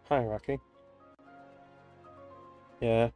hierarchy. Yeah.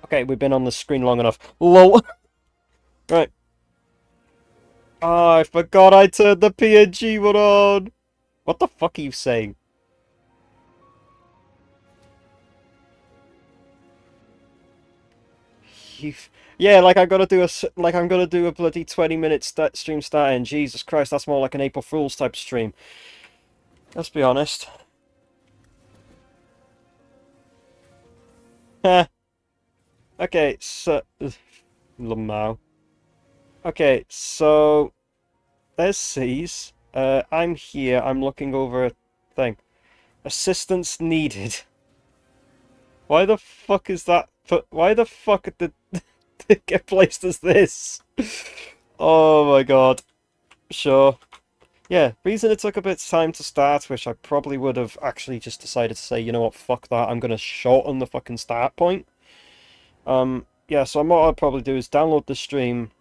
Okay, we've been on the screen long enough. LOL. Right. Oh, I forgot I turned the PNG one on. What the fuck are you saying? You... Yeah, like I'm gonna do a bloody 20-minute stream starting. Jesus Christ, that's more like an April Fool's type stream. Let's be honest. Heh. Okay, so Lamau. Okay, so there's C's. I'm here. I'm looking over a thing. Assistance needed. Why the fuck is that? Why the fuck did it get placed as this? Oh my god. Sure. Yeah, reason it took a bit of time to start, which I probably would have actually just decided to say, you know what, fuck that, I'm gonna shorten the fucking start point. Yeah, so what I'll probably do is download the stream,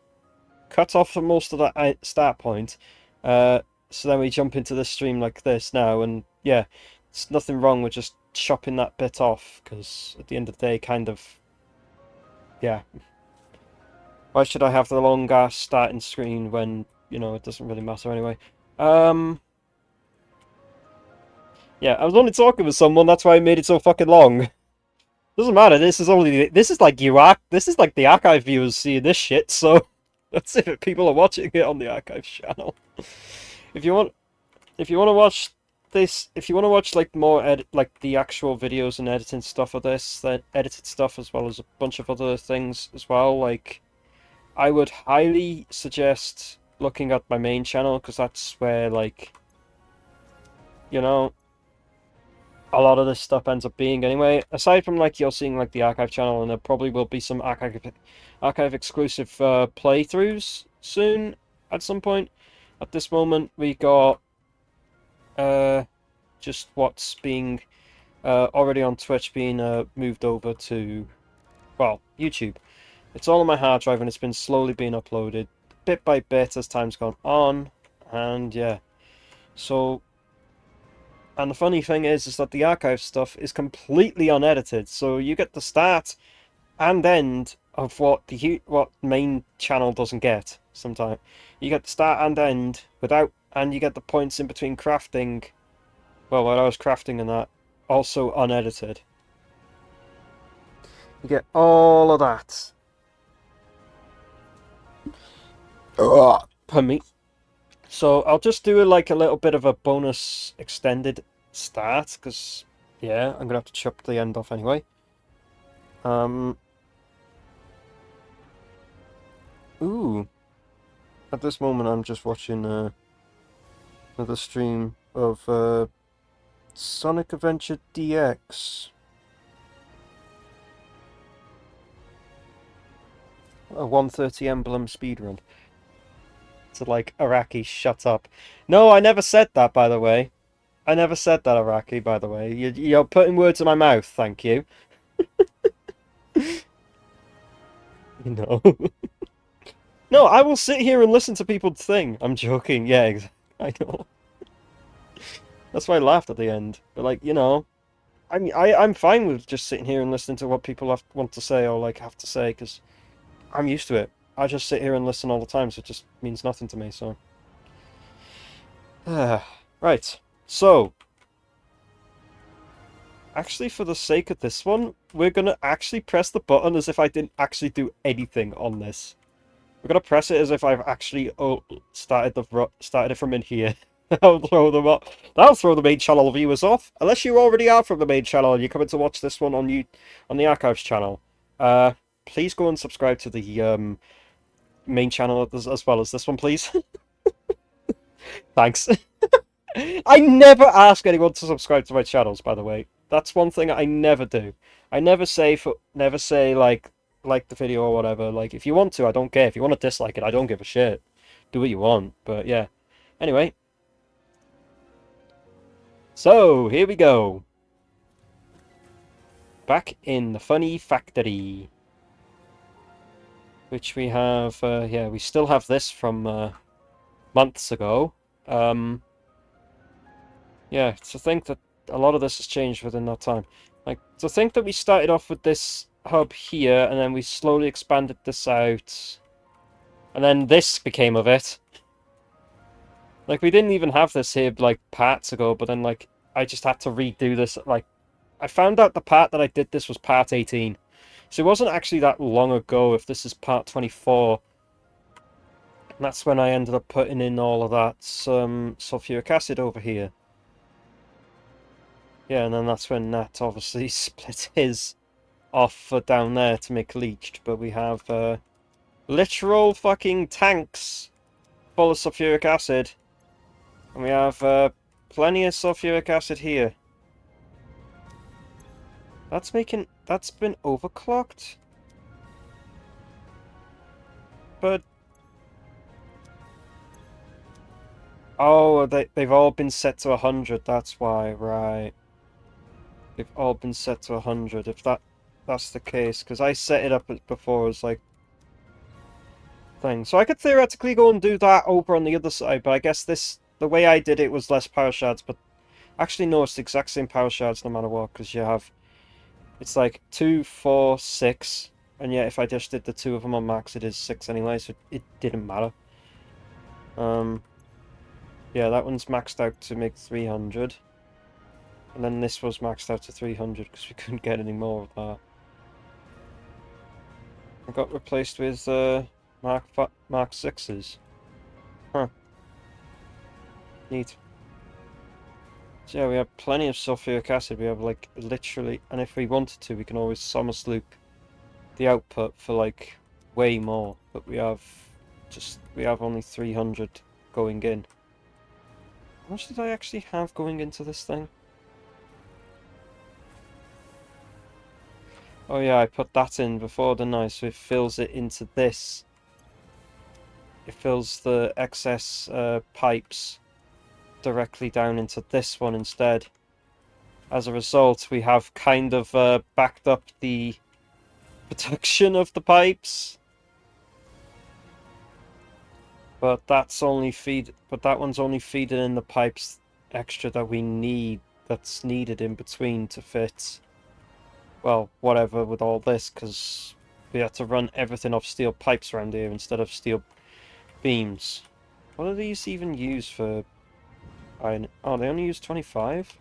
cut off for most of that start point, so then we jump into the stream like this now, and yeah, it's nothing wrong with just chopping that bit off, because at the end of the day, kind of, yeah. Why should I have the long ass starting screen when, you know, it doesn't really matter anyway? Yeah, I was only talking with someone, that's why I made it so fucking long. Doesn't matter, this is like this is like the archive viewers seeing this shit, so that's if people are watching it on the archive channel. If you want if you want to watch this, if you want to watch like more like the actual videos and editing stuff of this, then edited stuff as well as a bunch of other things as well, like I would highly suggest looking at my main channel, because that's where, like, you know, a lot of this stuff ends up being anyway. Aside from, like, you're seeing, like, the archive channel, and there probably will be some archive exclusive playthroughs soon at some point. At this moment, we got just what's being already on Twitch being moved over to, well, YouTube. It's all on my hard drive, and it's been slowly being uploaded bit by bit as time's gone on, and yeah. So, and the funny thing is that the archive stuff is completely unedited, so you get the start and end of what main channel doesn't get sometimes. You get the start and end without, and you get the points in between crafting, well, when I was crafting and that, also unedited. You get all of that. Per me. So I'll just do like a little bit of a bonus extended start, because yeah, I'm gonna have to chop the end off anyway. Ooh. At this moment I'm just watching another stream of Sonic Adventure DX. A 130 emblem speedrun. To like, Araki, shut up. No, I never said that, by the way. I never said that, Araki, by the way. You're putting words in my mouth, thank you. No. No, I will sit here and listen to people sing. I'm joking, yeah, I know. That's why I laughed at the end. But like, you know, I'm fine with just sitting here and listening to what people want to say or like have to say, because I'm used to it. I just sit here and listen all the time, so it just means nothing to me, so. Right, so. Actually, for the sake of this one, we're gonna actually press the button as if I didn't actually do anything on this. We're gonna press it as if I've actually started it from in here. That'll throw them up. That'll throw the main channel viewers off. Unless you already are from the main channel and you're coming to watch this one on the archives channel. Please go and subscribe to the main channel as well as this one, please. Thanks. I never ask anyone to subscribe to my channels, by the way. That's one thing I never do. I never say like the video or whatever. Like, if you want to, I don't care. If you want to dislike it, I don't give a shit. Do what you want. But yeah. Anyway. So, here we go. Back in the funny factory. Which we have, yeah, we still have this from months ago. Yeah, to think that a lot of this has changed within that time. Like, to think that we started off with this hub here, and then we slowly expanded this out. And then this became of it. Like, we didn't even have this here, like, parts ago, but then, like, I just had to redo this. Like, I found out the part that I did this was part 18. So it wasn't actually that long ago if this is part 24. And that's when I ended up putting in all of that sulfuric acid over here. Yeah, and then that's when Nat obviously split his off for down there to make leached. But we have literal fucking tanks full of sulfuric acid. And we have plenty of sulfuric acid here. That's been overclocked. But oh, they've all been set to 100. That's why, right? They've all been set to 100. If that's the case, because I set it up before as like thing. So I could theoretically go and do that over on the other side, but I guess the way I did it was less power shards. But actually, no, it's the exact same power shards no matter what, because you have it's like 2, 4, 6, and yet if I just did the two of them on max, it is 6 anyway, so it didn't matter. Yeah, that one's maxed out to make 300. And then this was maxed out to 300 because we couldn't get any more of that. I got replaced with Mark 6s. Huh. Neat. So yeah, we have plenty of sulfuric acid. We have like literally, and if we wanted to, we can always Somersloop the output for like way more. But we have only 300 going in. How much did I actually have going into this thing? Oh yeah, I put that in before, didn't I? So it fills it into this. It fills the excess pipes directly down into this one instead. As a result, we have kind of backed up the production of the pipes. But that one's only feeding in the pipes extra that we need, that's needed in between to fit, well, whatever with all this, because we had to run everything off steel pipes around here instead of steel beams. What are these even used for? Oh, they only use 25?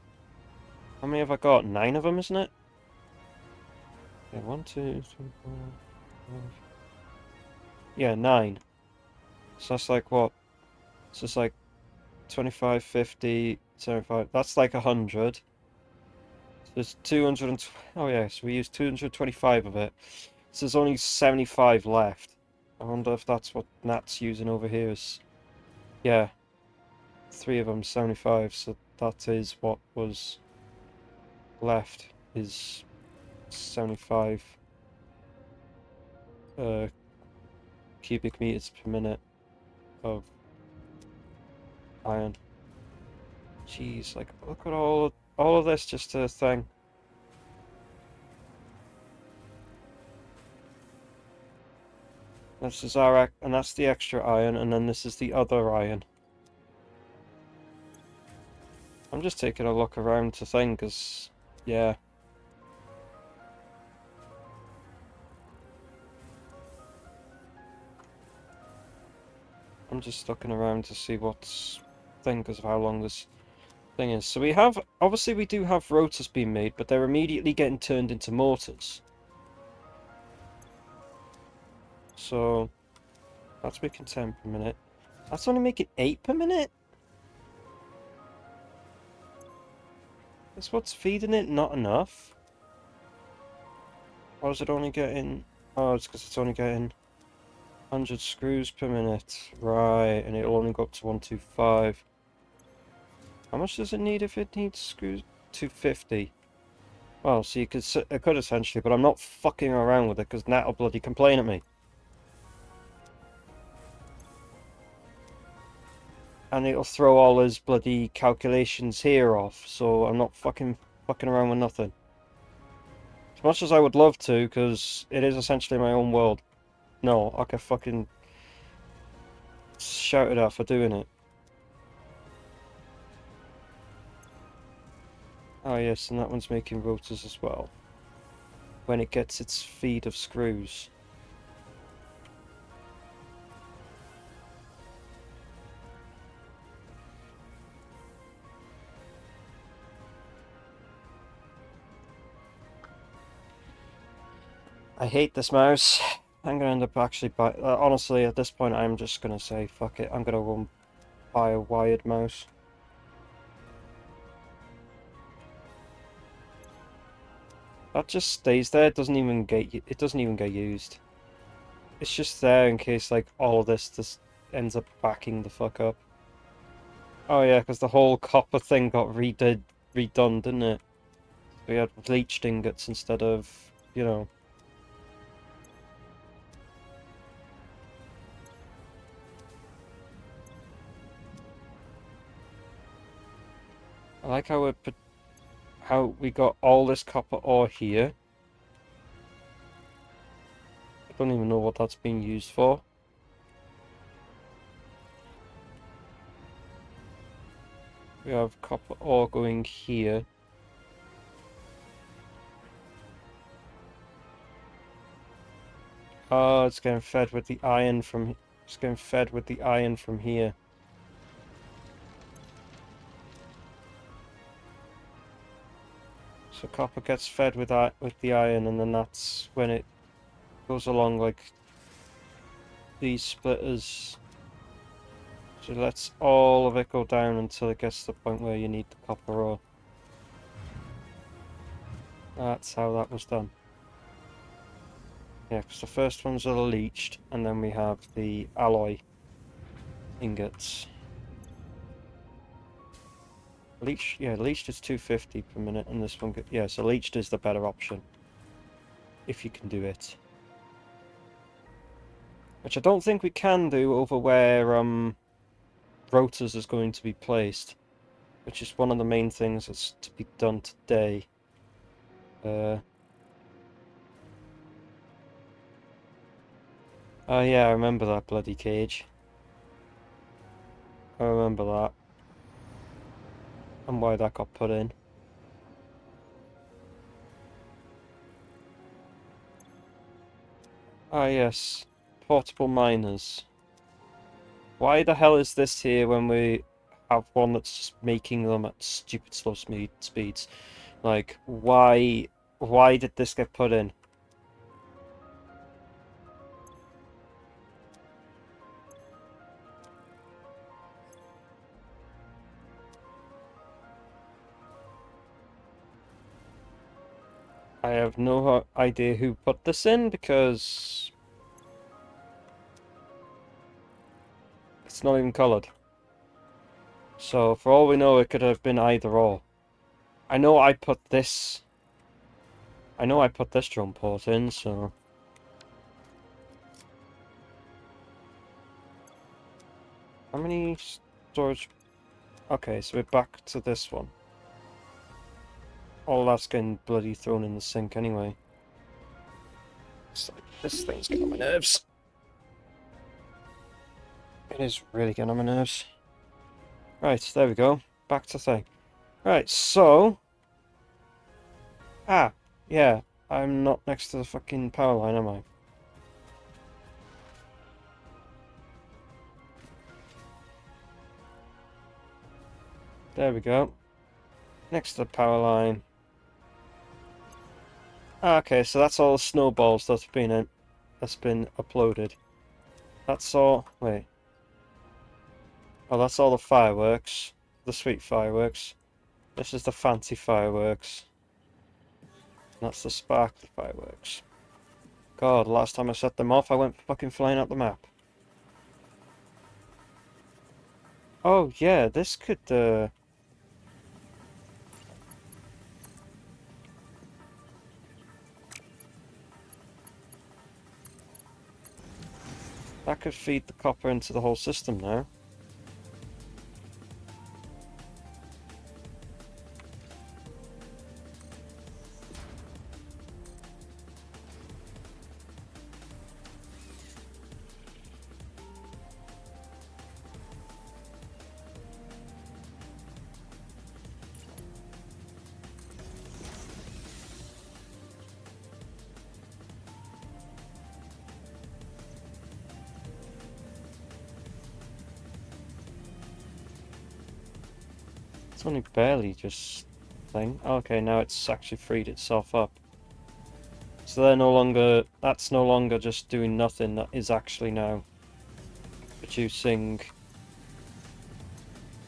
How many have I got? 9 of them, isn't it? Yeah, 1, 2, 3, 4, 5. Yeah, 9. So that's like what? So it's like 25, 50, 75. That's like 100. So there's 220. Oh yeah, so we used 225 of it. So there's only 75 left. I wonder if that's what Nat's using over here is. Yeah. 3 of them, 75. So that is what was left, is 75 cubic meters per minute of iron. Jeez, like look at all of this just a thing. This is and that's the extra iron, and then this is the other iron. I'm just taking a look around to think, cause yeah. I'm just looking around to see what's thing, because of how long this thing is. So we have, obviously we do have rotors being made, but they're immediately getting turned into motors. So that's making 10 per minute. That's only making 8 per minute? Is what's feeding it not enough? Or is it only getting... Oh, it's because it's only getting 100 screws per minute. Right, and it'll only go up to 125. How much does it need if it needs screws? 250. Well, so you could, it could essentially, but I'm not fucking around with it because Nat will bloody complain at me. And it'll throw all his bloody calculations here off, so I'm not fucking around with nothing. As much as I would love to, because it is essentially my own world. No, I could fucking shout it out for doing it. Oh yes, and that one's making rotors as well. when it gets its feed of screws. I hate this mouse. I'm gonna end up actually honestly, at this point, I'm just gonna say fuck it. I'm gonna go and buy a wired mouse. That just stays there. It doesn't even get used. It's just there in case like all of this just ends up backing the fuck up. Oh yeah, because the whole copper thing got redone, didn't it? We had bleached ingots instead of, you know. I like how we got all this copper ore here. I don't even know what that's being used for. We have copper ore going here. Oh, it's getting fed with the iron from. It's getting fed with the iron from here. So copper gets fed with the iron, and then that's when it goes along like these splitters. So it lets all of it go down until it gets to the point where you need the copper ore. That's how that was done. Yeah, because the first ones are leached, and then we have the alloy ingots. Leached, yeah, leached is 250 per minute, and this one, yeah, so leached is the better option. If you can do it. Which I don't think we can do over where, rotors is going to be placed. Which is one of the main things that's to be done today. Oh yeah, I remember that bloody cage. I remember that. And why that got put in. Ah yes, portable miners. Why the hell is this here when we have one that's just making them at stupid slow speeds? Like, why did this get put in? I have no idea who put this in because it's not even coloured. So for all we know, it could have been either or. I know I put this. I know I put this drum port in, so. How many storage? Okay, so we're back to this one. All that's getting bloody thrown in the sink anyway. It's like, this thing's getting on my nerves. It is really getting on my nerves. Right, there we go. Back to thing. Right, so. Ah, yeah. I'm not next to the fucking power line, am I? There we go. Next to the power line. Ah, okay, so that's all the snowballs that's been uploaded. That's all. Wait. Oh, that's all the fireworks. The sweet fireworks. This is the fancy fireworks. That's the sparkly fireworks. God, last time I set them off, I went fucking flying out the map. Oh, yeah, this could, that could feed the copper into the whole system now. It's only barely just thing. Okay, now it's actually freed itself up. So they're no longer, that's no longer just doing nothing, that is actually now producing,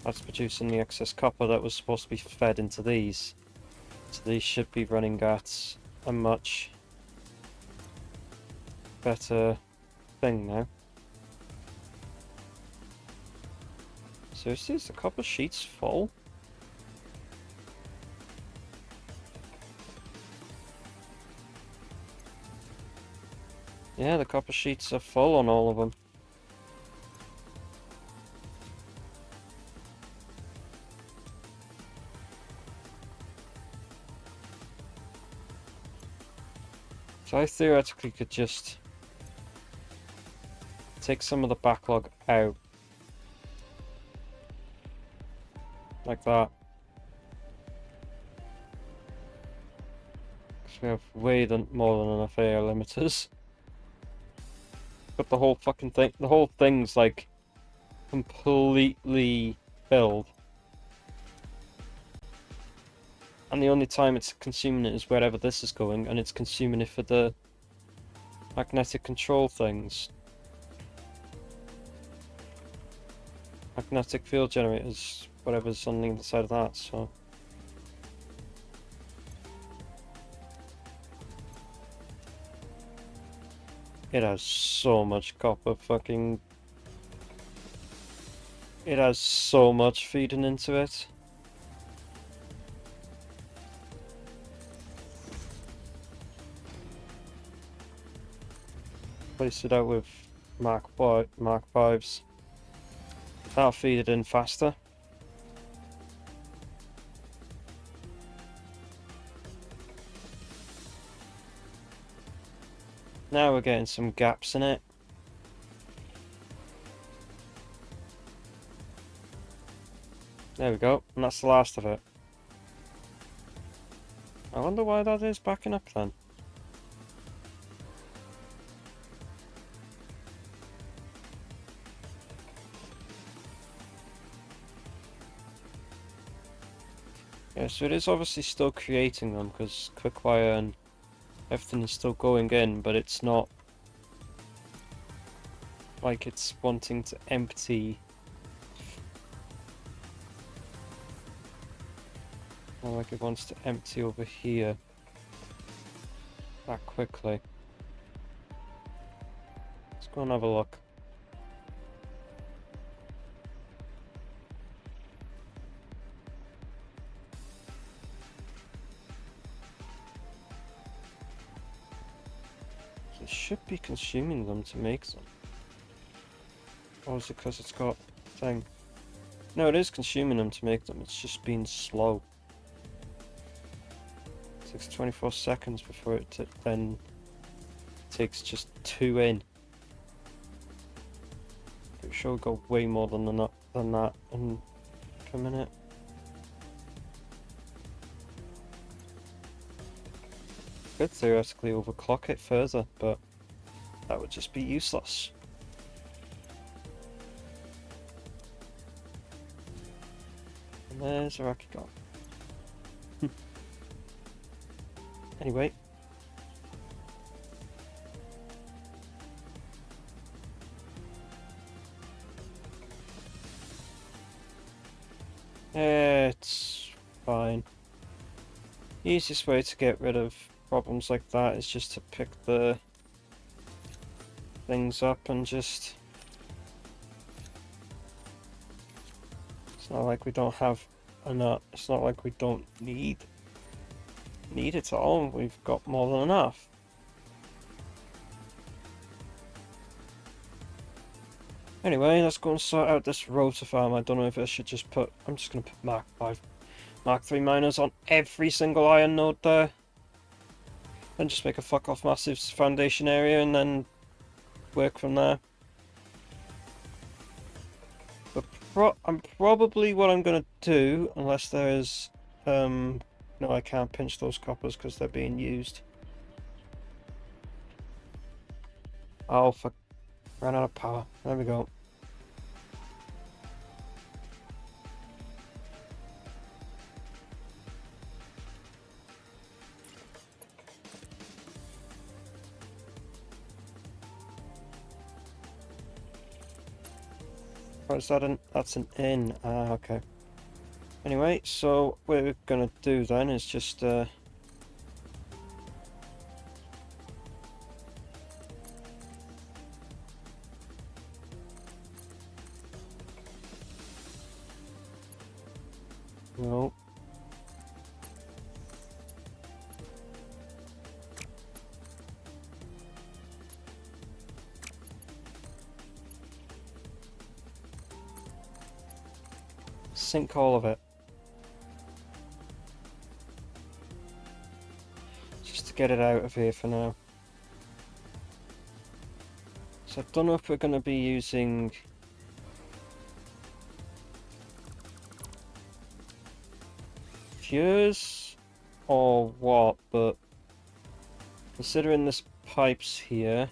that's producing the excess copper that was supposed to be fed into these. So these should be running at a much better thing now. Seriously, is the copper sheets full? Yeah, the copper sheets are full on all of them. So I theoretically could just take some of the backlog out. Like that. Because we have more than enough air limiters. But the whole fucking thing, the whole thing's like completely filled. And the only time it's consuming it is wherever this is going, and it's consuming it for the magnetic control things. Magnetic field generators, whatever's on the other side of that, so. It has so much copper fucking... It has so much feeding into it. Place it out with Mark 5s. That'll feed it in faster. Now we're getting some gaps in it. There we go, and that's the last of it. I wonder why that is backing up then. Yeah, so it is obviously still creating them because quick-wire and everything is still going in, but it's not like it's wanting to empty. Or like it wants to empty over here that quickly. Let's go and have a look. It should be consuming them to make them. Or is it because it's got thing? No, it is consuming them to make them. It's just being slow. It takes 24 seconds before it then takes just 2 in. Pretty sure we'll go way more than that in a minute. Could theoretically overclock it further, but that would just be useless. And there's Iraqi gone. Anyway. It's fine. The easiest way to get rid of problems like that is just to pick the things up and just... It's not like we don't have enough, it's not like we don't need it all, we've got more than enough. Anyway, let's go and sort out this rotor farm. I don't know if I should just put, I'm just going to put Mark 3 miners on every single iron node there. And just make a fuck off massive foundation area and then work from there. But probably what I'm going to do, unless there's... no, I can't pinch those coppers because they're being used. Oh, fuck. Ran out of power. There we go. Oh, is that that's an in? Ah, okay. Anyway, so what we're gonna do then is just no. Sink all of it. Just to get it out of here for now. So I don't know if we're going to be using fuse or what, but considering this pipe's here,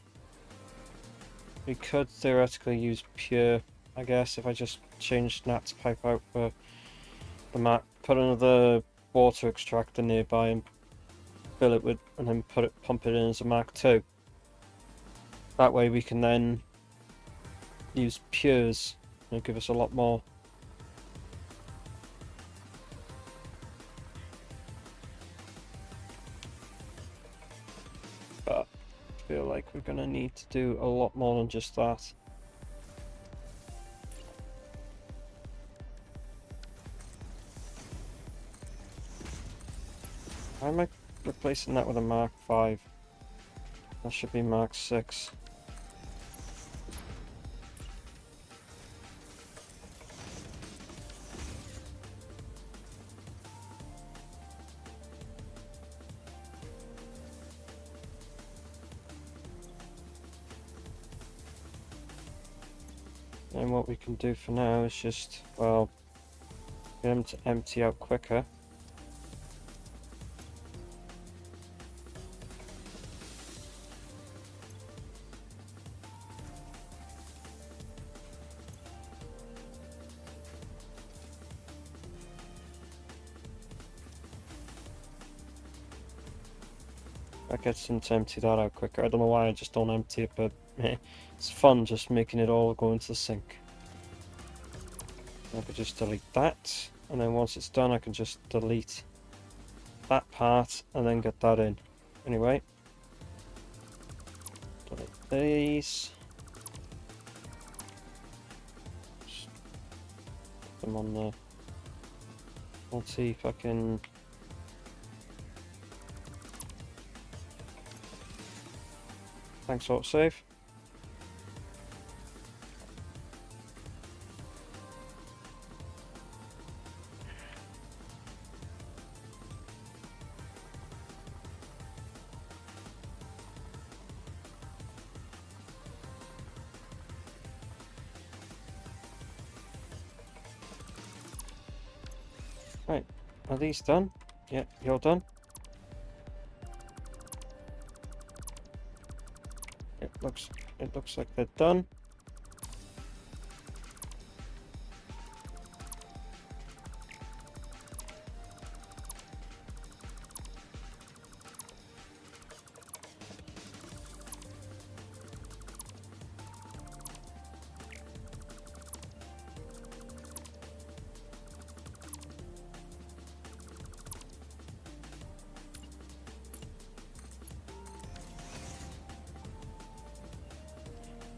we could theoretically use pure, I guess, if I just changed Nat's pipe out for the Mac, put another water extractor nearby and fill it with, and then pump it in as a Mark II. That way we can then use pures. It'll give us a lot more. But I feel like we're gonna need to do a lot more than just that. Why am I replacing that with a Mark V? That should be Mark VI. And what we can do for now is just, well, get them to empty out quicker. That gets them to empty that out quicker. I don't know why I just don't empty it, but it's fun just making it all go into the sink. I could just delete that, and then once it's done I can just delete that part and then get that in. Anyway, delete these. Just put them on the multi-fucking... Thanks, autosave. Right, are these done? Yeah, you're done. It looks like they're done.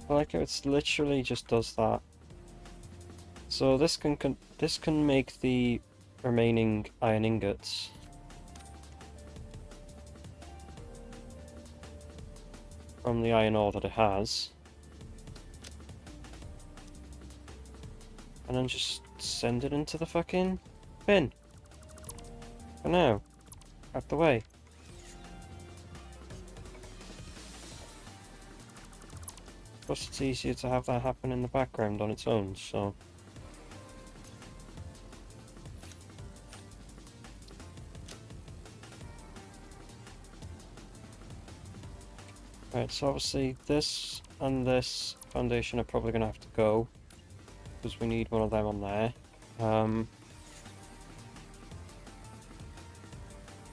I like how it's literally just does that. So this can make the remaining iron ingots. From the iron ore that it has. And then just send it into the fucking bin. For now. Out the way. Plus it's easier to have that happen in the background on its own, so... Right, so obviously this and this foundation are probably going to have to go, because we need one of them on there.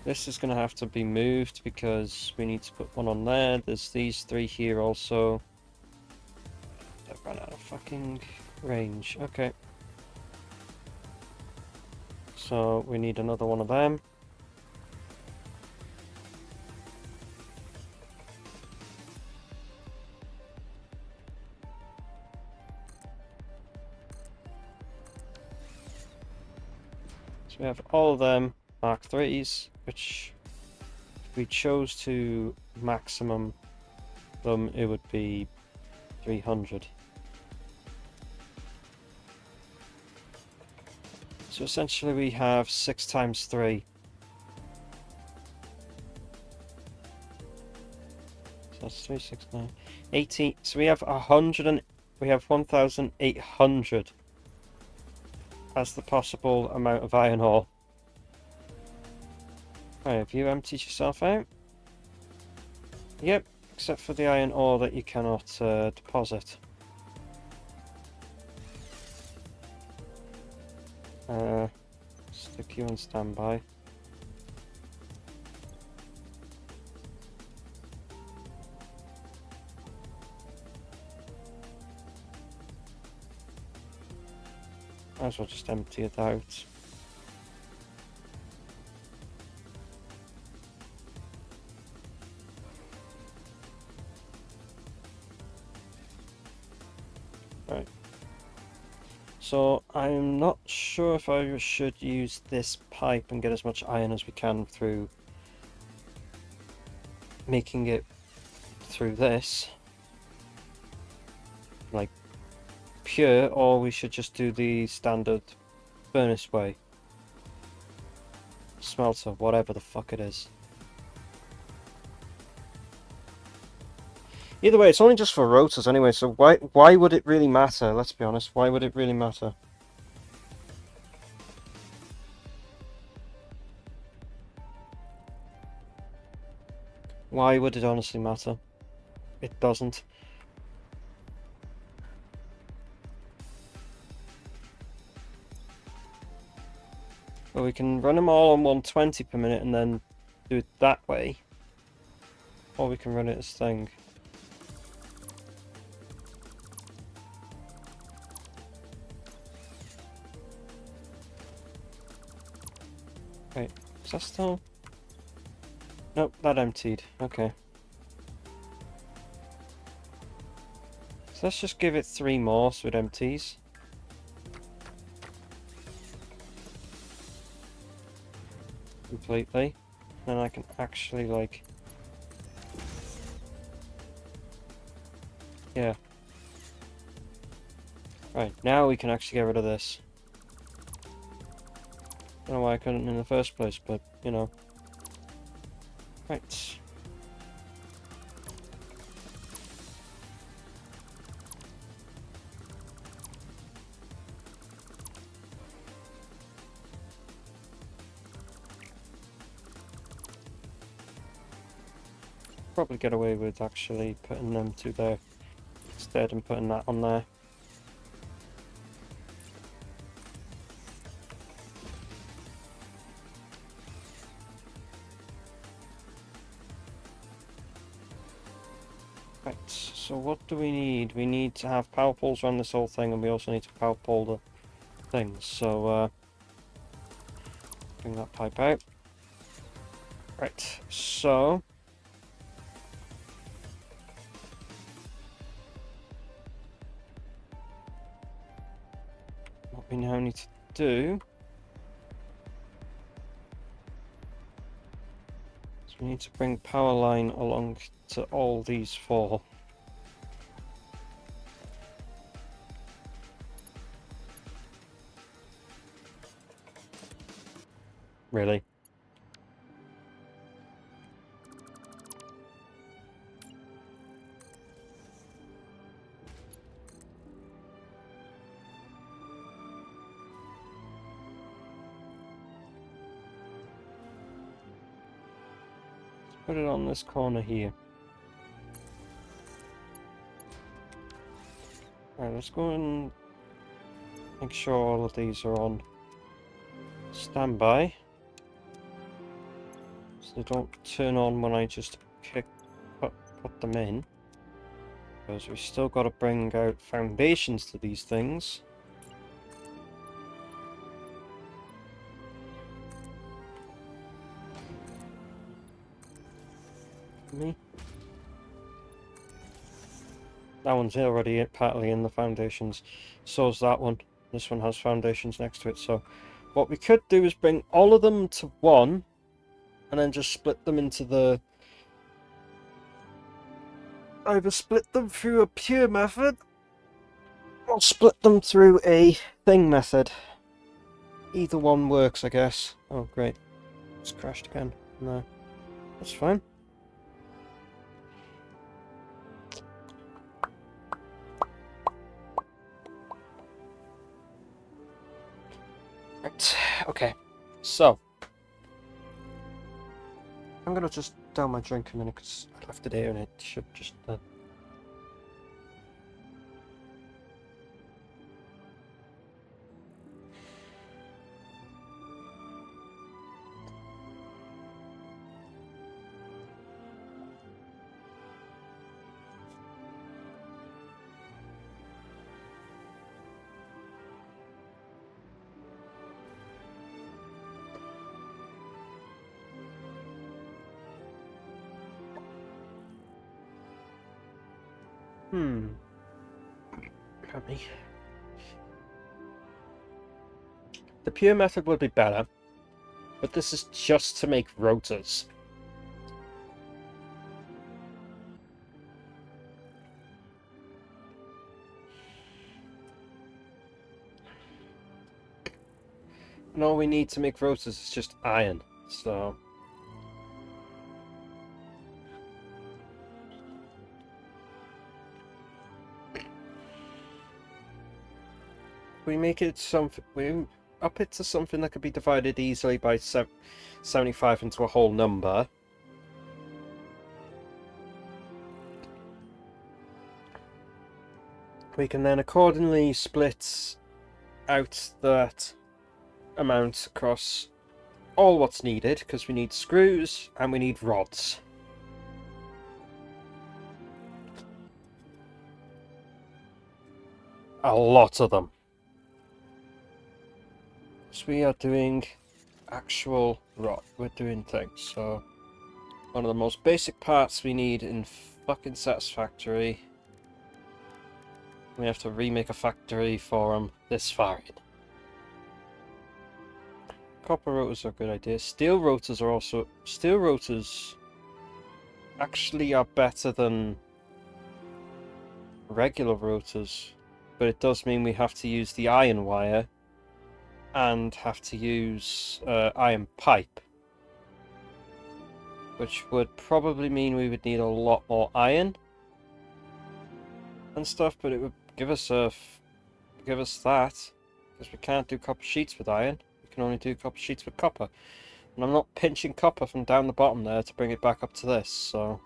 This is going to have to be moved because we need to put one on there. There's these three here also. I've run out of fucking range. Okay. So we need another one of them. So we have all of them Mark 3s, which if we chose to maximum them, it would be 300. So essentially we have 6 times 3. So that's 3, 6, 9, 18. So we have 100 and we have 1,800 as the possible amount of iron ore. Right, have you emptied yourself out? Yep, except for the iron ore that you cannot deposit. Stick you on standby. Might as well just empty it out. Right. So I'm not sure if I should use this pipe and get as much iron as we can through making it through this, like pure, or we should just do the standard furnace way. Smelter, whatever the fuck it is. Either way, it's only just for rotors anyway, so why would it really matter? Let's be honest, why would it really matter? Why would it honestly matter? It doesn't. Well, we can run them all on 120 per minute and then do it that way. Or we can run it as thing. Wait, is that still... Nope, that emptied. Okay. So let's just give it 3 more so it empties. Completely. Then I can actually, like... Yeah. Right, now we can actually get rid of this. Don't know why I couldn't in the first place, but, you know. Right. Probably get away with actually putting them to there instead and putting that on there. Right, so what do we need? We need to have power poles around this whole thing, and we also need to power pole the things. So, bring that pipe out. Right, so... what we now need to do... is we need to bring power line along to all these 4. Really? Put it on this corner here. Alright, let's go and make sure all of these are on standby. So they don't turn on when I just put them in. Because we still got to bring out foundations to these things. Me. That one's already partly in the foundations. So's that one. This one has foundations next to it. So what we could do is bring all of them to one, and then just split them into the... Either split them through a pure method, or split them through a thing method. Either one works, I guess. Oh, great. It's crashed again. No. That's fine. Right. Okay. So. I'm gonna just down my drink a minute because I left it here and it should just... Got me. The pure method would be better, but this is just to make rotors. And all we need to make rotors is just iron, so... We make it something... We up it to something that could be divided easily by 75 into a whole number. We can then accordingly split out that amount across all what's needed, because we need screws and we need rods. A lot of them. So we are doing actual rod. We're doing things. So one of the most basic parts we need in fucking Satisfactory. We have to remake a factory for them this far in. Copper rotors are a good idea. Steel rotors are also... Steel rotors actually are better than regular rotors. But it does mean we have to use the iron wire and have to use iron pipe. Which would probably mean we would need a lot more iron and stuff, but it would give us that, because we can't do copper sheets with iron. We can only do copper sheets with copper. And I'm not pinching copper from down the bottom there to bring it back up to this, so...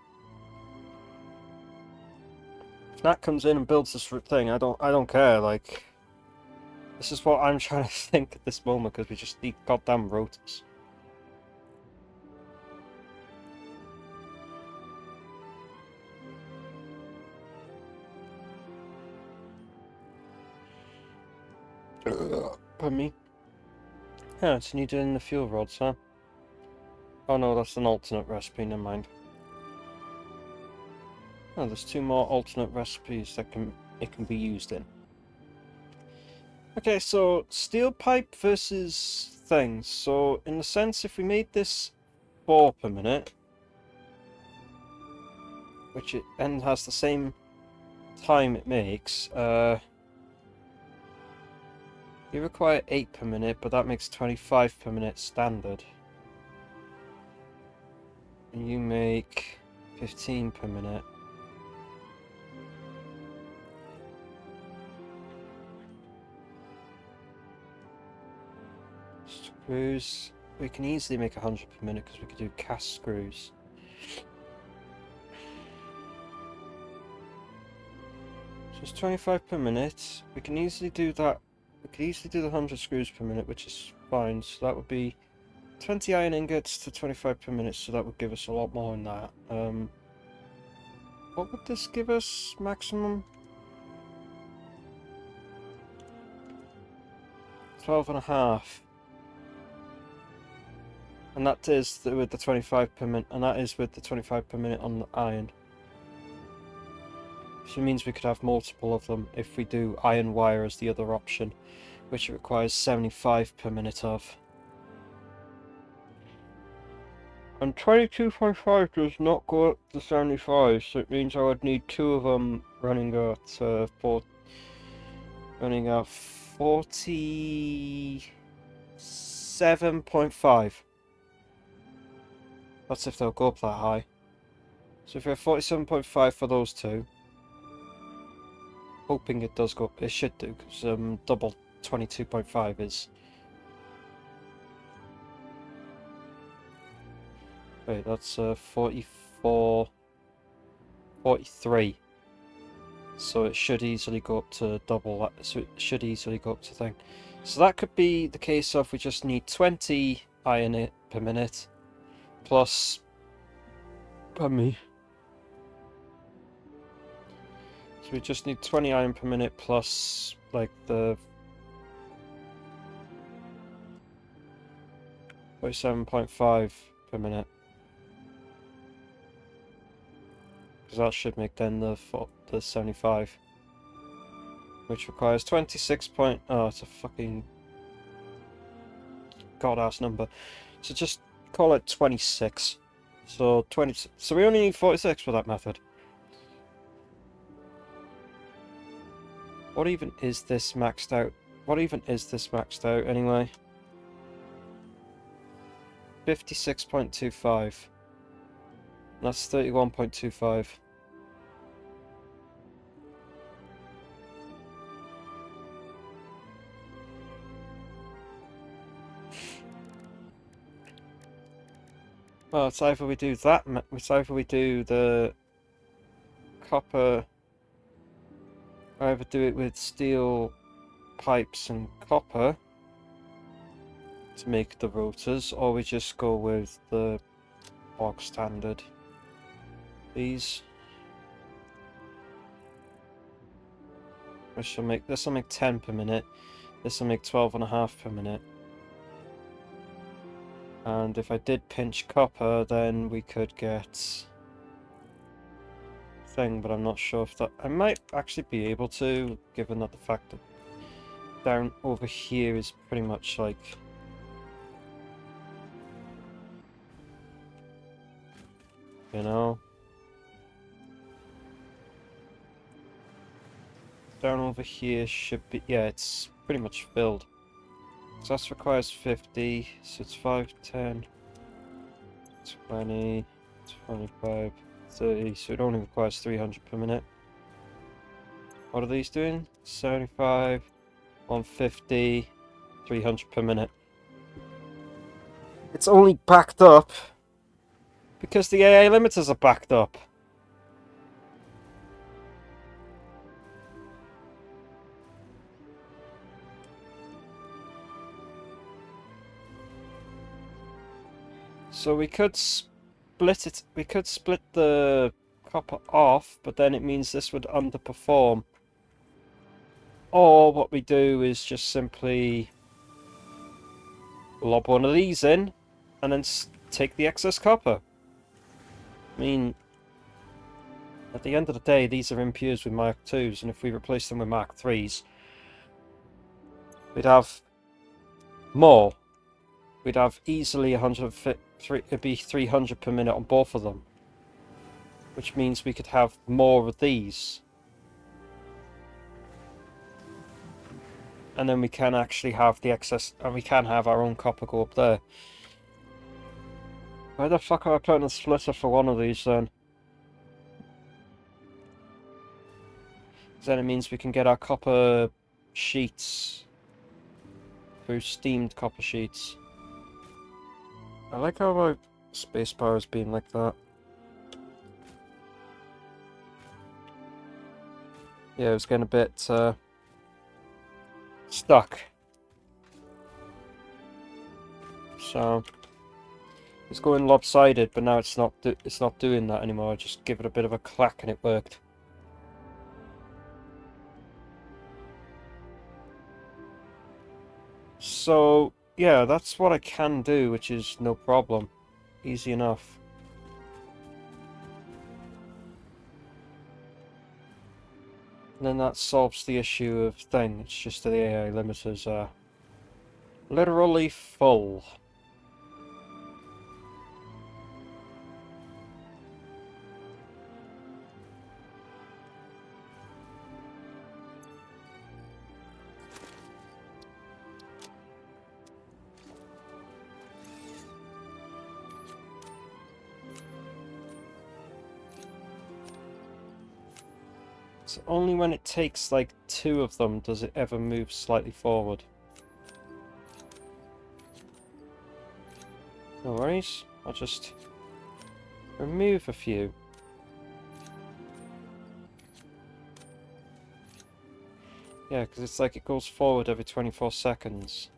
If Nat comes in and builds this thing, I don't care, like... This is what I'm trying to think at this moment, because we just need goddamn rotors. Pardon me. Yeah, it's needed in the fuel rods, huh? Oh no, that's an alternate recipe, never mind. Oh, there's two more alternate recipes that it can be used in. Okay, so steel pipe versus things. So in a sense, if we made this 4 per minute, which it then has the same time it makes, you require 8 per minute, but that makes 25 per minute standard. And you make 15 per minute. Screws, we can easily make 100 per minute because we could do cast screws. So it's 25 per minute. We can easily do that. We could easily do the 100 screws per minute, which is fine. So that would be 20 iron ingots to 25 per minute, so that would give us a lot more than that. What would this give us maximum? 12.5. And that is with the 25 per minute, and that is with the 25 per minute on the iron. So it means we could have multiple of them if we do iron wire as the other option, which it requires 75 per minute of. And 22.5 does not go up to 75, so it means I would need two of them running at 47.5. That's if they'll go up that high. So if we have 47.5 for those two, hoping it does go up, it should do, because double 22.5 is... Wait, that's 44... 43. So it should easily go up to double that, so it should easily go up to thing. So that could be the case of we just need 20 iron per minute, plus... Pardon me. So we just need 20 iron per minute plus, like, the 47.5 per minute. Because that should make then the 75. Which requires 26 point... Oh, it's a fucking... god-ass number. So just call it 26. So 20... So we only need 46 for that method. What even is this maxed out? What even is this maxed out anyway? 56.25. That's 31.25. Well, it's either we do that, it's either we do the copper, either do it with steel pipes and copper to make the rotors, or we just go with the bog standard. These. This will make 10 per minute. This will make 12.5 per minute. And if I did pinch copper, then we could get thing, but I'm not sure if that... I might actually be able to, given that the fact that down over here is pretty much like... You know? Down over here should be... Yeah, it's pretty much filled. So that requires 50, so it's 5, 10, 20, 25, 30, so it only requires 300 per minute. What are these doing? 75, 150, 300 per minute. It's only backed up because the AA limiters are backed up. So we could split it, we could split the copper off, but then it means this would underperform. Or what we do is just simply lob one of these in, and then take the excess copper. I mean, at the end of the day, these are impures with Mark IIs, and if we replace them with Mark IIIs, we'd have more. We'd have easily 150. It'd be 300 per minute on both of them, which means we could have more of these, and then we can actually have the excess, and we can have our own copper go up there. Why the fuck am I putting a splitter for one of these then? Then it means we can get our copper sheets through steamed copper sheets. I like how my spacebar has been like that. Yeah, it was getting a bit stuck. So It's going lopsided, but now it's not doing that anymore. I just give it a bit of a clack and it worked. So yeah, that's what I can do, which is no problem. Easy enough. And then that solves the issue of thing. It's just that the AI limiters are literally full. It's only when it takes like 2 of them does it ever move slightly forward. No worries, I'll just remove a few. Yeah, because it's like it goes forward every 24 seconds.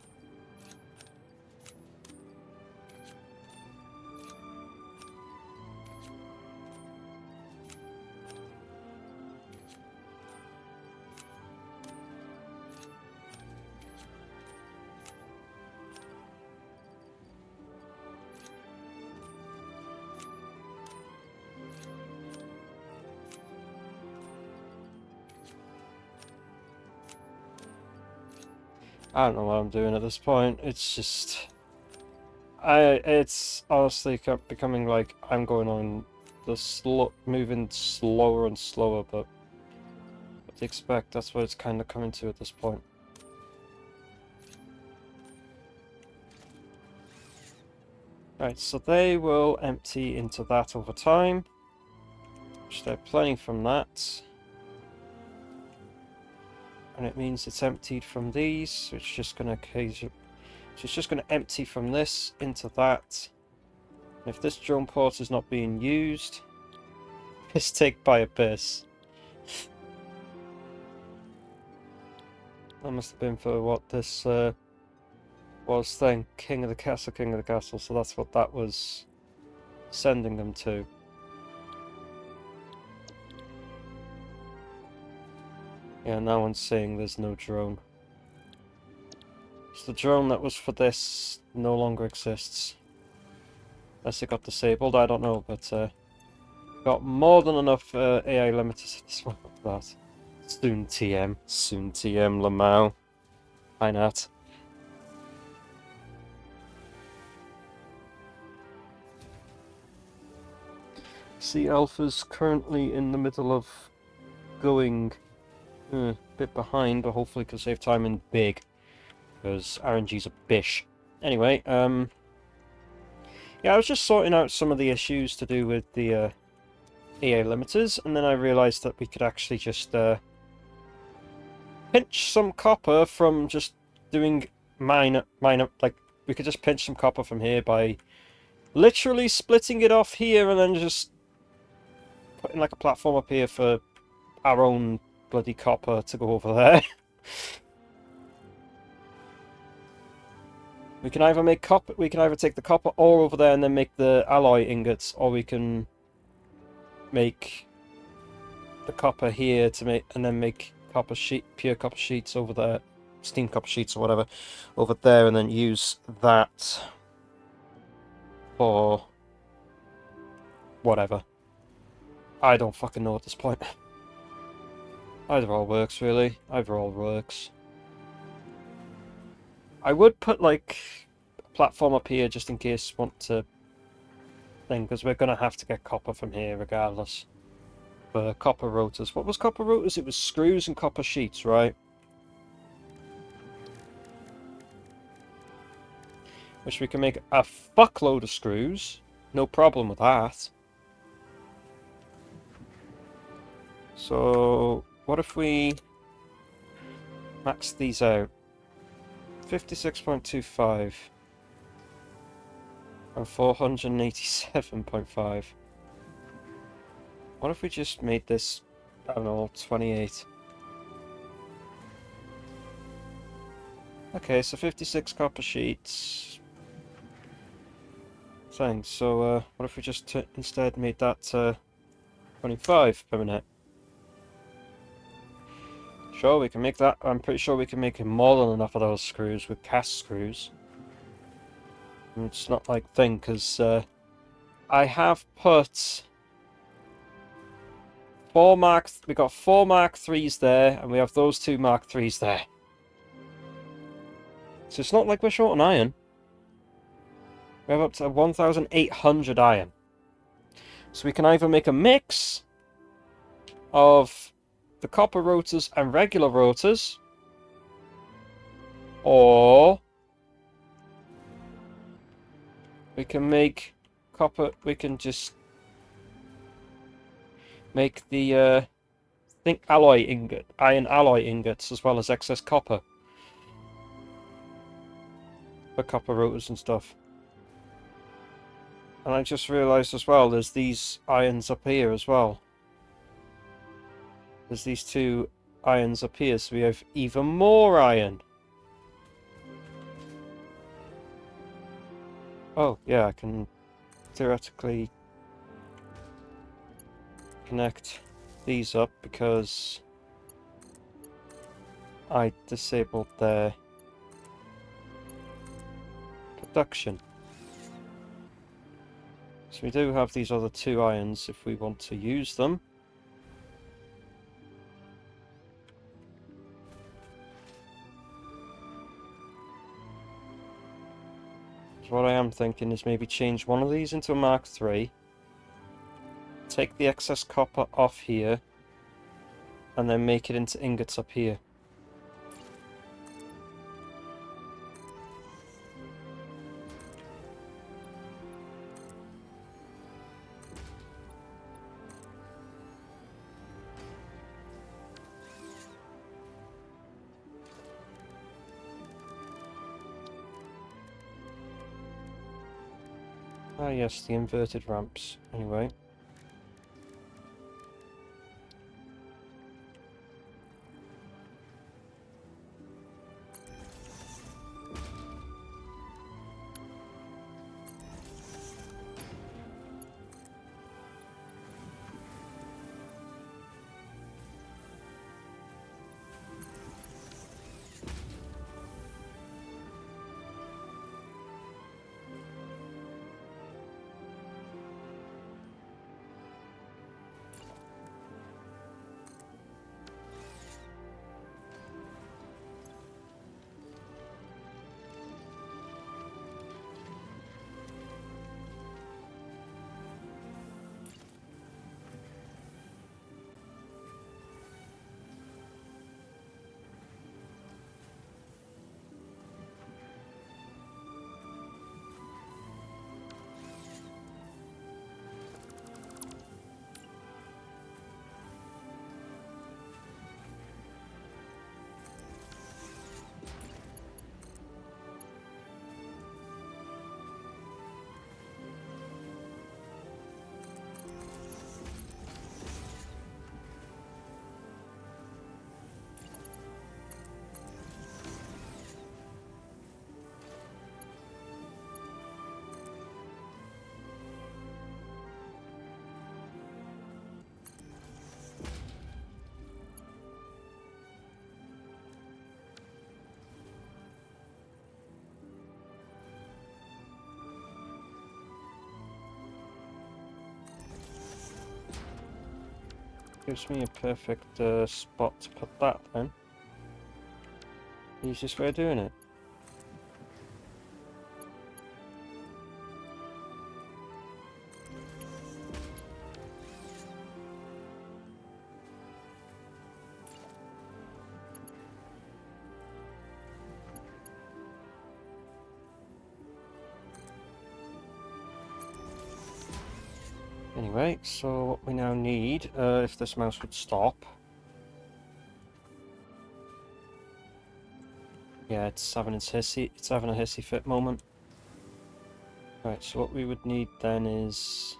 I don't know what I'm doing at this point. It's just... it's honestly becoming like I'm going on the moving slower and slower, but what do you expect? That's what it's kind of coming to at this point. Right, so they will empty into that over time, which they're planning from that. And it means it's emptied from these, so it's just going to empty from this into that. And if this drone port is not being used, piss take by abyss. That must have been for what this was thing, King of the Castle, so that's what that was sending them to. Yeah, now one's saying there's no drone. So the drone that was for this no longer exists. Unless it got disabled, I don't know, but got more than enough AI limiters at this one for that. Soon TM, Lamau. Hi Nat. See, Alpha's currently in the middle of going a bit behind, but hopefully can save time in big, because RNG's a bish. Anyway, yeah, I was just sorting out some of the issues to do with the AI limiters, and then I realised that we could actually just pinch some copper from just doing minor, like, we could just pinch some copper from here by literally splitting it off here and then just putting like a platform up here for our own bloody copper to go over there. We can either make copper, we can either take the copper ore over there and then make the alloy ingots, or we can make the copper here to make, and then make copper sheet, pure copper sheets over there, steam copper sheets or whatever, over there, and then use that for whatever. I don't fucking know at this point. Either all works, really. Either all works. I would put, like, a platform up here just in case you want to thing, because we're going to have to get copper from here regardless. For copper rotors. What was copper rotors? It was screws and copper sheets, right? Which we can make a fuckload of screws. No problem with that. So, what if we max these out? 56.25 and 487.5. What if we just made this, I don't know, 28? Okay, so 56 copper sheets. thing. So what if we just instead made that 25 per minute? Sure, we can make that. I'm pretty sure we can make more than enough of those screws with cast screws. And it's not like thing, because I have put we got 4 Mark 3s there, and we have those 2 Mark 3s there. So it's not like we're short on iron. We have up to 1,800 iron. So we can either make a mix of the copper rotors and regular rotors, or we can make copper. We can just make the iron alloy ingots, as well as excess copper for copper rotors and stuff. And I just realised as well, there's these irons up here as well. There's these 2 irons up here, so we have even more iron. Oh, yeah, I can theoretically connect these up because I disabled their production. So we do have these other 2 irons if we want to use them. So what I am thinking is maybe change one of these into a Mark III, take the excess copper off here, and then make it into ingots up here. Ah yes, the inverted ramps. Anyway. Gives me a perfect spot to put that then. Easiest way of doing it. Anyway, so what we now need, if this mouse would stop. Yeah, it's having a hissy fit moment. Right, so what we would need then is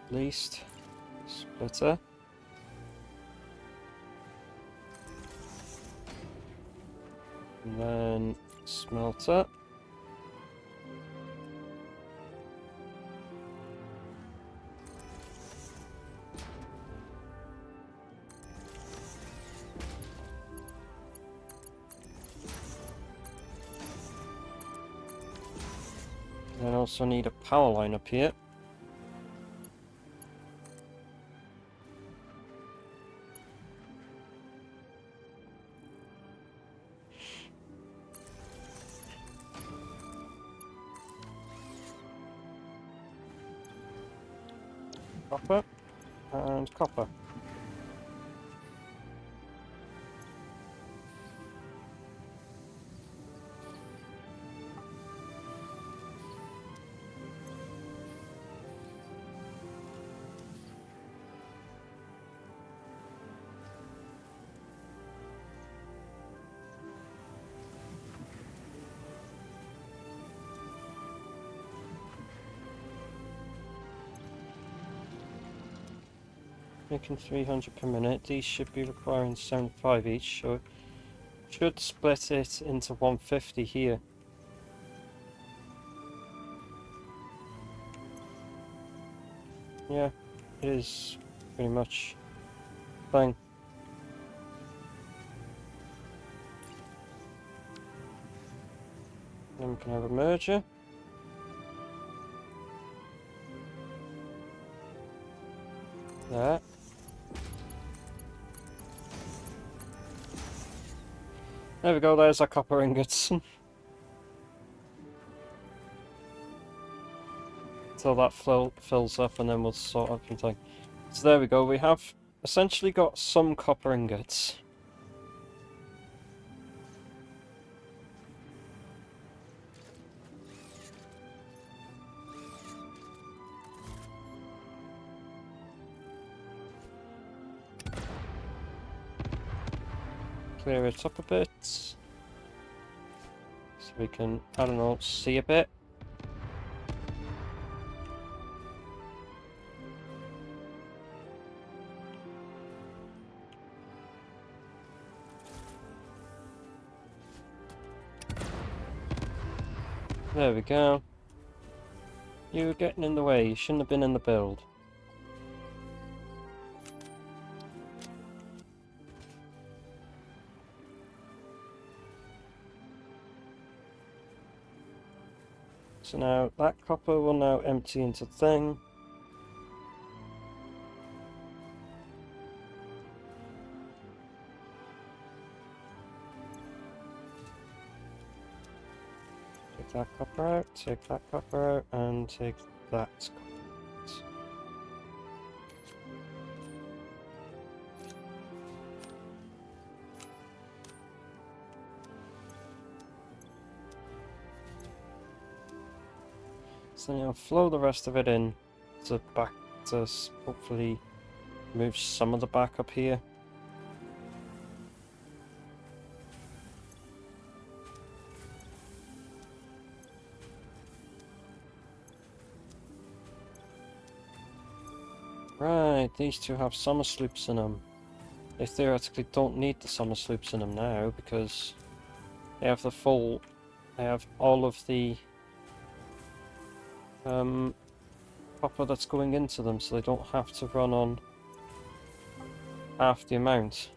at least splitter. And then smelter. And I also need a power line up here. Copper and copper. Making 300 per minute. These should be requiring 75 each, so should split it into 150 here. Yeah, it is pretty much thing. Then we can have a merger. There. There we go, there's our copper ingots. Until that fills up and then we'll sort out everything. So there we go, we have essentially got some copper ingots. Clear it up a bit. So we can, I don't know, see a bit. There we go. You were getting in the way, you shouldn't have been in the build. So now that copper will now empty into thing. Take that copper out, take that copper out, and take that copper out. So now flow the rest of it in to back to hopefully move some of the back up here. Right, these two have summer sloops in them. They theoretically don't need the summer sloops in them now because they have the full, they have all of the copper that's going into them, so they don't have to run on half the amount.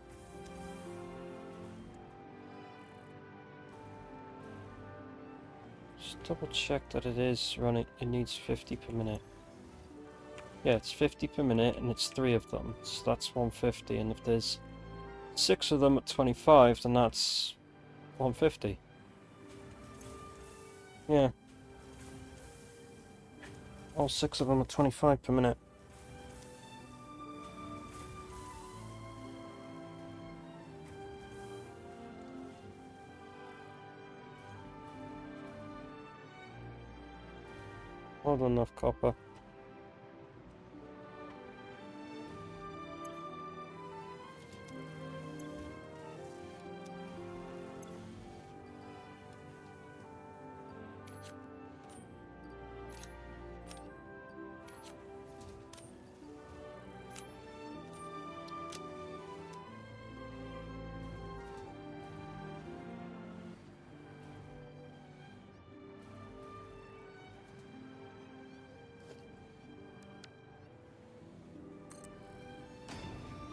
Just double check that it is running, it needs 50 per minute. Yeah, it's 50 per minute and it's 3 of them, so that's 150, and if there's 6 of them at 25, then that's 150. Yeah. All 6 of them at 25 per minute. More than enough copper.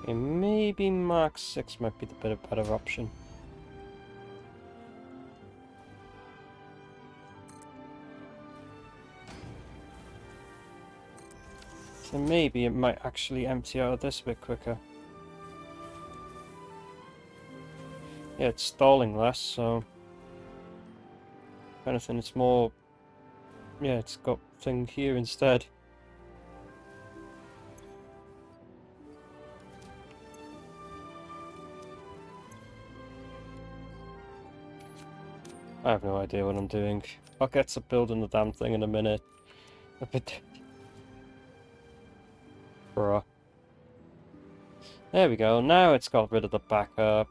Okay, maybe Mark 6 might be the better option. So maybe it might actually empty out of this a bit quicker. Yeah, it's stalling less, so... If anything, it's more... Yeah, it's got thing here instead. I have no idea what I'm doing. I'll get to building the damn thing in a minute. A bit... Bruh. There we go, now it's got rid of the backup.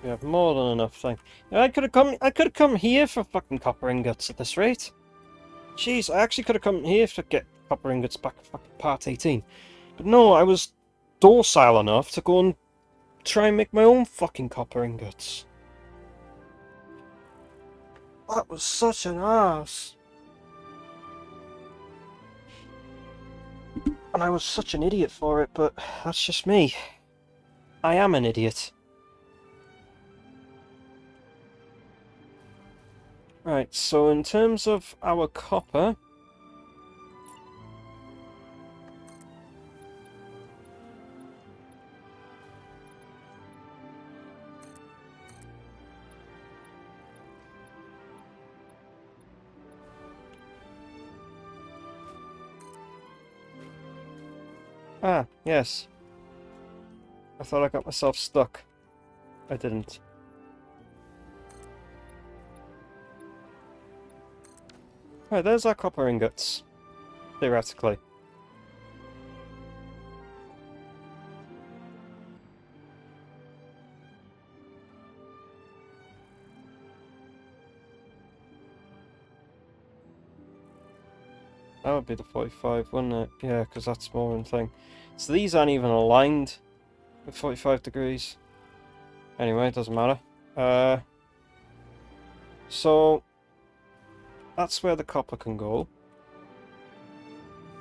We have more than enough thing. I could have come here for fucking copper ingots at this rate. Jeez, I actually could have come here to get copper ingots back at fucking part 18. But no, I was docile enough to go and try and make my own fucking copper ingots. That was such an ass. And I was such an idiot for it, but that's just me. I am an idiot. Right, so in terms of our copper... Ah, yes. I thought I got myself stuck. I didn't. Right, there's our copper ingots. Theoretically. That would be the 45, wouldn't it? Yeah, because that's more than thing. So these aren't even aligned with 45 degrees. Anyway, it doesn't matter. So that's where the copper can go.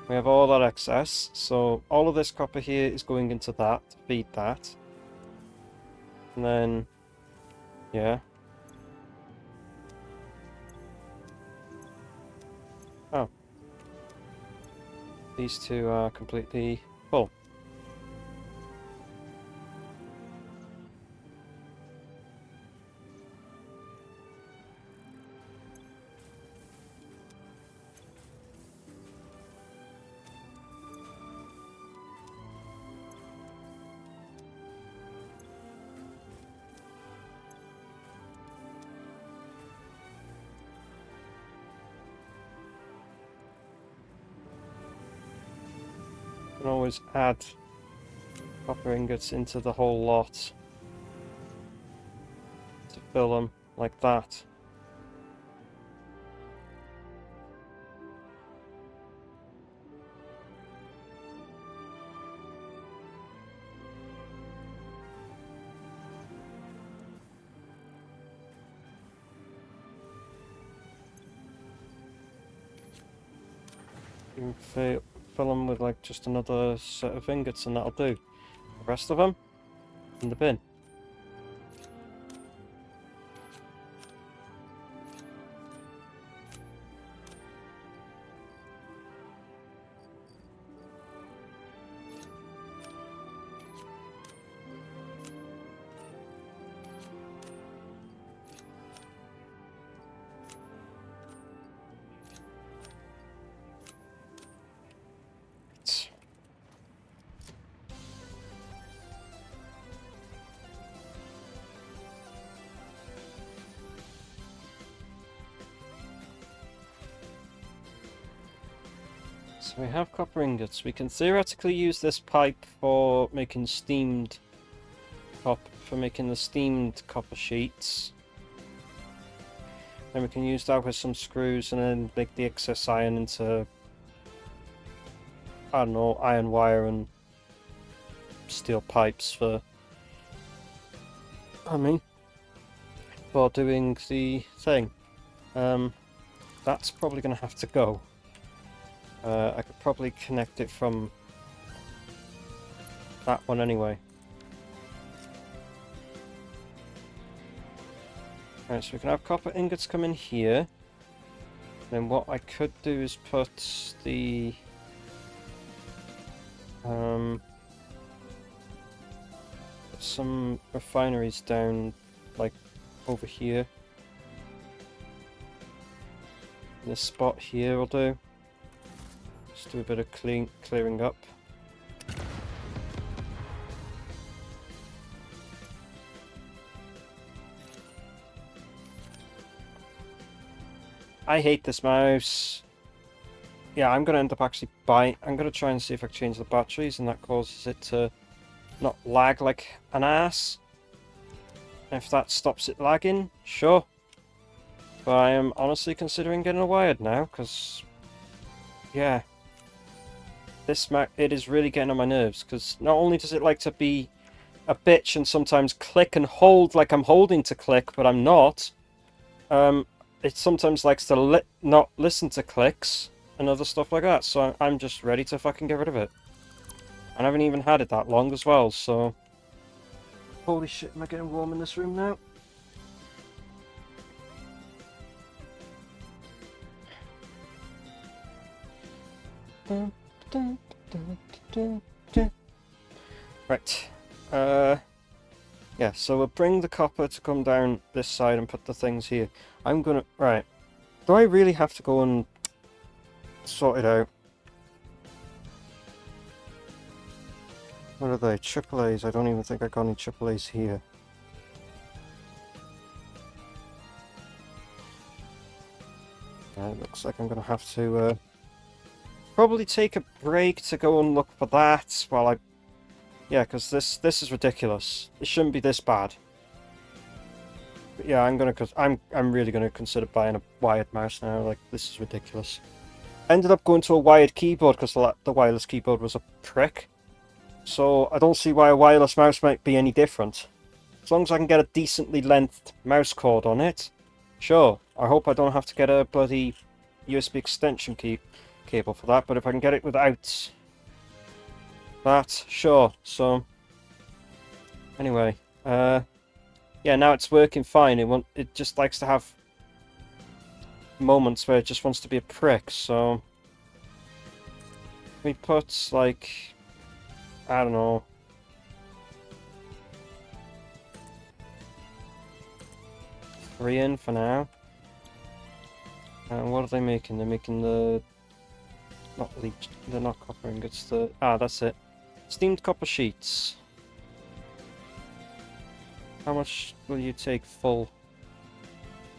We have all that excess, so all of this copper here is going into that to feed that. And then, yeah. Oh. These two are completely full. Can always add copper ingots into the whole lot to fill them like that. You can fill them with like just another set of ingots and that'll do. The rest of them in the bin. So we have copper ingots. We can theoretically use this pipe for making steamed copper, for making the steamed copper sheets. Then we can use that with some screws and then make the excess iron into, I don't know, iron wire and steel pipes for, for doing the thing. That's probably going to have to go. I could probably connect it from that one anyway. Right, so we can have copper ingots come in here. Then what I could do is put the put some refineries down, like over here. This spot here will do. Just do a bit of clearing up. I hate this mouse. Yeah, I'm gonna end up actually buying. I'm gonna try and see if I can change the batteries, and that causes it to not lag like an ass. If that stops it lagging, sure. But I am honestly considering getting a wired now, because yeah, this mouse, it is really getting on my nerves. Because not only does it like to be a bitch and sometimes click and hold like I'm holding to click, but I'm not. It sometimes likes to not listen to clicks and other stuff like that, so I'm just ready to fucking get rid of it. I haven't even had it that long as well, so... Holy shit, am I getting warm in this room now? Right. Yeah, so we'll bring the copper to come down this side and put the things here. I'm gonna... Right. Do I really have to go and sort it out? What are they? AAAs? I don't even think I got any AAAs here. Yeah, it looks like I'm gonna have to probably take a break to go and look for that while I... Yeah, because this is ridiculous. It shouldn't be this bad. But yeah, I'm really gonna consider buying a wired mouse now. Like, this is ridiculous. I ended up going to a wired keyboard because the wireless keyboard was a prick. So I don't see why a wireless mouse might be any different. As long as I can get a decently lengthed mouse cord on it, sure. I hope I don't have to get a bloody USB extension cable for that, but if I can get it without that, sure. So anyway, yeah, now it's working fine. It just likes to have moments where it just wants to be a prick. So we put like, I don't know, three in for now. And what are they making? They're making the they're not copper ingots. That's it. Steamed copper sheets. How much will you take full?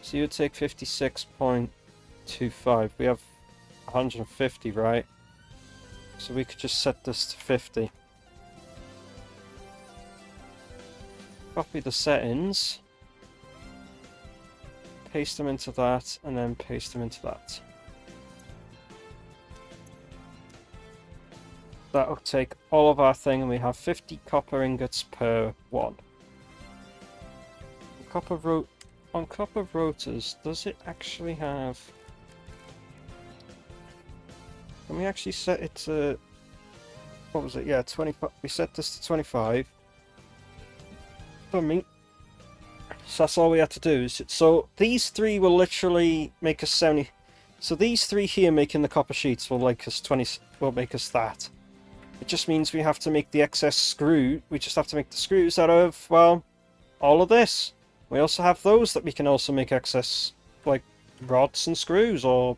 So you take 56.25. We have 150, right? So we could just set this to 50. Copy the settings. Paste them into that, and then paste them into that. That'll take all of our thing, and we have 50 copper ingots per one. On copper rotors, does it actually have... Can we actually set it to... What was it? Yeah, 25. We set this to 25. Me. So that's all we have to do. So these three will literally make us 70. So these three here making the copper sheets will make us 20. Will make us that. It just means we have to make the excess screw. We just have to make the screws out of, well, all of this. We also have those that we can also make excess, like rods and screws, or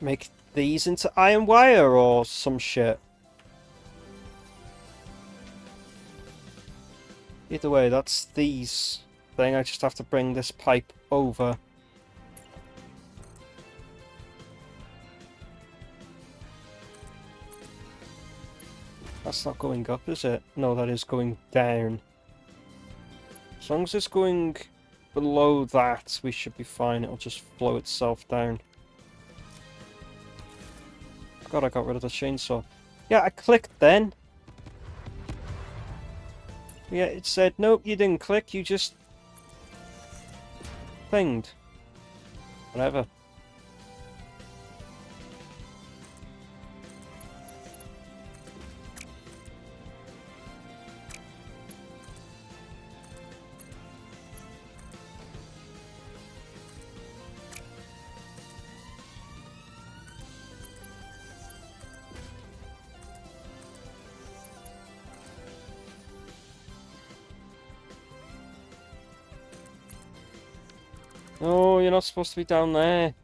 make these into iron wire or some shit. Either way, that's these thing. I just have to bring this pipe over. That's not going up, is it? No, that is going down. As long as it's going below that, we should be fine. It'll just flow itself down. God, I got rid of the chainsaw. Yeah, I clicked then. Yeah, it said, nope, you didn't click, you just... thinged. Whatever. No, you're not supposed to be down there.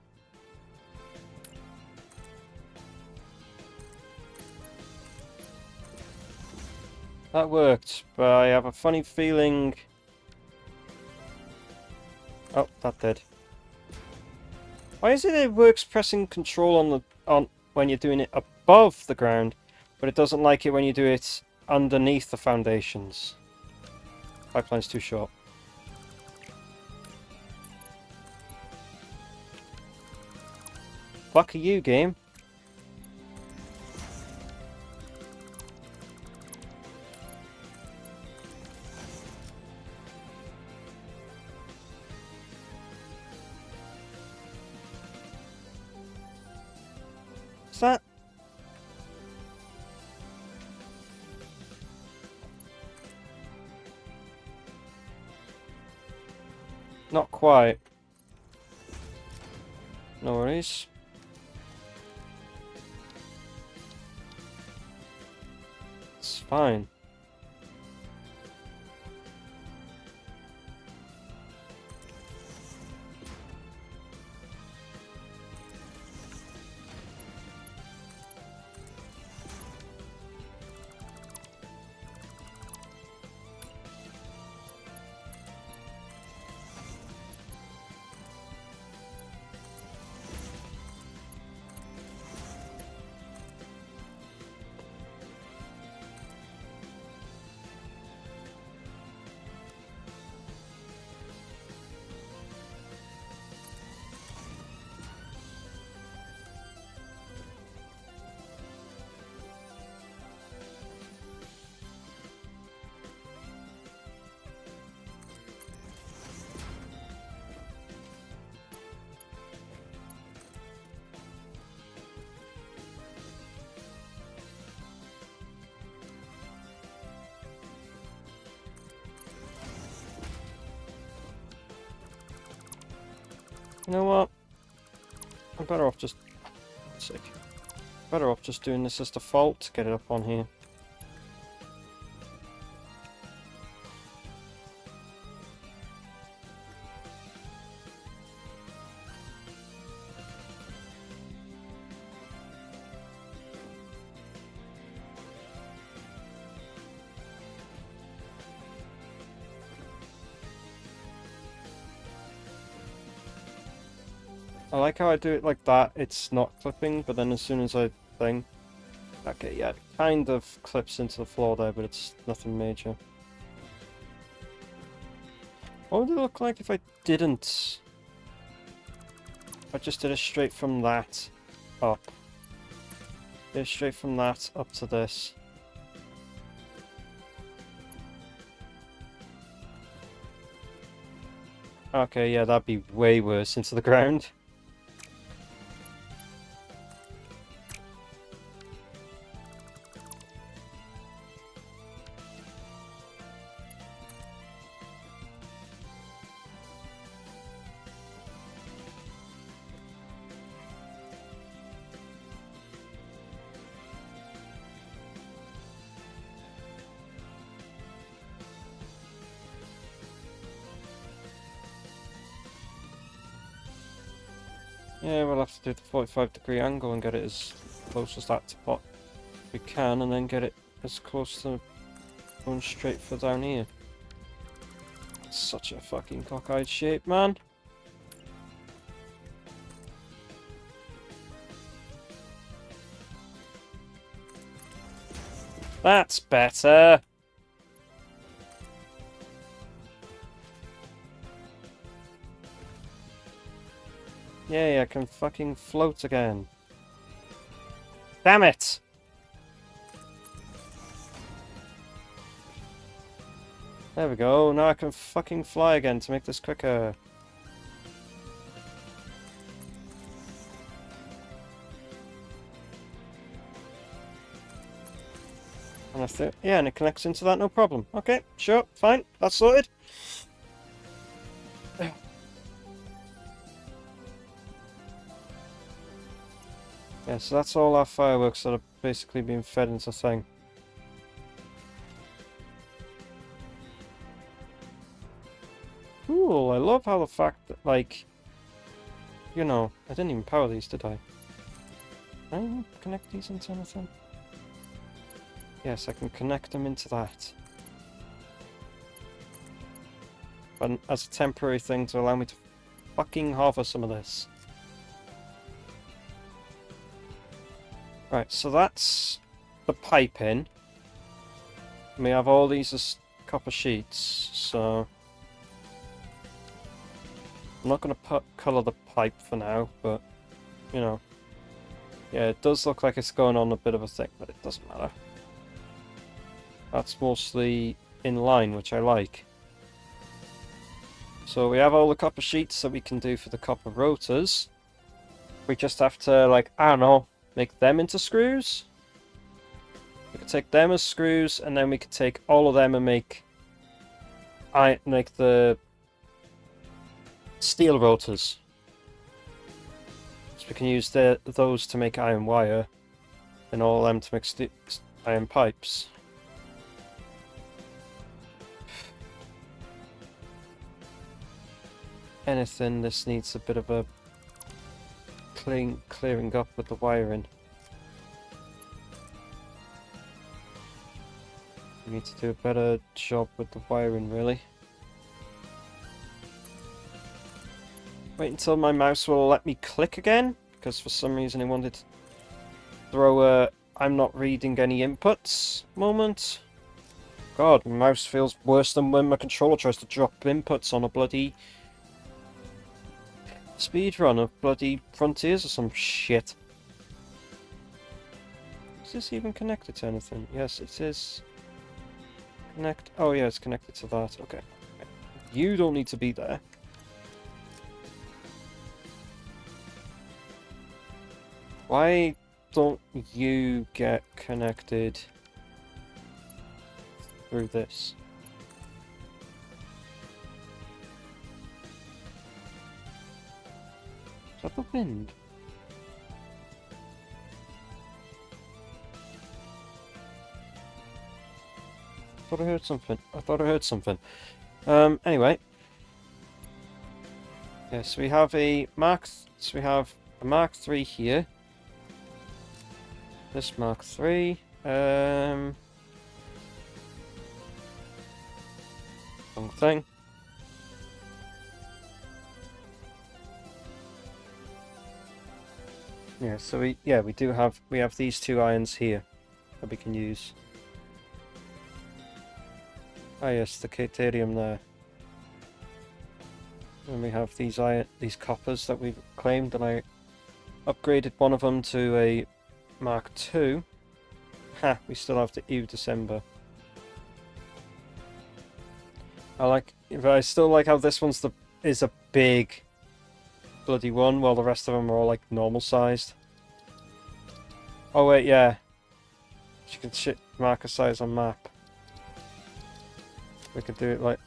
That worked, but I have a funny feeling... Oh, that did. Why is it works pressing control on when you're doing it above the ground, but it doesn't like it when you do it underneath the foundations? Pipeline's too short. Fuck are you, game? Is that... Not quite. No worries. It's fine. You know what? I'm better off just... Sick. Better off just doing this as default to get it up on here. I like how I do it like that, it's not clipping, but then as soon as I thing... Okay, yeah, it kind of clips into the floor there, but it's nothing major. What would it look like if I didn't? If I just did it straight from that up. Did it straight from that up to this. Okay, yeah, that'd be way worse into the ground. Yeah, we'll have to do the 45-degree angle and get it as close as that to what we can, and then get it as close to going straight for down here. It's such a fucking cockeyed shape, man. That's better. Yay, I can fucking float again. Damn it! There we go, now I can fucking fly again to make this quicker. Yeah, and it connects into that, no problem. Okay, sure, fine, that's sorted. Yeah, so that's all our fireworks that are basically being fed into the thing. Cool, I love how the fact that, like, you know, I didn't even power these, did I? Can I connect these into anything? Yes, I can connect them into that. But as a temporary thing to allow me to fucking hover some of this. Right, so that's the piping. We have all these as copper sheets, so I'm not going to colour the pipe for now, but, you know. Yeah, it does look like it's going on a bit of a thing, but it doesn't matter. That's mostly in line, which I like. So we have all the copper sheets that we can do for the copper rotors. We just have to, like, I don't know, make them into screws? We could take them as screws, and then we could take all of them and make the steel rotors. So we can use those to make iron wire, and all of them to make iron pipes. Anything, this needs a bit of a clearing up with the wiring. We need to do a better job with the wiring, really. Wait until my mouse will let me click again, because for some reason it wanted to throw a I'm not reading any inputs moment. God, my mouse feels worse than when my controller tries to drop inputs on a bloody speedrun of bloody Frontiers or some shit. Is this even connected to anything? Yes, it is. Oh yeah, it's connected to that. Okay. You don't need to be there. Why don't you get connected through this? Is that the wind? I thought I heard something. Anyway. Yes, we have a Mark III here. This Mark III. Wrong thing. Yeah, so we have these two irons here that we can use. Ah yes, the Caterium there. And we have these coppers that we've claimed, and I upgraded one of them to a Mark II. Ha, we still have the EU December. I still like how this one's is a big bloody one, while the rest of them are all like normal sized. Oh wait, yeah. You can marker size on map. We could do it like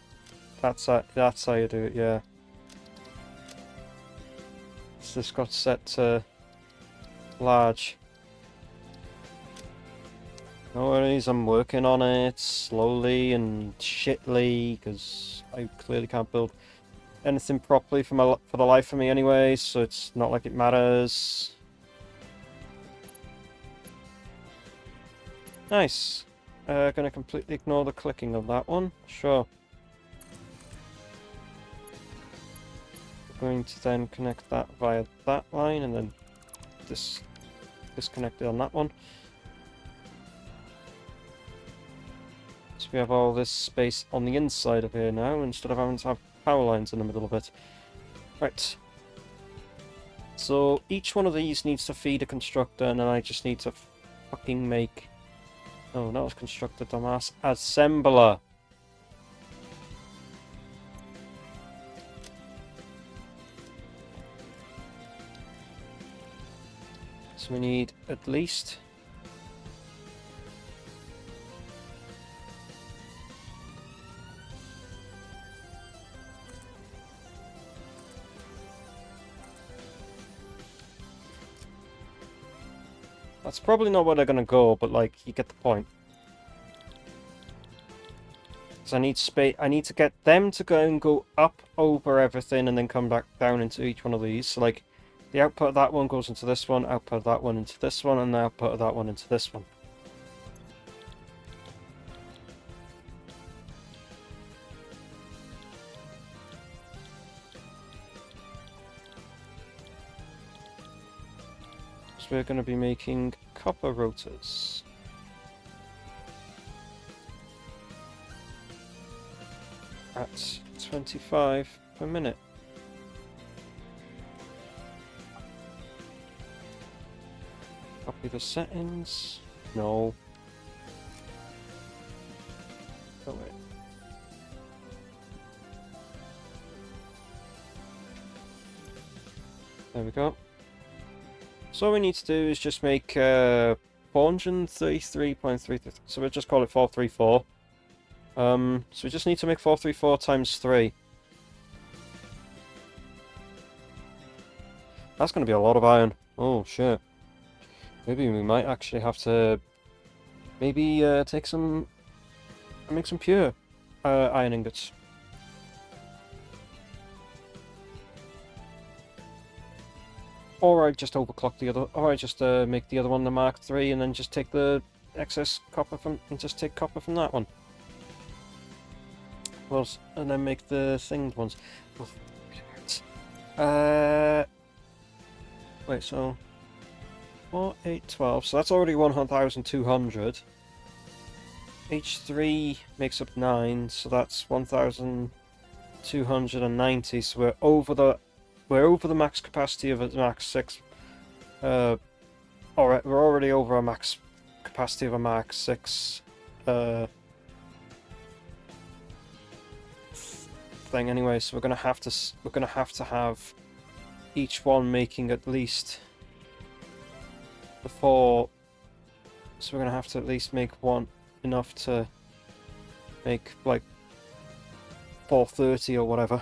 that's how you do it, yeah. So this got set to large. No worries, I'm working on it slowly and shitly, because I clearly can't build anything properly for the life of me anyway, so it's not like it matters. Nice. Gonna completely ignore the clicking of that one. Sure. We're going to then connect that via that line, and then disconnect it on that one. So we have all this space on the inside of here now, instead of having to have power lines in the middle of it. Right. So each one of these needs to feed a constructor, and then I just need to fucking make... Oh, not a constructor, dumbass. Assembler. So we need at least That's probably not where they're gonna go, but like, you get the point. Because I need space. I need to get them to go up over everything and then come back down into each one of these. So like, the output of that one goes into this one, output of that one into this one, and the output of that one into this one. So we're going to be making copper rotors. At 25 per minute. Copy the settings. No. Oh wait. There we go. So all we need to do is just make 433.33. So we'll just call it 434. So we just need to make 434 times 3. That's going to be a lot of iron. Oh shit. Maybe we might actually have to maybe make some pure iron ingots. Or I just overclock the other, or I just make the other one the Mark III and then just take the excess copper from, and just take copper from that one. Well, and then make the thinged ones. Wait, so 4, 8, 12, so that's already 1,200. H3 makes up 9, so that's 1,290, so we're over the max capacity of a Max 6. Alright, we're already over a max capacity of a Mark 6 thing anyway, so we're gonna have to have each one making at least the 4. So we're gonna have to at least make one enough to make like 430 or whatever.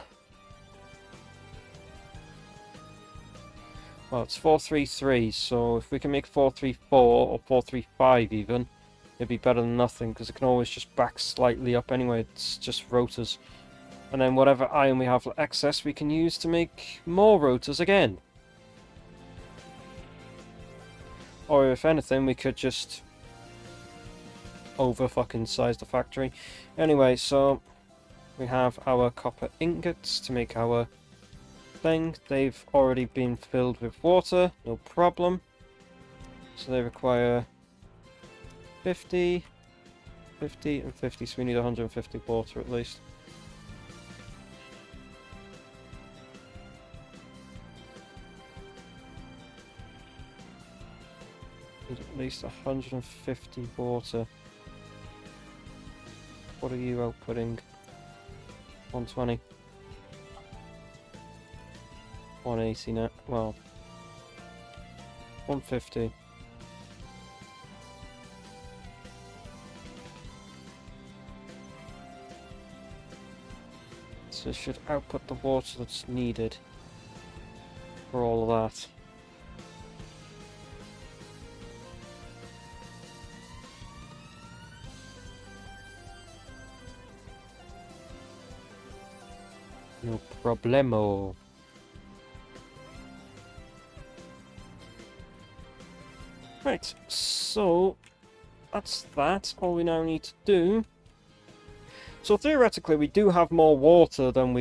Well, it's 433, so if we can make 434 or 435 even, it'd be better than nothing, because it can always just back slightly up anyway, it's just rotors. And then whatever iron we have excess, we can use to make more rotors again. Or if anything, we could just over fucking size the factory. Anyway, so we have our copper ingots to make our thing. They've already been filled with water, no problem. So they require 50, 50 and 50, so we need 150 water at least. Need at least 150 water. What are you outputting? 120. 180 now. Well, 150. So it should output the water that's needed for all of that. No problemo. Right, so that's that. All we now need to do. So theoretically, we do have more water than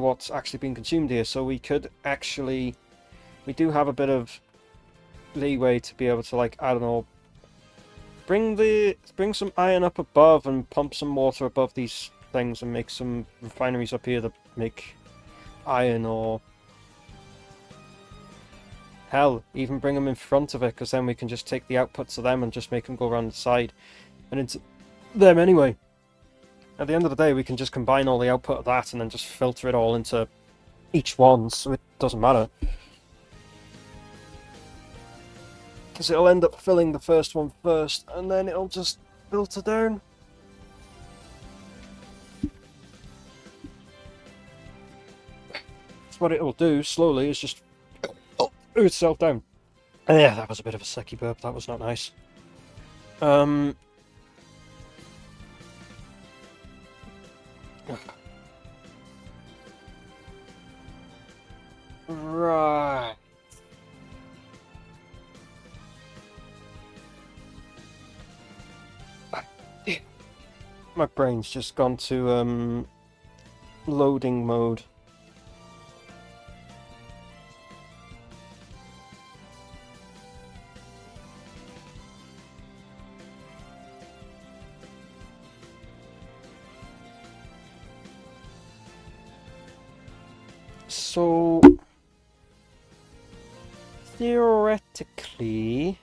what's actually being consumed here. So we could actually, we do have a bit of leeway to be able to, like, I don't know, bring some iron up above and pump some water above these things and make some refineries up here that make iron, or hell, even bring them in front of it, because then we can just take the outputs of them and just make them go around the side and into them anyway. At the end of the day, we can just combine all the output of that and then just filter it all into each one, so it doesn't matter. Because it'll end up filling the first one first, and then it'll just filter down. What it'll do slowly is just itself down. Yeah, that was a bit of a sucky burp. That was not nice. Um. Right. My brain's just gone to loading mode. So theoretically,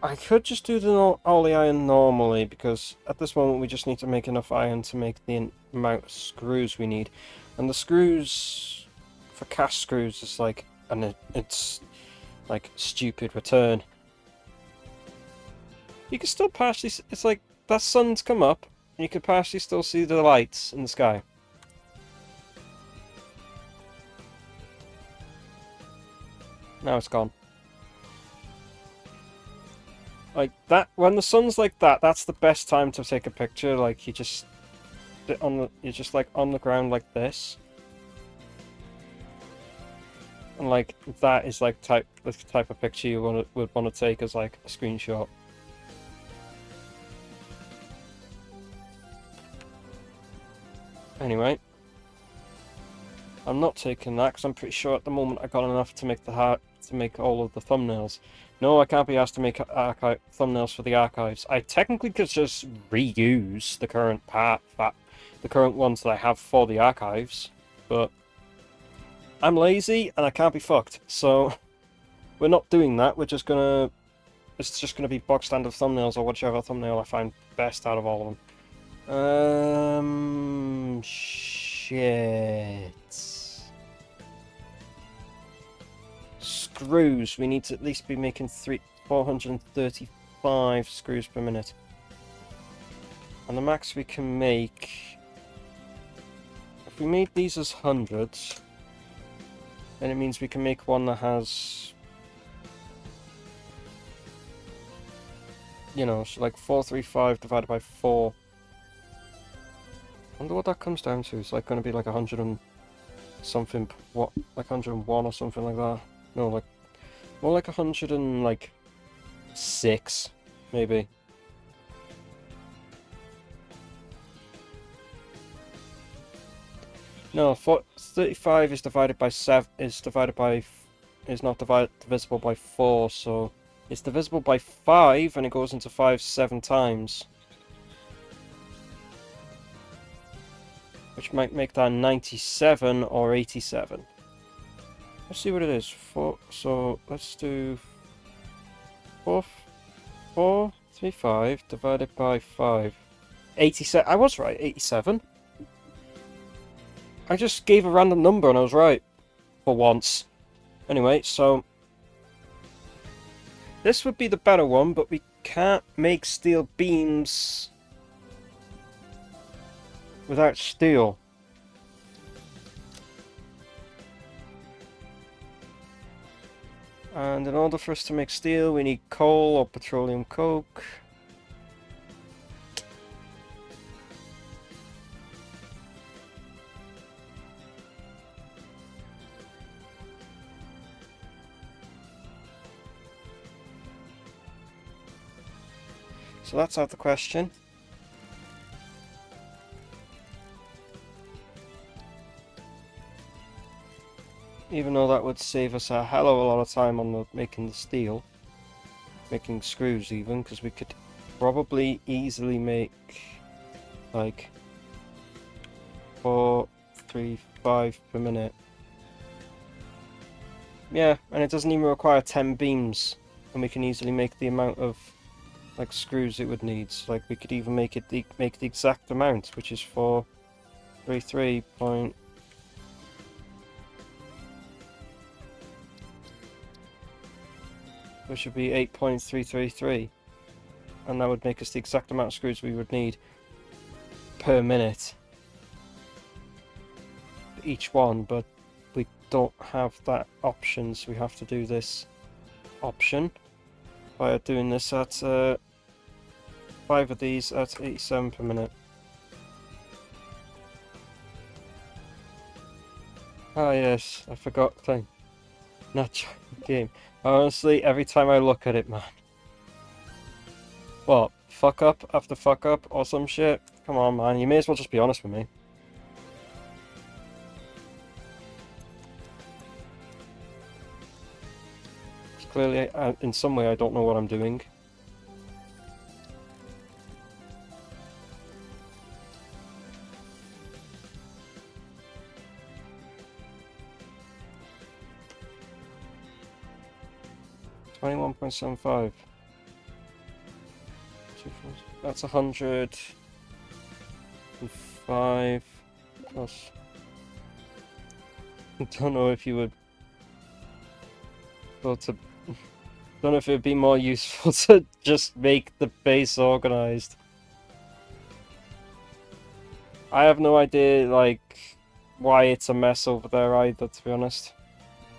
I could just do all the iron normally, because at this moment we just need to make enough iron to make the amount of screws we need. And the screws, for cast screws, is like, and it's like stupid return. You can still partially, it's like, that sun's come up, and you can partially still see the lights in the sky. Now it's gone. Like that, when the sun's like that, that's the best time to take a picture. Like you just sit on the, you're just like on the ground like this, and like that is like the type of picture you would want to take as like a screenshot. Anyway, I'm not taking that because I'm pretty sure at the moment I got enough to make to make all of the thumbnails. No, I can't be asked to make thumbnails for the archives. I technically could just reuse the current the current ones that I have for the archives, but I'm lazy and I can't be fucked, so we're not doing that. It's just gonna be box standard thumbnails or whichever thumbnail I find best out of all of them. Shit. Screws. We need to at least be making 435 screws per minute. And the max we can make... If we made these as hundreds, then it means we can make one that has... You know, so like 435 divided by 4. I wonder what that comes down to. It's like going to be like 100 and something, what, like 101 or something like that. No, like, more like 106, maybe. No, 35 is divided by 7, is not divisible by 4, so it's divisible by 5, and it goes into 5 7 times. Which might make that 97 or 87. Let's see what it is. So let's do 435 divided by 5. 87. I was right, 87. I just gave a random number and I was right. For once. Anyway, so... This would be the better one, but we can't make steel beams without steel. And in order for us to make steel, we need coal or petroleum coke. So that's out of the question. Even though that would save us a hell of a lot of time on making the steel. Making screws even, because we could probably easily make like 4, 3, 5 per minute. Yeah, and it doesn't even require 10 beams, and we can easily make the amount of like screws it would need. So, like we could even make the exact amount, which is 433 point. Which would be 8.333. and that would make us the exact amount of screws we would need per minute for each one, but we don't have that option, so we have to do this option by doing this at 5 of these at 87 per minute. Ah yes, I forgot thing. Not game. Honestly, every time I look at it, man. What? Fuck up after fuck up or some shit? Come on, man. You may as well just be honest with me. Clearly, in some way, I don't know what I'm doing. $21.75. That's 105 plus. I don't know if you would. Don't know if it would be more useful to just make the base organized. I have no idea, like, why it's a mess over there either, to be honest.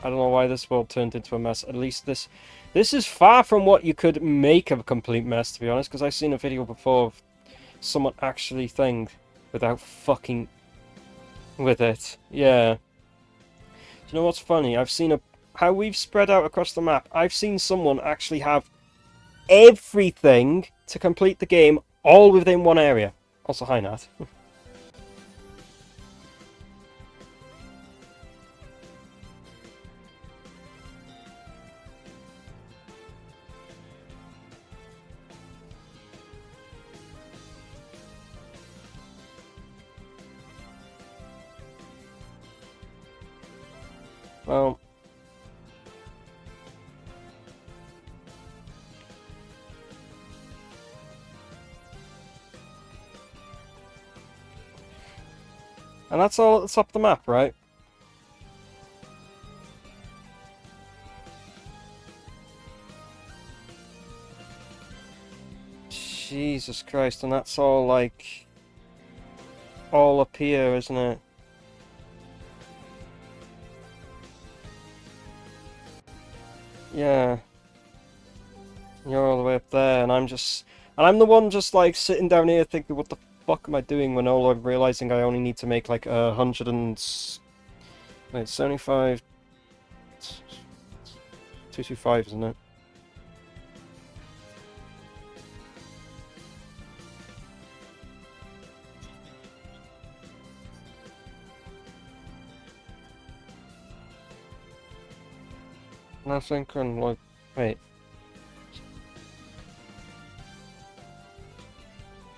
I don't know why this world turned into a mess. At least this is far from what you could make a complete mess, to be honest, because I've seen a video before of someone actually thing without fucking with it. Yeah. Do you know what's funny? I've seen how we've spread out across the map. I've seen someone actually have everything to complete the game all within one area. Also, hi Nat. Well, and that's all at the top of the map, right? Jesus Christ, and that's all, like, all up here, isn't it? Yeah. You're all the way up there, and I'm the one just, like, sitting down here thinking, what the fuck am I doing, when all I'm realizing I only need to make, like, 100 and... Wait, 75... 225, isn't it? And I think, and like, wait.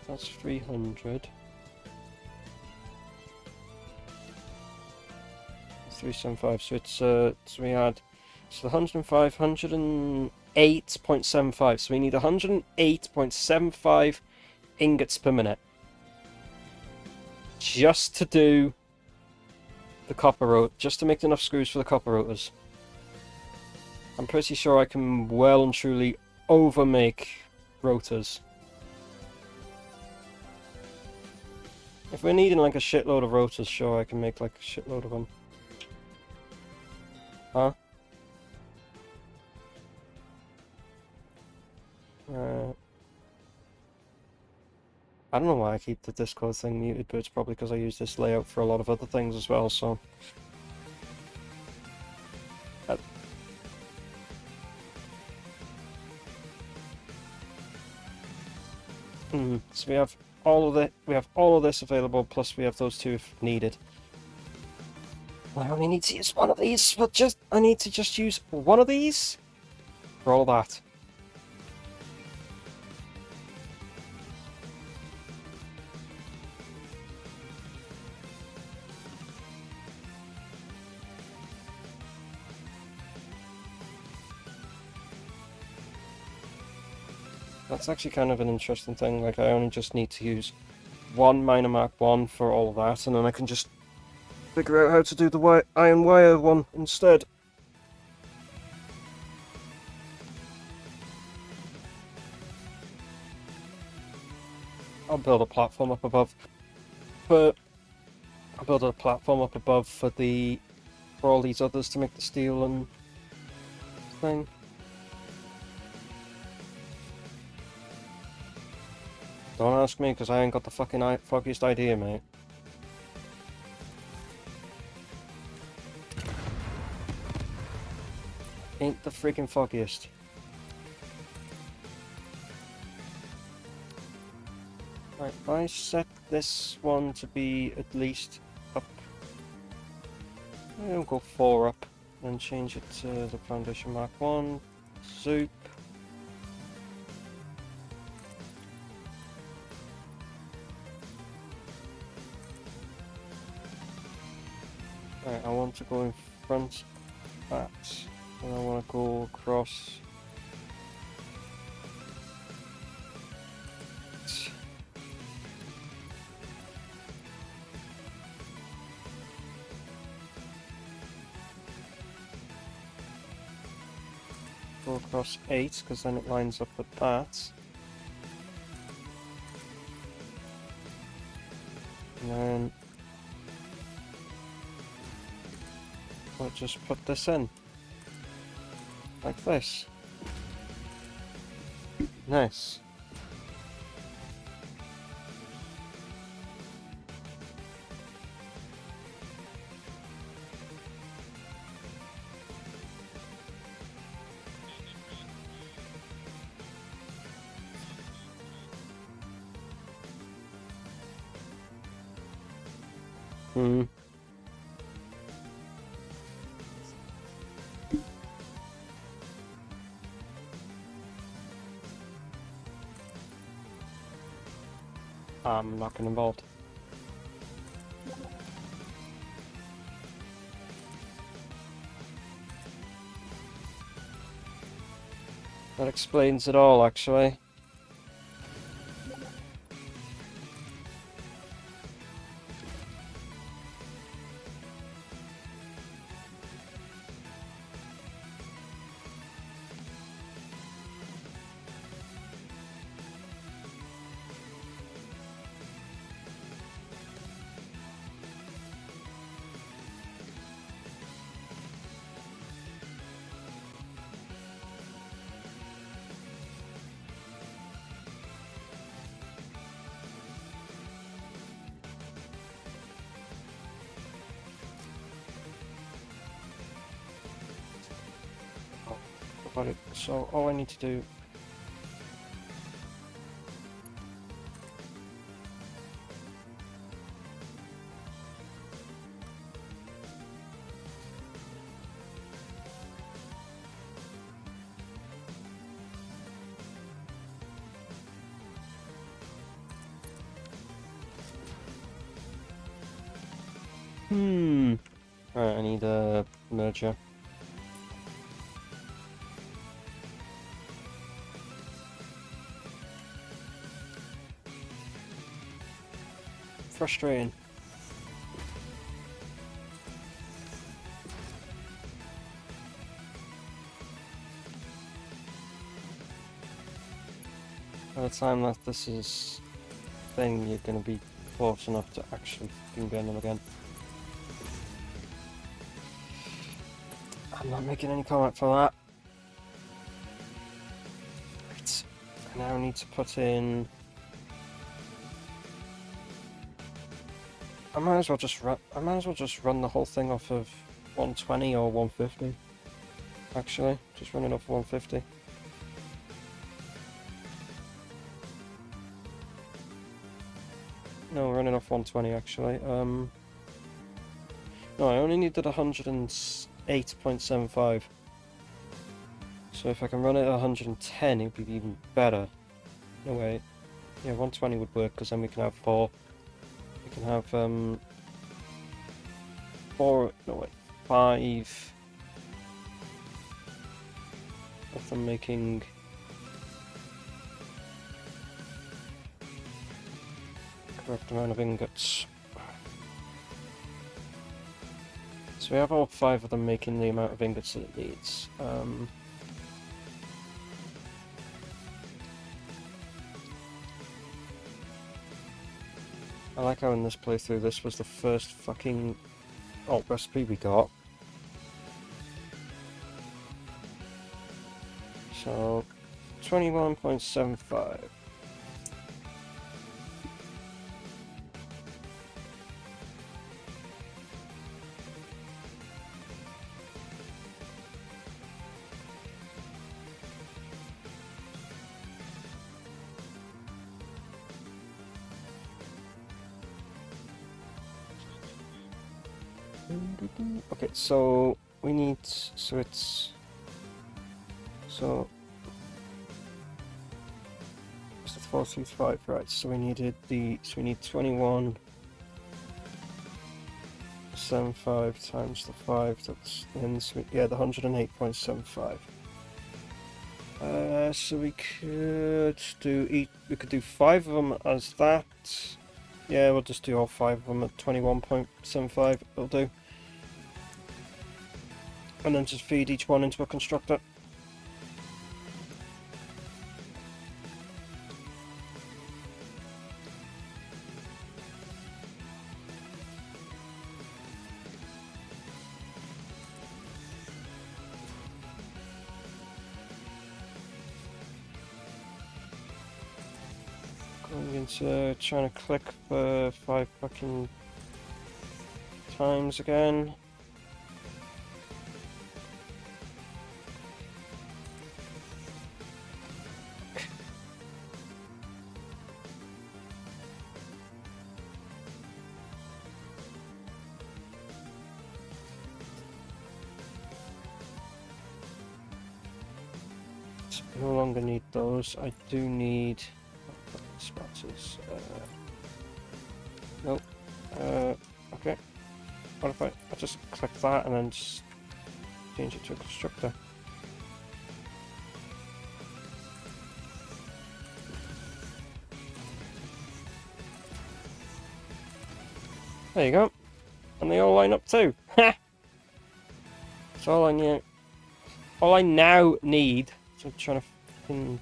That's 300. 375, so it's, so we had, so the 105, 108.75, so we need 108.75 ingots per minute. Just to do the copper rotor, just to make enough screws for the copper rotors. I'm pretty sure I can well and truly overmake rotors. If we're needing like a shitload of rotors, sure, I can make like a shitload of them. Huh? I don't know why I keep the Discord thing muted, but it's probably because I use this layout for a lot of other things as well, so... So we have all of this available, plus we have those two if needed. I only need to use one of these, but I need to just use one of these for all that. That's actually kind of an interesting thing, like I only just need to use one Minor Mark 1 for all of that, and then I can just figure out how to do the iron wire one instead. I'll build a platform up above. But I'll build a platform up above for all these others to make the steel and thing. Don't ask me, because I ain't got the fucking foggiest idea, mate. Ain't the freaking foggiest. Right, if I set this one to be at least up. I'll go 4 up, and change it to the Foundation Mark 1. Zoop. Right, I want to go in front of that, and I want to go across. Go across 8, because then it lines up with that. And then I'll just put this in. Like this. Nice. I'm not getting involved. That explains it all, actually. So all I need to do Right, I need a merger. Frustrating. By the time that this is thing, you're going to be close enough to actually fucking burn them again. I'm not making any comment for that. Right. I now need to put in. I might as well just run the whole thing off of 120 or 150. Actually, just run it off 150. No, running off 120 actually. No, I only needed 108.75. So if I can run it at 110, it would be even better. No wait, yeah, 120 would work because then we can have 4. We can have 4. No wait, 5 of them making. Correct amount of ingots. So we have all 5 of them making the amount of ingots that it needs. I like how in this playthrough this was the first fucking alt recipe we got. So 21.75. Okay, so we need, so it's 435, right? So we needed so we need 21.75 times the 5. That's in, so yeah, the 108.75. So we could do 5 of them as that. Yeah, we'll just do all 5 of them at 21.75. It'll do. And then just feed each one into a constructor. Going into trying to click for 5 fucking times again. No longer need those. I do need spatters. Nope. Okay. What if I just click that and then just change it to a constructor? There you go. And they all line up too. Ha! That's all I need. All I now need. So I'm trying to fucking.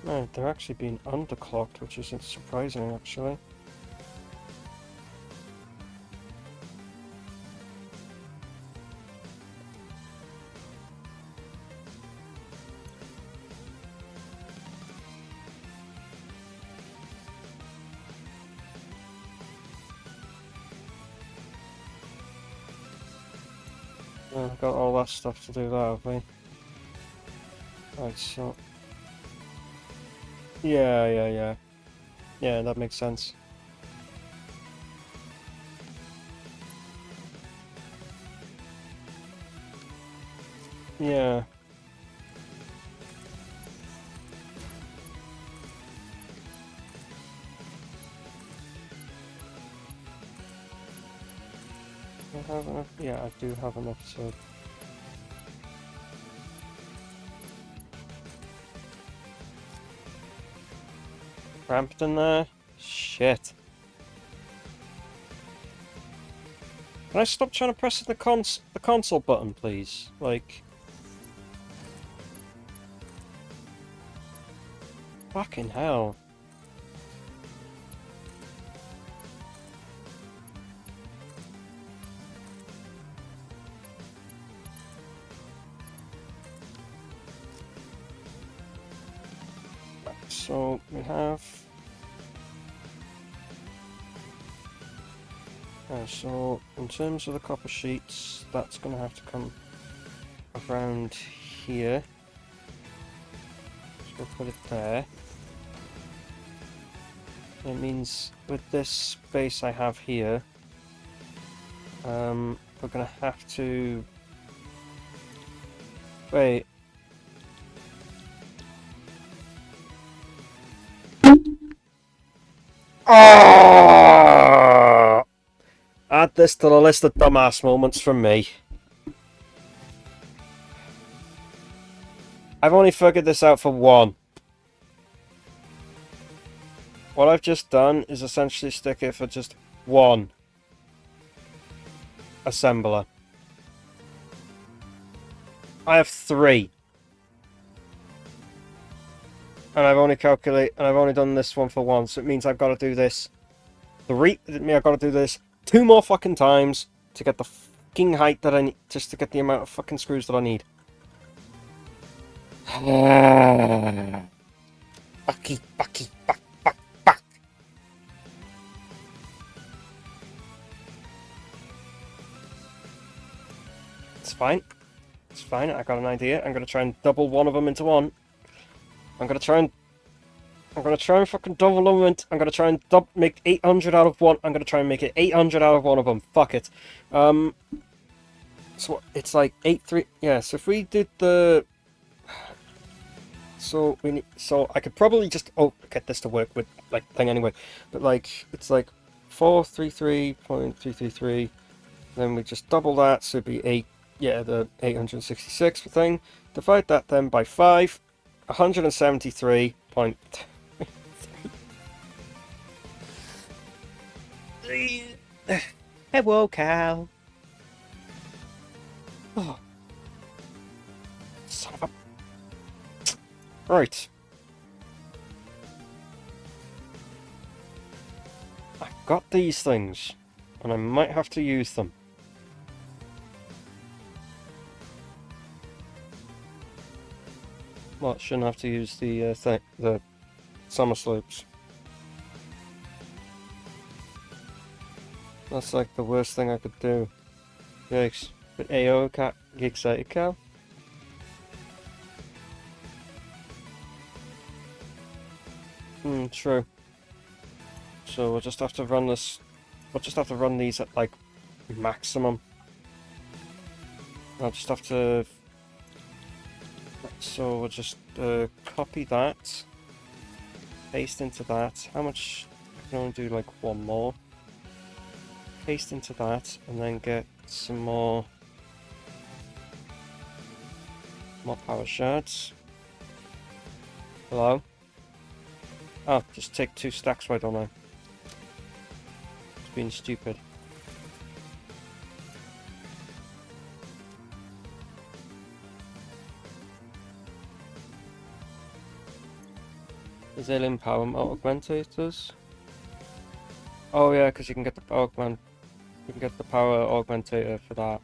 No, they're actually being underclocked, which isn't surprising actually. I've got all that stuff to do there, have we? Right, so... Yeah. Yeah, that makes sense. Yeah. Do I have enough? Yeah, I do have enough to... Cramped in there? Shit. Can I stop trying to press the console button, please? Like... Fucking hell. So, we have... so, in terms of the copper sheets, that's going to have to come around here. So we'll put it there. It means with this space I have here, we're going to have to... Wait. Oh! Add this to the list of dumbass moments from me. I've only figured this out for one. What I've just done is essentially stick it for just one assembler. I have 3. And I've only done this one for one, so it means I've got to do this 3, it means I've got to do this 2 more fucking times to get the fucking height that I need, just to get the amount of fucking screws that I need. Fucky, fuck. It's fine. It's fine, I got an idea. I'm gonna try and double one of them into one. I'm gonna try and fucking double them into... I'm gonna try and make 800 out of one. I'm gonna try and make it 800 out of one of them. Fuck it. So it's like 8-3... Yeah, so if we did the... So we need... So I could probably just... Oh, get this to work with, like, thing anyway. But, like, it's like 433.333. Then we just double that, so it'd be 8... Yeah, the 866 thing. Divide that then by 5. 173. Hello, Cal. Oh. Son of a... Right. I've got these things, and I might have to use them. Well, shouldn't have to use the summer slopes. That's like the worst thing I could do. Yikes. But AO, cat, get excited, Cal? True. So we'll just have to run this... We'll just have to run these at, like, maximum. I'll just have to... So we'll just copy that, paste into that. How much? I can only do like one more. Paste into that, and then get some more power shards. Hello? Oh, just take 2 stacks, why don't I? It's being stupid. Is alien power augmentators? Oh yeah, because you can get the power augmentator for that.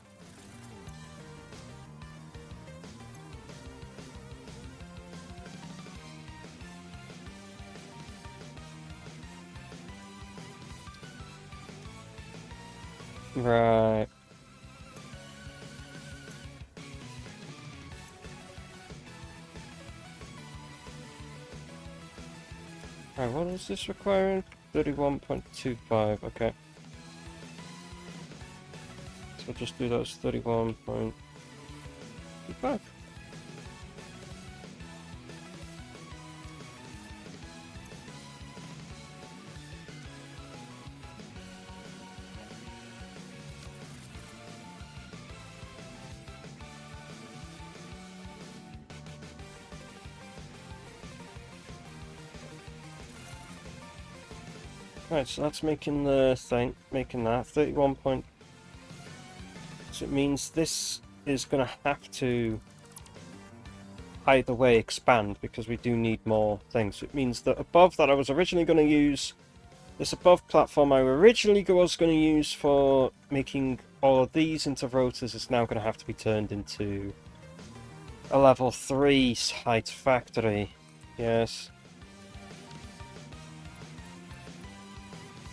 Right. Right, what is this requiring? 31.25, okay. So we'll just do those 31.25. Right, so that's making the thing, making that 31 point. So it means this is going to have to either way expand because we do need more things. So it means that above that I was originally going to use, this above platform I originally was going to use for making all of these into rotors is now going to have to be turned into a level 3 Satisfactory. Yes.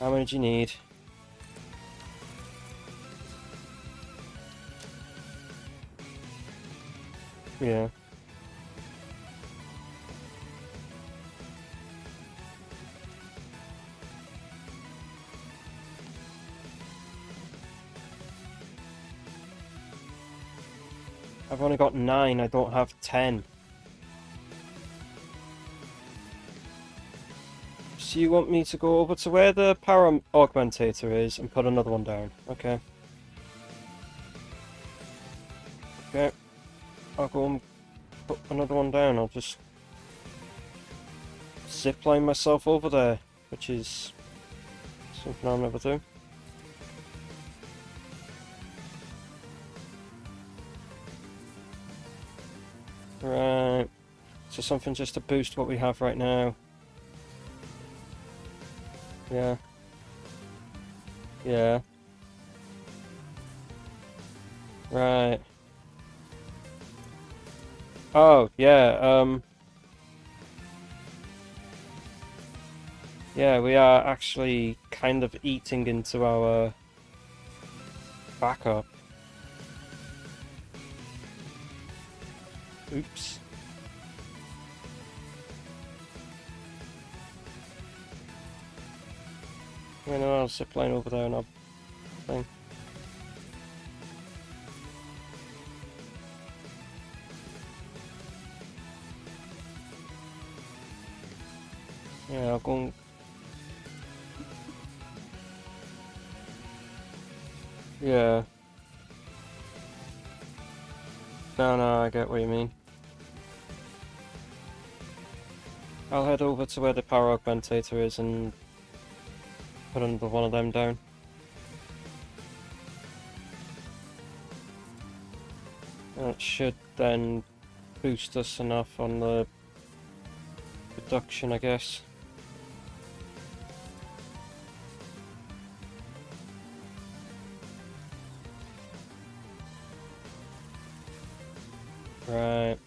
How many do you need? Yeah. I've only got 9, I don't have 10. So you want me to go over to where the power augmentator is and put another one down? Okay. Okay. I'll go and put another one down. I'll just zipline myself over there, which is something I'll never do. Right. So something just to boost what we have right now. Yeah. Yeah. Right. Oh, yeah, yeah, we are actually kind of eating into our backup. Oops. You know, I'll zipline over there and I'll thing. Yeah, I'll go and... Yeah. No, I get what you mean. I'll head over to where the power augmentator is and put another one of them down. That should then boost us enough on the production, I guess. Right.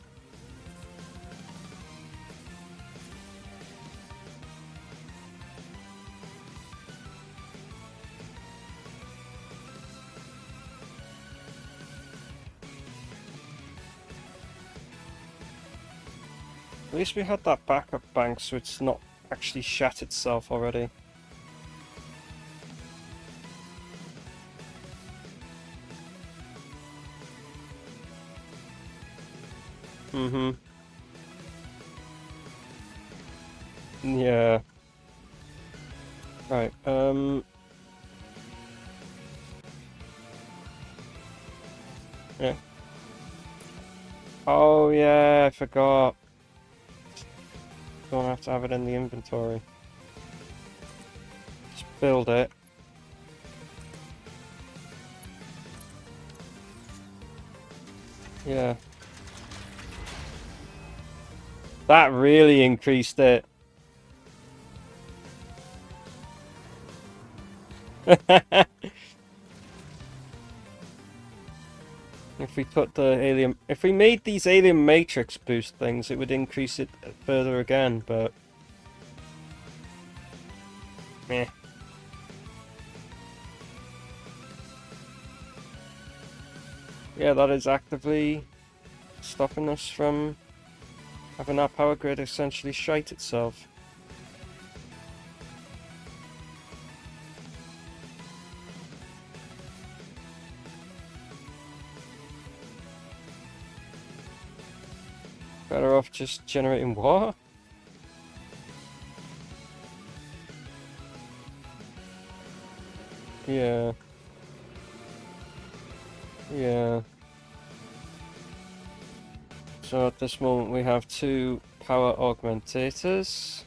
At least we had that backup bank, so it's not actually shat itself already. Mm-hmm. Yeah. Right, yeah. Oh, yeah, I forgot. Don't have to have it in the inventory. Just build it. Yeah. That really increased it. If we put the alien... If we made these alien matrix boost things, it would increase it further again, but... Meh. Yeah, that is actively stopping us from having our power grid essentially shite itself. Better off just generating what? Yeah. Yeah. So at this moment we have 2 power augmentators.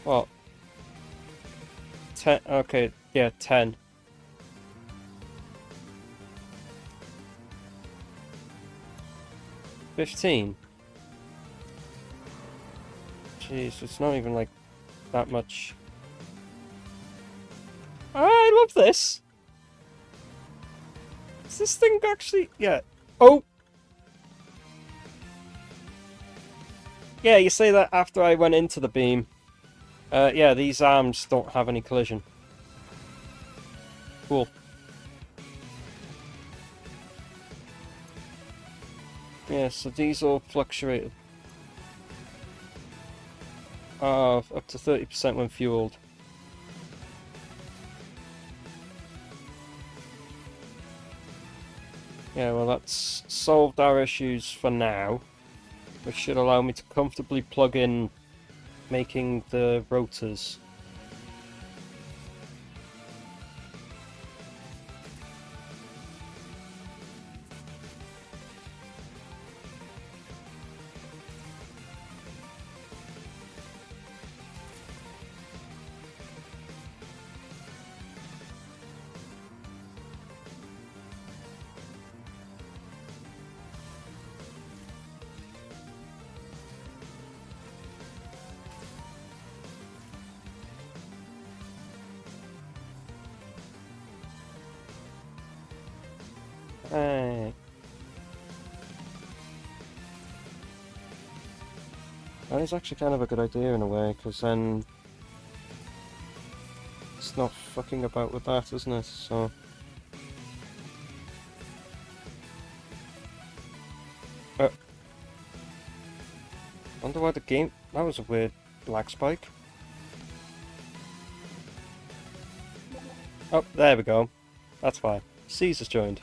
What? 10, okay, yeah, 10. $15. Jeez, it's not even like that much. I love this! Is this thing actually... Yeah. Oh! Yeah, you say that after I went into the beam. Yeah, these arms don't have any collision. Cool. Yeah, so these all fluctuated. Up to 30% when fueled. Yeah, well that's solved our issues for now, which should allow me to comfortably plug in making the rotors. Hey. That is actually kind of a good idea in a way, because then it's not fucking about with that, isn't it? So. Wonder why the game. That was a weird lag spike. Oh, there we go. That's fine. Caesar's joined.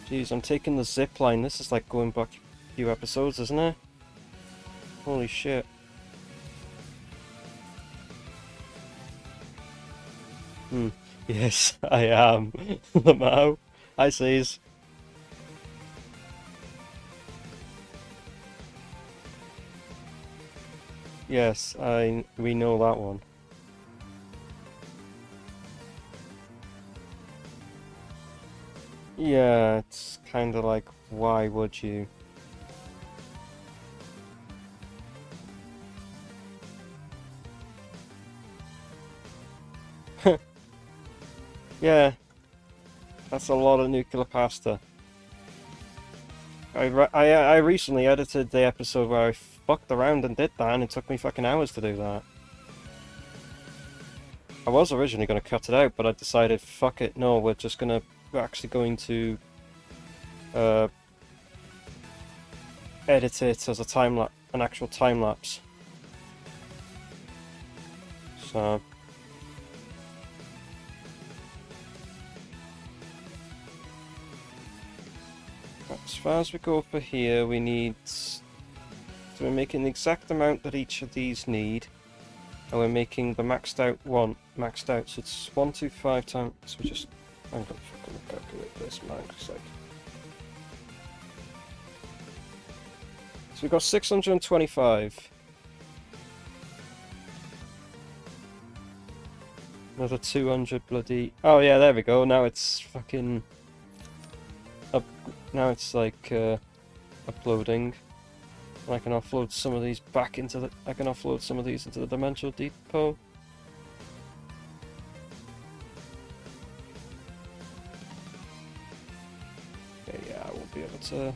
Jeez, I'm taking the zip line. This is like going back a few episodes, isn't it? Holy shit. Yes, I am. Lamau. Hi, Caesar. Yes, we know that one. Yeah, it's kind of like, why would you? Yeah, that's a lot of nuclear pasta. I recently edited the episode where I fucked around and did that, and it took me fucking hours to do that. I was originally going to cut it out, but I decided, fuck it, no, we're actually going to edit it as an actual time lapse. So. As far as we go for here, we need. So we're making the exact amount that each of these need. And we're making the maxed out one. Maxed out, so it's 125 times. So we just. I'm gonna fucking calculate this, man. So we've got 625. Another 200 bloody. Oh yeah, there we go. Now it's fucking. Now it's like uploading. And I can offload some of these back into the. I can offload some of these into the dimensional depot. Okay, yeah, I won't be able to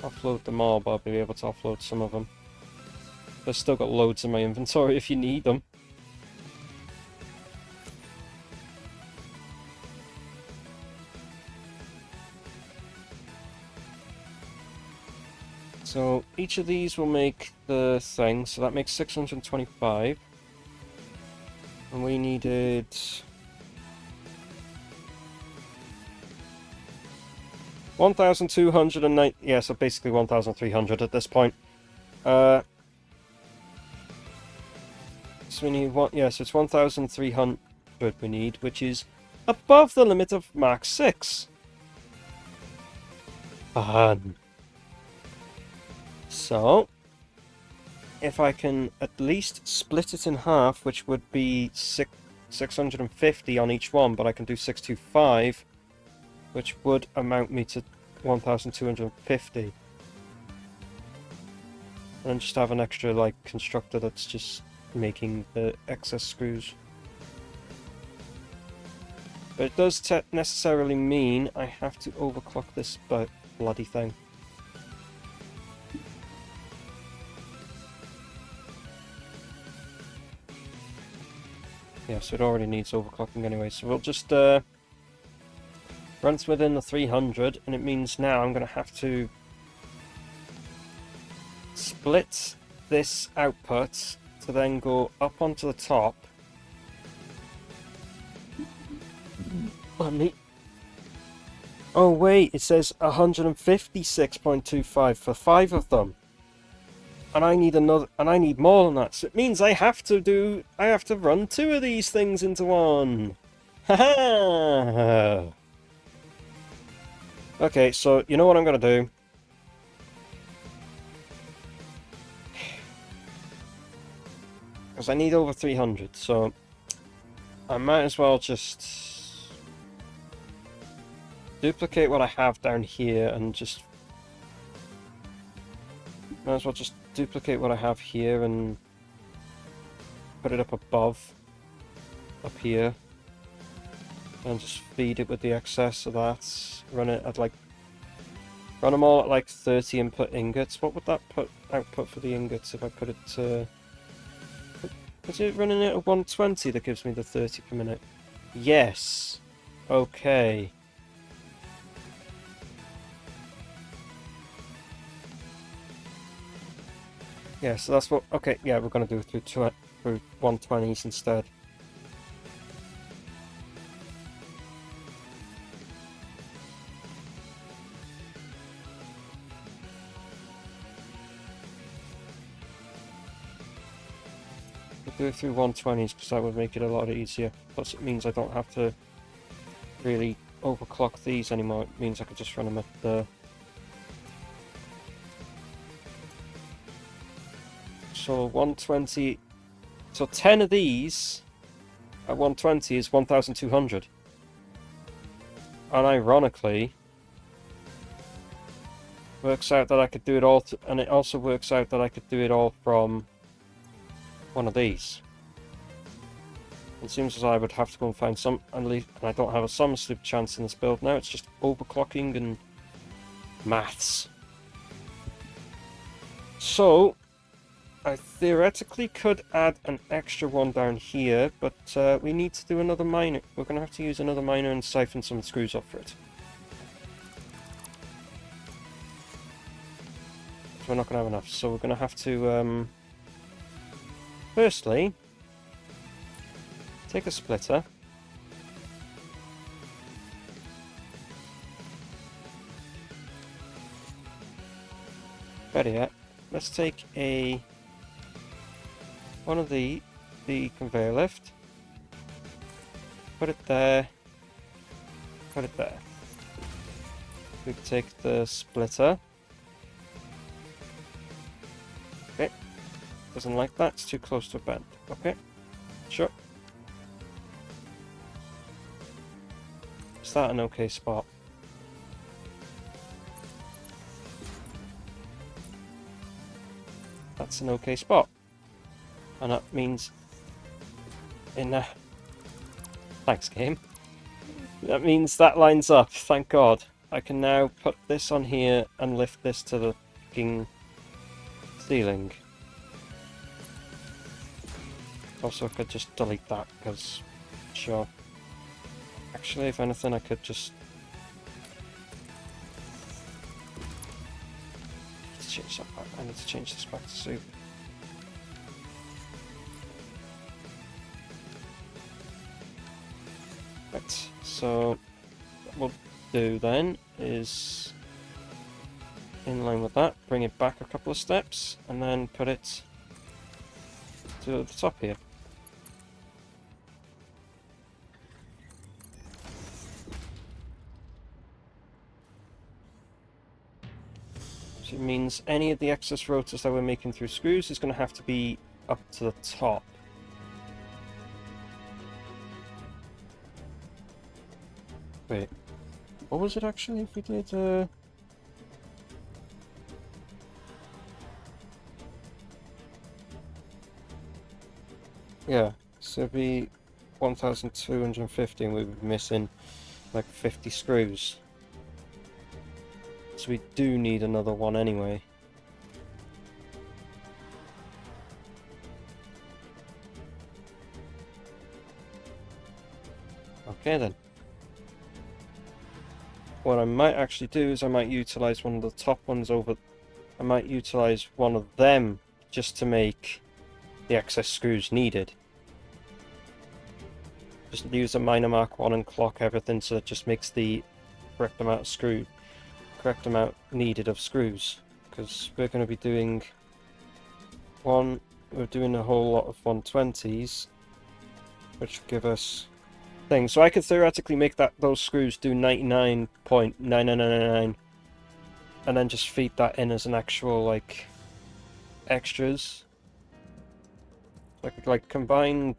offload them all, but I'll be able to offload some of them. I've still got loads in my inventory if you need them. So each of these will make the thing, so that makes 625. And we needed 1,209. Yeah, so basically 1,300 at this point. So we need one. Yeah, so it's 1,300 we need, which is above the limit of Mach 6. Fun. So, if I can at least split it in half, which would be 650 on each one, but I can do 625, which would amount me to 1,250. And just have an extra, like, constructor that's just making the excess screws. But it does necessarily mean I have to overclock this bloody thing. Yeah, so it already needs overclocking anyway, so we'll just run it within the 300, and it means now I'm going to have to split this output to then go up onto the top. Oh wait, it says 156.25 for 5 of them. And I need another, and I need more than that. So it means I have to run 2 of these things into one. Haha. Okay, so you know what I'm gonna do? Because I need over 300, so I might as well just duplicate what I have down here and just... Might as well just duplicate what I have here and put it up above, up here, and just feed it with the excess of that. Run it at like... Run them all at like 30 input ingots. What would that output for the ingots if I put it to... Is it running it at 120 that gives me the 30 per minute? Yes. Okay. Yeah, so that's what... Okay, yeah, we're going to do it through 120s instead. Do it through 120s because that would make it a lot easier. Plus it means I don't have to really overclock these anymore. It means I could just run them at the... So 120... So 10 of these at 120 is 1,200. And ironically, works out that I could do it all... And it also works out that I could do it all from one of these. It seems as I would have to go and find some, and I don't have a summer sleep chance in this build now. It's just overclocking and maths. So I theoretically could add an extra one down here, but we need to do another miner. We're going to have to use another miner and siphon some screws off for it. So we're not going to have enough, so we're going to have to firstly, take a splitter, better yet, let's take one of the conveyor lift, put it there, put it there. We can take the splitter. Okay. Doesn't like that, it's too close to a bend. Okay, sure. Is that an okay spot? That's an okay spot. And that means thanks game. That means that lines up, thank God. I can now put this on here and lift this to the fucking ceiling. Also, I could just delete that, because, sure. Actually, if anything, I could just... Let's change that back. I need to change this back to soup. Right, so what we'll do then is, in line with that, bring it back a couple of steps, and then put it to the top here. It means any of the excess rotors that we're making through screws is going to have to be up to the top. Wait, what was it actually if we did? Yeah, so it'd be 1,250 and we'd be missing like 50 screws. So we do need another one anyway. Okay then. What I might actually do is I might utilize one of the top ones over... I might utilize one of them just to make the excess screws needed. Just use a miner mark 1 and clock everything so it just makes the correct amount of correct amount needed of screws, because we're going to be doing we're doing a whole lot of 120s, which will give us things. So I could theoretically make those screws do 99.9999, and then just feed that in as an actual, like, extras. I could, like, combine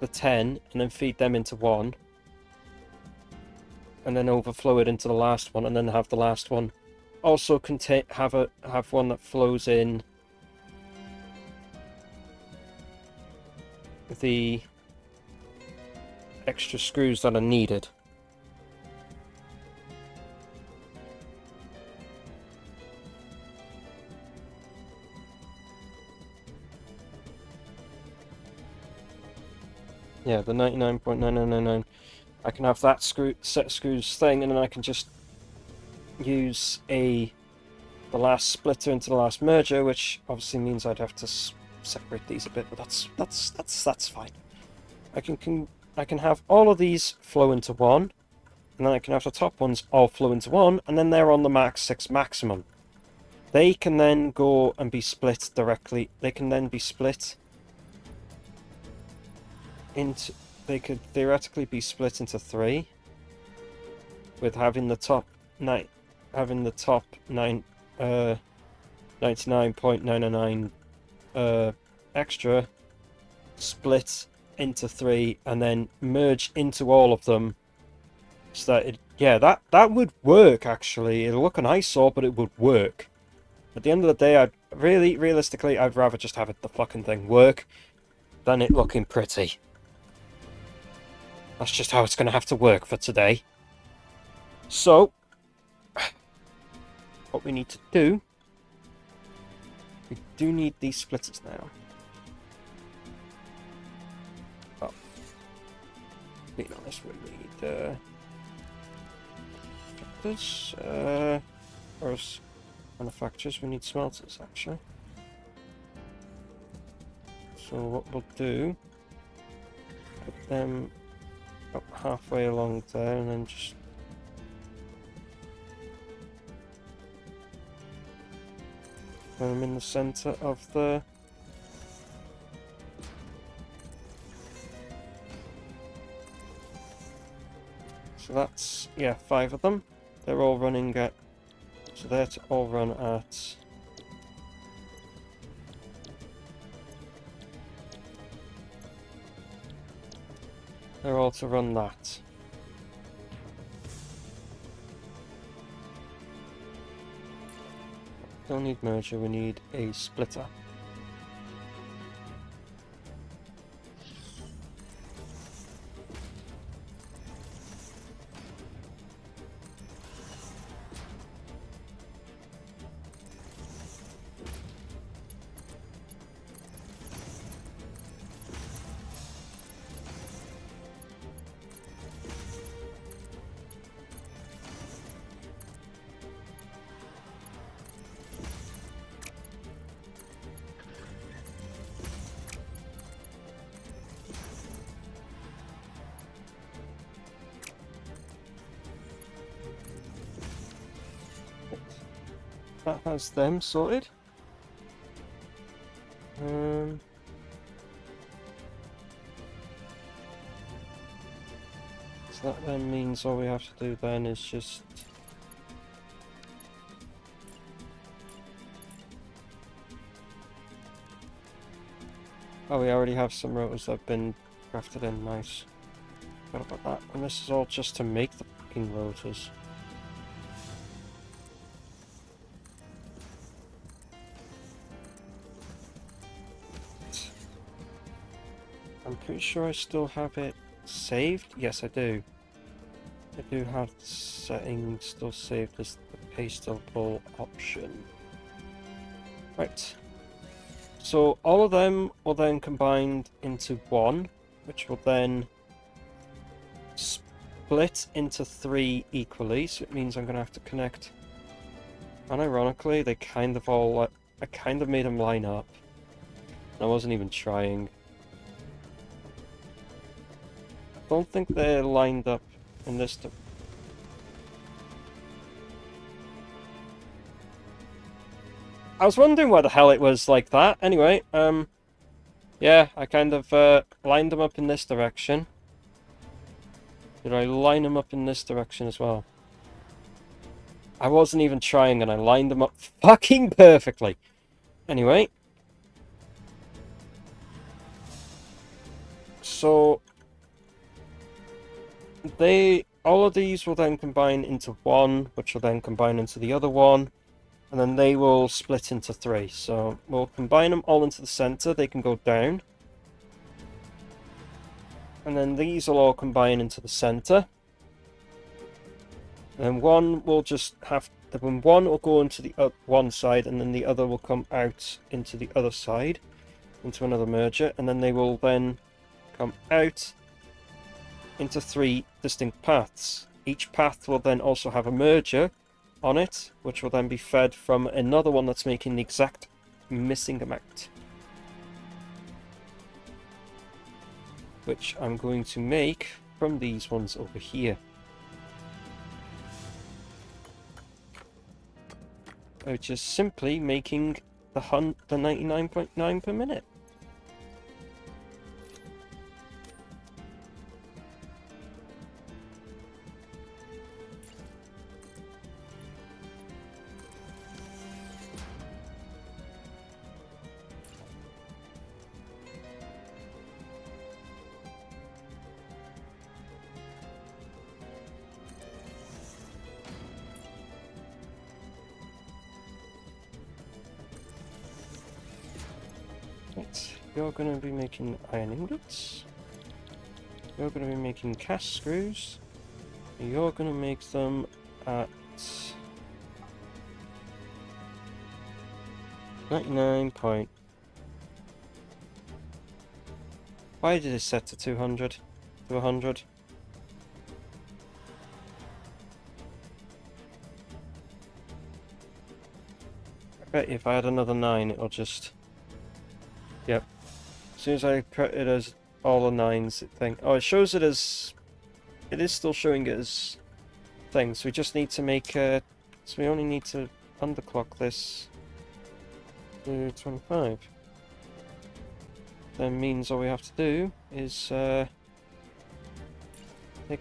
the 10 and then feed them into one, and then overflow it into the last one, and then have the last one also have one that flows in the extra screws that are needed. Yeah, the 99.9999. I can have that set of screws thing, and then I can just use the last splitter into the last merger, which obviously means I'd have to separate these a bit, but that's fine. I can have all of these flow into one, and then I can have the top ones all flow into one, and then they're on the Mark 6 maximum. They can then go and be split directly. They can then be split into. They could theoretically be split into 3, with having the top 99.999 extra split into 3 and then merge into all of them, so that that would work. Actually, it'll look an eyesore, but it would work. At the end of the day, realistically, I'd rather just have the fucking thing work than it looking pretty. That's just how it's going to have to work for today. So, what we need to do, we do need these splitters now. Oh, being honest, we need splitters, or as manufacturers, we need smelters actually. So what we'll do, put them up halfway along there, and then just put them in the center of the so that's 5 of them. They're all running at, so they're to all run at they're all to run that. Don't need merger, we need a splitter. That has them sorted. So that then means all we have to do then is just we already have some rotors that have been crafted in. Nice. Forgot about that. And this is all just to make the fucking rotors. I'm pretty sure I still have it saved. Yes, I do. I do have the setting still saved as the pastable option. Right. So all of them will then combined into one, which will then split into 3 equally. So it means I'm going to have to connect. And ironically, they kind of all, I kind of made them line up. I wasn't even trying. I don't think they're lined up in this. I was wondering why the hell it was like that. Anyway, yeah, I kind of lined them up in this direction. Did I line them up in this direction as well? I wasn't even trying, and I lined them up fucking perfectly. Anyway. So, all of these will then combine into one, which will then combine into the other one, and then they will split into three. So, we'll combine them all into the center, they can go down. And then these will all combine into the center. And then one will just have, one will go into the one side, and then the other will come out into the other side, into another merger, and then they will then come out into three distinct paths. Each path will then also have a merger on it, which will then be fed from another one that's making the exact missing amount. Which I'm going to make from these ones over here. Which is simply making the 99.9 per minute. You're going to be making iron ingots. You're going to be making cast screws. You're going to make them at 99 point. Why did it set to 200? To 100? I bet if I had another 9, it'll just... Yep. As soon as I put it as all the 9s, oh, it shows it as... It is still showing it as things. We just need to make so we only need to underclock this to 25. That means all we have to do is take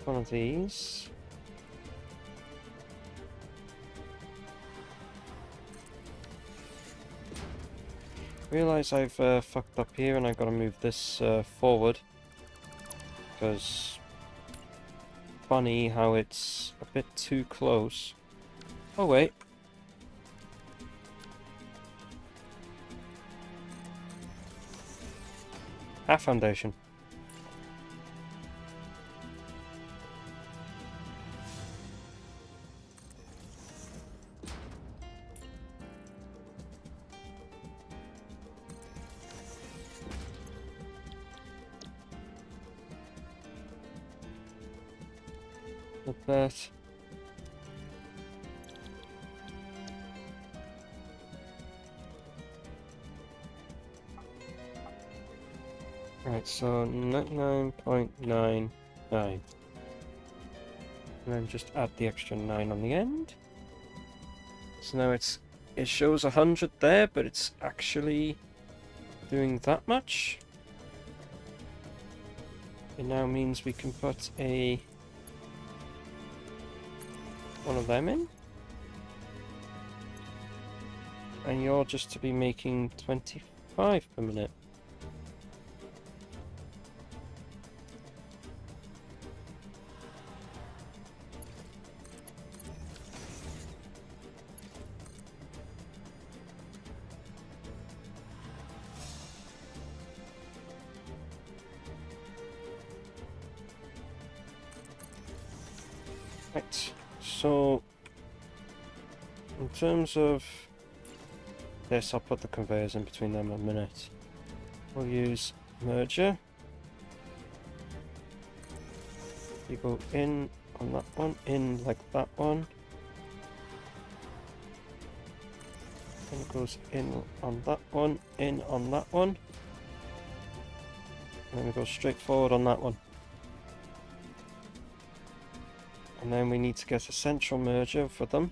one of these. Realise I've fucked up here and I've got to move this forward, because funny how it's a bit too close. Oh wait. Half foundation. Like that. Right, so 99.99. And then just add the extra 9 on the end. So now it shows 100 there, but it's actually doing that much. It now means we can put one of them in. And you're just to be making 25 per minute. Right, so in terms of this, I'll put the conveyors in between them a minute. We'll use merger. You go in on that one, in like that one. And it goes in on that one, in on that one. And then we go straight forward on that one. And then we need to get a central merger for them.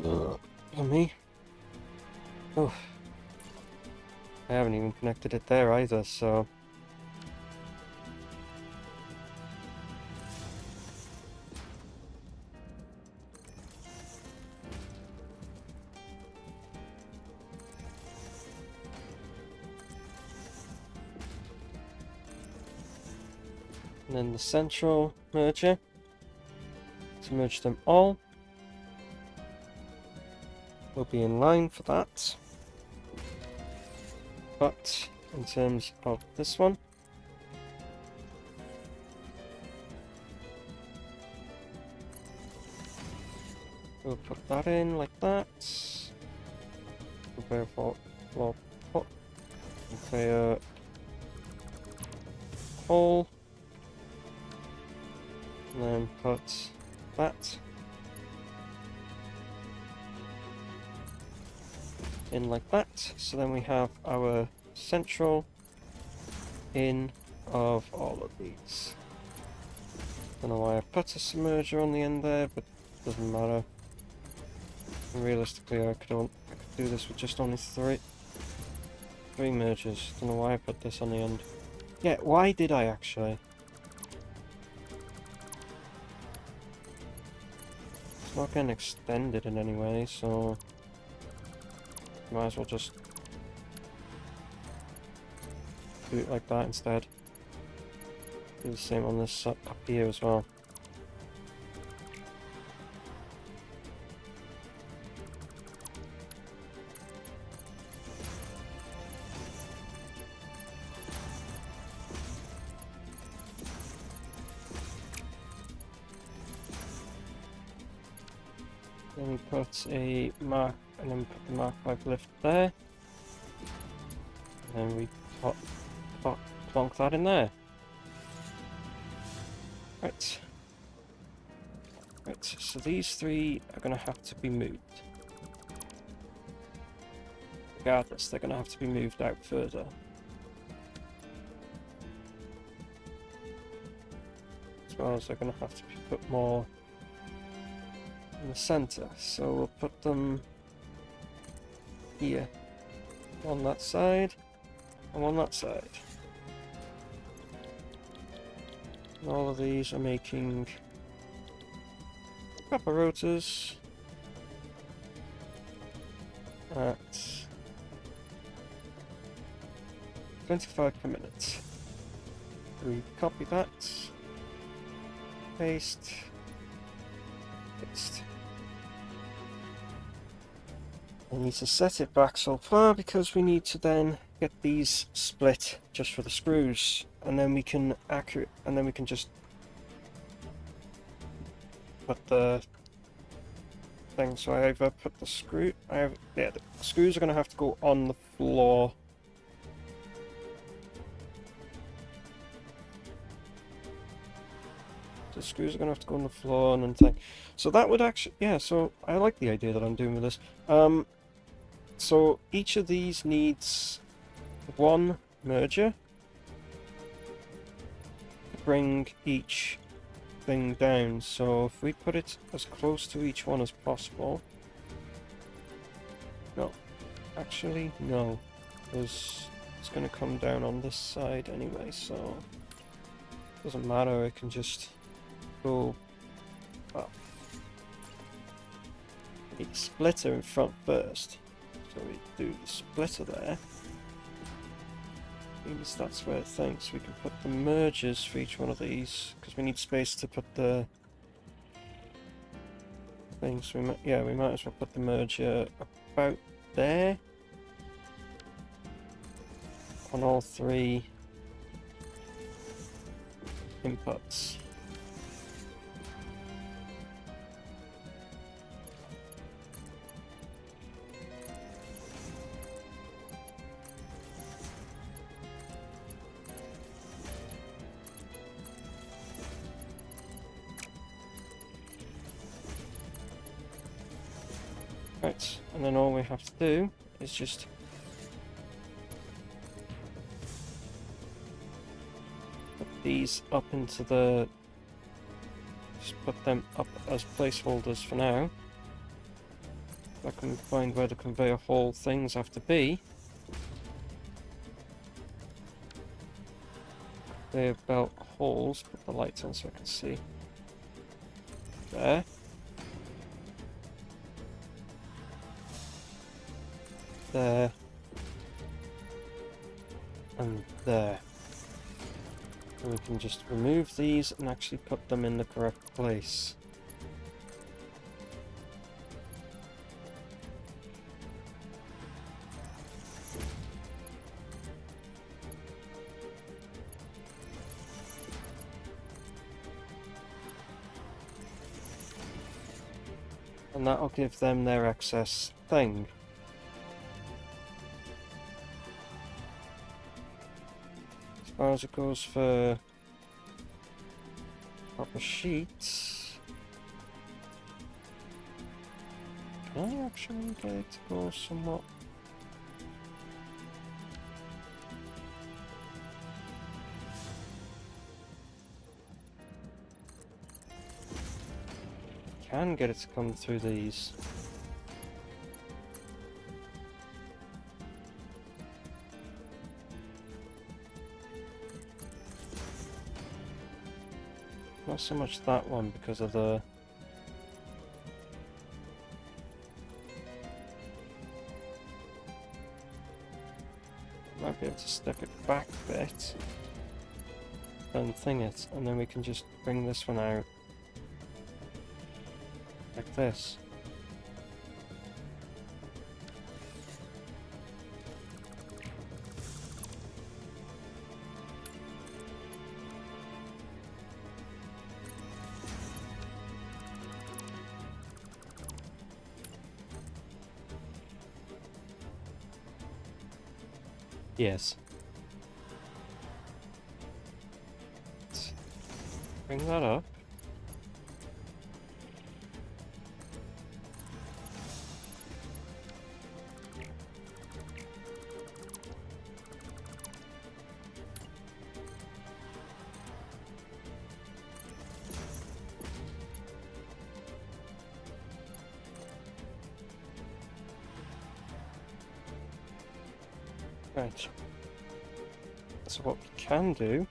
For me. Oh. I haven't even connected it there either, so... And then the central merger to merge them all will be in line for that. But in terms of this one, we'll put that in like that. Prepare for floor put. Prepare hole. And then put that in like that. So then we have our central in of all of these. Don't know why I put a submerger on the end there, but it doesn't matter. Realistically, I could do this with just only three mergers. Don't know why I put this on the end. Yeah, why did I actually? It's not getting extended in any way, so might as well just do it like that instead. Do the same on this up here as well. Then we put a mark, and then put the Mark 5 lift there. And then we plonk that in there. Right. Right, so these three are going to have to be moved. Regardless, they're going to have to be moved out further. As well as they're going to have to be put more in the center, so we'll put them here on that side and on that side. And all of these are making copper rotors at 25 per minute. We copy that, paste, paste. We need to set it back so far because we need to then get these split just for the screws, and then we can just put the thing. So I either put the screw, the screws are going to have to go on the floor. The screws are going to have to go on the floor and then thing. So that would actually, yeah, so I like the idea that I'm doing with this. So each of these needs one merger to bring each thing down. So if we put it as close to each one as possible. No, actually no, because it's going to come down on this side anyway, so it doesn't matter. I can just go up. Need a splitter in front first. So we do the splitter there. Means that's where it thinks we can put the mergers for each one of these, because we need space to put the things. We might as well put the merger about there on all three inputs. Right, and then all we have to do is just put these up into the Just put them up as placeholders for now. I can find where the conveyor hall things have to be. Conveyor belt holes. Put the lights on so I can see. There. There. And there. And we can just remove these and actually put them in the correct place. And that'll give them their excess thing. As far as it goes for proper sheets, can I actually get it to go somewhat? Can get it to come through these. Not so much that one because of the... Might be able to step it back a bit and thing it, and then we can just bring this one out like this. Yes. Let's bring that up. Right. So what we can do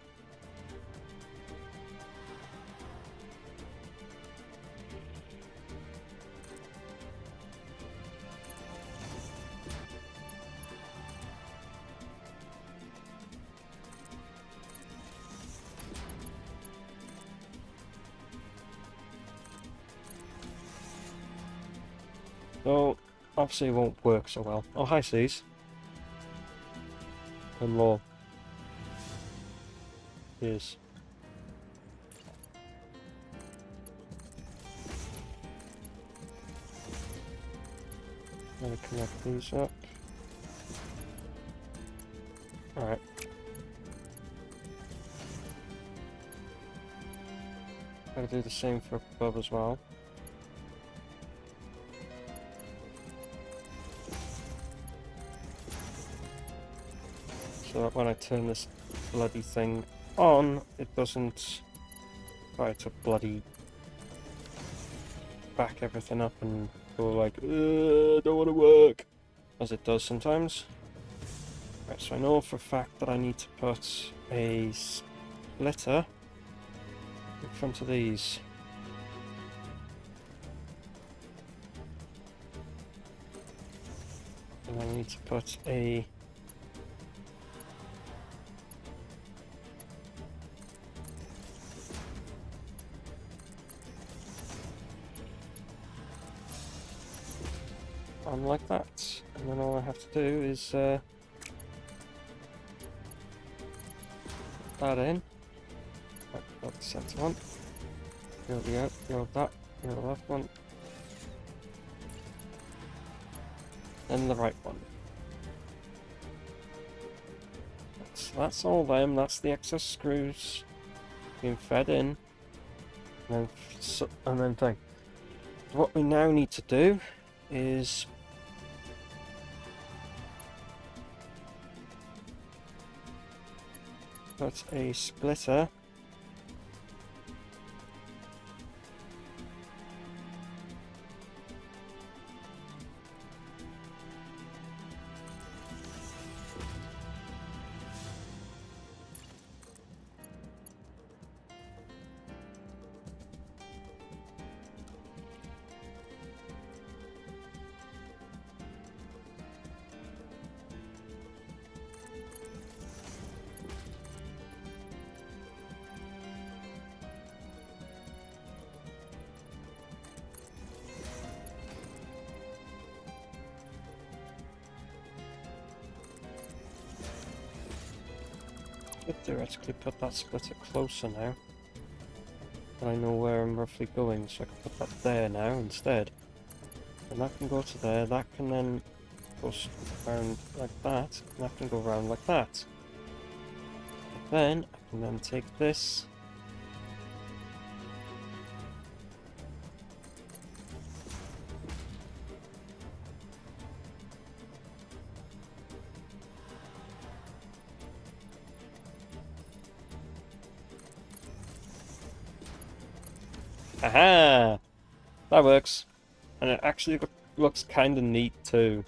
so obviously it won't work so well. Oh, hi Seas. And law. Yes. Gonna connect these up. Alright. Gotta do the same for above as well. So that when I turn this bloody thing on, it doesn't try to bloody back everything up and go like, don't want to work, as it does sometimes. Right, so I know for a fact that I need to put a splitter in front of these. And I need to put a on like that, and then all I have to do is put that in. Right, got the center one. Here we go, go that, here the left one. And the right one. So that's all them, that's the excess screws being fed in. And then thing. What we now need to do is put a splitter could theoretically put that splitter closer now. And I know where I'm roughly going, so I can put that there now instead. And that can go to there, that can then go around like that, and that can go around like that. And then I can then take this. Aha! That works. And it actually looks kind of neat too.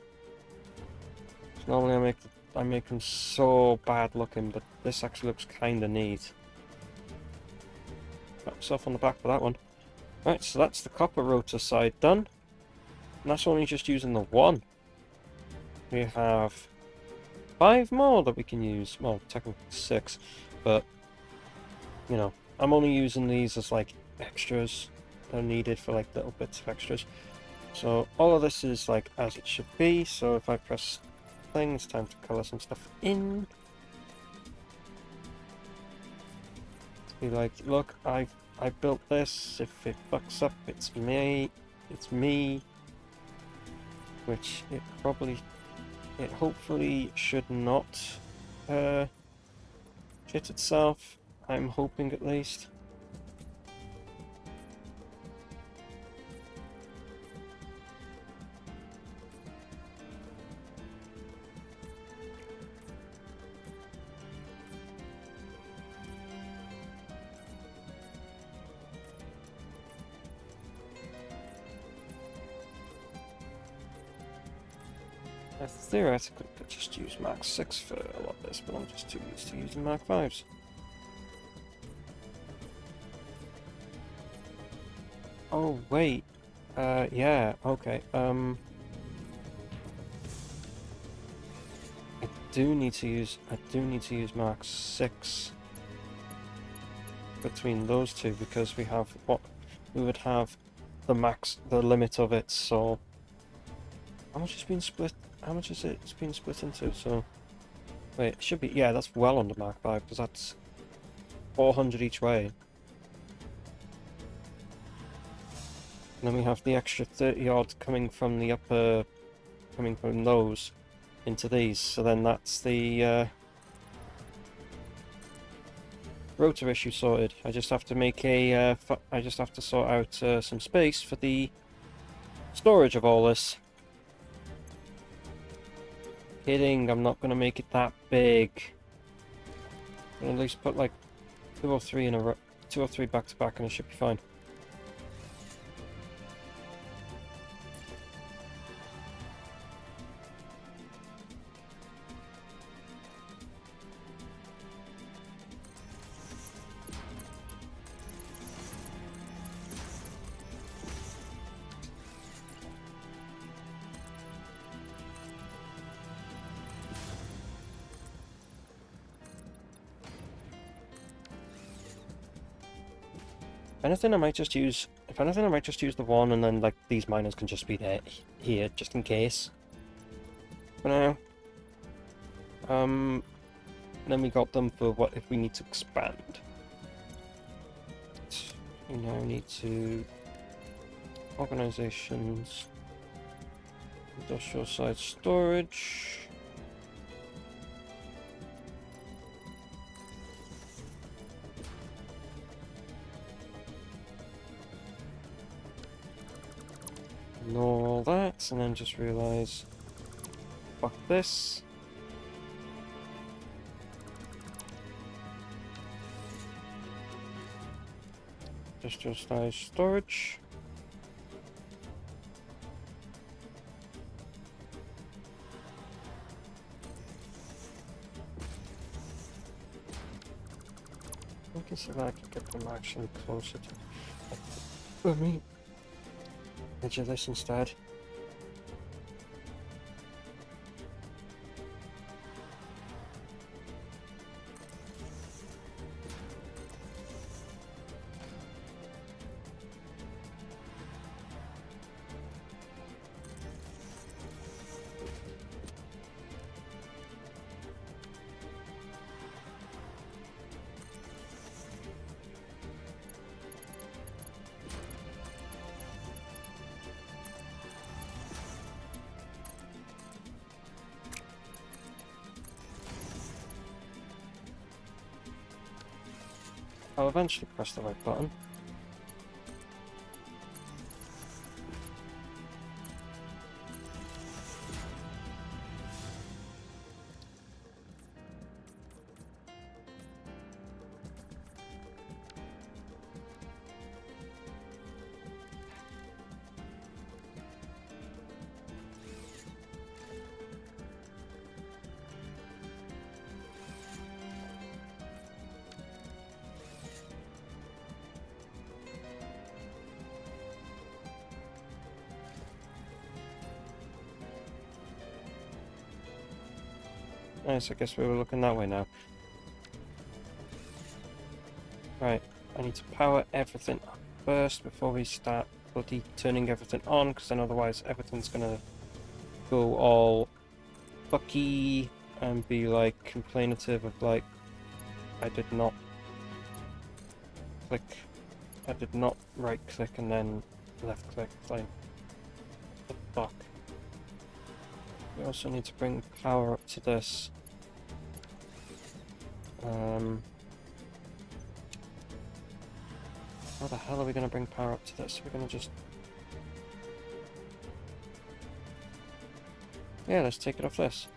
Normally I make them so bad looking, but this actually looks kind of neat. Pat myself on the back for that one. Right, so that's the copper rotor side done. And that's only just using the one. We have 5 more that we can use. Well, technically 6, but you know, I'm only using these as like extras. They're needed for like little bits of extras. So all of this is like as it should be. So if I press thing, it's time to colour some stuff in. Be like, look, I built this. If it fucks up, it's me. It's me. Which it hopefully should not shit itself. I'm hoping at least. I theoretically could just use Mark 6 for a lot of this, but I'm just too used to using Mark 5s. Oh wait, yeah, okay. I do need to use Mark 6 between those two because we would have the limit of it. So how much has been split? How much is it? It's been split into. So wait, it should be, yeah, that's well under Mark 5 because that's 400 each way. And then we have the extra 30 odd coming from the upper, coming from those into these. So then that's the rotor issue sorted. I just have to make a, I just have to sort out some space for the storage of all this. Kidding, I'm not going to make it that big. I'll at least put like 2 or 3 in a row, 2 or 3 back to back and it should be fine. If anything, I might just use the one, and then like these miners can just be there here just in case. For now. And then we got them for what if we need to expand. We now need to organizations, industrial site storage. Ignore all that, and then just realize, fuck this. Industrial size storage. I can see that I can get them actually closer to me. Edge of this instead. I'll eventually press the right button. Nice, I guess we were looking that way now. Right, I need to power everything up first before we start bloody turning everything on, because then otherwise everything's gonna go all fucky and be like complainative of like, I did not click, I did not right click and then left click, like, what the fuck. We also need to bring power up to this. How the hell are we going to bring power up to this? We're going to just... Yeah, let's take it off this.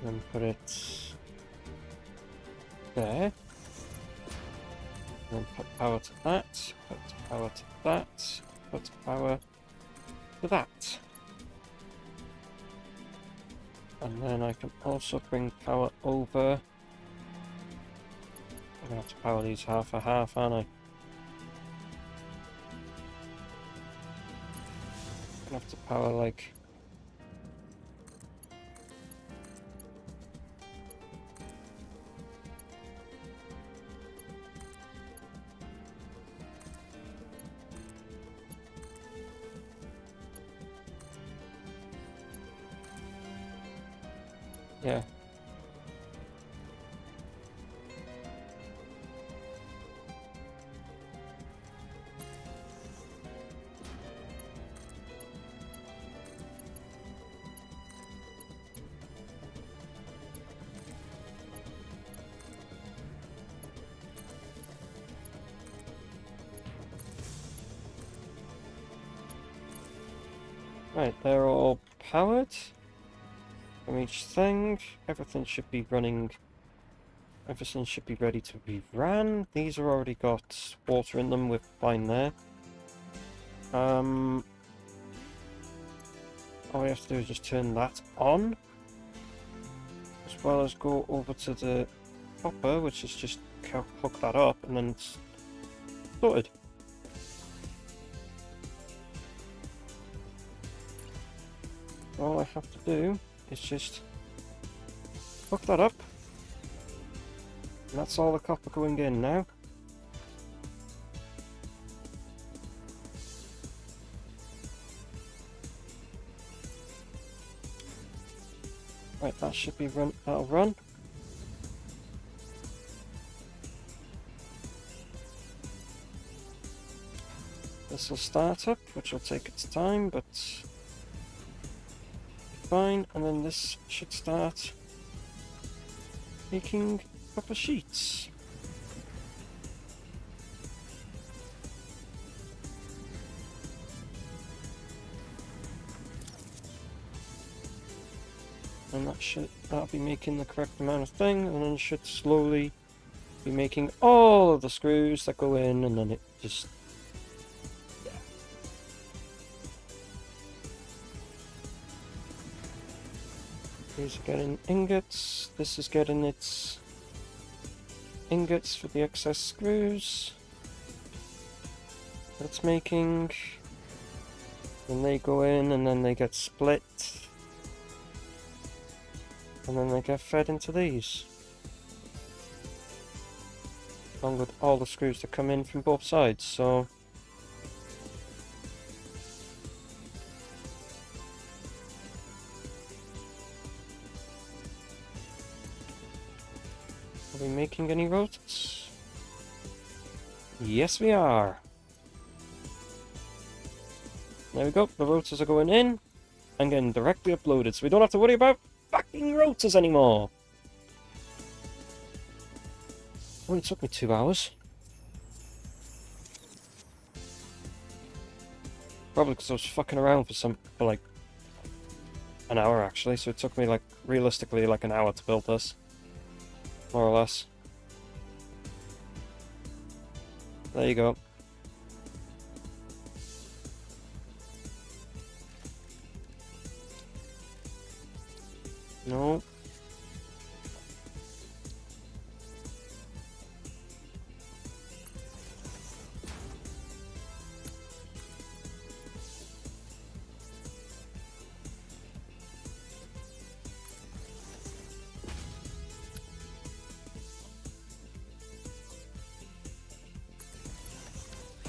And put it there. And then put power to that, put power to that, put power to that. And then I can also bring power over. I'm gonna have to power these half a half, aren't I? I'm gonna have to power like... Yeah. Right, they're all powered from each thing. Everything should be running. Everything should be ready to be ran. These are already got water in them, we're fine there. All we have to do is just turn that on, as well as go over to the copper, which is just hook that up, and then it's sorted. All I have to do is just hook that up. And that's all the copper going in now. Right, that should be run. That'll run. This will start up, which will take its time, but fine. And then this should start making copper sheets. And that'll be making the correct amount of thing, and then it should slowly be making all of the screws that go in, and then it just... yeah. These are getting ingots, this is getting its ingots for the excess screws that it's making. Then they go in, and then they get split. And then they get fed into these. Along with all the screws that come in from both sides, so... Are we making any rotors? Yes, we are. There we go. The rotors are going in and getting directly uploaded, so we don't have to worry about fucking rotors anymore. Only took me 2 hours. Probably because I was fucking around for like an hour actually, so it took me like realistically like an hour to build this. More or less. There you go. No.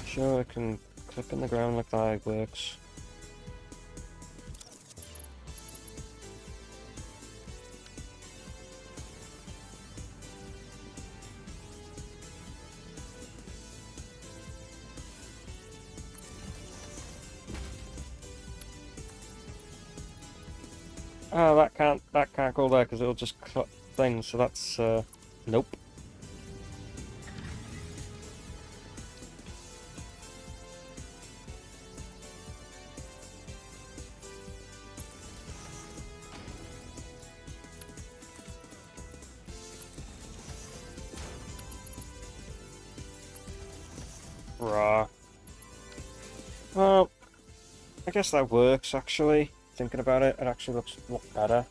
Sure, I can clip in the ground like that works. Oh, that can't go there because it'll just cut things. So that's nope. Rah. Well, I guess that works actually. Thinking about it, it actually looks a lot better.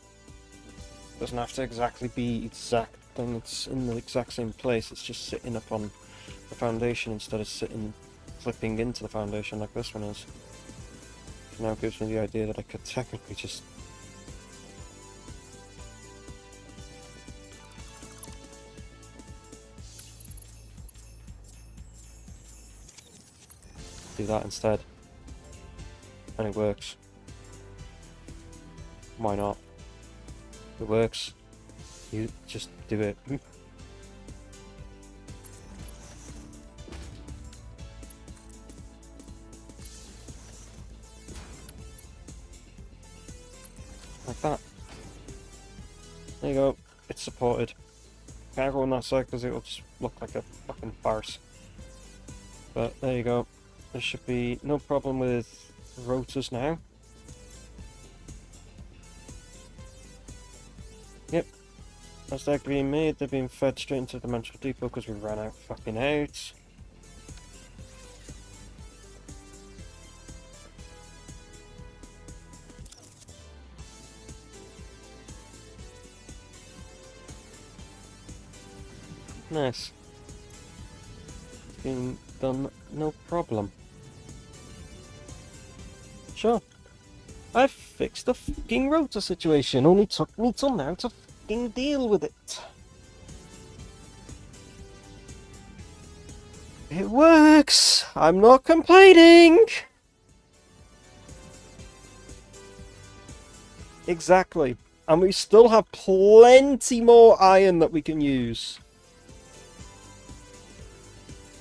Doesn't have to exactly be exact thing. It's in the exact same place. It's just sitting up on the foundation instead of flipping into the foundation like this one is. Which now gives me the idea that I could technically just do that instead. And it works. Why not? It works. You just do it. Like that. There you go. It's supported. Can't go on that side because it'll just look like a fucking farce. But there you go. There should be no problem with rotors now. Yep. As they're being made, they're being fed straight into the dimensional depot because we ran out fucking out. Nice. It's being done no problem. Sure. I fixed the fucking rotor situation. Only took me till now to fucking deal with it. It works! I'm not complaining! Exactly. And we still have plenty more iron that we can use.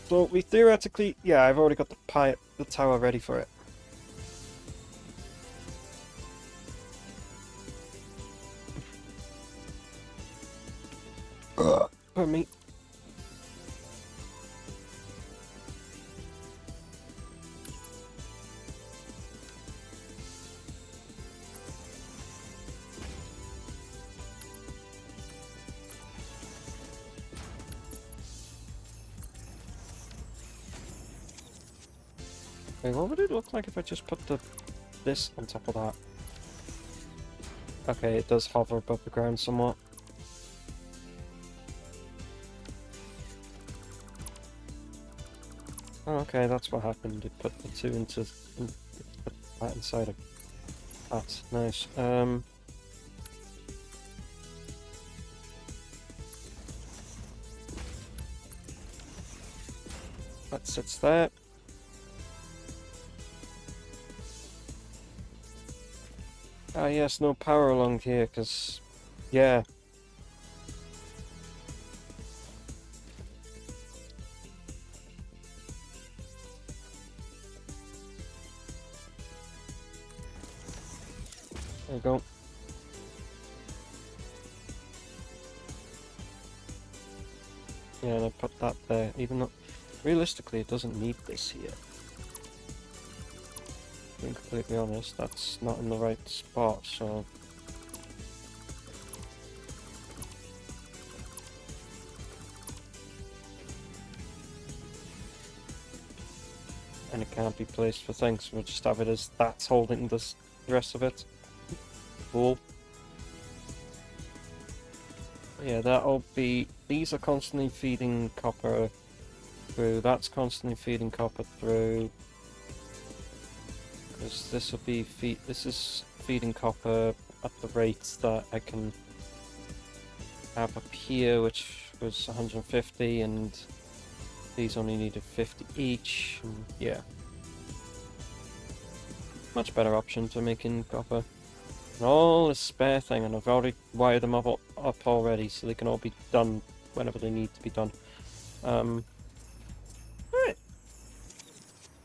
So we theoretically... Yeah, I've already got the tower ready for it. Pardon me. Okay, what would it look like if I just put this on top of that? Okay, it does hover above the ground somewhat. Oh, okay, that's what happened. It put the two put that inside of that. Nice. That sits there. Ah, yes, no power along here, because... Yeah. There you go. Yeah, and I put that there, even though realistically it doesn't need this here. Being completely honest, that's not in the right spot, so... And it can't be placed for things, we'll just have it as that's holding the rest of it. Cool. Yeah, that'll be... These are constantly feeding copper through, that's constantly feeding copper through. Because this will be this is feeding copper at the rate that I can have up here, which was 150, and these only needed 50 each. And yeah, much better option for making copper. And all this spare thing, and I've already wired them up already, so they can all be done whenever they need to be done. Right.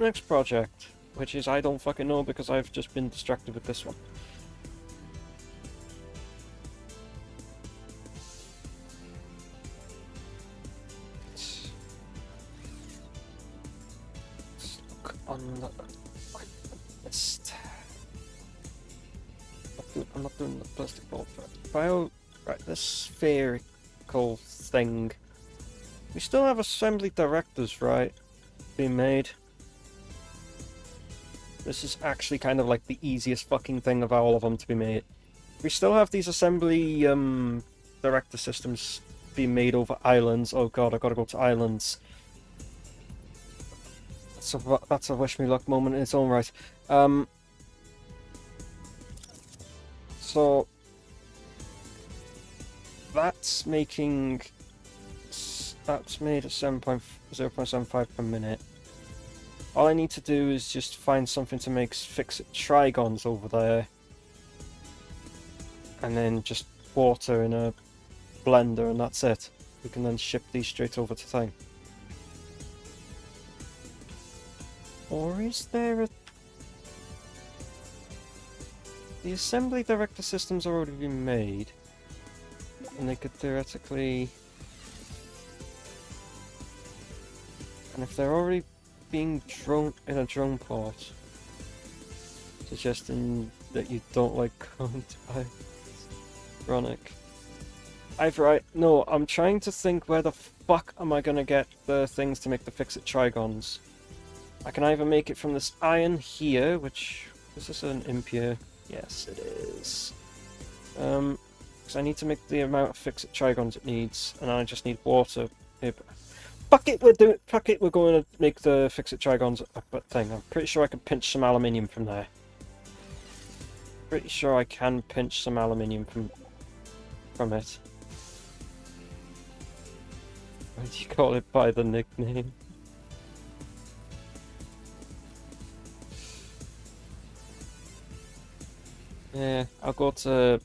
Next project, which is I don't fucking know because I've just been distracted with this one. Let's look on the list. I'm not doing the plastic ball for right, this spherical thing. We still have assembly directors, right? Being made. This is actually kind of like the easiest fucking thing of all of them to be made. We still have these assembly director systems being made over islands. Oh god, I've got to go to islands. That's a wish me luck moment in its own right. So that's making... That's made at 0.75 per minute. All I need to do is just find something to make fix-it trigons over there. And then just water in a blender and that's it. We can then ship these straight over to thing. Or is there a... The assembly director systems are already been made. And they could theoretically... And if they're already being drone in a drone port, suggesting that you don't like going to ironic. No, I'm trying to think where the fuck am I gonna get the things to make the fix-it trigons. I can either make it from this iron here, which... Is this an impure? Yes, it is. Because I need to make the amount of fix-it trigons it needs, and I just need water. Fuck it, we're going to make the fix-it trigons thing. I'm pretty sure I can pinch some aluminium from there. Pretty sure I can pinch some aluminium from it. Why do you call it by the nickname? Yeah, I'll go to...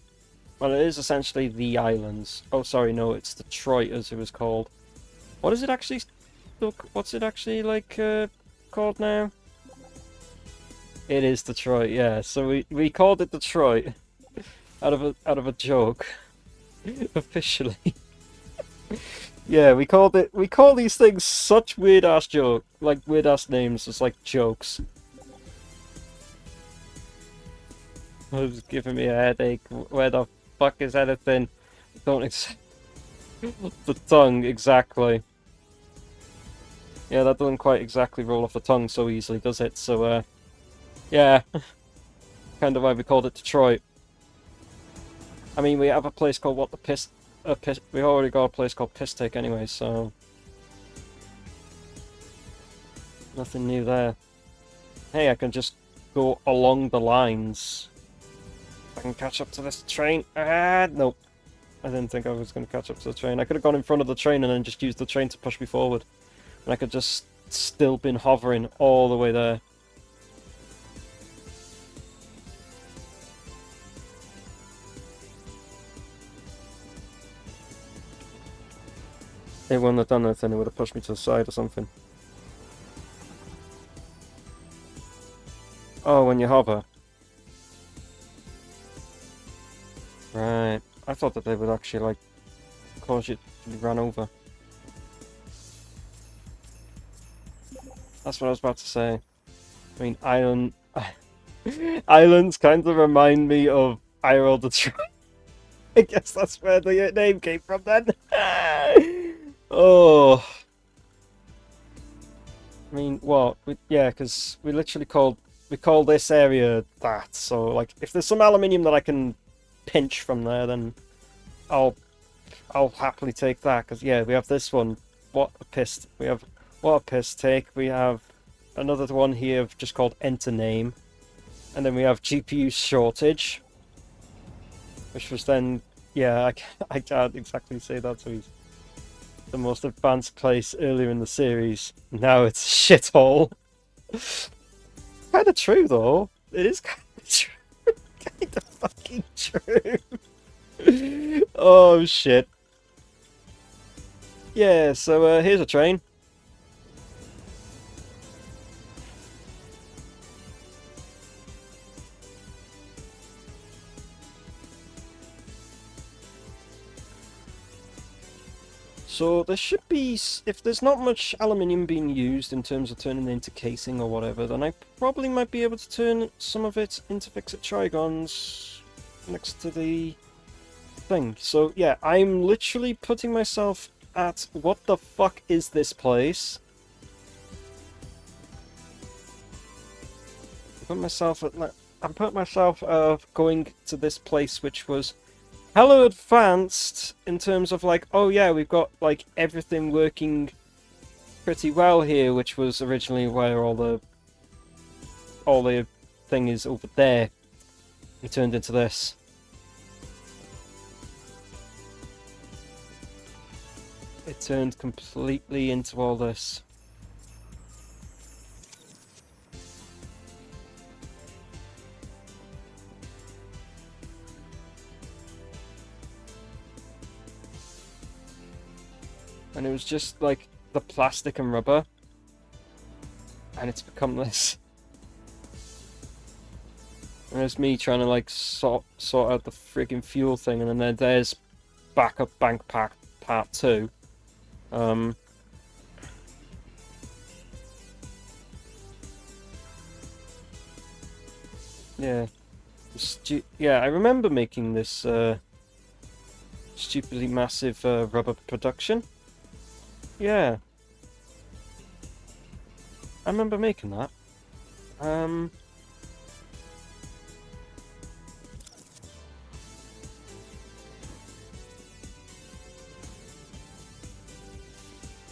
Well, it is essentially the islands. Oh, sorry, no, it's Detroit as it was called. What is it actually... Look, what's it actually, like, called now? It is Detroit, yeah. So we called it Detroit. out of a joke. Officially. Yeah, we call these things such weird-ass weird-ass names, it's like jokes. It was giving me a headache. Where the fuck is anything? Don't the tongue, exactly. Yeah, that doesn't quite exactly roll off the tongue so easily, does it? So, yeah. Kind of why we called it Detroit. I mean, we have a place called What the Piss... we already got a place called Piss Take anyway, so... Nothing new there. Hey, I can just go along the lines. I can catch up to this train. Nope. I didn't think I was going to catch up to the train. I could have gone in front of the train and then just used the train to push me forward. And I could just still been hovering all the way there. It wouldn't have done anything, it would have pushed me to the side or something. Oh, when you hover. Right. I thought that they would actually, like, cause you to be run over. That's what I was about to say. I mean, islands kind of remind me of Iroh the Troll. I guess that's where the name came from then. Oh. I mean, what? Yeah, because we call this area that. So, like, if there's some aluminium that I can pinch from there, then I'll I'll happily take that. Because yeah, we have this one. What a piss! We have what a piss take. We have another one here just called enter name, and then we have GPU shortage, which was then yeah I can't exactly say that's the most advanced place earlier in the series. Now it's a shithole. Kind of true though. It is kind of true. Kind of fucking true. Oh shit. Yeah. So here's a train. So there should be, if there's not much aluminium being used in terms of turning it into casing or whatever, then I probably might be able to turn some of it into fixed trigons next to the thing. So yeah, I'm literally putting myself at what the fuck is this place? I put myself going to this place which was hella advanced in terms of like, oh yeah, we've got like everything working pretty well here, which was originally where all the thing is over there. It turned into this. It turned completely into all this. And it was just like the plastic and rubber. And it's become this. And there's me trying to like sort out the friggin' fuel thing, and then there's backup bank pack part 2. Yeah. Yeah, I remember making this stupidly massive rubber production. Yeah. I remember making that. I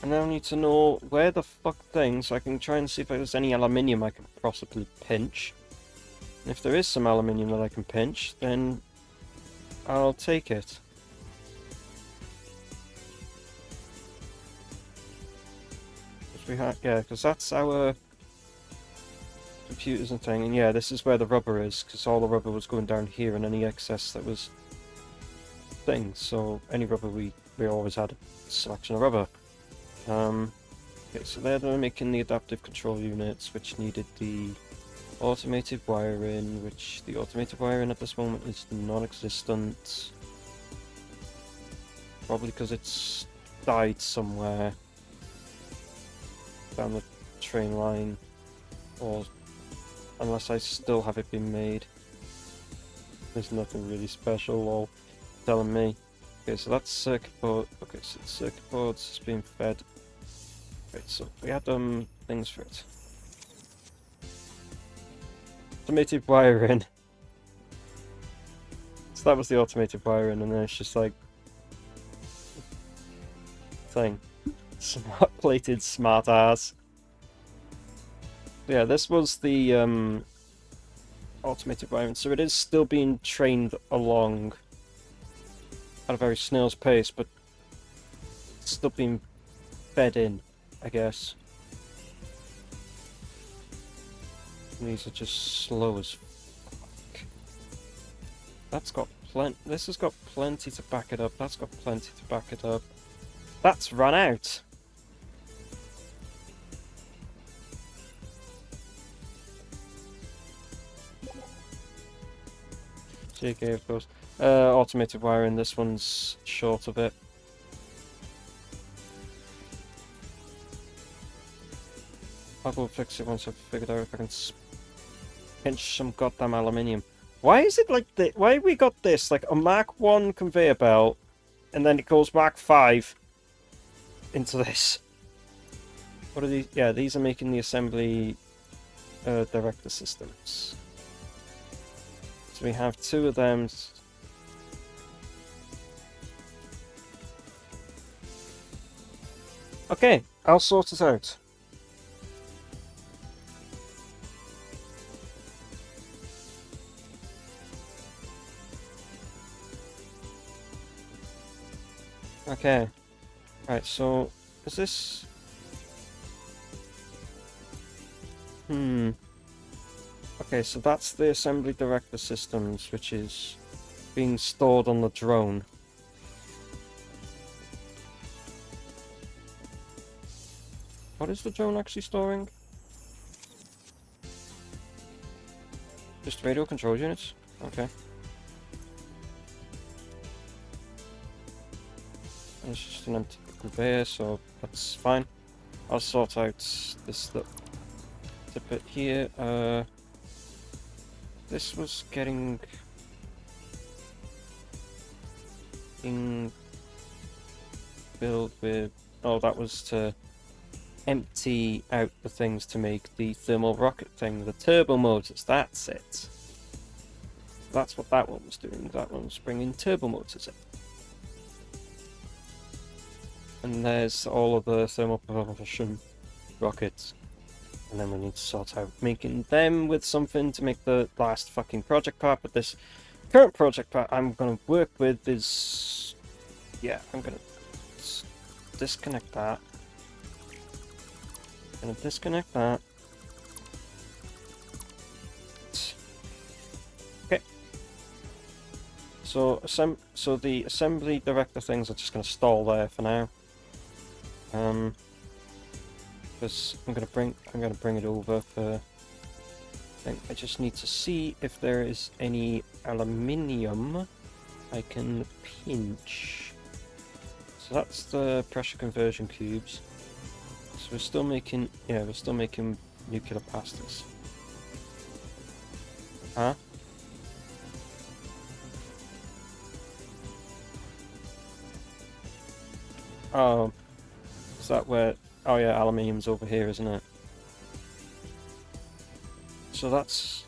now need to know where the fuck thing, so I can try and see if there's any aluminium I can possibly pinch. And if there is some aluminium that I can pinch, then I'll take it. Yeah, because that's our computers and thing, and yeah, this is where the rubber is, because all the rubber was going down here, and any excess that was things. So any rubber we always had a selection of rubber. Okay, so they're making the adaptive control units, which needed the automated wiring, which the automated wiring at this moment is non-existent. Probably because it's died somewhere down the train line, or unless I still have it been made. There's nothing really special or telling me. Okay, so that's circuit board. Okay, so the circuit boards is being fed. Okay, so we had things for it. Automated wiring. So that was the automated wiring, and then it's just like thing. Smart plated smart ass. Yeah, this was the automated wiring, so it is still being trained along at a very snail's pace, but it's still being fed in, I guess. And these are just slow as fuck. That's got plenty. This has got plenty to back it up. That's got plenty to back it up. That's run out. CK, of course. Automated wiring, this one's short of it. I'll go fix it once I've figured out if I can pinch some goddamn aluminium. Why is it like this? Why we got this? Like a Mark 1 conveyor belt, and then it goes Mark 5 into this. What are these? Yeah, these are making the assembly director systems. So we have 2 of them. Okay, I'll sort it out. Okay. Right, so is this... Okay, so that's the assembly director systems, which is being stored on the drone. What is the drone actually storing? Just radio control units? Okay. It's just an empty conveyor, so that's fine. I'll sort out this bit here. This was getting filled with... Oh, that was to empty out the things to make the thermal rocket thing, the turbo motors. That's it. That's what that one was doing. That one was bringing turbo motors in. And there's all of the thermal propulsion rockets. And then we need to sort out making them with something to make the last fucking project part. But this current project part I'm going to work with is... Yeah, I'm going to disconnect that. I'm going to disconnect that. Okay. So the assembly director things are just going to stall there for now. Because I'm gonna bring it over for... I just need to see if there is any aluminium I can pinch. So that's the pressure conversion cubes. So we're still making, yeah, we're still making nuclear pastas. Huh? Oh, is that where... Oh yeah, aluminium's over here, isn't it? So that's...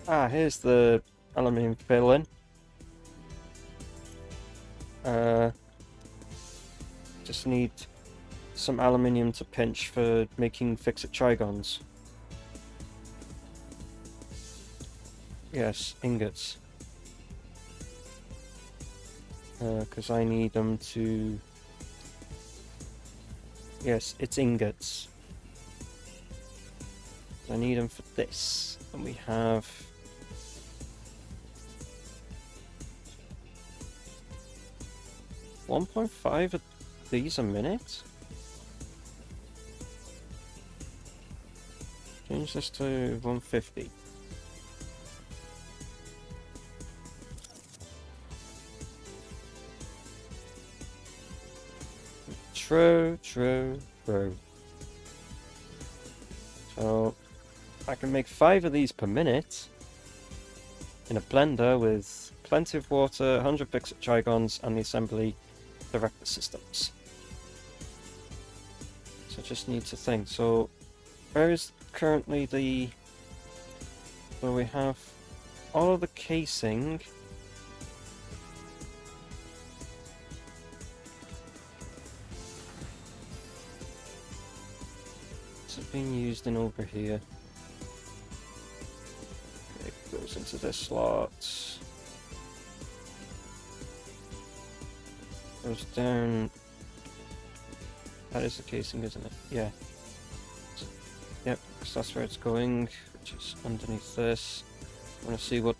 Ah, here's the aluminium filling. Just need some aluminium to pinch for making fixed trigons. Yes, ingots. Because I need them to... Yes, it's ingots. I need them for this. And we have... $1.5 of these a minute? Change this to 150. True. So I can make 5 of these per minute in a blender with plenty of water, 100 fixed trigons, and the assembly director systems. So I just need to think. So where is currently the... So we have all of the casing. It's being used in over here. Okay, it goes into this slot. Goes down. That is the casing, isn't it? Yeah. Yep, because that's where it's going, which is underneath this. I want to see what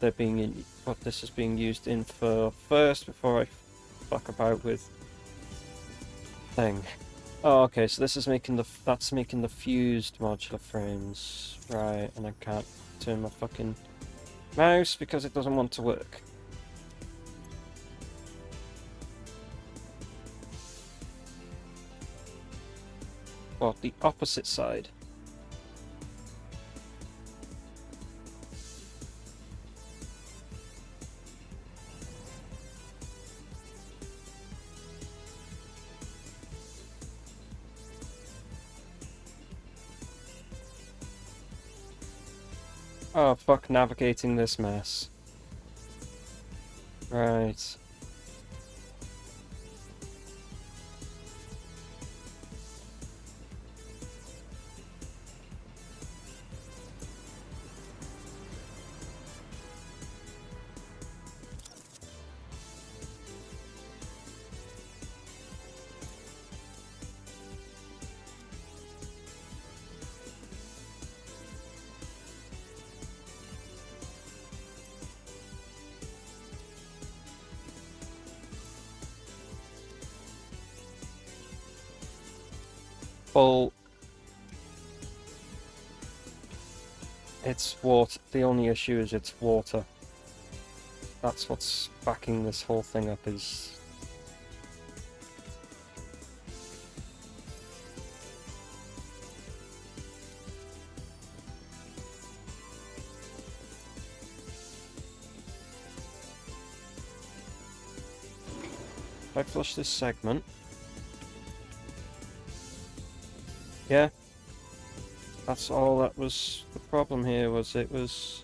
what this is being used in for first before I fuck about with thing. Oh, okay, so this is that's making the fused modular frames. Right, and I can't turn my fucking mouse because it doesn't want to work. What, the opposite side? Oh, fuck navigating this mess. Right. Well, it's water. The only issue is it's water. That's what's backing this whole thing up is... If I flush this segment... Yeah. That's all that was the problem here, was it was...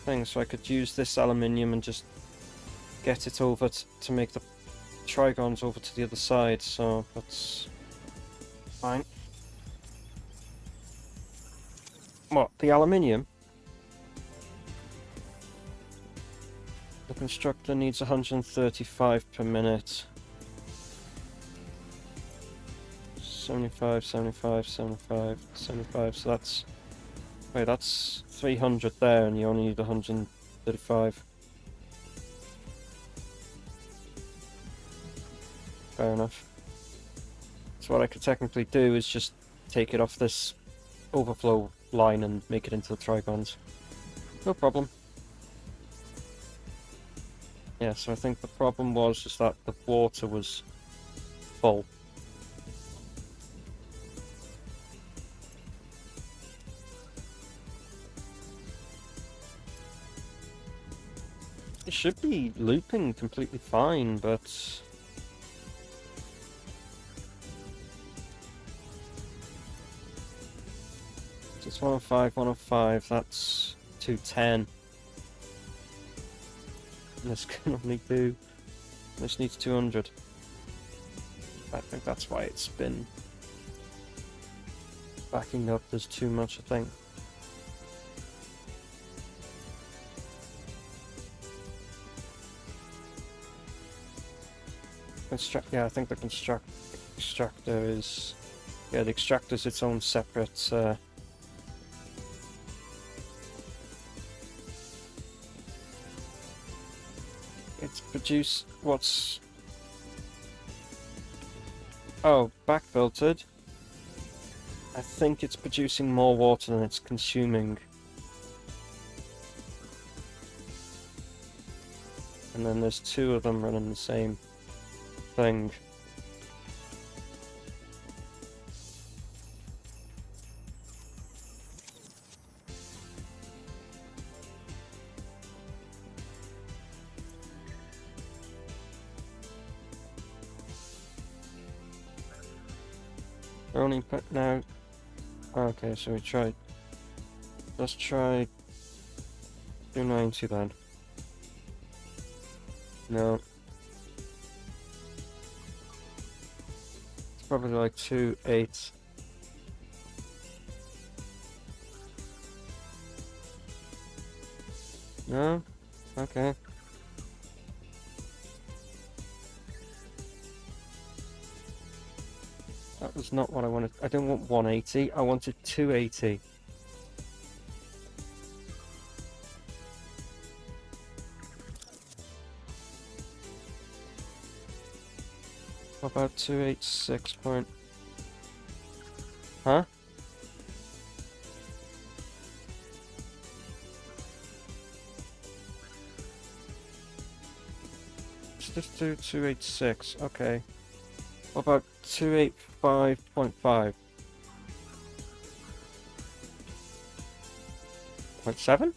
thing, so I could use this aluminium and just get it over to make the trigons over to the other side, so that's fine. What, the aluminium? The constructor needs 135 per minute. 75, 75, 75, 75, so that's... Wait, that's 300 there, and you only need 135. Fair enough. So what I could technically do is just take it off this overflow line and make it into the trigons. No problem. Yeah, so I think the problem was just that the water was full. It should be looping completely fine, but... It's 105, 105, that's 210. And this can only do... This needs 200. I think that's why it's been backing up. There's too much, I think. Yeah, I think the extractor is... Yeah, the extractor is its own separate... It's produce what's... Oh, back filtered. I think it's producing more water than it's consuming. And then there's two of them running the same thing. We're only put now. Okay, so we tried. Let's try 290 then. No. It's probably like 2.8. No? Okay. That was not what I wanted. I don't want 180, I wanted 280. What about 286 point... Huh? Let's just do 286, okay. What about 285.5? 0.7?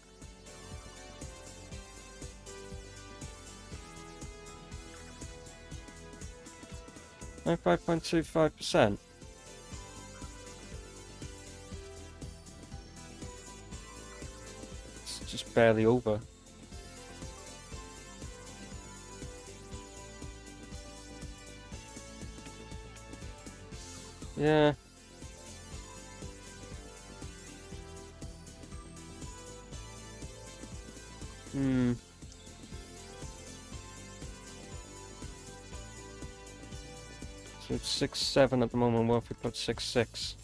No, 5.25%. It's just barely over. Yeah. Hmm. So it's 6.7 at the moment. What if we put 6.6?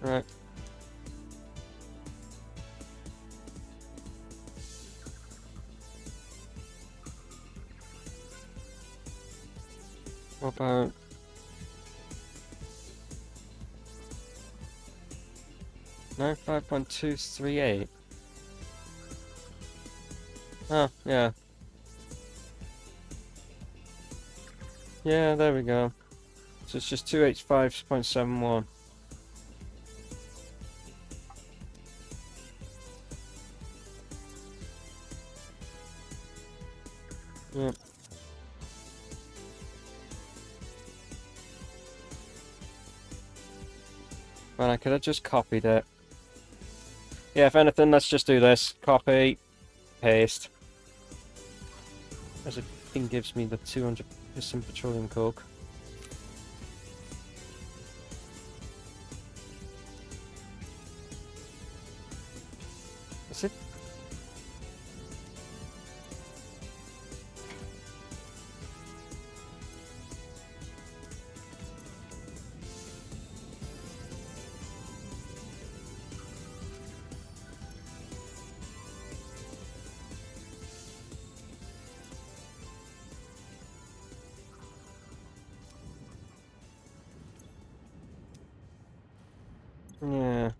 Right. What about... No, 5.238. Oh, yeah. Yeah, there we go. So it's just 285.71. Yeah. Man, I could have just copied it. Yeah, if anything, let's just do this. Copy, paste. As it thing gives me the 200% petroleum coke. Is it? Yeah.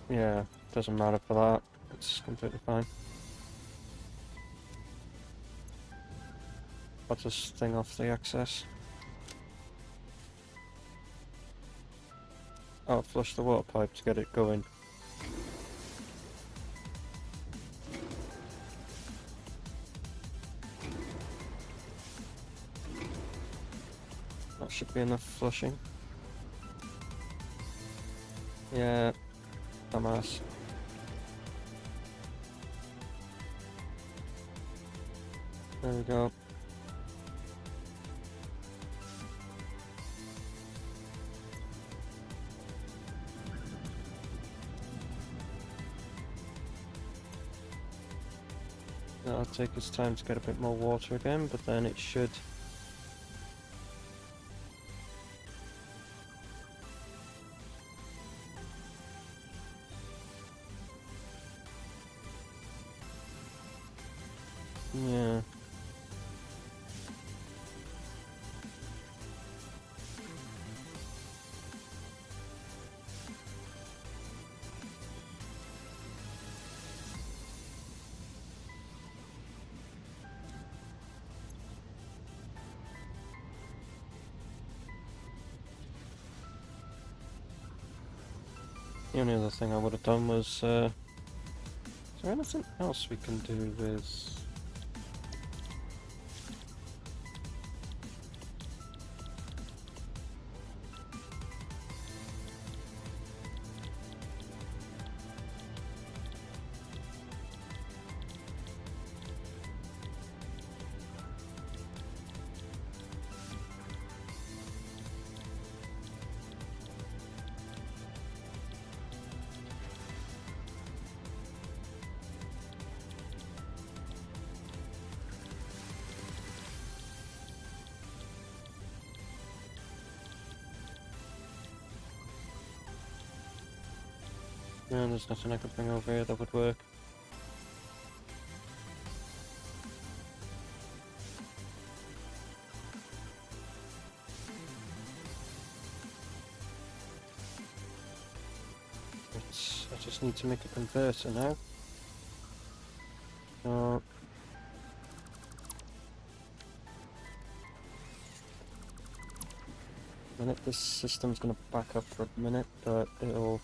Yeah, doesn't matter for that. It's completely fine. I'll just thing off the excess. Oh, flush the water pipe to get it going. That should be enough flushing. Yeah, dumbass. There we go. That'll take us time to get a bit more water again, but then it should... Yeah. The only other thing I would have done was, is there anything else we can do with... No, there's nothing I could bring over here that would work. I just need to make a converter now. So... a minute, this system's gonna back up for a minute, but it'll...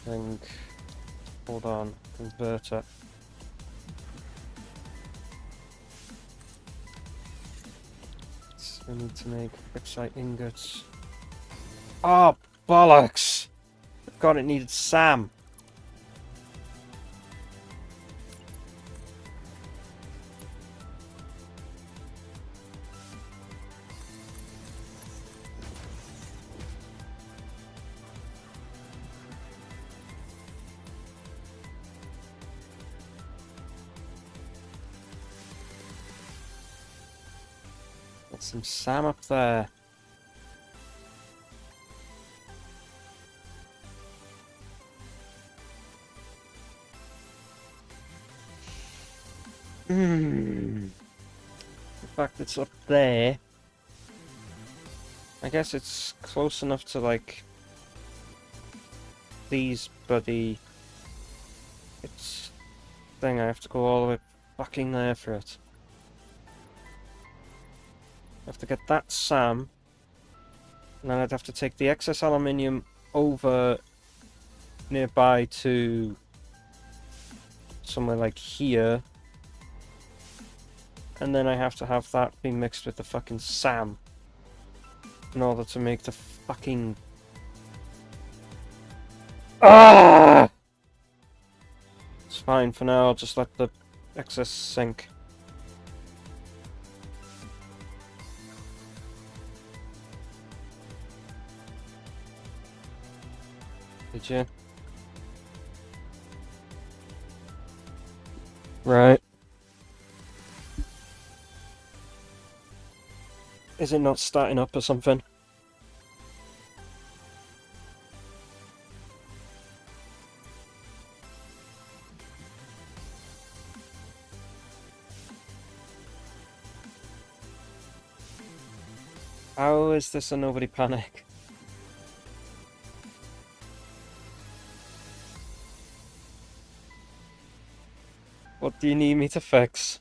think... hold on, converter. So I need to make shite ingots. Oh, bollocks! God, it needed SAM. Get some SAM up there. The fact it's up there. I guess it's close enough to, like, these bloody... it's... thing, I have to go all the way fucking there for it. I have to get that SAM, and then I'd have to take the excess aluminium over nearby to somewhere like here, and then I have to have that be mixed with the fucking SAM in order to make the fucking... ah! It's fine for now, I'll just let the excess sink. Did you? Right. Is it not starting up or something? How is this a nobody panic? What do you need me to fix?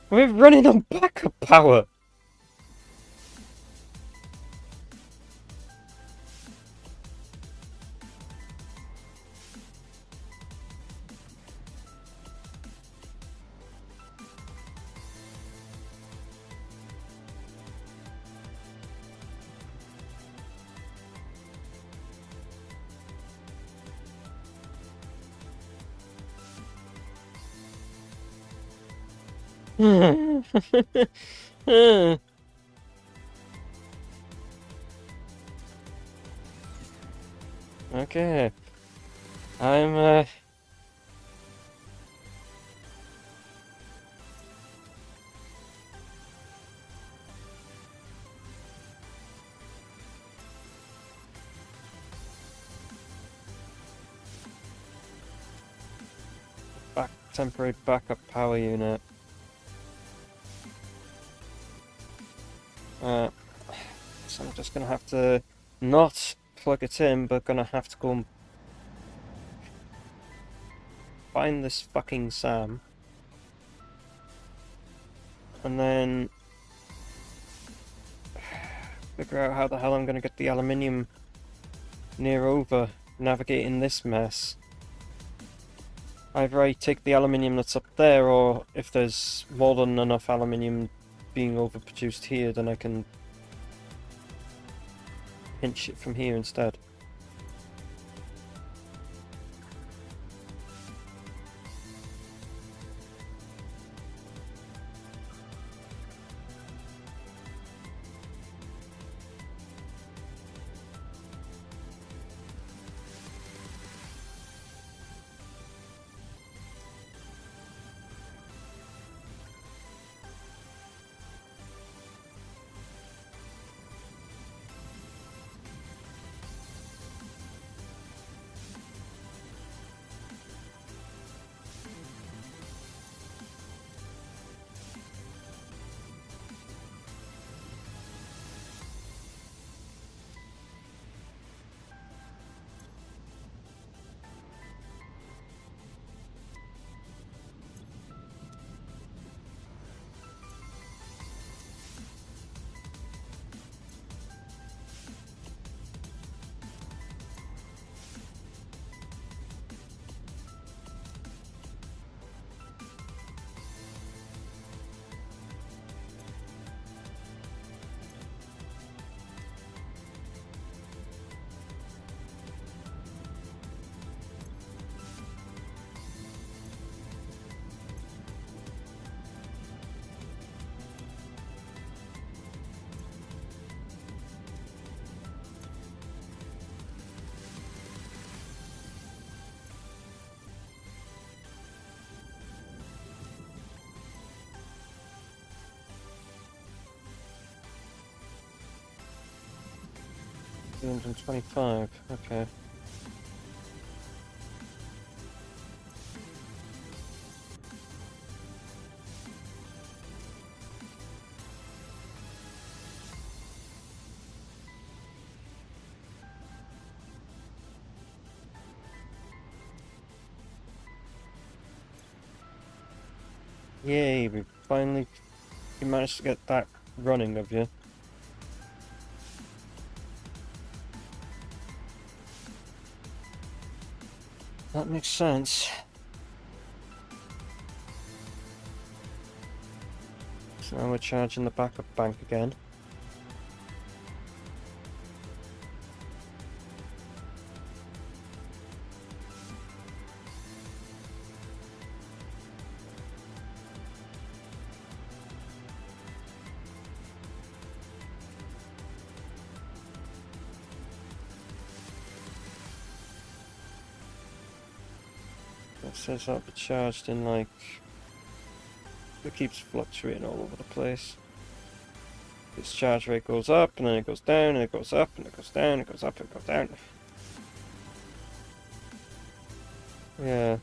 We're running on backup power! Okay. I'm temporary backup power unit. So I'm just gonna have to not plug it in, but gonna have to go and find this fucking SAM. And then figure out how the hell I'm gonna get the aluminium near over, navigating this mess. Either I take the aluminium that's up there, or if there's more than enough aluminium being overproduced here, then I can pinch it from here instead. 225, okay. Yay, we finally managed to get that running of you. That makes sense. So now we're charging the backup bank again. That says that'll be charged in like... It keeps fluctuating all over the place. Its charge rate goes up, and then it goes down, and it goes up, and it goes down, it goes up, and it goes down. Yeah.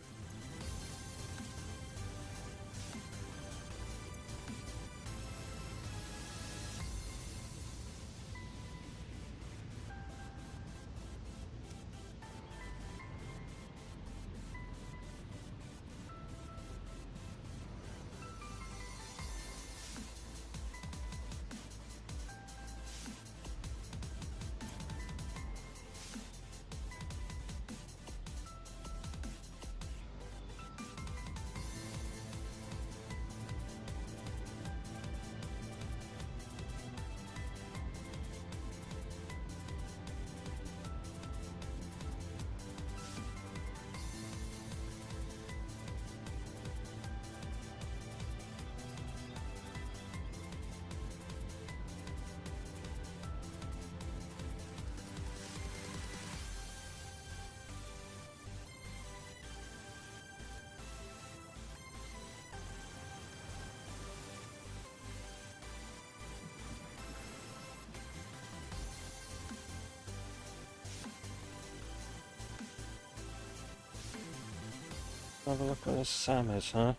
Have a look where the Sam is, huh?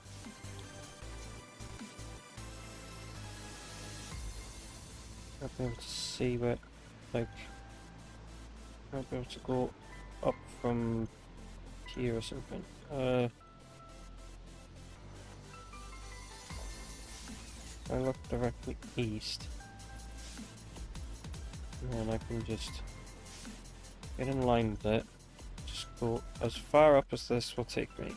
I'll be able to see where, like... I'll be able to go up from here or something. I look directly east. And I can just get in line with it. Just go as far up as this will take me.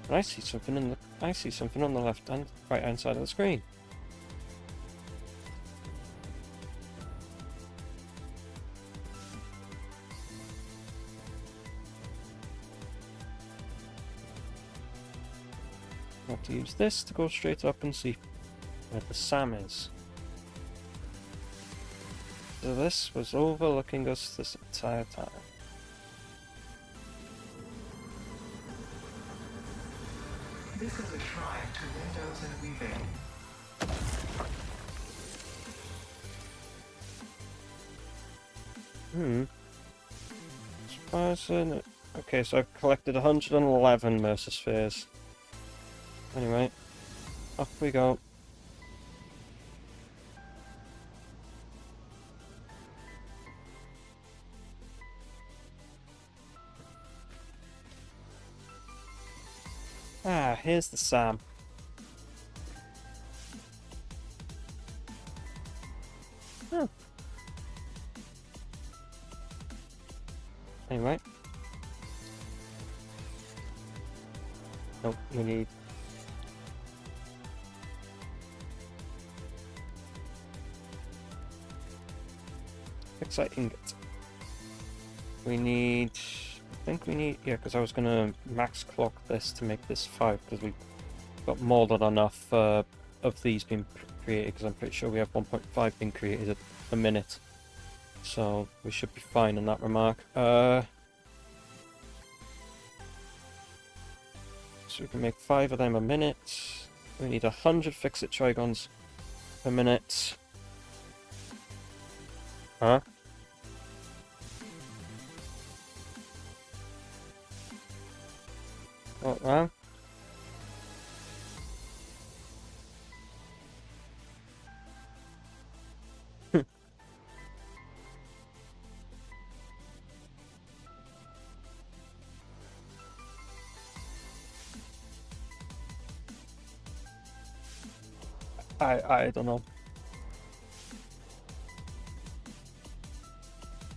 And I see something on the left and right hand side of the screen. I have to use this to go straight up and see where the Sam is. So this was overlooking us this entire time. This is a shrine to Windows and Weaving. Okay, so I've collected 111 Mercer Spheres. Anyway, off we go. Ah, here's the Sam. Oh. Anyway. Nope, we need... Fixite ingot. We need... I think we need... Yeah, because I was going to max clock this to make this 5, because we've got more than enough of these being created, because I'm pretty sure we have 1.5 being created a minute. So we should be fine in that remark. So we can make 5 of them a minute. We need 100 fix-it trigons per minute. Huh? What now? I don't know.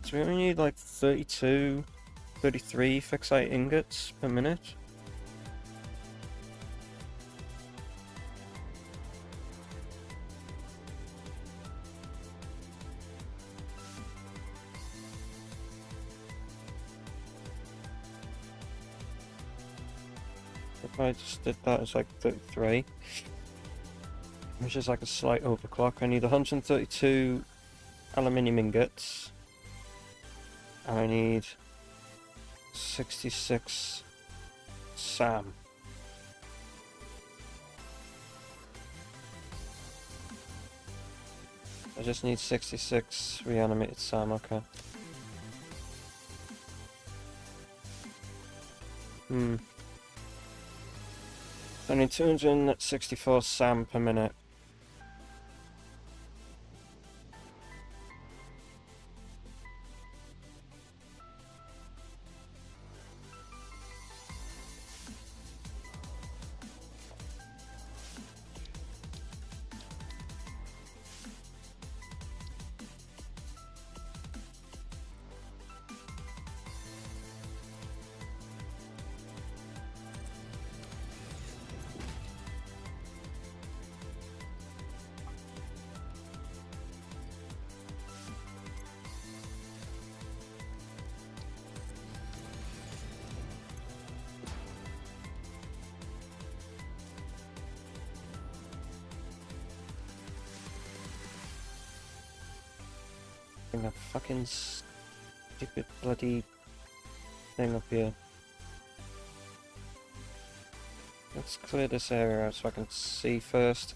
So we only need like 32, 33 fixite ingots per minute. If I just did that, it's like 33. Which is like a slight overclock. I need 132 aluminium ingots. And I need 66 SAM. I just need 66 reanimated SAM, okay. I need 264 SAM per minute. Bring that fucking stupid bloody thing up here. Let's clear this area out so I can see first.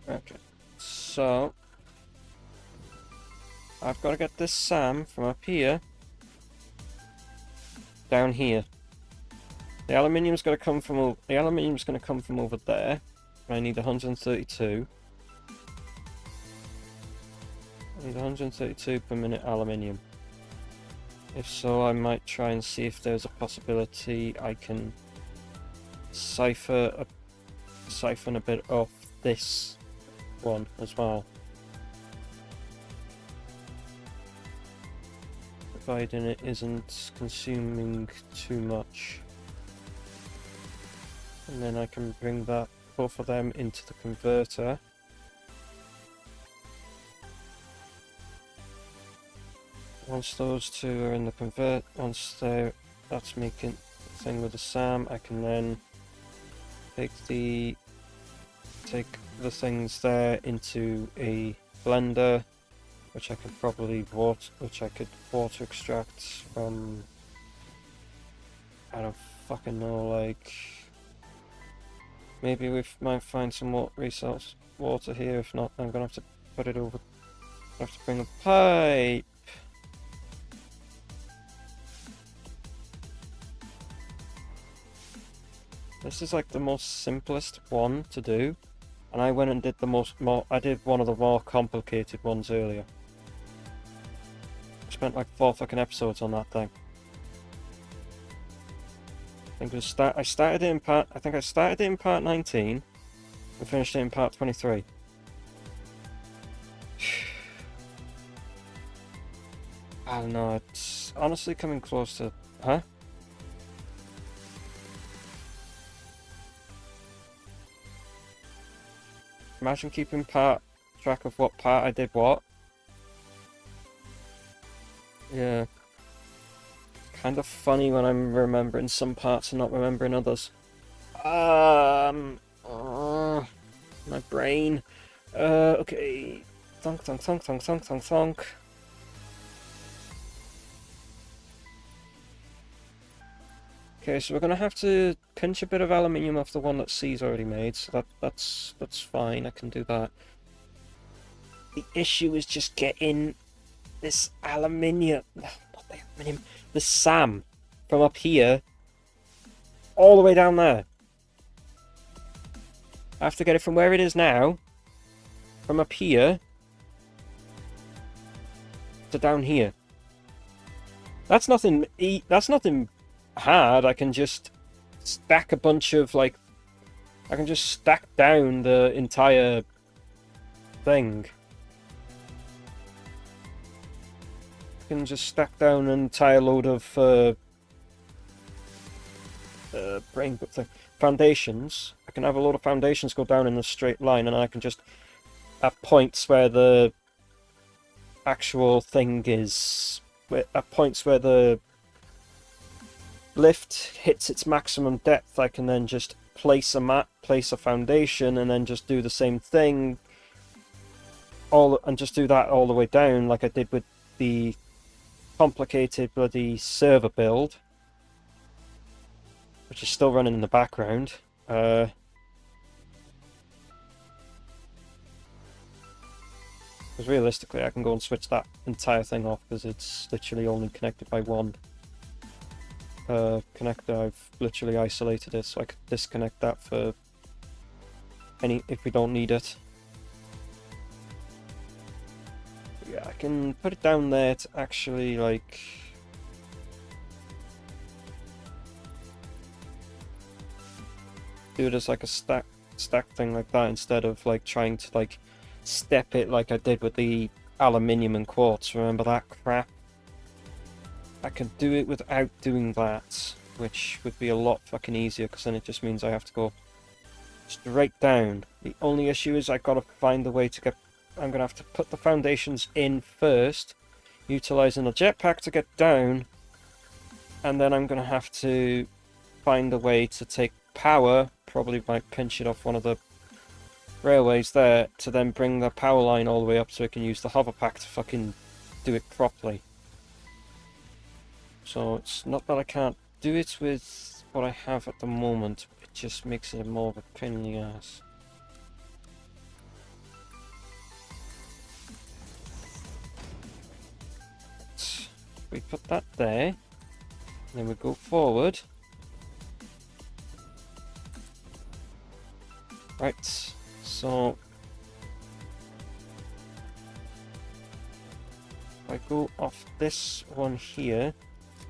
Okay, so I've got to get this SAM from up here down here. The aluminium's got to come from over there. I need 132. I need 132 per minute aluminium. If so, I might try and see if there's a possibility I can siphon a bit off this one as well, providing it isn't consuming too much, and then I can bring both of them into the converter. Once those two are in the that's making the thing with the SAM, I can then take the things there into a blender, which I could probably water extract from, I don't fucking know, like maybe we might find some more resource water here. If not, I'm gonna have to put it over. I have to bring a pipe. This is like the most simplest one to do. And I went and did I did one of the more complicated ones earlier. I spent like 4 fucking episodes on that thing. I think I started it in part 19 and finished it in part 23. I don't know, it's honestly coming close to... Huh? Imagine keeping track of what part I did what. Yeah. Kind of funny when I'm remembering some parts and not remembering others. My brain. Okay. Thunk, thunk, thunk, thunk, thunk, thunk, thunk. Okay, so we're gonna have to pinch a bit of aluminium off the one that C's already made, so that's fine, I can do that. The issue is just getting this aluminium, not the aluminium, the SAM from up here all the way down there. I have to get it from where it is now, from up here, to down here. That's nothing hard. I can just stack a bunch of, like, I can just stack down the entire thing. I can just stack down an entire load of foundations. I can have a load of foundations go down in a straight line, and I can just at points where the actual thing is, at points where the lift hits its maximum depth, I can then just place a foundation, and then just do the same thing, and just do that all the way down, like I did with the complicated bloody server build, which is still running in the background. Because realistically, I can go and switch that entire thing off because it's literally only connected by one connector. I've literally isolated it, so I could disconnect that for if we don't need it. Yeah, I can put it down there to actually, like, do it as like a stack thing like that, instead of like trying to like step it like I did with the aluminium and quartz. Remember that crap? I can do it without doing that, which would be a lot fucking easier, because then it just means I have to go straight down. The only issue is I've got to find the way to get... I'm going to have to put the foundations in first, utilising a jetpack to get down, and then I'm going to have to find a way to take power, probably might pinch it off one of the railways there, to then bring the power line all the way up so I can use the hover pack to fucking do it properly. So it's not that I can't do it with what I have at the moment, it just makes it more of a pain in the ass. We put that there, then we go forward. Right, so if I go off this one here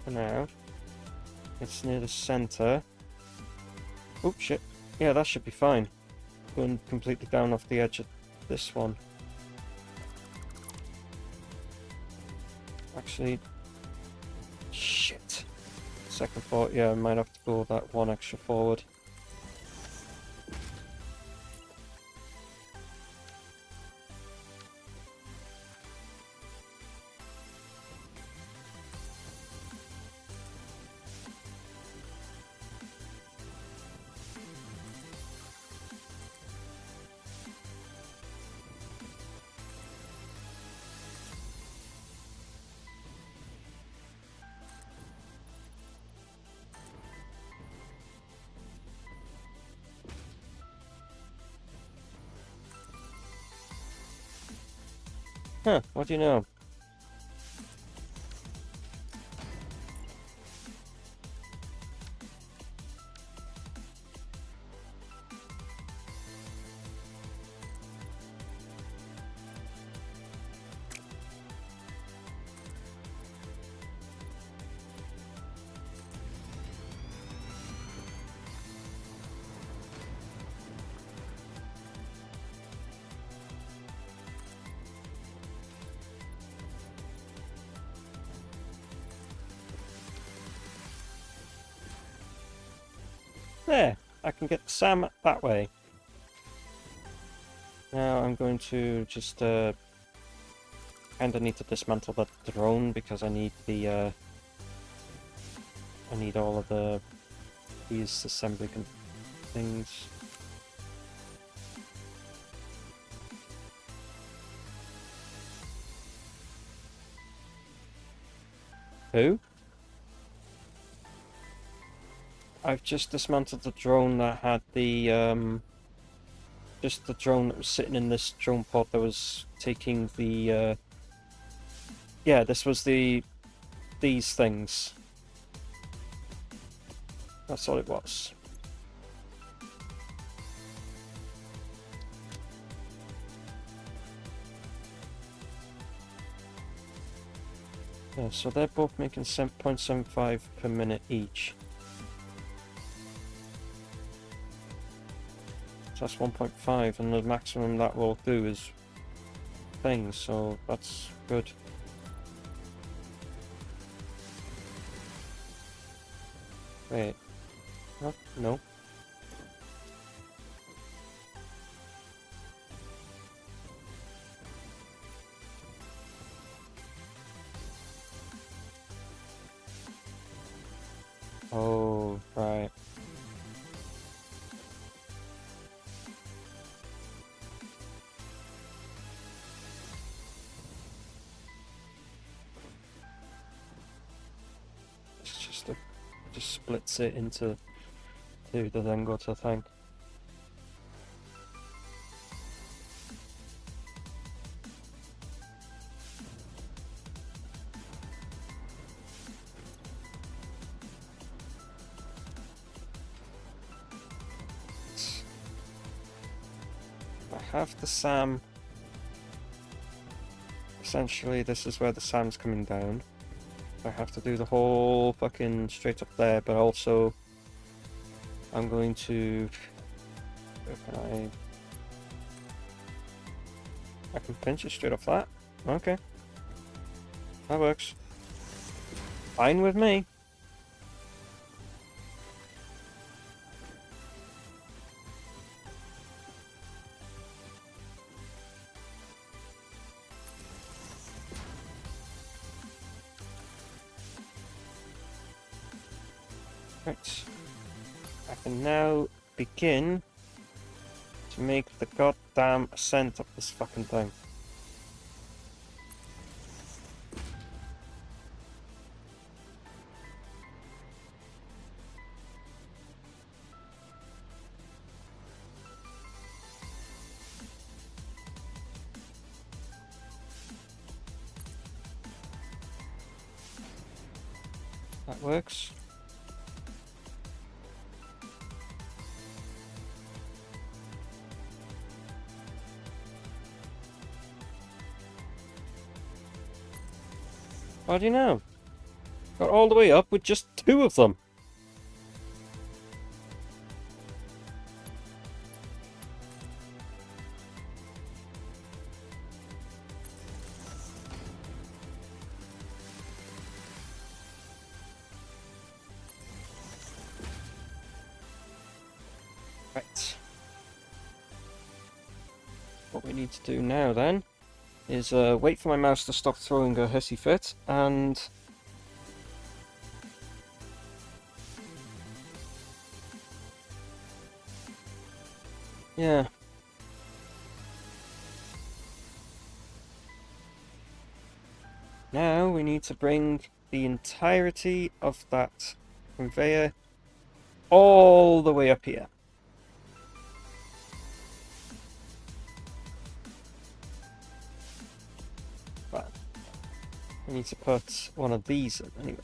for now, it's near the center. Oh shit, yeah, that should be fine. Going completely down off the edge of this one. Actually, shit. Second thought, yeah, I might have to go that one extra forward. Huh, what do you know? There, I can get the SAM that way. Now I'm going to just kind of need to dismantle that drone, because I need the I need all of these assembly things. Who? I've just dismantled the drone that had the, just the drone that was sitting in this drone pod that was taking the, yeah, this was these things. That's all it was. Yeah, so they're both making 7.75 per minute each. So that's 1.5, and the maximum that will do is things, so that's good. Wait. Huh? No. Oh, right. It's just splits it into two to then go to thing. I have the SAM. Essentially, this is where the SAM's coming down. I have to do the whole fucking straight up there, but also I'm going to. I can pinch it straight off that. Okay, that works. Fine with me. Right. I can now begin to make the goddamn ascent up this fucking thing. That works. How do you know? Got all the way up with just two of them. Right. What we need to do now then is wait for my mouse to stop throwing a hissy fit, and yeah. Now we need to bring the entirety of that conveyor all the way up here. But we need to put one of these in anyway.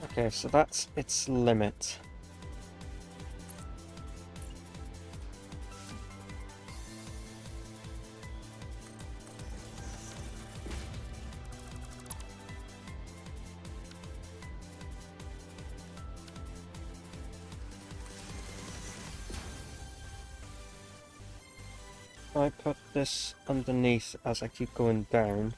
Okay, so that's its limit. If I put this underneath as I keep going down,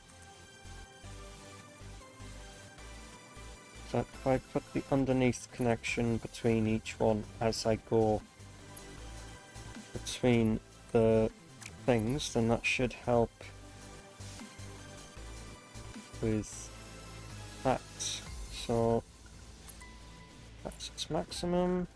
so if I put the underneath connection between each one as I go between the things, then that should help with that. So that's its maximum.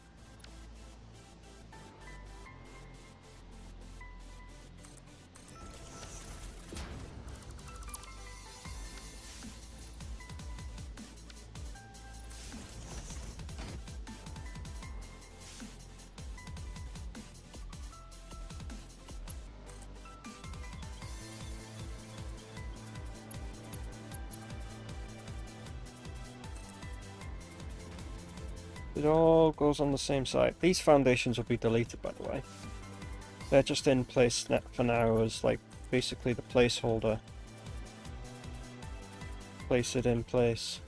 It all goes on the same side. These foundations will be deleted, by the way. They're just in place for now as, like, basically the placeholder. Place it in place.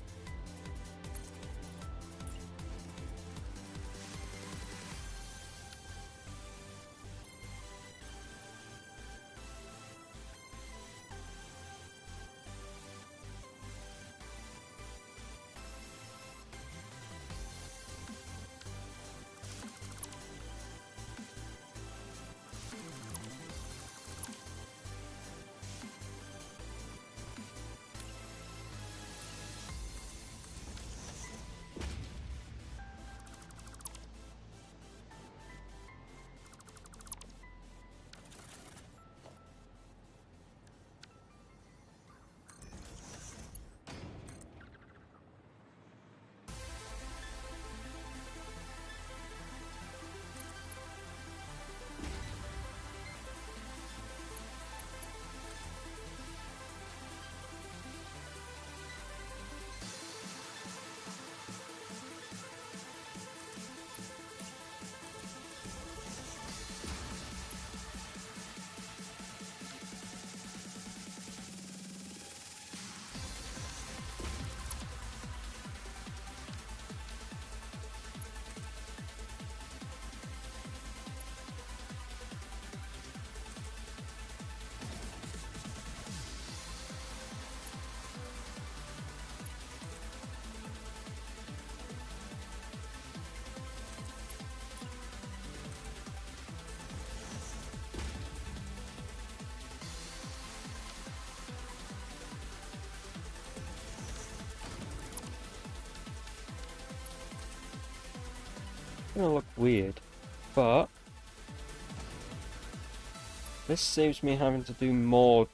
Gonna look weird, but this saves me having to do more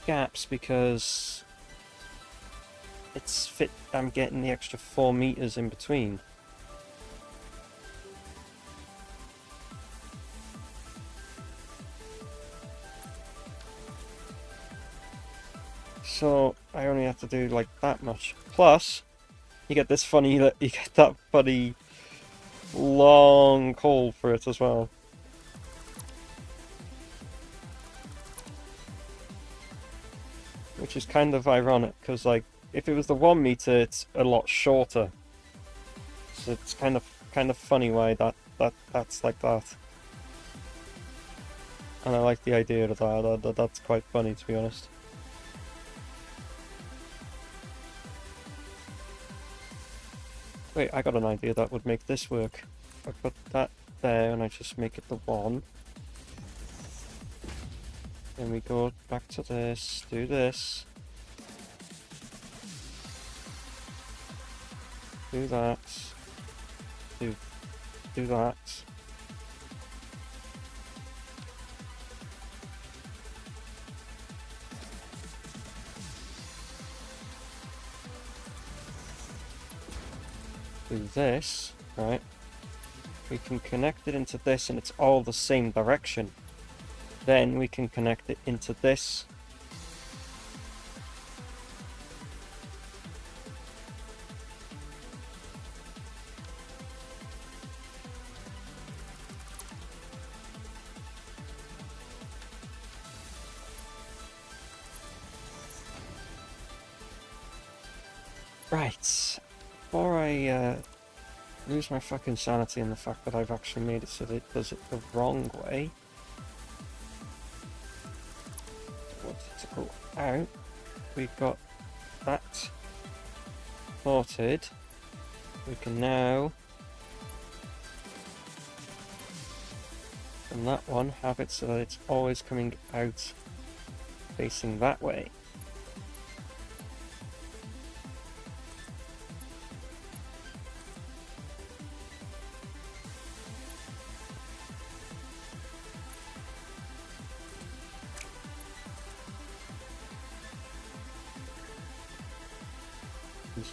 gaps because I'm getting the extra 4 meters in between. So I only have to do like that much. Plus, you get that funny long hole for it as well. Which is kind of ironic, because like, if it was the 1 meter, it's a lot shorter. So it's kind of funny why that's like that. And I like the idea of that. That's quite funny, to be honest. Wait, I got an idea that would make this work. I put that there and I just make it the 1. Then we go back to this, do this. Do that. Do that. Do this, right? We can connect it into this and it's all the same direction. Then we can connect it into this. Right. Before I lose my fucking sanity in the fact that I've actually made it so that it does it the wrong way. I want it to go out. We've got that sorted. We can now, from that one, have it so that it's always coming out facing that way.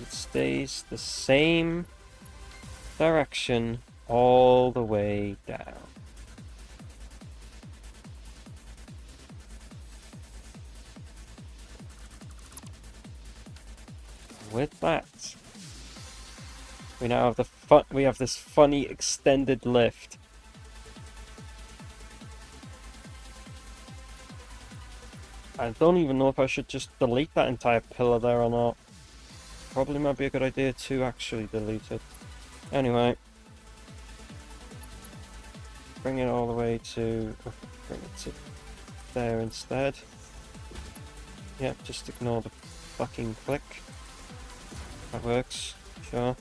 It stays the same direction all the way down. With that, We now have we have this funny extended lift. I don't even know if I should just delete that entire pillar there or not. Probably might be a good idea to actually delete it. Anyway. Bring it all the way to... bring it to there instead. Yep, just ignore the fucking click. That works, sure.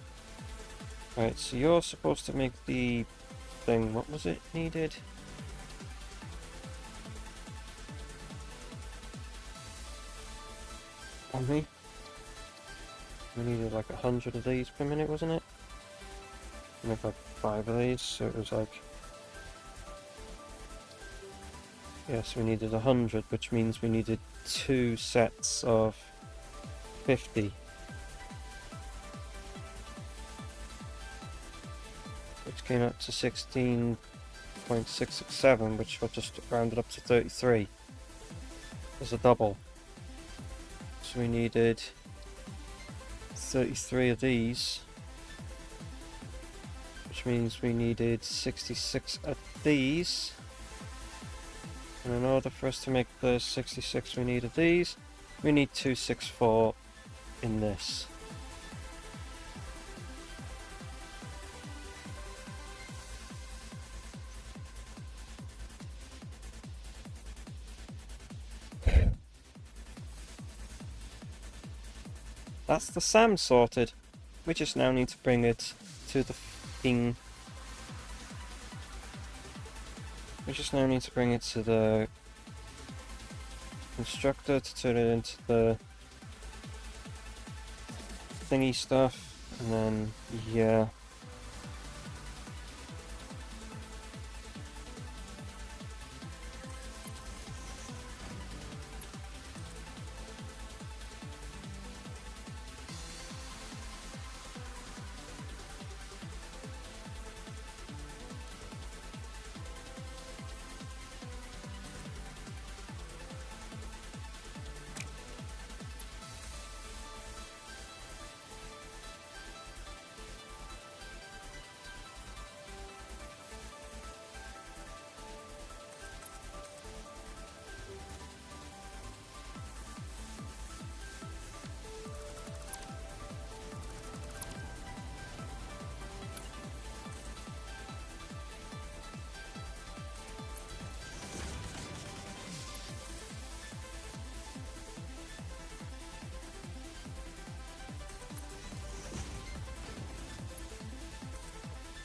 Right, so you're supposed to make the thing. What was it needed? On me? We needed like 100 of these per minute, wasn't it? We made like 5 of these, so it was like... yes, we needed 100, which means we needed 2 sets of 50. Which came up to 16.667, which I just rounded up to 33 as a double. So we needed 33 of these, which means we needed 66 of these. And in order for us to make the 66 we needed these, we need 264 in this. That's the SAM sorted. We just now need to bring it to the thing. We just now need to bring it to the constructor to turn it into the thingy stuff, and then, yeah.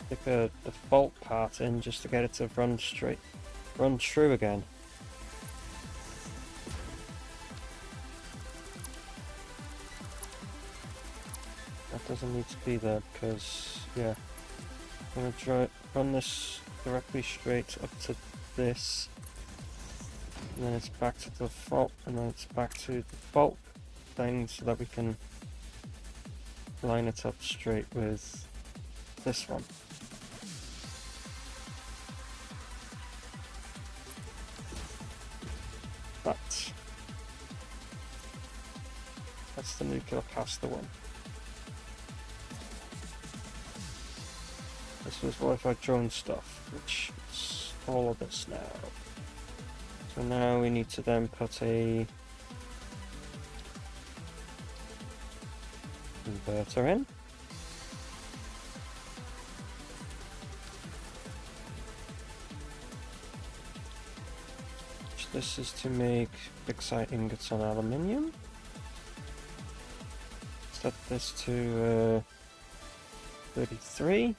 Stick a default part in just to get it to run true again. That doesn't need to be there because, yeah, I'm going to run this directly straight up to this, and then it's back to the default, and then it's back to the default thing so that we can line it up straight with this one. That's the nuclear caster one. This was Wi-Fi drone stuff, which is all of this now. So now we need to then put a inverter in. This is to make bauxite ingots on aluminium. Set this to 33.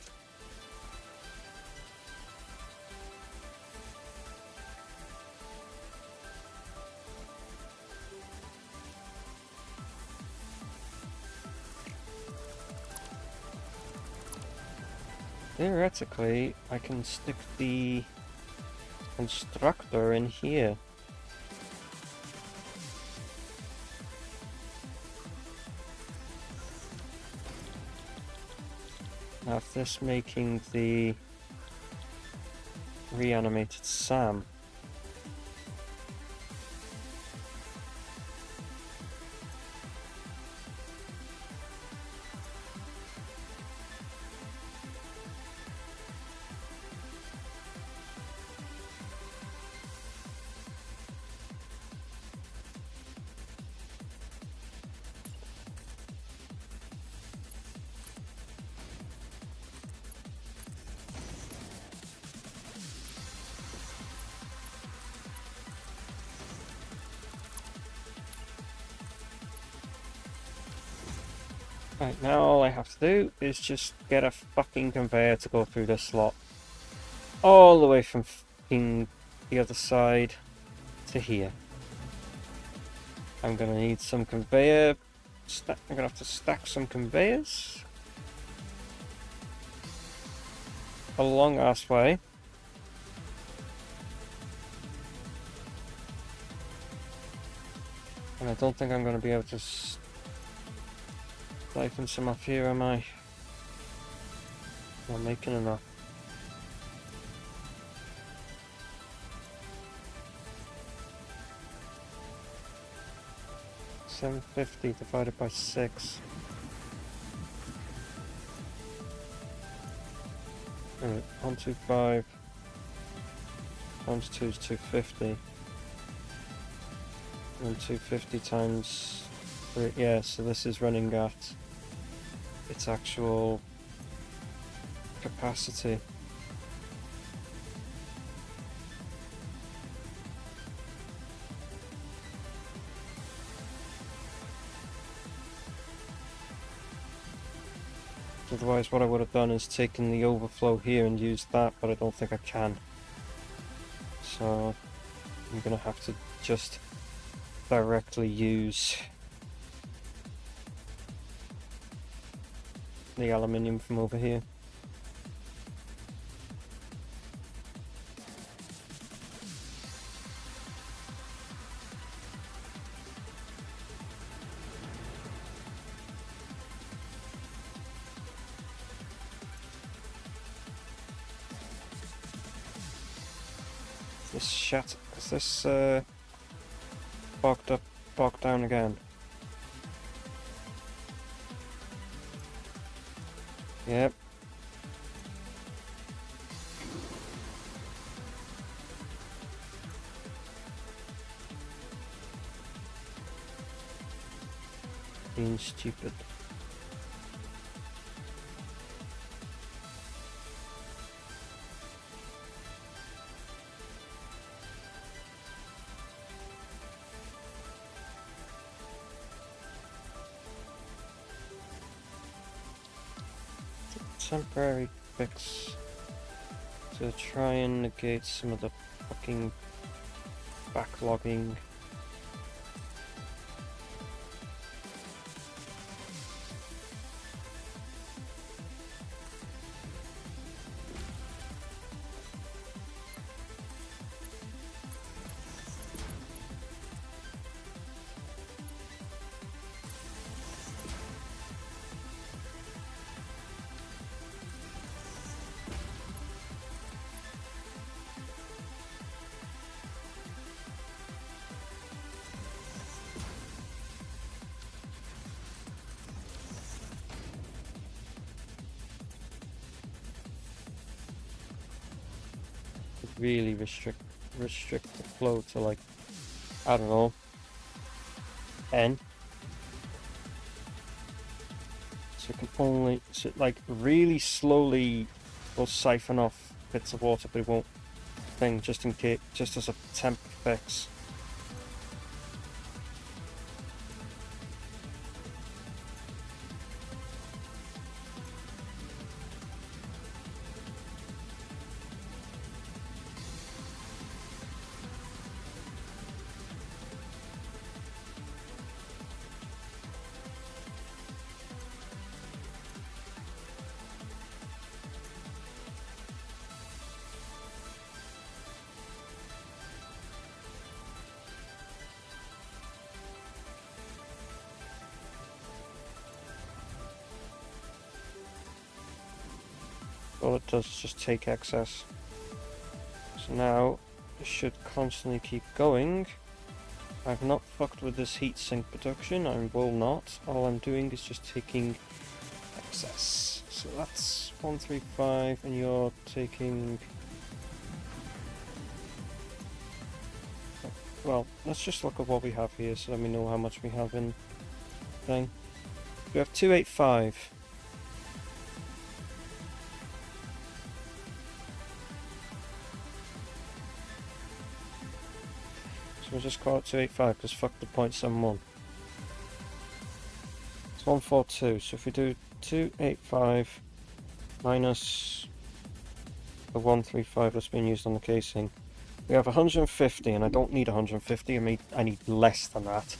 Theoretically, I can stick the constructor in here. Now, if this making the reanimated SAM. Right, now all I have to do is just get a fucking conveyor to go through this slot. All the way from fucking the other side to here. I'm gonna need some conveyor. I'm gonna have to stack some conveyors. A long ass way. And I don't think I'm gonna be able to siphon some off here, am I? Not making enough. $750 divided by 6. 125 times 2 is 250. And 250 times 3, yeah, so this is running at its actual capacity. Otherwise what I would have done is taken the overflow here and used that, but I don't think I can. So I'm gonna have to just directly use the aluminium from over here. Is this bogged down again? Yep. Being stupid. Temporary fix to try and negate some of the fucking backlogging. Really restrict the flow to, like, I don't know, N. So it can only, so like really slowly will siphon off bits of water, but it won't thing, just in case, just as a temp fix. All it does is just take excess. So now it should constantly keep going. I've not fucked with this heatsink production, I will not. All I'm doing is just taking excess. So that's 135 and you're taking... Well, let's just look at what we have here so let me know how much we have in thing. We have 285. We'll just call it 285 because fuck the .71. It's 142. So if we do 285 minus the 135 that's been used on the casing, we have 150, and I don't need 150. I need less than that.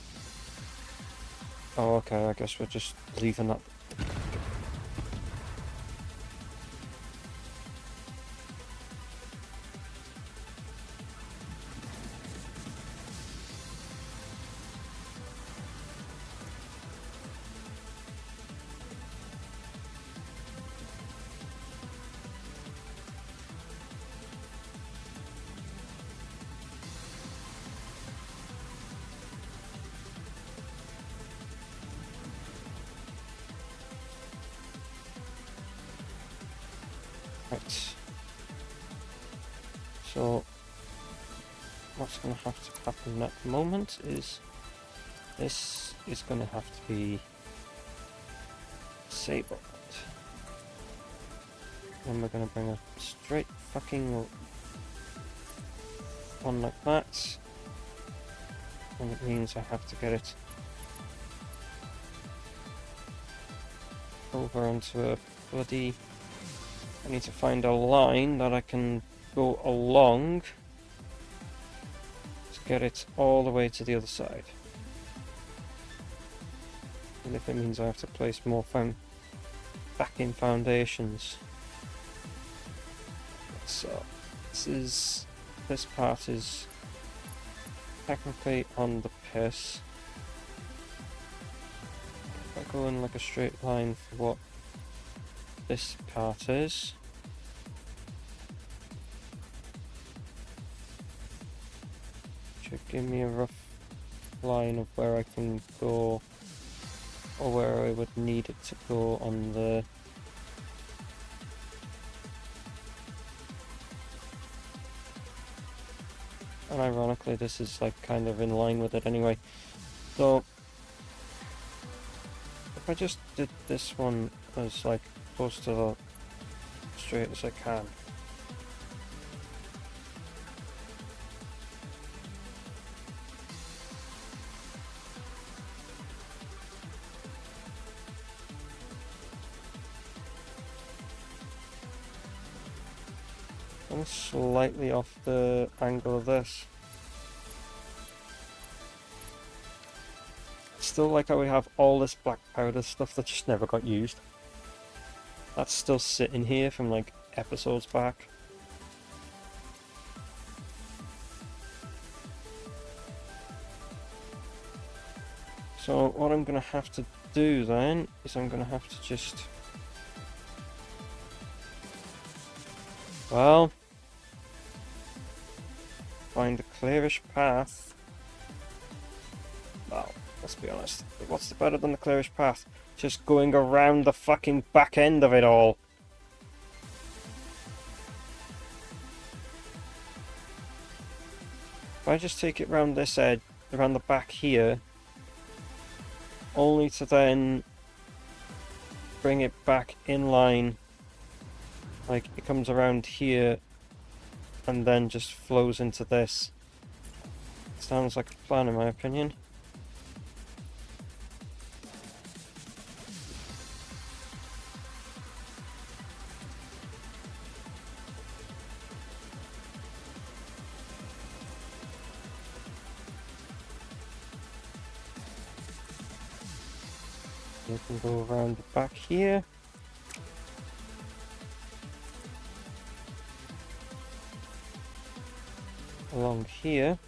Oh, okay. I guess we're just leaving that. Right. So what's going to have to happen at the moment is this is going to have to be disabled. And we're going to bring a straight fucking one like that. And it means I have to get it over onto a bloody... I need to find a line that I can go along to get it all the way to the other side. And if it means I have to place more backing foundations. So this part is technically on the piss. If I go in like a straight line for what this part is. Should give me a rough line of where I can go, or where I would need it to go on the... And ironically this is like kind of in line with it anyway. So if I just did this one as like close to the straight as I can. I'm slightly off the angle of this. Still like how we have all this black powder stuff that just never got used. That's still sitting here from like episodes back. So what I'm going to have to do then is I'm going to have to just... Well... find a clearish path. Well, let's be honest. What's better than the clearish path? Just going around the fucking back end of it all. If I just take it around this edge, around the back here, only to then bring it back in line, like it comes around here and then just flows into this. Sounds like a plan in my opinion. You can go around the back here. Along here.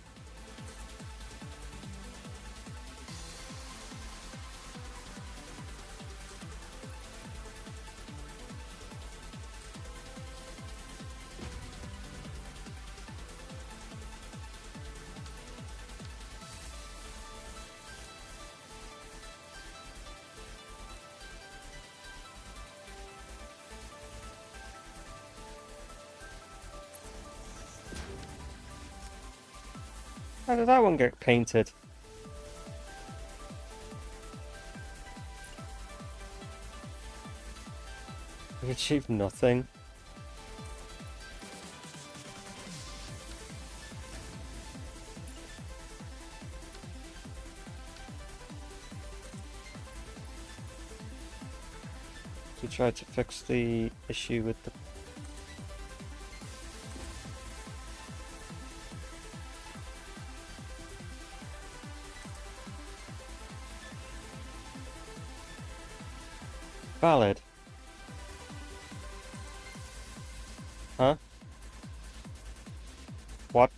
How did that one get painted? We achieved nothing. try to fix the issue with the... Valid. Huh? What?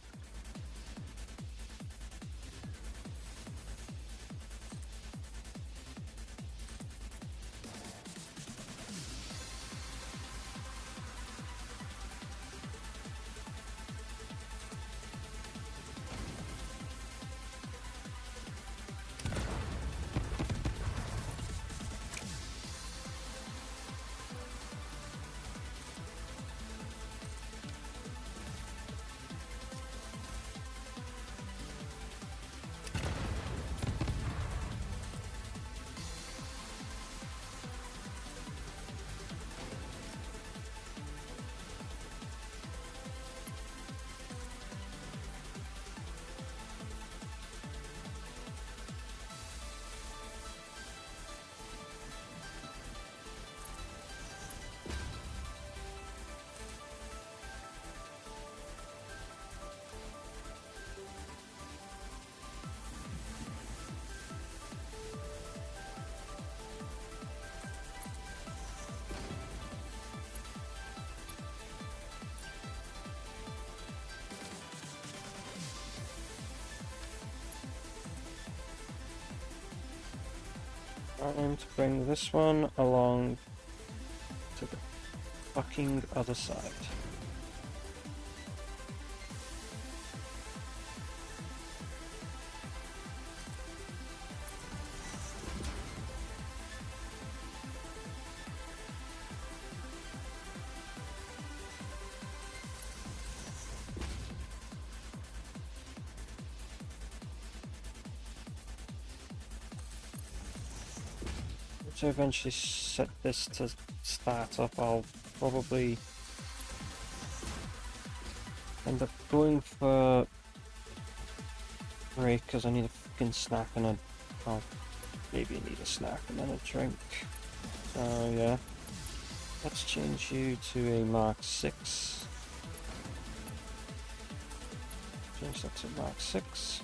Time to bring this one along to the fucking other side. To eventually set this to start up, I'll probably end up going for break because I need a fucking snack and I'll maybe need a snack and then a drink. So yeah, let's change you to a Mark 6. Change that to Mark 6.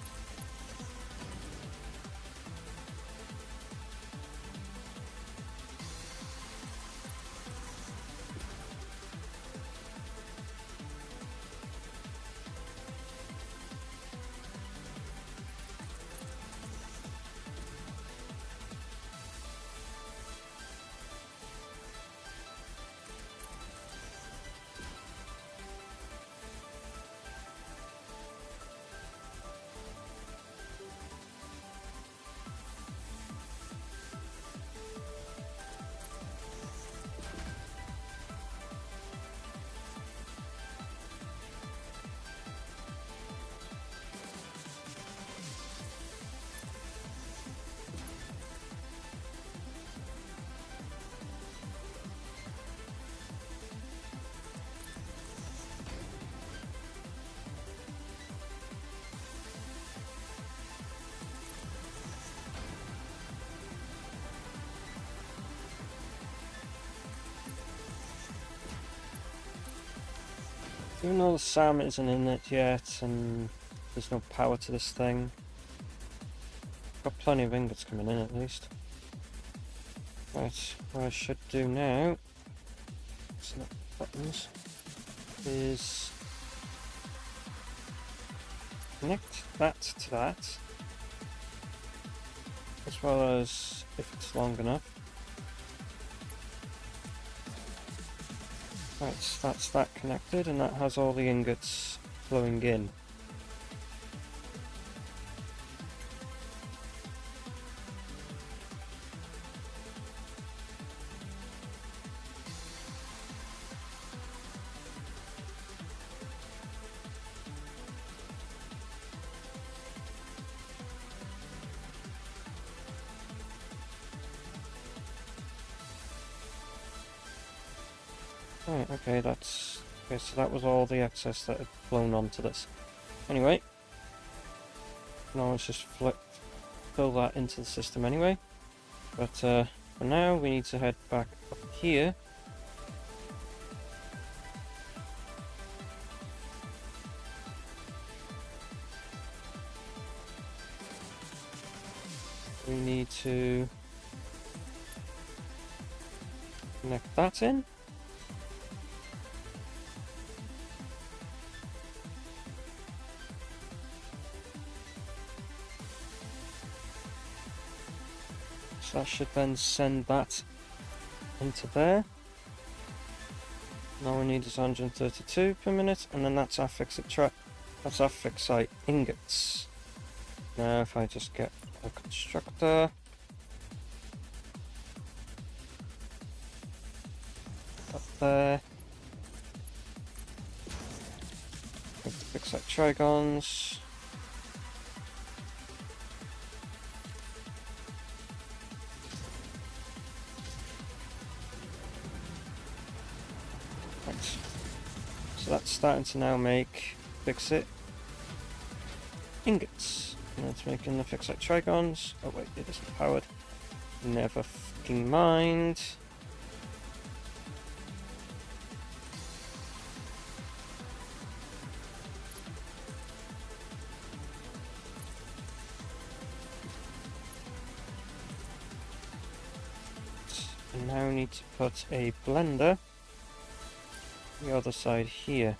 Even though the SAM isn't in it yet and there's no power to this thing, got plenty of ingots coming in at least. Right, what I should do now, select buttons, is connect that to that, as well as, if it's long enough. Right, that's that connected, and that has all the ingots flowing in. Right, okay, so that was all the excess that had flown onto this. Anyway, now let's just fill that into the system anyway. But for now, we need to head back up here. We need to connect that in. So that should then send that into there. Now we need is 132 per minute, and then that's our that's our fixite ingots. Now if I just get a constructor, up there, with the fixite trigons. Right. So that's starting to now make fixite ingots. And it's making the fixite trigons. Oh wait, it isn't powered. Never fucking mind. And now we need to put a blender on the other side here.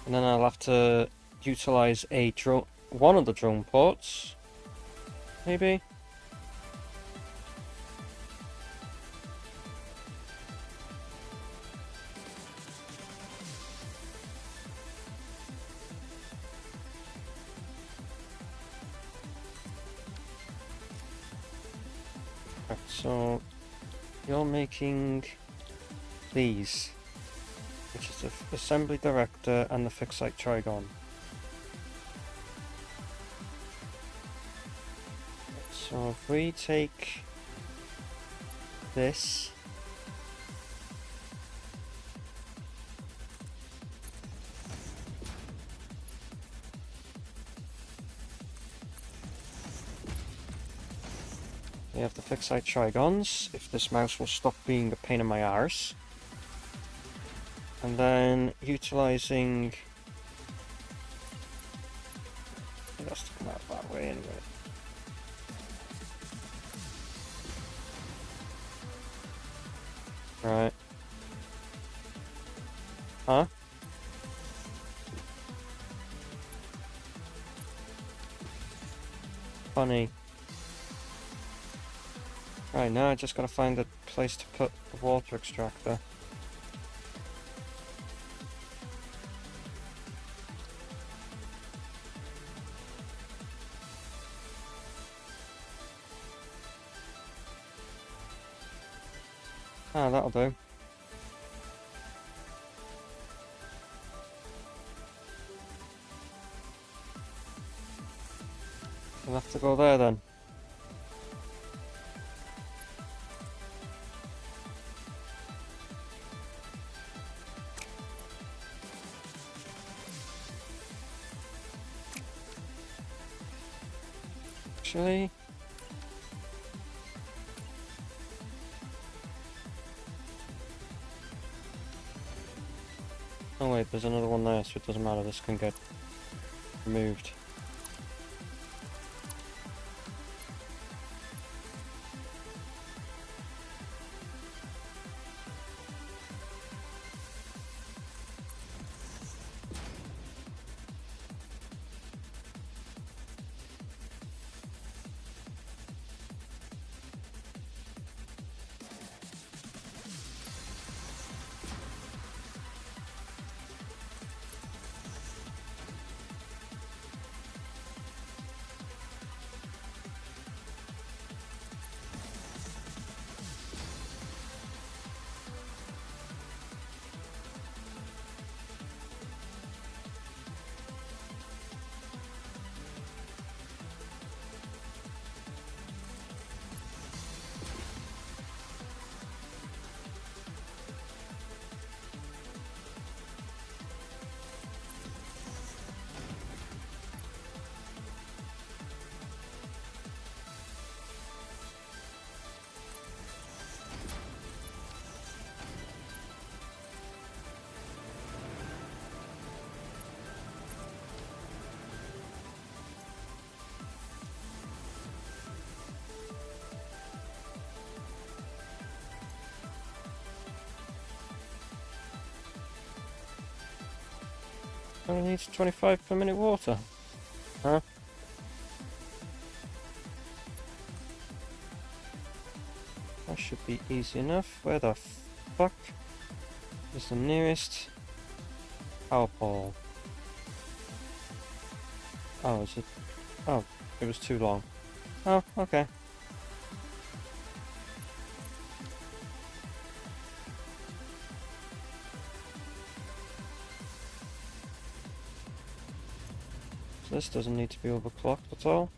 And then I'll have to utilize a drone, one of the drone ports, maybe. Right, so you're making these, which is the assembly director and the fixite trigon. So if we take this, we have the fixite trigons, if this mouse will stop being a pain in my arse. And then utilizing, it has to come out that way anyway. Right. Huh? Funny. Right, now I just gotta find a place to put the water extractor. Ah, that'll do. We'll have to go there then. Actually, oh wait, there's another one there, so it doesn't matter, this can get removed. Only needs 25 per minute water. Huh? That should be easy enough. Where the fuck is the nearest power pole? Oh, is it? Oh, it was too long. Oh, okay. So this doesn't need to be overclocked at all.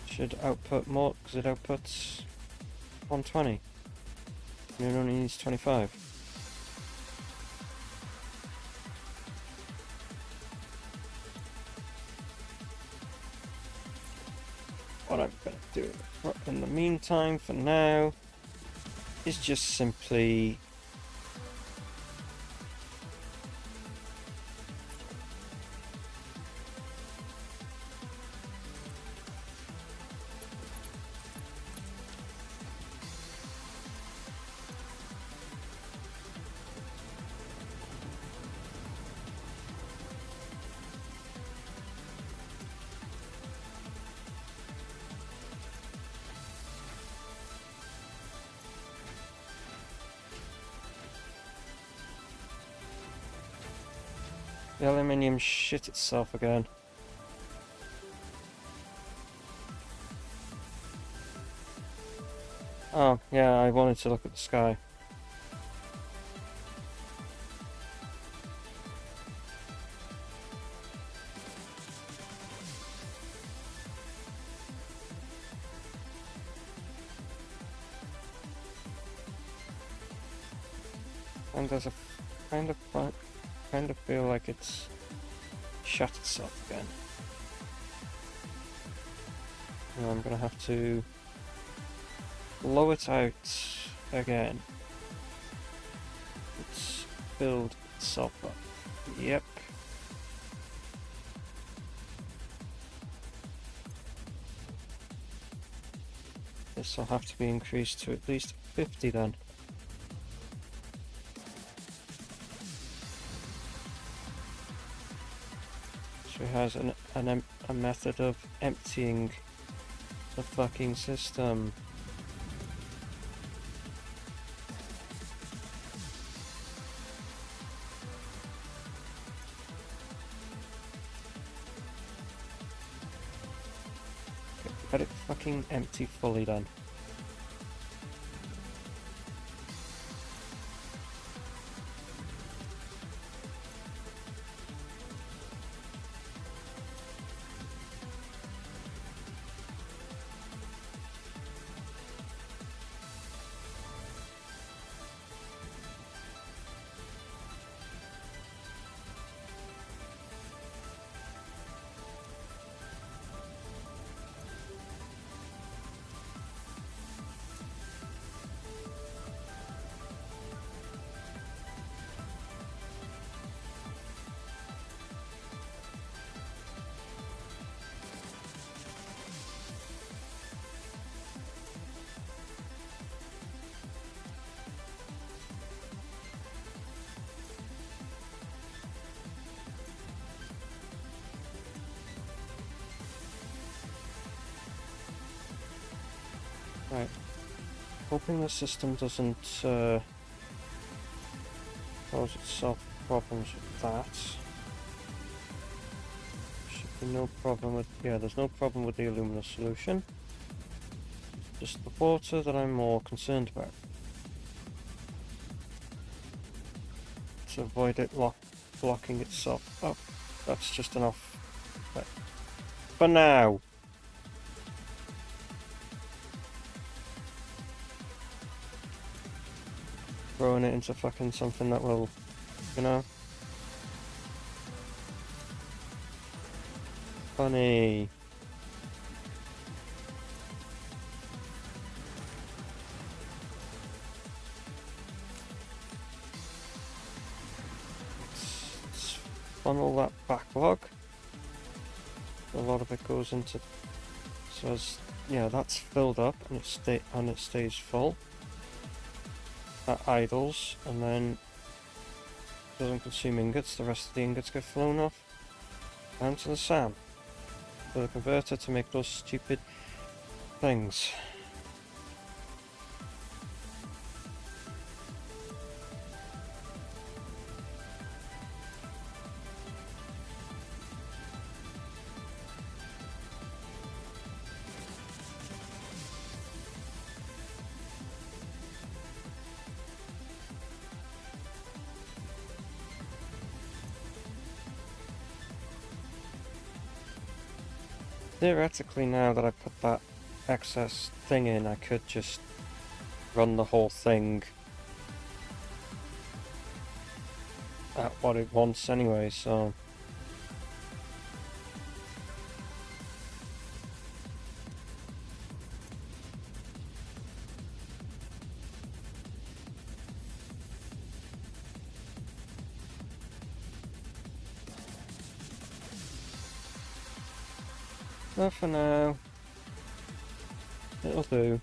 Should output more because it outputs 120. And it only needs 25. What I'm going to do in the meantime, for now, is just simply the aluminium shit itself again. Oh, yeah, I wanted to look at the sky. And there's a kind of feel like it's shut itself again. And I'm gonna have to blow it out again. It's filled itself up. Yep. This will have to be increased to at least 50 then. So it has a method of emptying the fucking system. Let it fucking empty fully then. Right. Hoping the system doesn't cause itself problems with that. Should be no problem with, yeah, there's no problem with the alumina solution. Just the water that I'm more concerned about. To avoid it blocking itself up. That's just enough. But for now. Throwing it into fucking something that will, you know. Funny. Let's funnel that backlog. A lot of it goes into, so as, yeah, that's filled up and it stays full. That idles, and then doesn't consume ingots, the rest of the ingots get flown off down to the SAM for the converter to make those stupid things. Theoretically, now that I put that excess thing in, I could just run the whole thing at what it wants anyway, so... Well, for now, it'll do.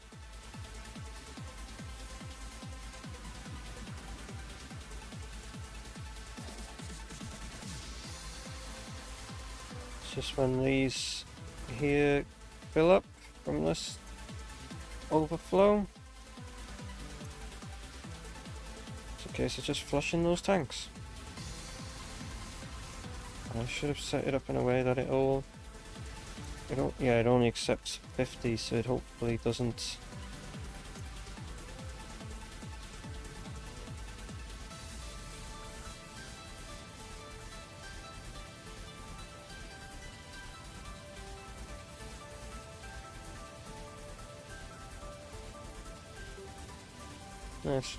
It's just when these here fill up from this overflow, it's a case of just flushing those tanks. I should have set it up in a way that it only accepts 50, so it hopefully doesn't. Nice.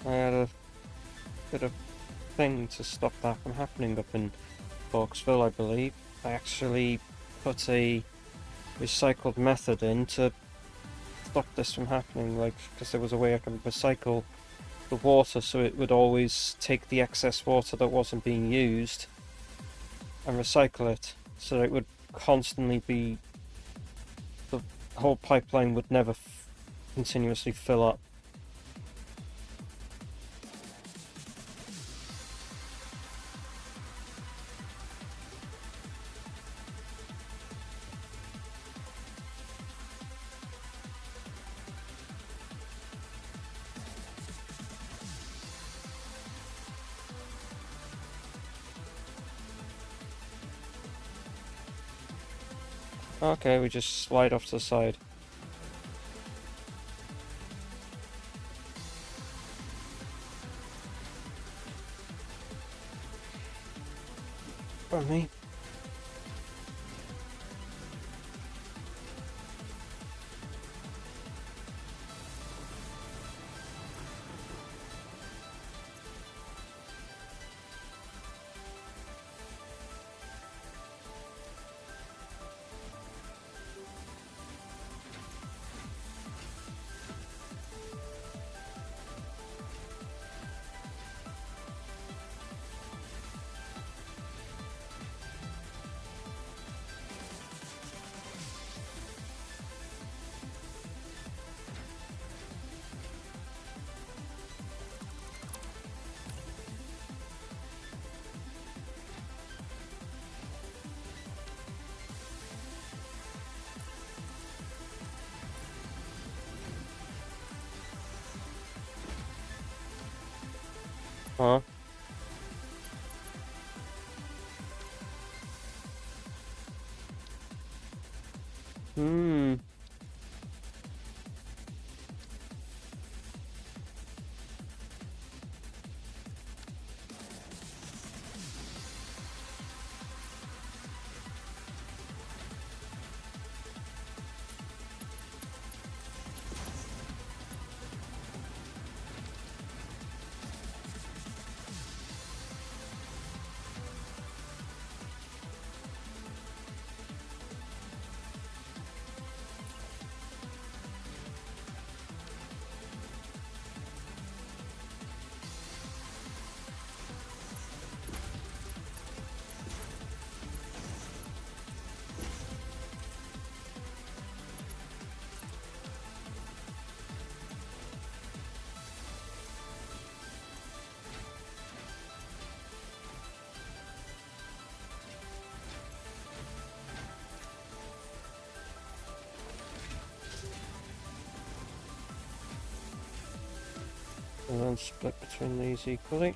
I had a bit of thing to stop that from happening up in Borksville, I believe. I actually put a recycled method in to stop this from happening, like, because there was a way I could recycle the water so it would always take the excess water that wasn't being used and recycle it, so that it would constantly be, the whole pipeline would never continuously fill up. Okay, we just slide off to the side. Pardon me. Huh? Hmm. and split between these equally.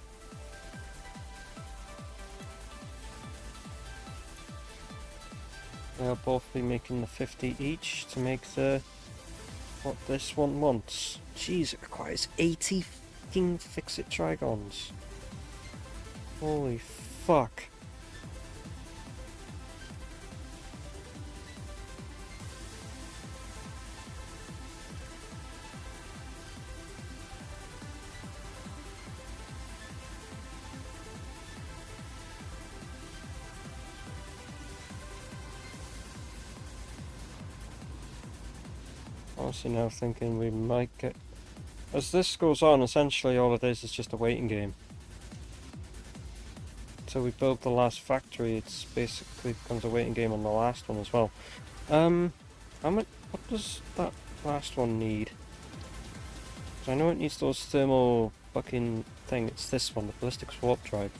They'll both be making the 50 each to make the what this one wants. Jeez, it requires 80 fucking fix-it trigons. Holy fuck. Honestly now thinking we might get... As this goes on, essentially all it is just a waiting game. Until we build the last factory, it's basically becomes a waiting game on the last one as well. How much... What does that last one need? 'Cause I know it needs those thermal fucking thing. It's this one, the ballistics warp drive.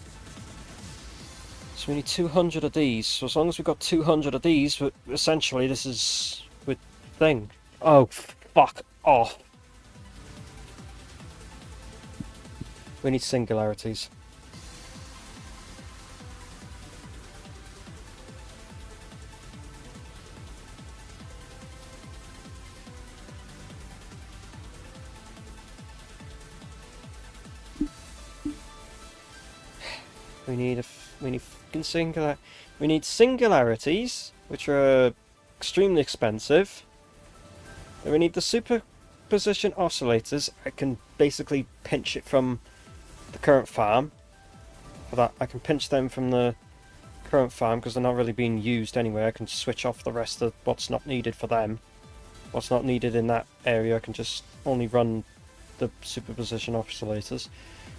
So we need 200 of these. So as long as we've got 200 of these, but essentially this is with thing. Oh, fuck off. We need singularities. We need singularities, which are extremely expensive. And we need the superposition oscillators. I can basically pinch it from the current farm. For that, I can pinch them from the current farm because they're not really being used anyway. I can switch off the rest of what's not needed for them. What's not needed in that area, I can just only run the superposition oscillators.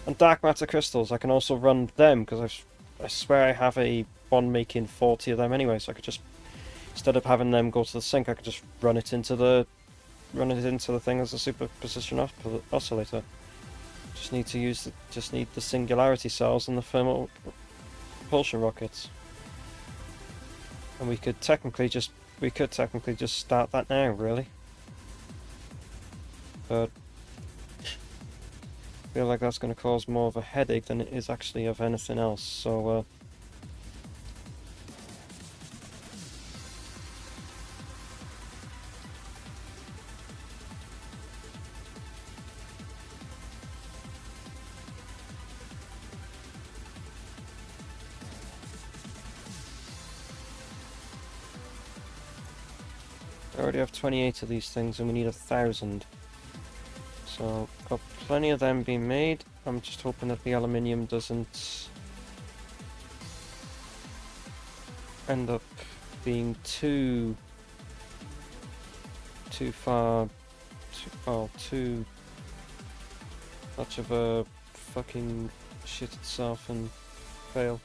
And dark matter crystals, I can also run them because I swear I have a one making 40 of them anyway. So I could just, instead of having them go to the sink, I could just run it into the thing as a superposition oscillator. Just need the singularity cells and the thermal propulsion rockets. And we could technically just start that now, really. But I feel like that's going to cause more of a headache than it is actually of anything else. So I already have 28 of these things and we need 1,000. So, got plenty of them being made. I'm just hoping that the aluminium doesn't end up being too much of a fucking shit itself and fail.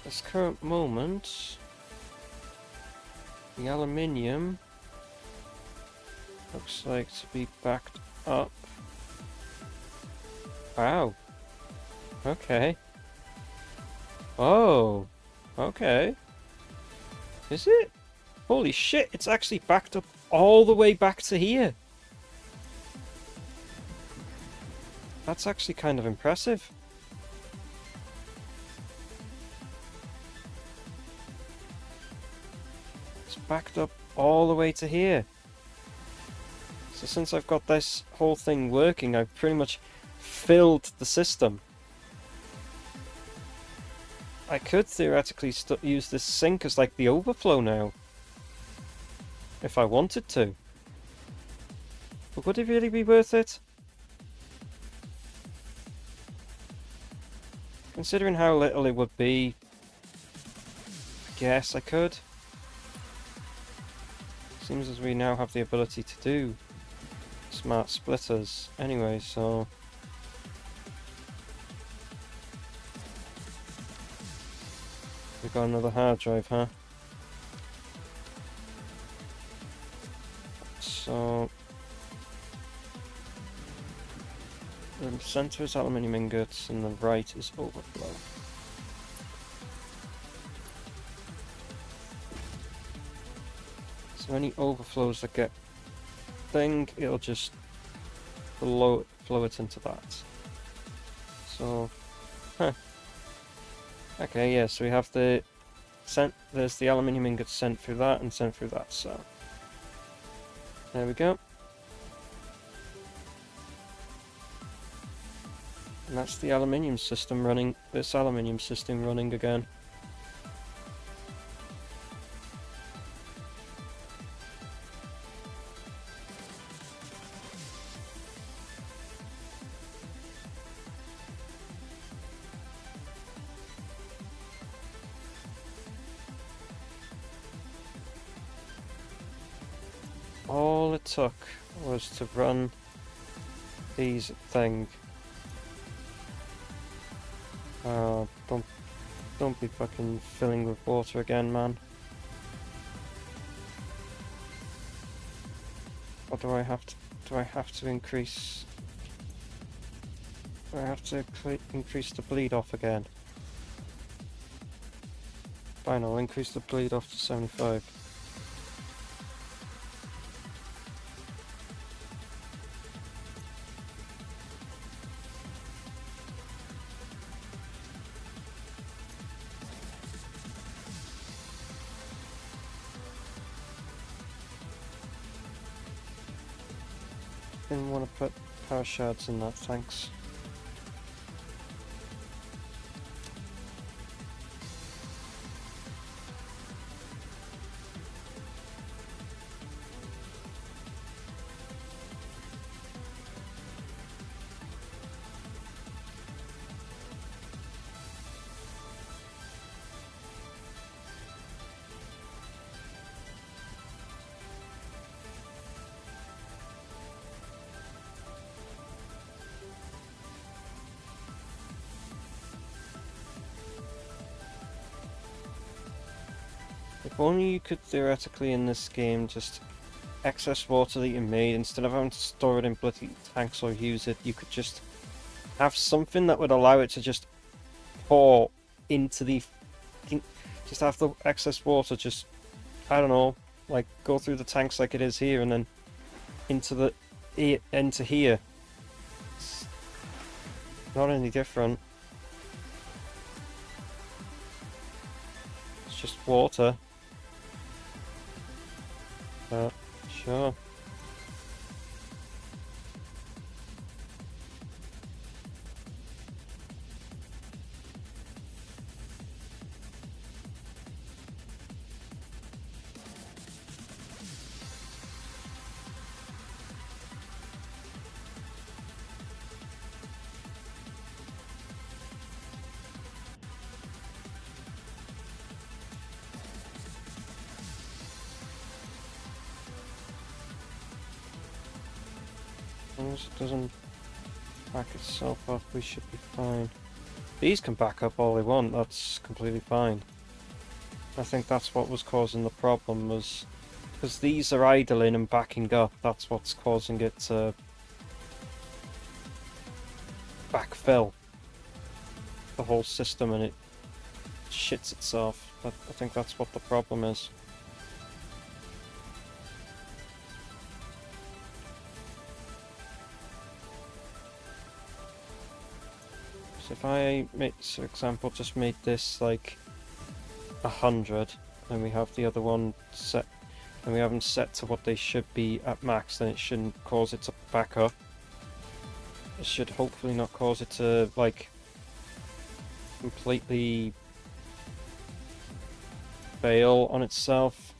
This current moment, the aluminium looks like to be backed up. Wow. Okay. Oh. Okay. Is it? Holy shit, it's actually backed up all the way back to here. That's actually kind of impressive. It's backed up all the way to here. So since I've got this whole thing working, I've pretty much filled the system. I could theoretically use this sink as like the overflow now. If I wanted to. But would it really be worth it? Considering how little it would be, I guess I could. Seems as we now have the ability to do smart splitters anyway, so we got another hard drive, huh? So the center is aluminium ingots and the right is overflow. So any overflows that thing, it'll just flow it into that. So, huh. Okay, yeah, so we have there's the aluminium ingot sent through that and sent through that, so there we go. And that's the aluminium system running, this aluminium system running again. All it took was to run these thing. Oh, don't be fucking filling with water again, man. Or do I have to increase? Do I have to increase the bleed off again? Fine, I'll increase the bleed off to 75. Didn't want to put power shards in that, thanks. If only you could theoretically in this game just excess water that you made, instead of having to store it in bloody tanks or use it, you could just have something that would allow it to just pour into the... Just have the excess water just, I don't know, like go through the tanks like it is here and then into here. It's not any different. It's just water. Sure. As long as it doesn't back itself up, we should be fine. These can back up all they want, that's completely fine. I think that's what was causing the problem, was because these are idling and backing up, that's what's causing it to backfill the whole system and it shits itself. I think that's what the problem is. So if I make, for example, just made this like 100, and we have the other one set, and we have them set to what they should be at max, then it shouldn't cause it to back up. It should hopefully not cause it to like completely fail on itself.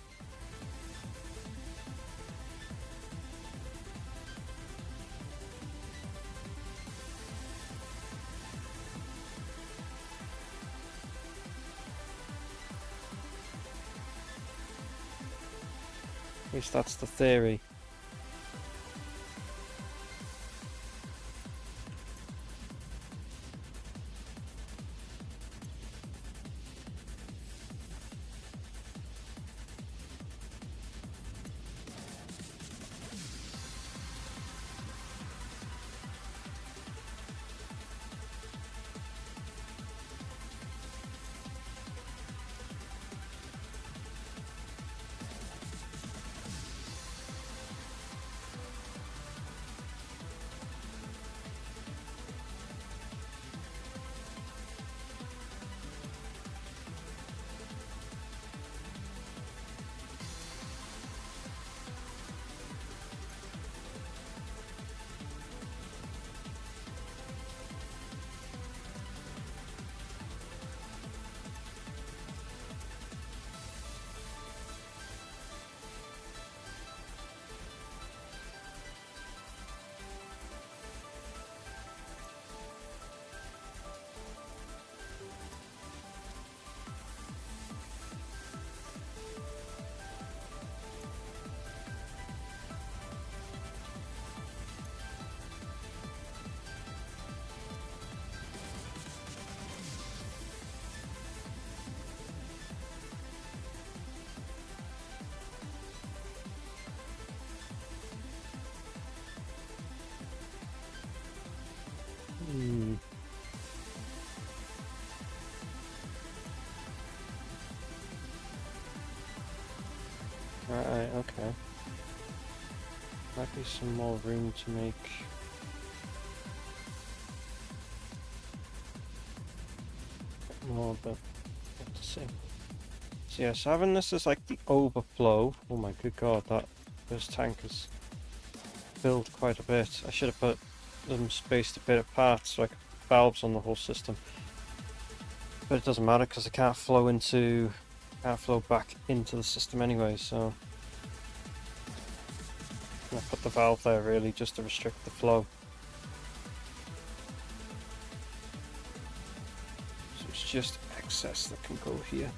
At least that's the theory. Right, okay. Might be some more room to make. More, but have to see. So yes, having this as like the overflow. Oh my good god, this tank is filled quite a bit. I should have put them spaced a bit apart so I could put valves on the whole system. But it doesn't matter because it can't flow back into the system anyway, so I put the valve there really just to restrict the flow. So it's just excess that can go here.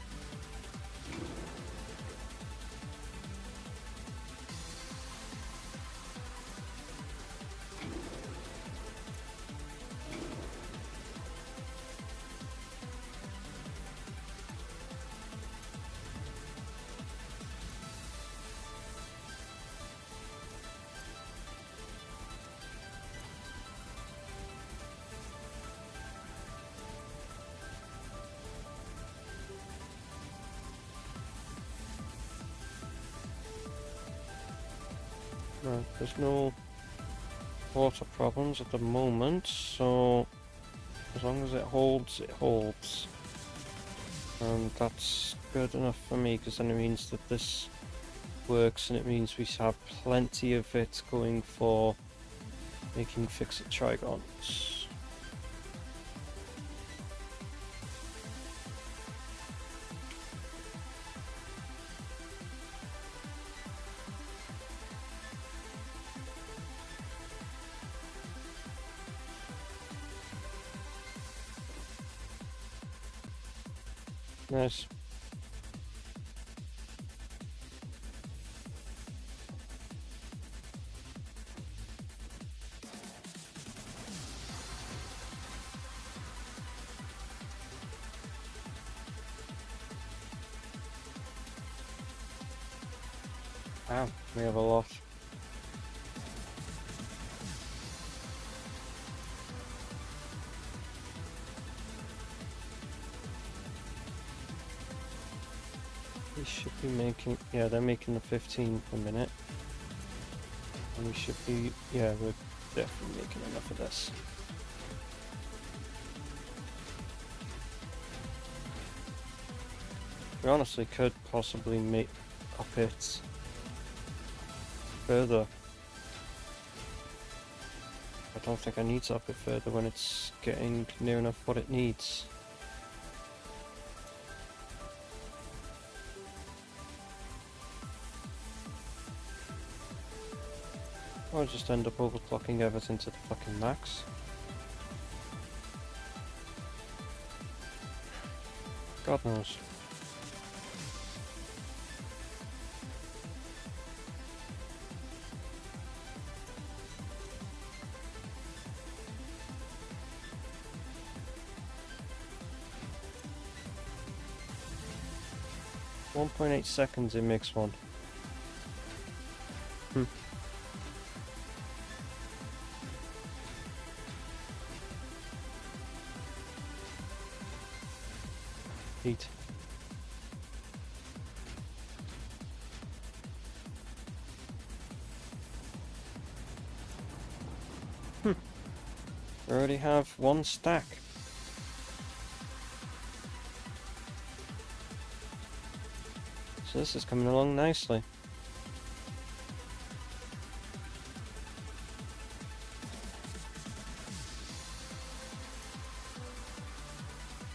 Right, there's no water problems at the moment, so as long as it holds, it holds. And that's good enough for me, because then it means that this works, and it means we have plenty of it going for making fixed trigons. Nice. Wow, we have a lot. We should be making, yeah, they're making the 15 per minute. And we should be, yeah, we're definitely making enough of this. We honestly could possibly make up it further. I don't think I need to up it further when it's getting near enough what it needs. Or just end up overclocking everything to the fucking max. God knows. .8 seconds it makes one. Heat. We already have one stack. So this is coming along nicely.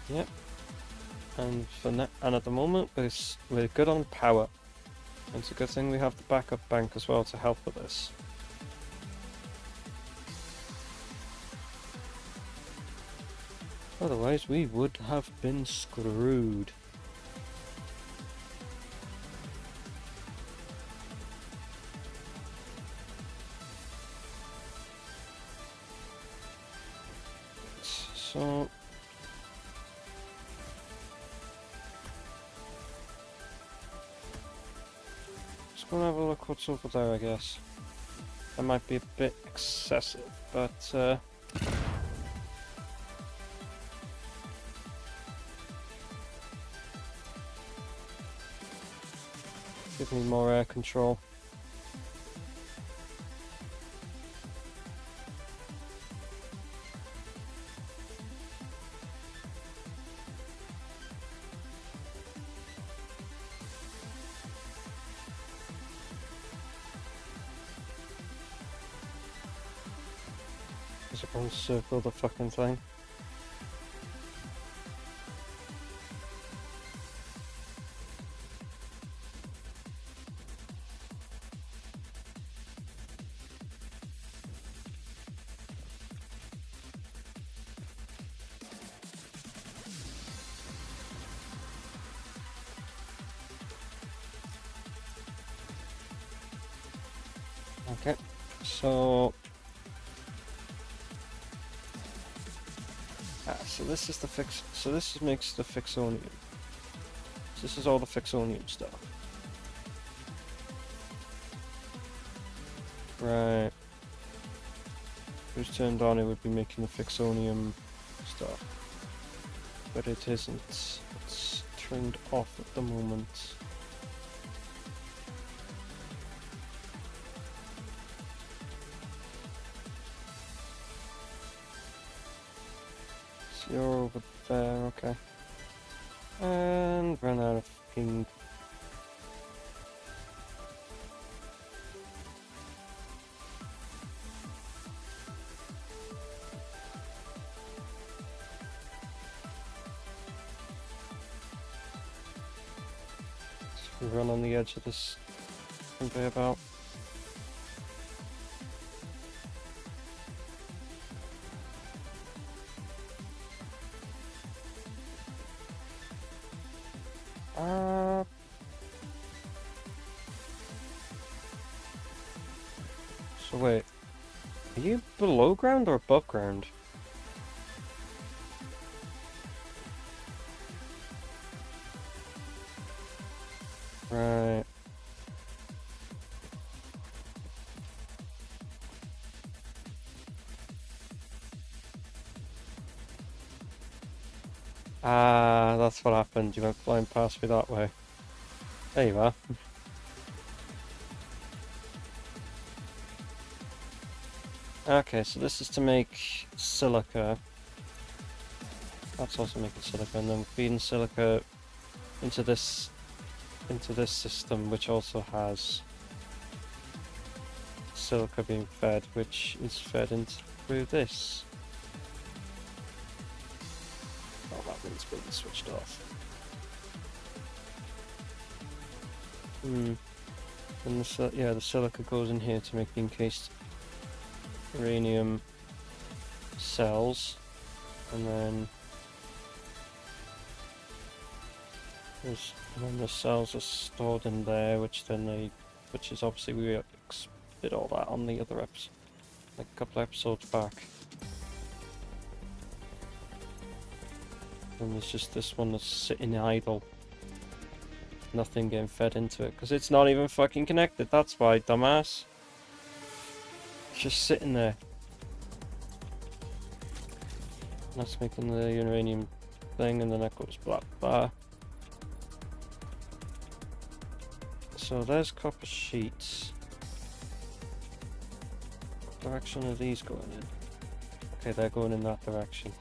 Yep. And at the moment we're good on power. It's a good thing we have the backup bank as well to help with this. Otherwise we would have been screwed. So let's go and have a look what's over there, I guess. That might be a bit excessive, but Need more air control. Just go circle the fucking thing. Okay, so so this is the fix. So this makes the fixonium. So this is all the fixonium stuff. Right. If it was turned on, it would be making the fixonium stuff, but it isn't. It's turned off at the moment. You're over there, okay. And run out of ping. So run on the edge of this conveyor belt. So wait, are you below ground or above ground? Right. Ah, that's what happened. You went flying past me that way. There you are. Okay, so this is to make silica. That's also making silica, and then feeding silica into this system, which also has silica being fed, which is fed into through this. Oh, that one's been switched off. And the silica goes in here to make the encased uranium cells, and then the cells are stored in there, which is obviously we did all that on the other episode, like a couple episodes back. And there's just this one that's sitting idle, nothing getting fed into it, because it's not even fucking connected. That's why, dumbass. It's just sitting there. That's making the uranium thing, and then that goes blah blah. So there's copper sheets. What direction are these going in? Okay, they're going in that direction.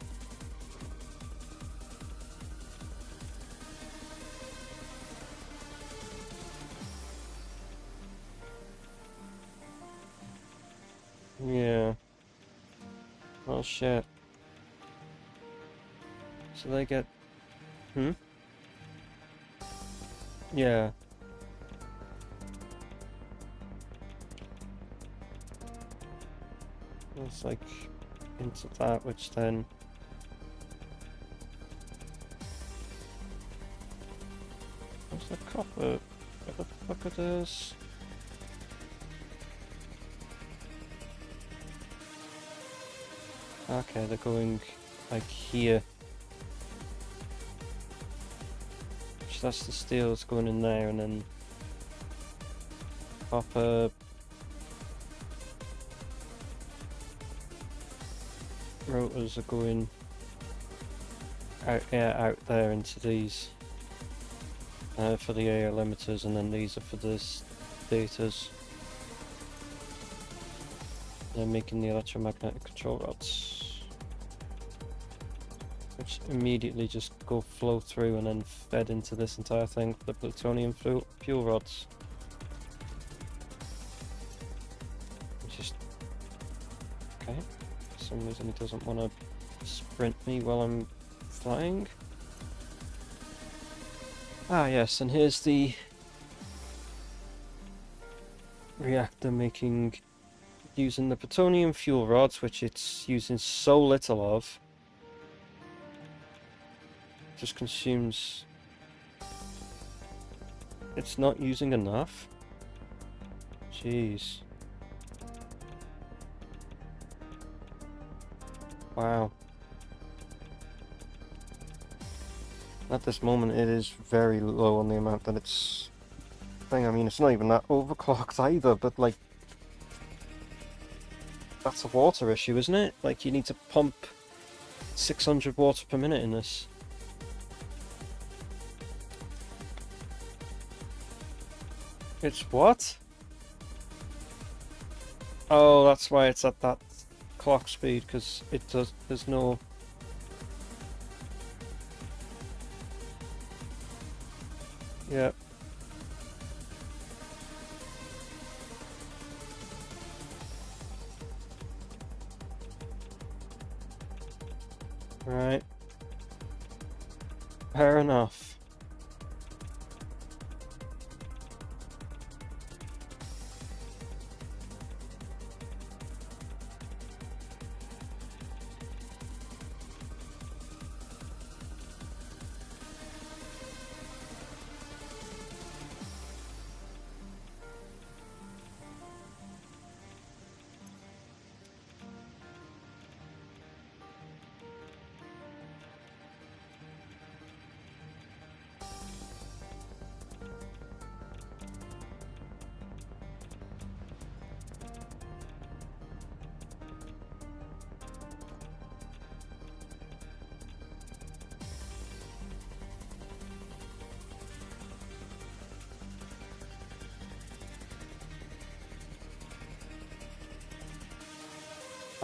Yeah. Oh shit. So they get... Yeah. It's like into that, which then... What's the copper? What the fuck it is? Okay, they're going like here. So that's the steel that's going in there, and then copper rotors are going out, out there into these. for the air limiters, and then these are for the status. They're making the electromagnetic control rods, which immediately just flow through and then fed into this entire thing for the plutonium fuel rods. Just okay. For some reason he doesn't want to sprint me while I'm flying. Ah yes, and here's the reactor using the plutonium fuel rods, which it's using so little of. Just consumes... It's not using enough? Jeez. Wow. At this moment it is very low on the amount that it's... I mean, it's not even that overclocked either, but like... That's a water issue, isn't it? Like, you need to pump 600 water per minute in this. It's what? Oh, that's why it's at that clock speed, because there's no... Yeah. Right. Fair enough.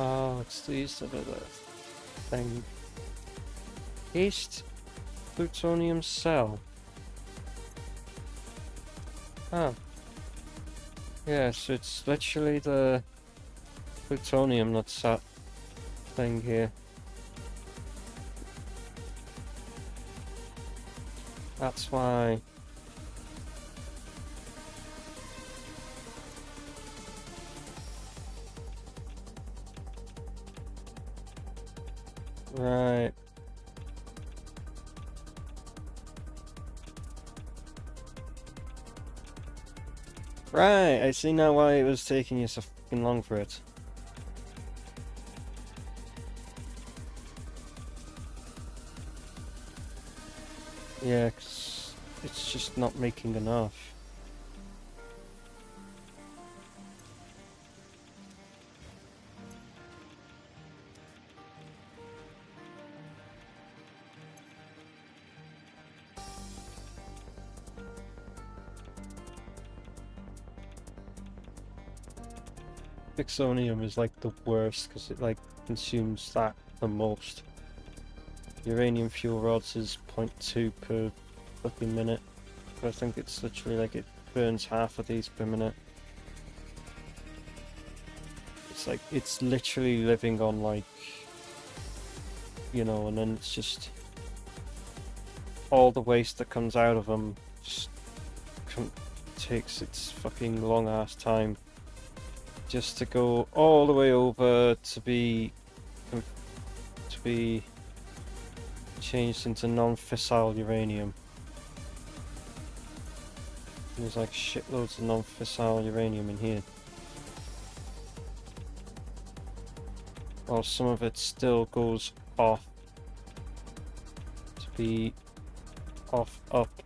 Oh, it's these that are the thing. East plutonium cell. Oh. Yeah, so it's literally the plutonium that's that thing here. That's why. Right. Right, I see now why it was taking you so fucking long for it. Yeah, 'cause it's just not making enough. Fixonium is like the worst because it like consumes that the most. Uranium fuel rods is 0.2 per fucking minute. But I think it's literally like it burns half of these per minute. It's like, it's literally living on like, you know, and then it's just all the waste that comes out of them just takes its fucking long ass time just to go all the way over to be changed into non-fissile uranium. And there's like shitloads of non-fissile uranium in here. While some of it still goes off to be up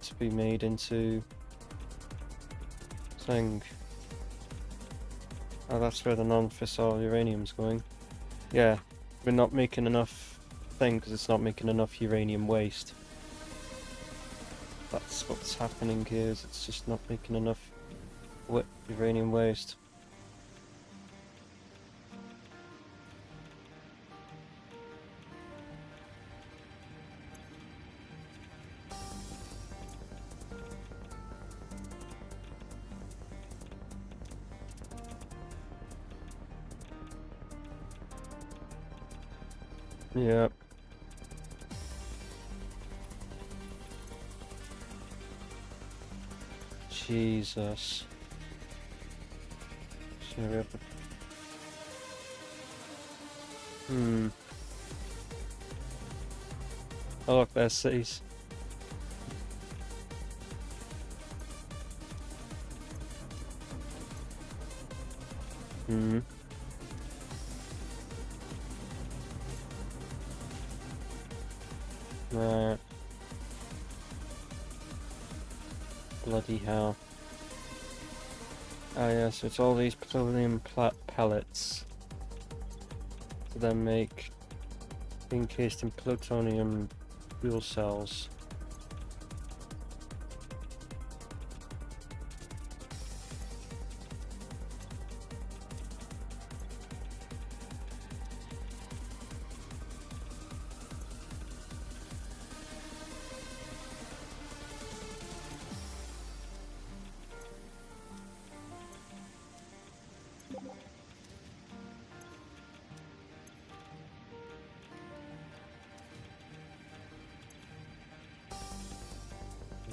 to be made into thing. Oh, that's where the non-fissile uranium's going. Yeah, we're not making enough thing because it's not making enough uranium waste. that's what's happening here, is it's just not making enough uranium waste. Yep. Jesus. Should we have Oh look, there's cities. Right. Bloody hell. Oh yeah, so it's all these plutonium pellets to then make encased in plutonium fuel cells.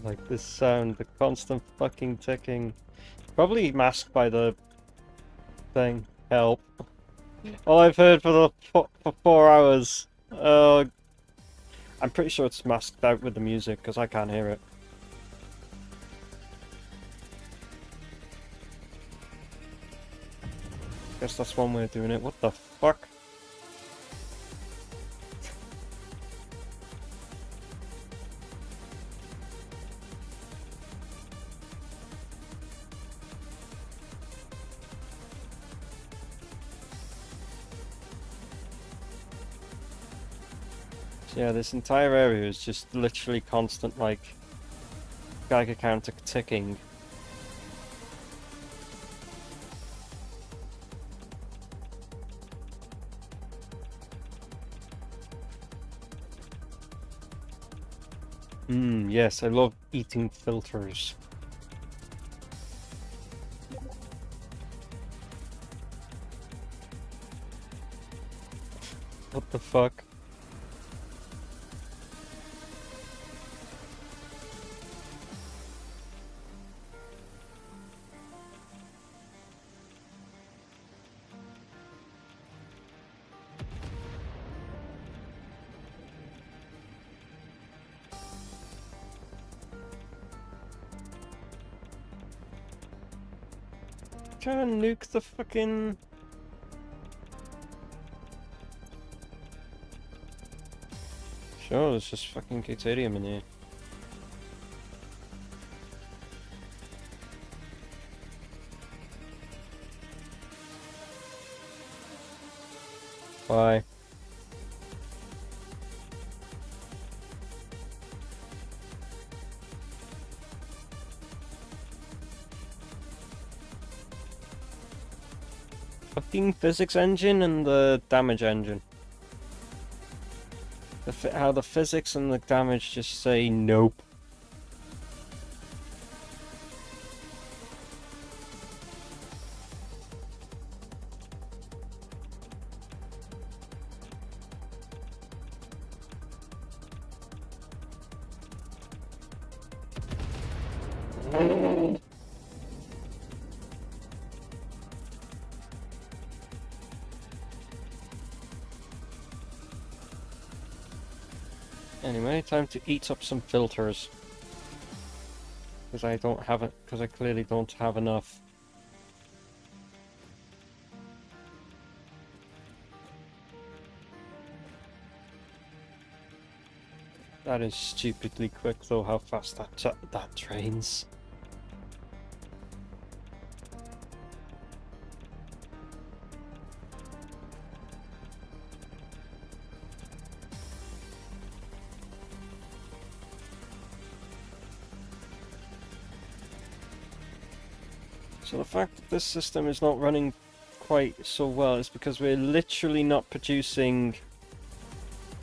Like this sound, the constant fucking ticking. Probably masked by the thing. Help. All I've heard for the for 4 hours. I'm pretty sure it's masked out with the music because I can't hear it. Guess that's one way of doing it. What the fuck? Yeah, this entire area is just literally constant, like, Geiger counter ticking. Yes, I love eating filters. What the fuck? Trying to nuke the fucking... Sure, there's just fucking deuterium in here. Why? Fucking physics engine and the damage engine. How the physics and the damage just say nope. Anyway, time to eat up some filters. Because I don't have it, because I clearly don't have enough. That is stupidly quick though, how fast that trains. So the fact that this system is not running quite so well is because we're literally not producing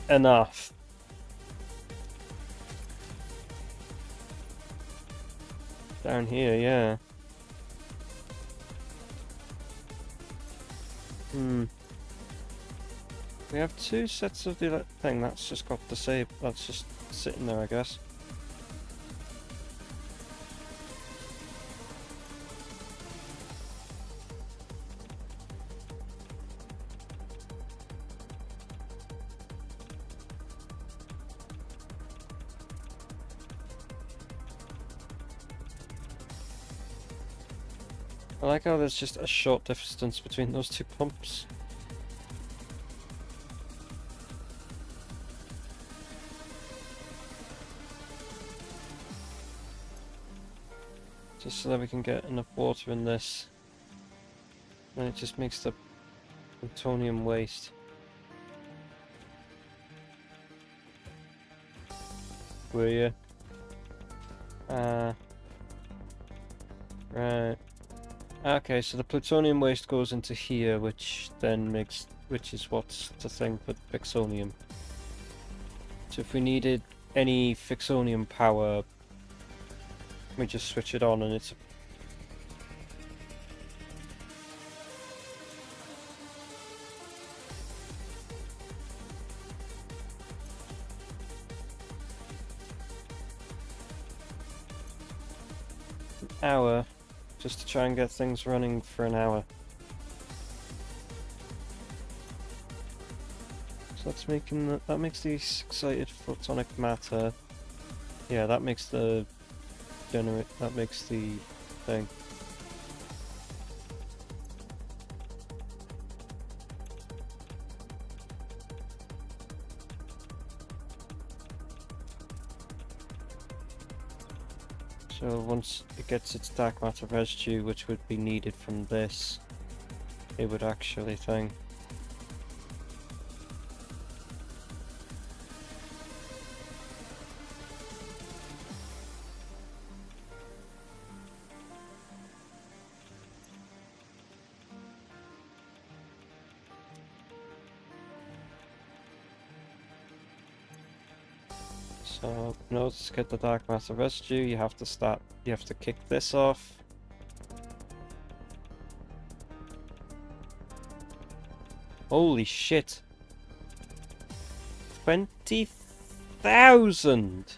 enough. Down here, yeah. We have two sets of the thing. That's just got disabled. That's just sitting there, I guess. I like how there's just a short distance between those two pumps. Just so that we can get enough water in this. And it just makes the plutonium waste. Were you? Right. Okay, so the plutonium waste goes into here, which is what's the thing for fixonium. So if we needed any fixonium power, we just switch it on and it's an hour, just to try and get things running for an hour. So that's making that makes the excited photonic matter. Yeah, that makes the that makes the thing. So once it gets its dark matter residue, which would be needed from this, it would actually thing. So in order to get the dark matter residue, you have to kick this off. Holy shit. 20,000!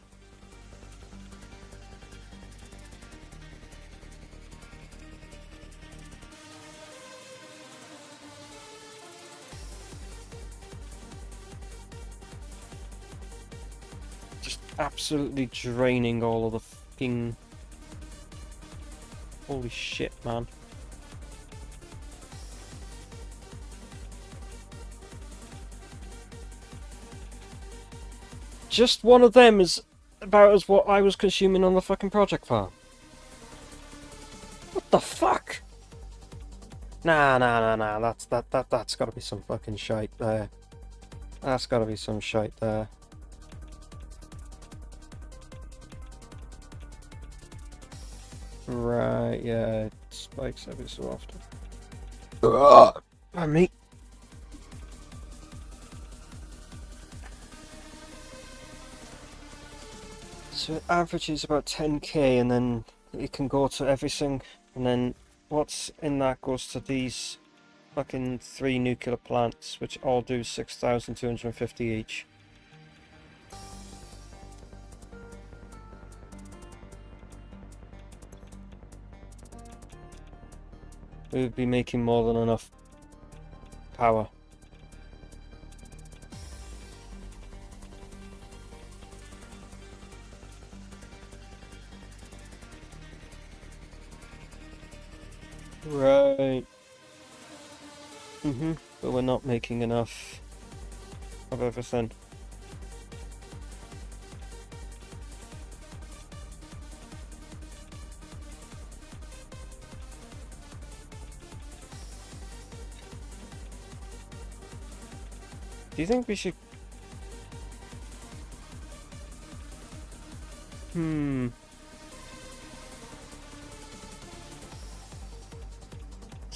Just absolutely draining all of the fucking... Holy shit, man. Just one of them is about as what I was consuming on the fucking project farm. What the fuck? Nah. That's gotta be some fucking shite there. That's gotta be some shite there. Right, yeah, it spikes every so often. Pardon me. So it averages about 10k, and then it can go to everything, and then what's in that goes to these fucking 3 nuclear plants, which all do 6,250 each. We would be making more than enough power. Right. But we're not making enough of everything. Do you think we should...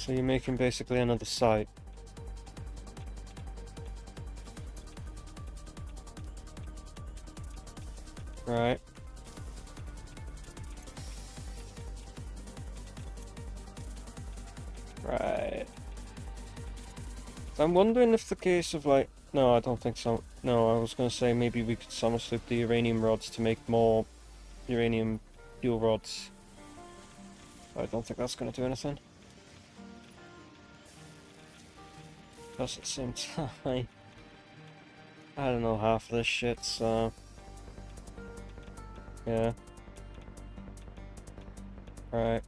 So you're making basically another site. Right. Right. I'm wondering if the case of like... No, I don't think so. No, I was going to say maybe we could summer slip the uranium rods to make more uranium fuel rods. I don't think that's going to do anything. Plus at the same time, I don't know half of this shit, so... Yeah. Right.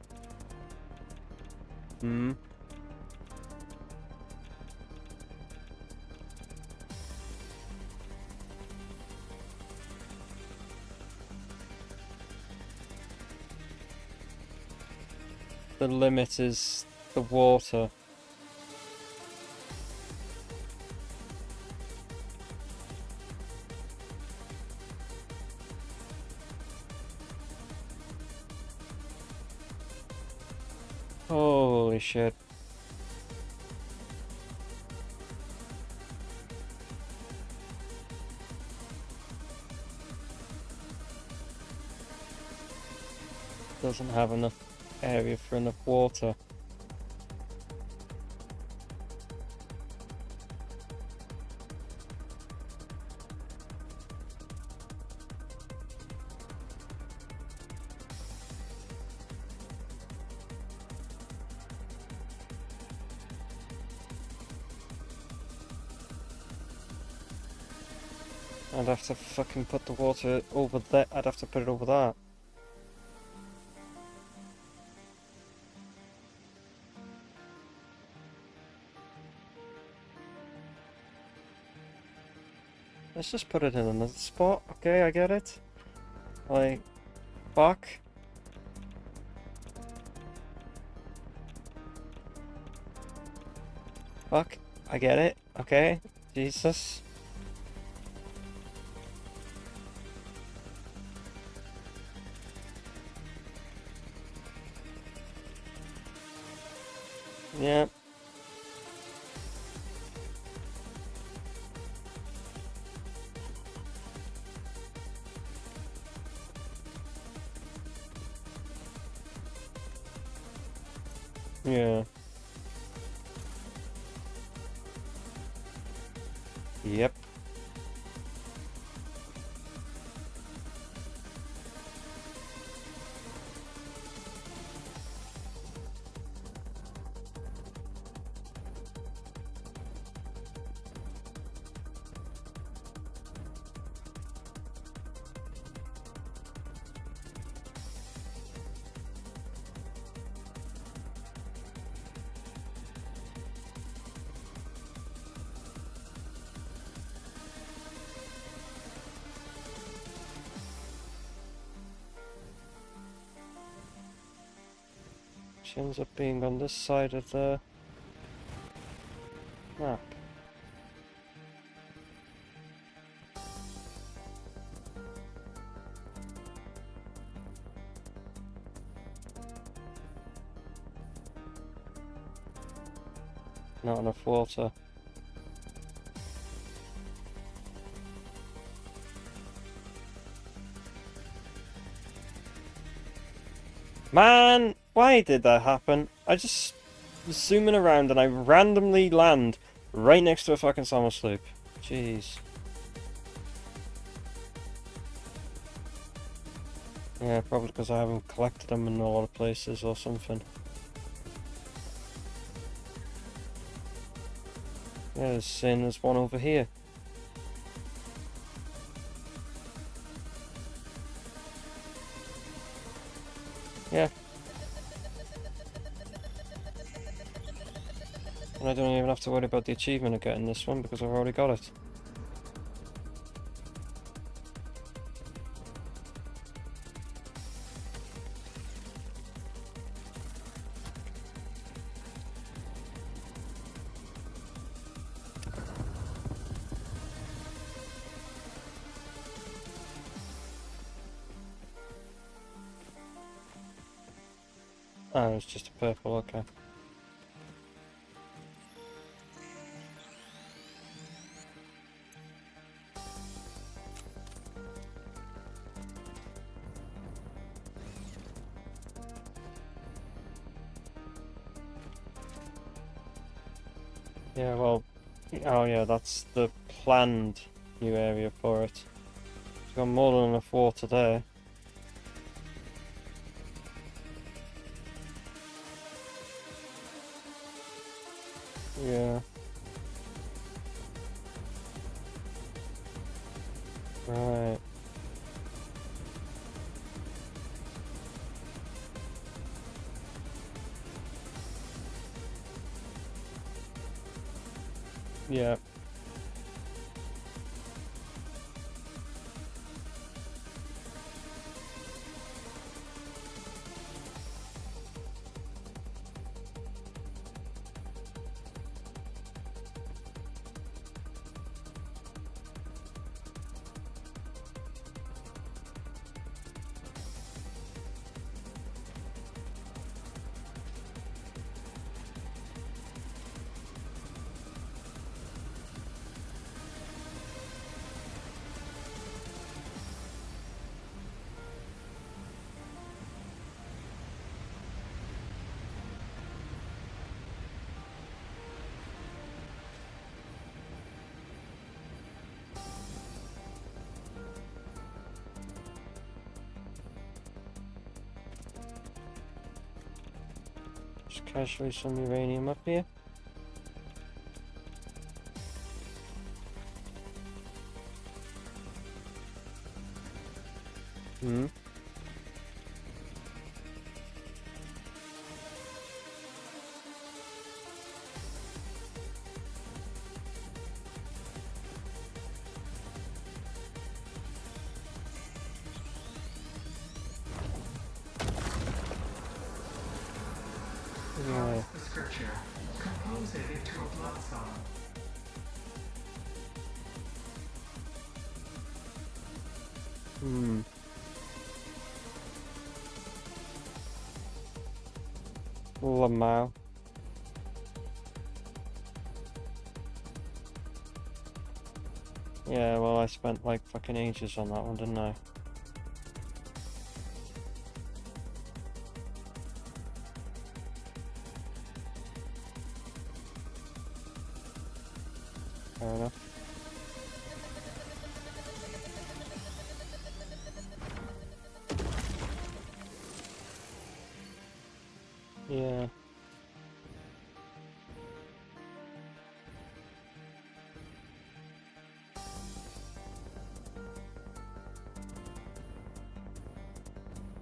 Hmm. The limit is the water. Holy shit. Doesn't have enough area for enough water. I'd have to fucking put the water over there. I'd have to put it over that. Let's just put it in another spot. Okay, I get it. Like, fuck. Fuck. I get it. Okay. Jesus. Yeah. Yeah. Yep. She ends up being on this side of the map. Not enough water. Man, why did that happen? I just was zooming around and I randomly land right next to a fucking summer sloop. Jeez. Yeah, probably because I haven't collected them in a lot of places or something. Yeah, there's one over here. Yeah. And I don't even have to worry about the achievement of getting this one because I've already got it. Oh, it's just a purple, okay. Yeah, well, oh yeah, that's the planned new area for it. It's got more than enough water there. Yeah. Right. Yeah. Just casually some uranium up here. Hmm. Yeah. Parse the scripture. Compose it into a blood song. Hmm. Lamau. Yeah, well, I spent like fucking ages on that one, didn't I? Fair enough. Yeah.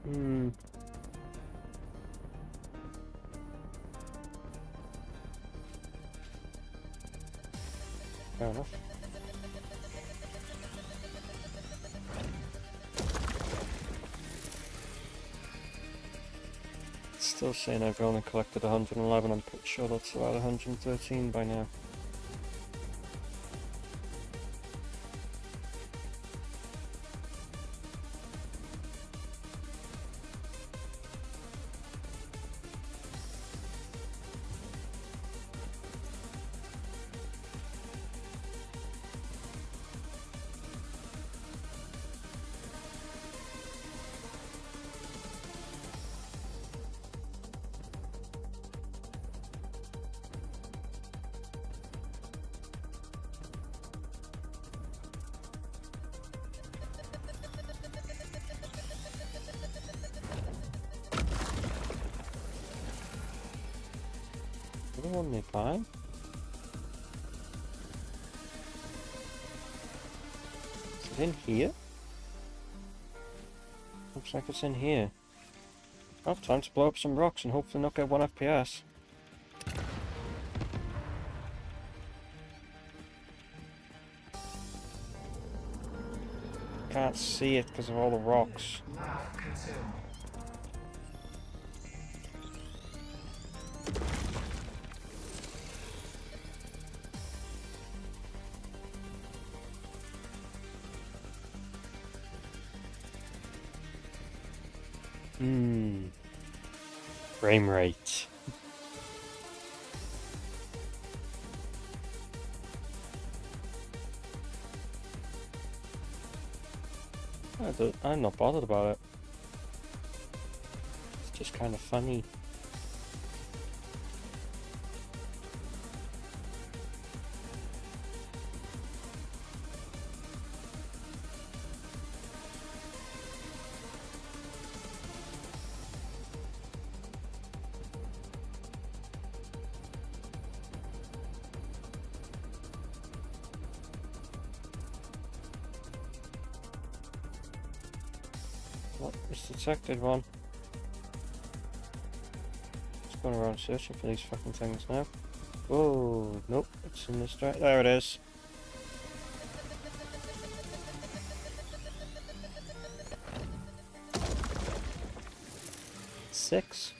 Hmm. Fair enough. Still saying I've only collected 111. I'm pretty sure that's about 113 by now. Is there one nearby? Is it in here? Looks like it's in here. Oh, time to blow up some rocks and hopefully not get 1 FPS. Can't see it because of all the rocks. Laugh consume. Hmm. Frame rate. I'm not bothered about it. It's just kind of funny. What? It's detected one. It's going around searching for these fucking things now. Oh, nope, it's in this direction. There it is. Six.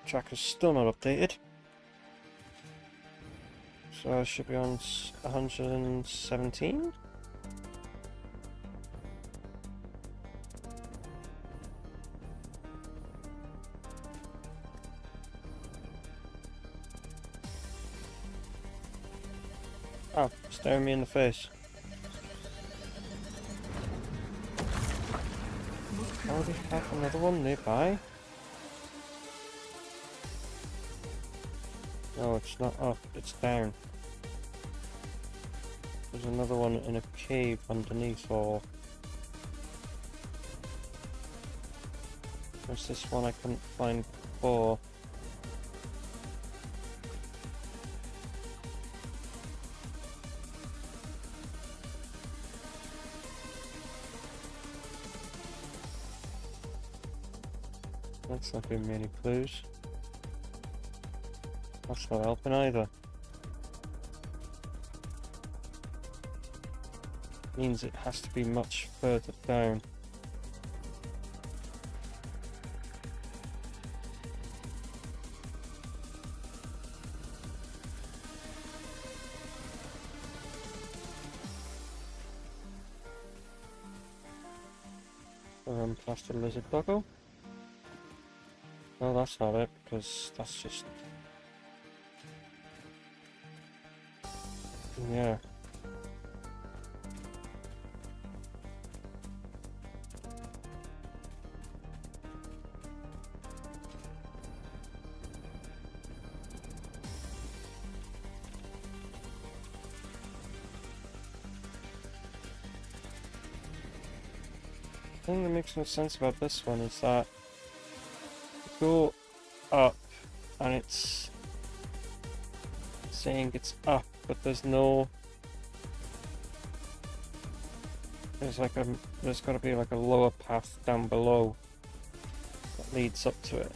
Tracker's still not updated. So I should be on 117? Oh, staring me in the face. Oh, they have another one nearby? No, it's not up, it's down. There's another one in a cave underneath, or... There's this one I couldn't find before. That's not giving me any clues. That's not helping either. Means it has to be much further down. Plaster lizard doggo. No, that's not it, because that's just... Yeah. The thing that makes no sense about this one is that you go up and it's saying it's up, but there's no... There's got to be like a lower path down below that leads up to it.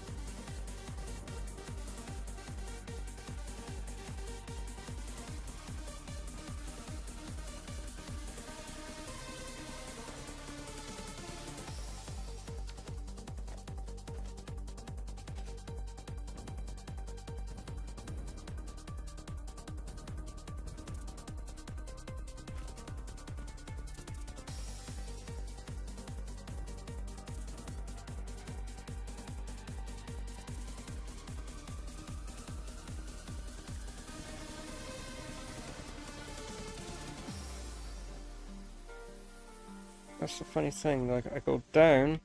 That's the funny thing, like I go down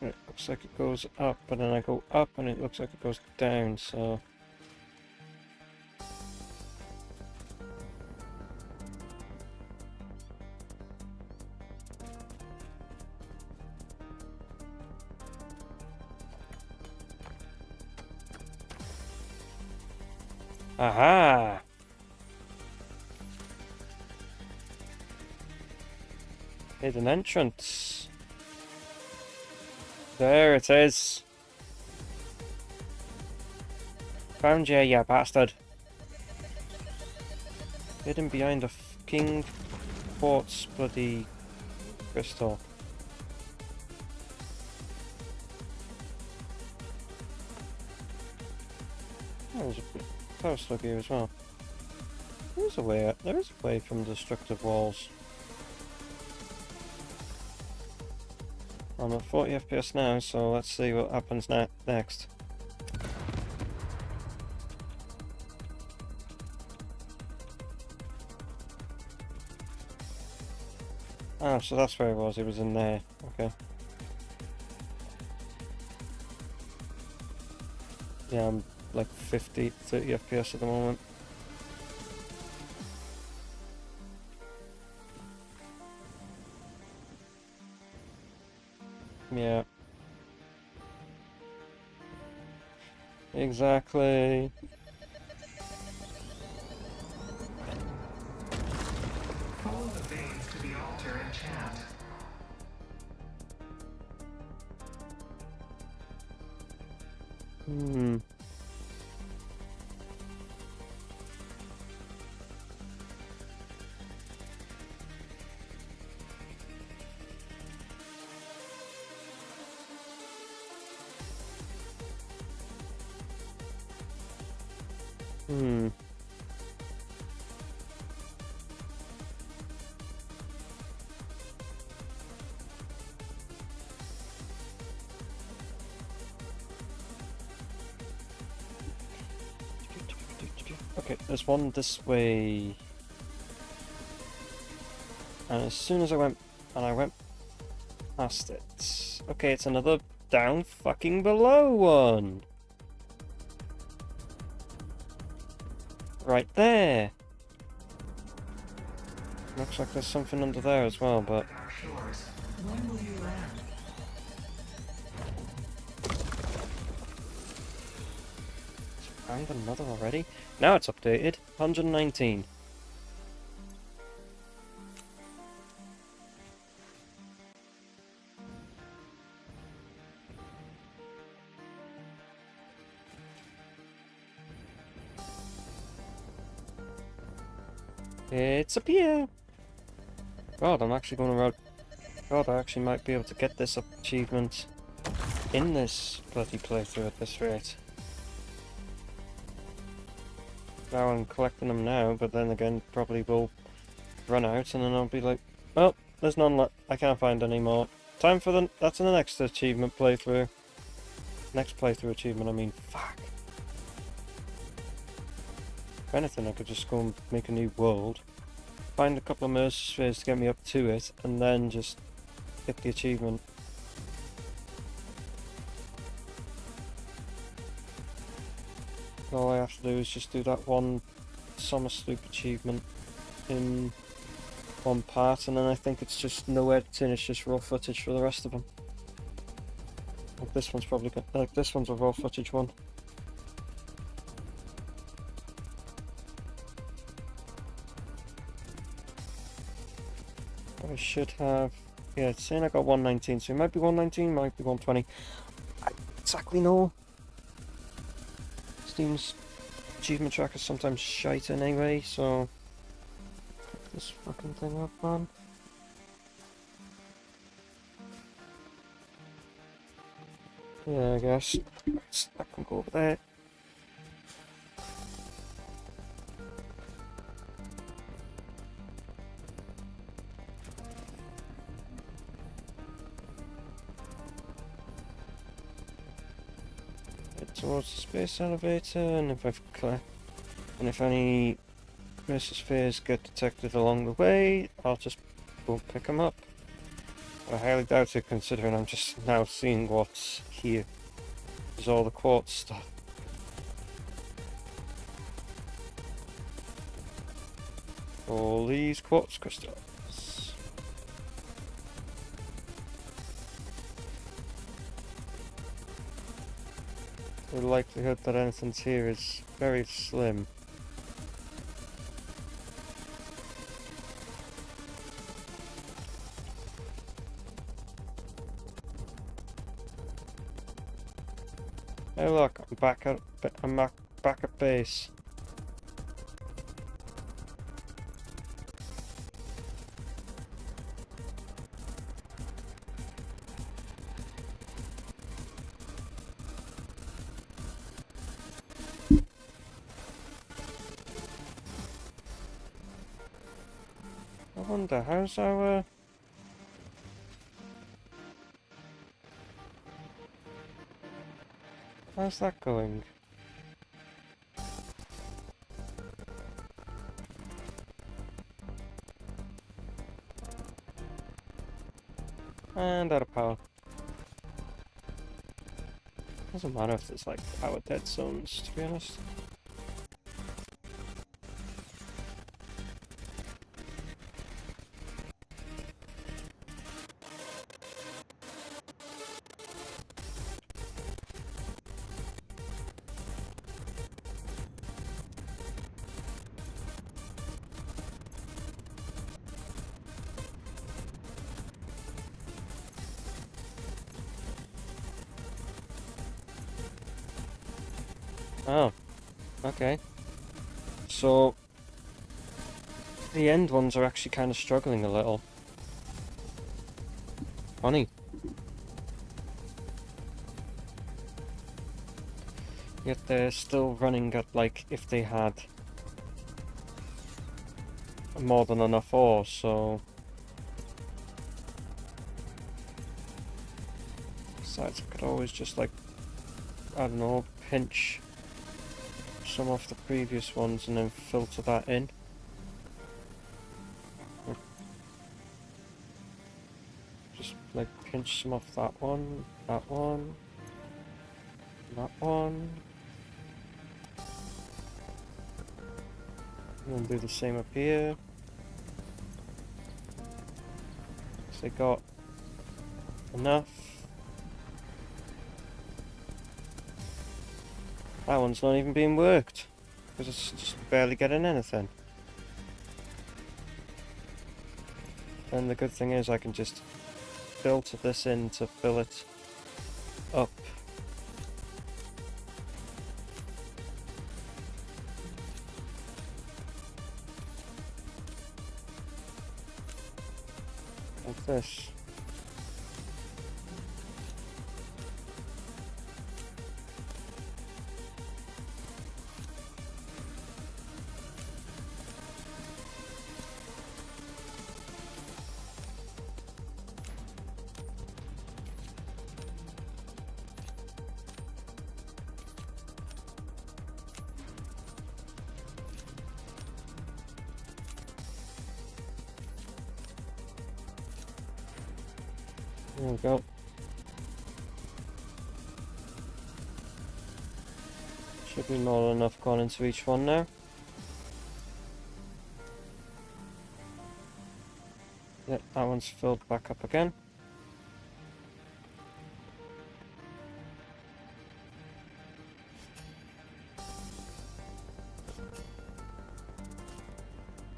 and it looks like it goes up, but then I go up and it looks like it goes down, so... Aha! Hidden entrance. There it is. Found you, you bastard. Hidden behind a fucking quartz bloody crystal. Oh, there's a power slug here as well. There's a way out. There is a way from destructive walls. I'm at 40 FPS now, so let's see what happens next. Oh, so that's where it was. It was in there. Okay. Yeah, I'm like 30 FPS at the moment. Yeah. Exactly. Follow the veins to the altar and chant. Hmm. Hmm. Okay, there's one this way. And as soon as I went past it. Okay, it's another down fucking below one. Right there. Looks like there's something under there as well, but... Our shores. When will you land? Found another already? Now it's updated. 119. It's up here. God, I'm actually going to... God, I actually might be able to get this achievement in this bloody playthrough at this rate. Now I'm collecting them now, but then again, probably will run out, and then I'll be like, well, there's none left. I can't find any more. Time for the... That's the next achievement playthrough. Next playthrough achievement, I mean, fuck. If anything, I could just go and make a new world, find a couple of mercy spheres to get me up to it, and then just get the achievement. All I have to do is just do that one summer sloop achievement in one part, and then I think it's just no editing, it's just raw footage for the rest of them. Like this one's probably like this one's a raw footage one. I should have, yeah, it's saying I got 119, so it might be 119, might be 120. I don't exactly know. Steam's achievement tracker is sometimes shite anyway, so pick this fucking thing up, man. Yeah, I guess I can go over there. Head towards the space elevator, and if any Mrs. Spheres get detected along the way, I'll just go pick them up. I highly doubt it, considering I'm just now seeing what's here. There's all the quartz stuff. All these quartz crystals. The likelihood that anything's here is very slim. Hey look, I'm back at base. I wonder, how's our... How's that going? And out of power. Doesn't matter if it's like power dead zones, to be honest. Oh, okay. So the end ones are actually kind of struggling a little. Funny. Yet they're still running at, like, if they had more than enough ore, so... Besides, I could always just, like, I don't know, pinch some off the previous ones and then filter that in. Just, like, pinch some off that one, that one, that one. And then do the same up here. So they got enough. That one's not even being worked because it's just barely getting anything. And the good thing is I can just filter this in to fill it up. Like this. There we go. Should be more than enough gone into each one now. Yep, that one's filled back up again.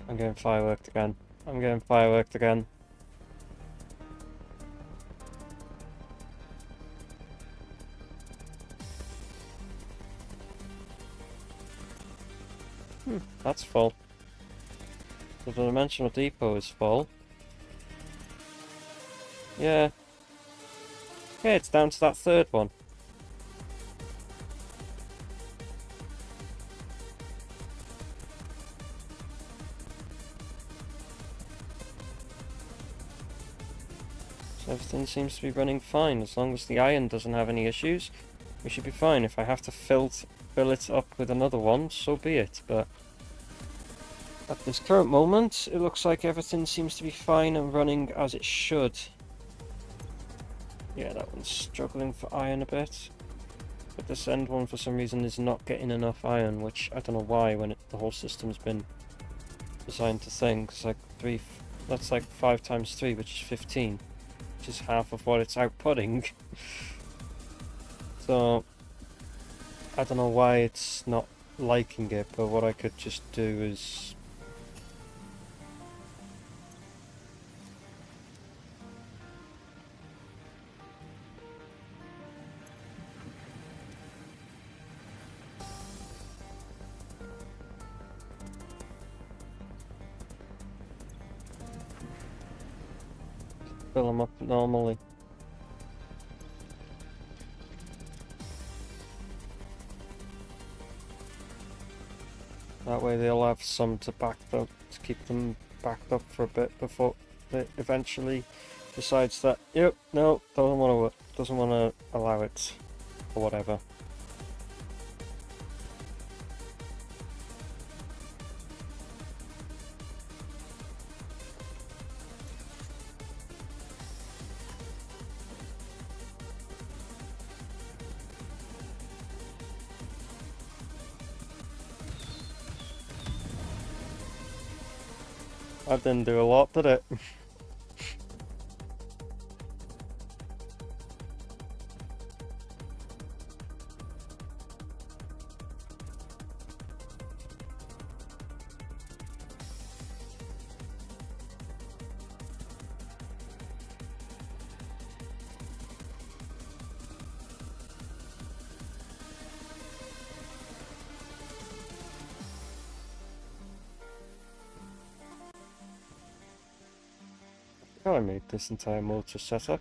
I'm getting fireworked again. I'm getting fireworked again. That's full. The dimensional depot is full. Yeah. Yeah, it's down to that third one. So everything seems to be running fine. As long as the iron doesn't have any issues, we should be fine. If I have to fill it up with another one, so be it. But at this current moment, it looks like everything seems to be fine and running as it should. Yeah, that one's struggling for iron a bit. But this end one, for some reason, is not getting enough iron, which I don't know why when the whole system's been designed to think. It's like that's like 5 times 3, which is 15. Which is half of what it's outputting. So, I don't know why it's not liking it, but what I could just do is... fill them up normally. That way they'll have some to keep them backed up for a bit before it eventually decides that, yep, no, doesn't want to allow it, or whatever. That didn't do a lot, did it? Oh, I made this entire motor setup.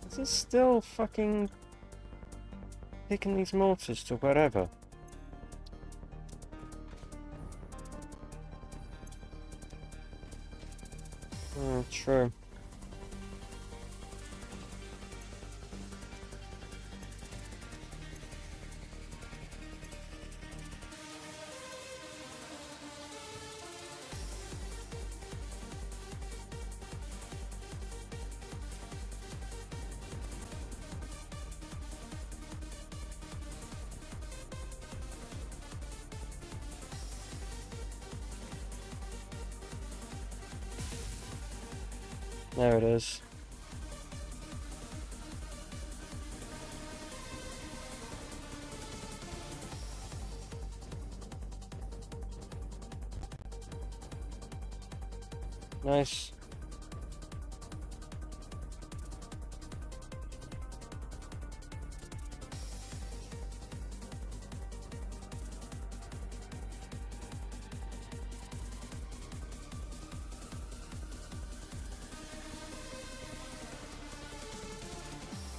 Is it still fucking taking these motors to wherever? True. There it is. Nice.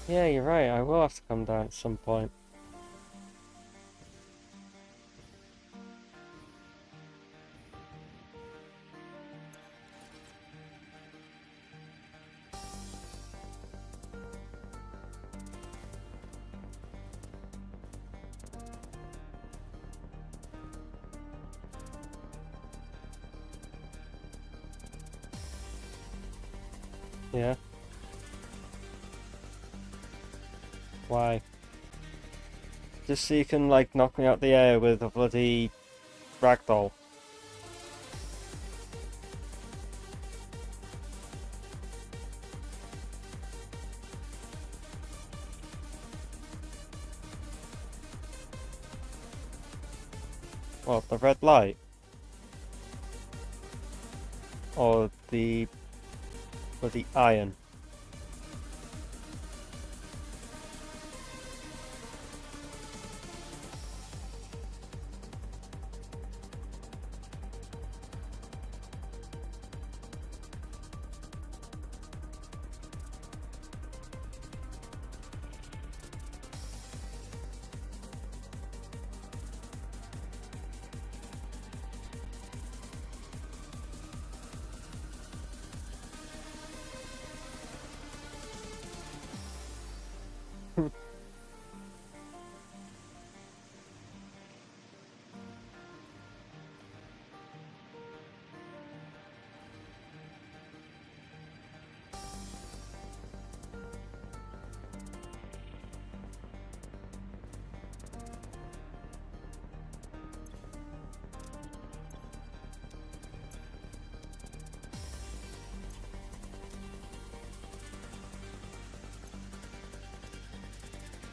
Yeah, you're right. I will have to come down at some point. Yeah. Why? Just so you can, like, knock me out the air with a bloody ragdoll. What, the red light? Or the iron?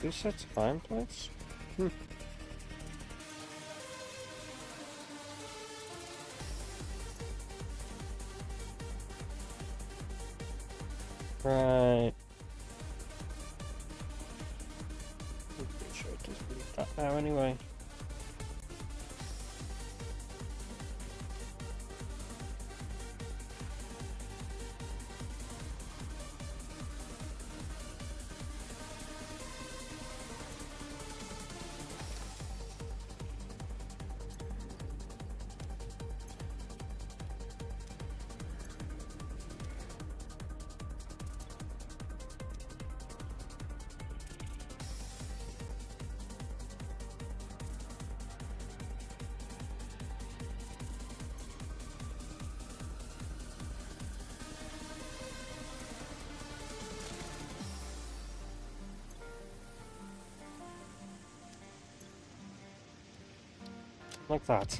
Two sets of iron plates? Right. I'm pretty sure it does believe that now anyway. Like that.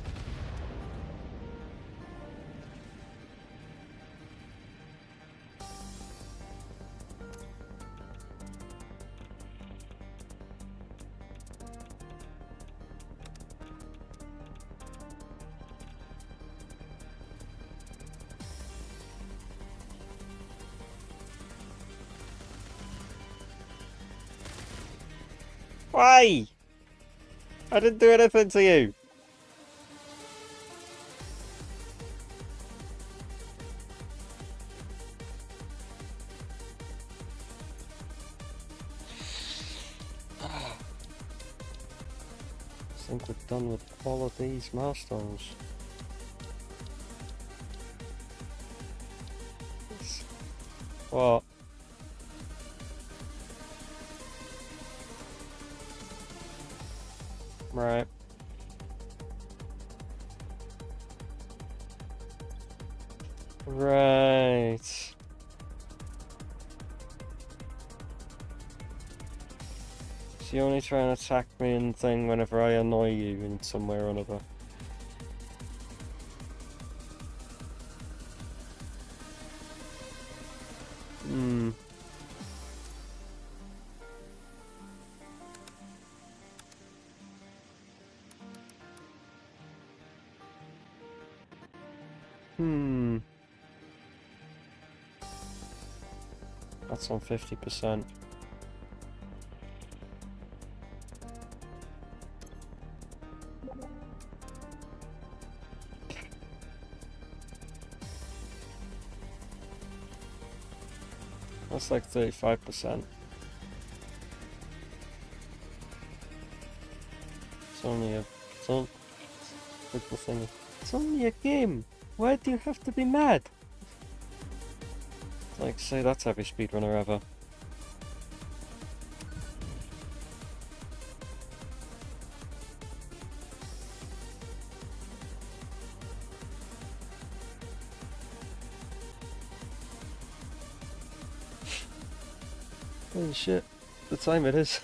Why? I didn't do anything to you. think we're done with all of these milestones. What? Right. Right. So you only try and attack me and thing whenever I annoy you in some way or another. Hmm. Hmm. That's on 50%. That's like 35%. It's only a... It's on... Like the thing. It's only a game! Why do you have to be mad? Like, say that's every speedrunner ever. Holy shit. The time it is.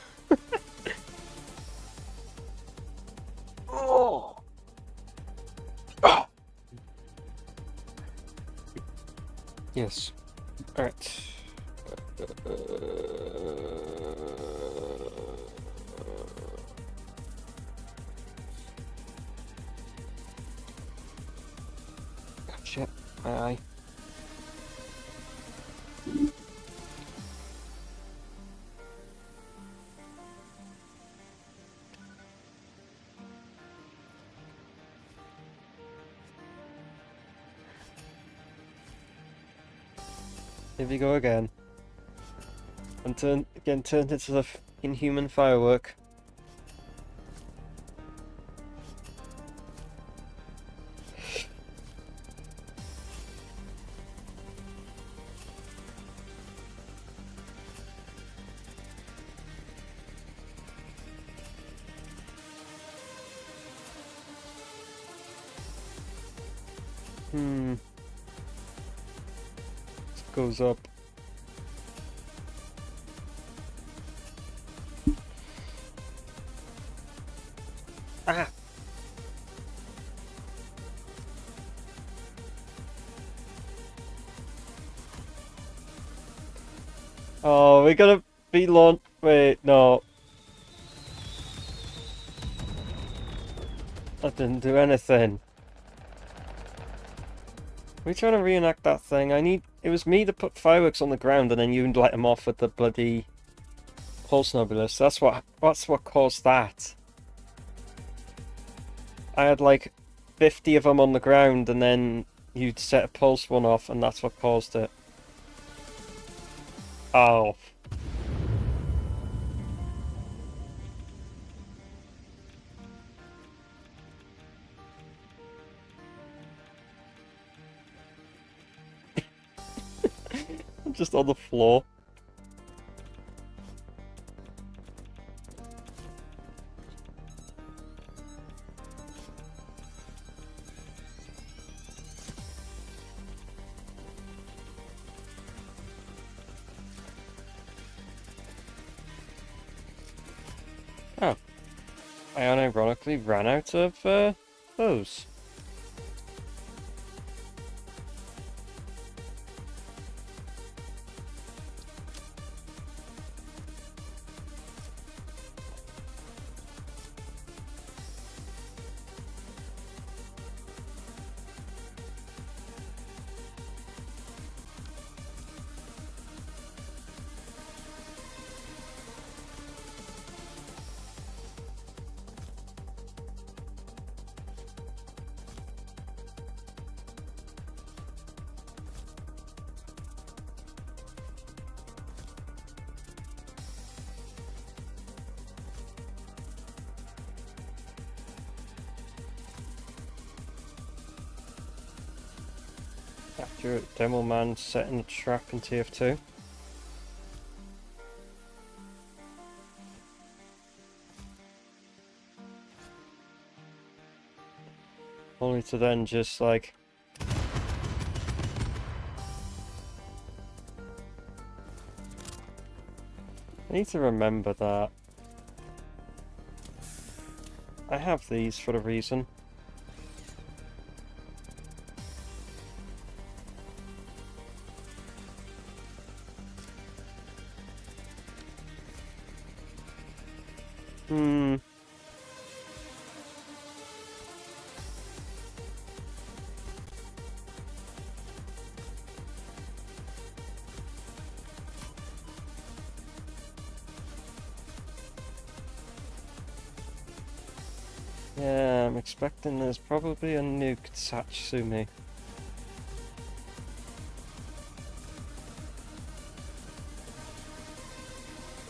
Oh! Ah! Yes. Alright. Shit. My eye. Here we go again. And turned into the inhuman firework. Hmm. It goes up. Ah! Oh, we're gonna be launched. Wait, no. I didn't do anything. We're trying to reenact that thing. It was me that put fireworks on the ground and then you light them off with the bloody pulse nebulous. That's what caused that. I had like 50 of them on the ground and then you'd set a pulse one off and that's what caused it. Oh. I'm just on the floor. Oh. I unironically ran out of those. Demo man setting a trap in TF2. Only to then just like... I need to remember that. I have these for a reason. Yeah, I'm expecting there's probably a nuked Satsumi.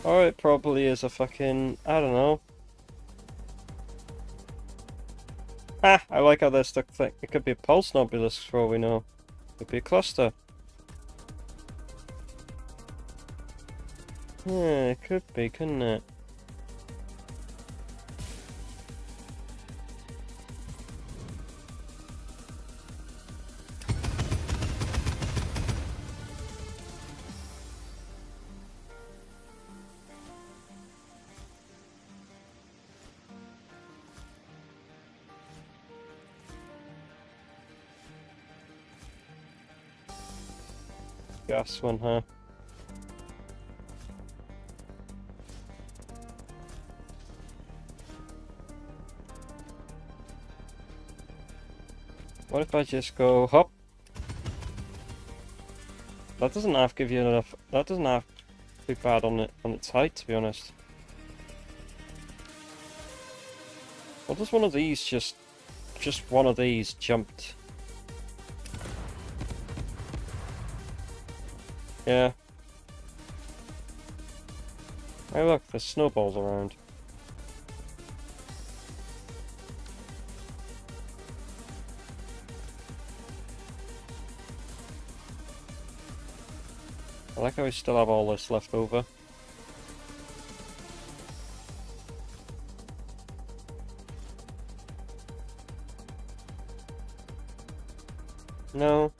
Or it probably is a fucking... I don't know. Ah, I like how they're stuck thick. It could be a pulse nobulus for all we know. Could be a cluster. Yeah, it could be, couldn't it? Gas one, huh? What if I just go hop? That doesn't have to give you enough. That doesn't have to be bad on its height, to be honest. What does one of these just one of these jumped? Yeah. Hey look, there's snowballs around. I like how we still have all this left over. No.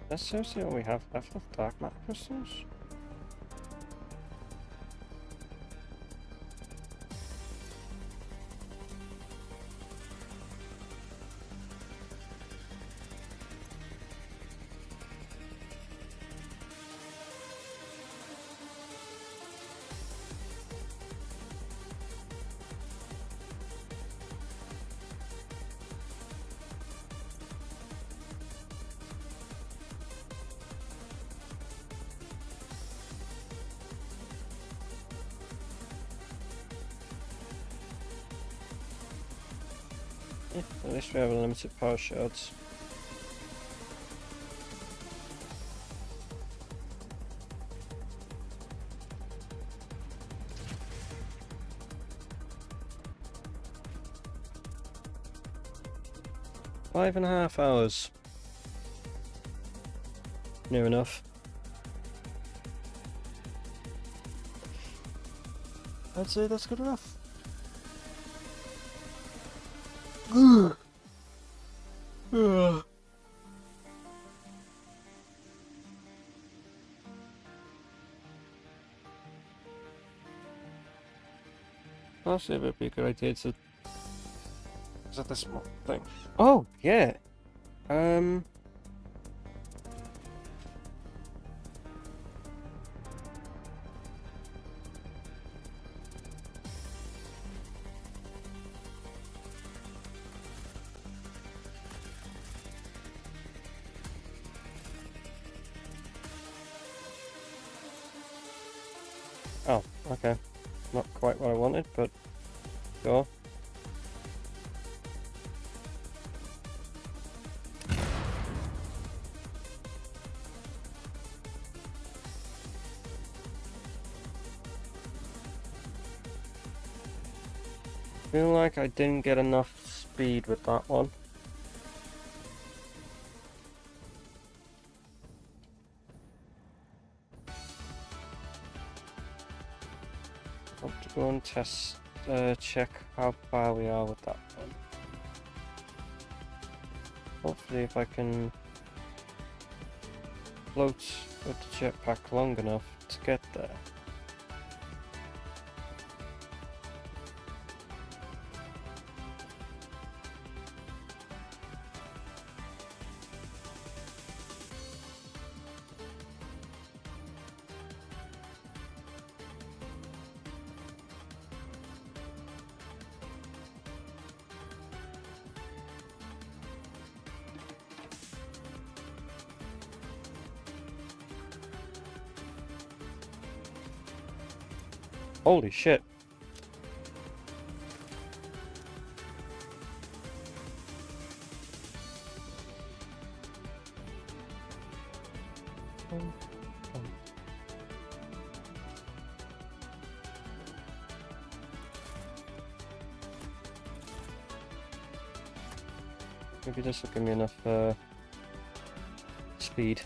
That's seriously all we have left of dark matter crystals? At least we have unlimited power shards. Five and a half hours. Near enough. I'd say that's good enough. Honestly, it would be a good idea to... Is that this thing? Oh, yeah! Oh, okay. Not quite what I wanted, but sure. Feel like I didn't get enough speed with that one. I want to go and test, check how far we are with that one. Hopefully if I can float with the jetpack long enough to get there. Holy shit. Maybe this will give me enough speed.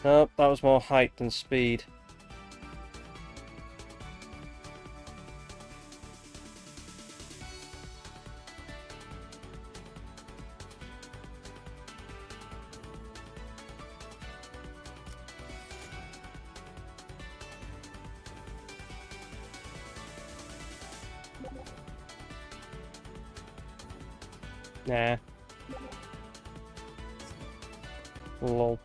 Nope, that was more height than speed. Nah. Lol.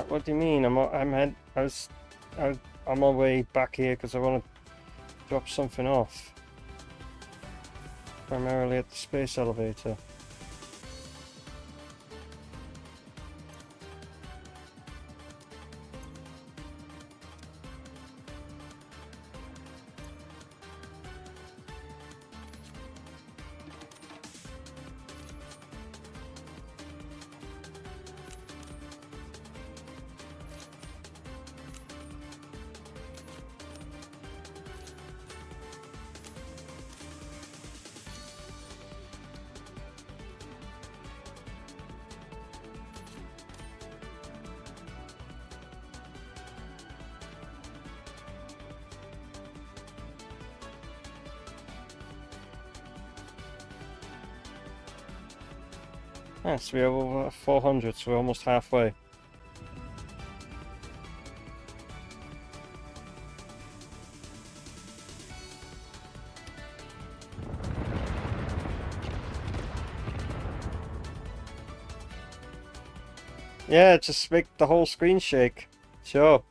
What do you mean? I'm on my way back here because I want to drop something off. Primarily at the space elevator. Yes, we are over 400, so we're almost halfway. Yeah, just make the whole screen shake. Sure.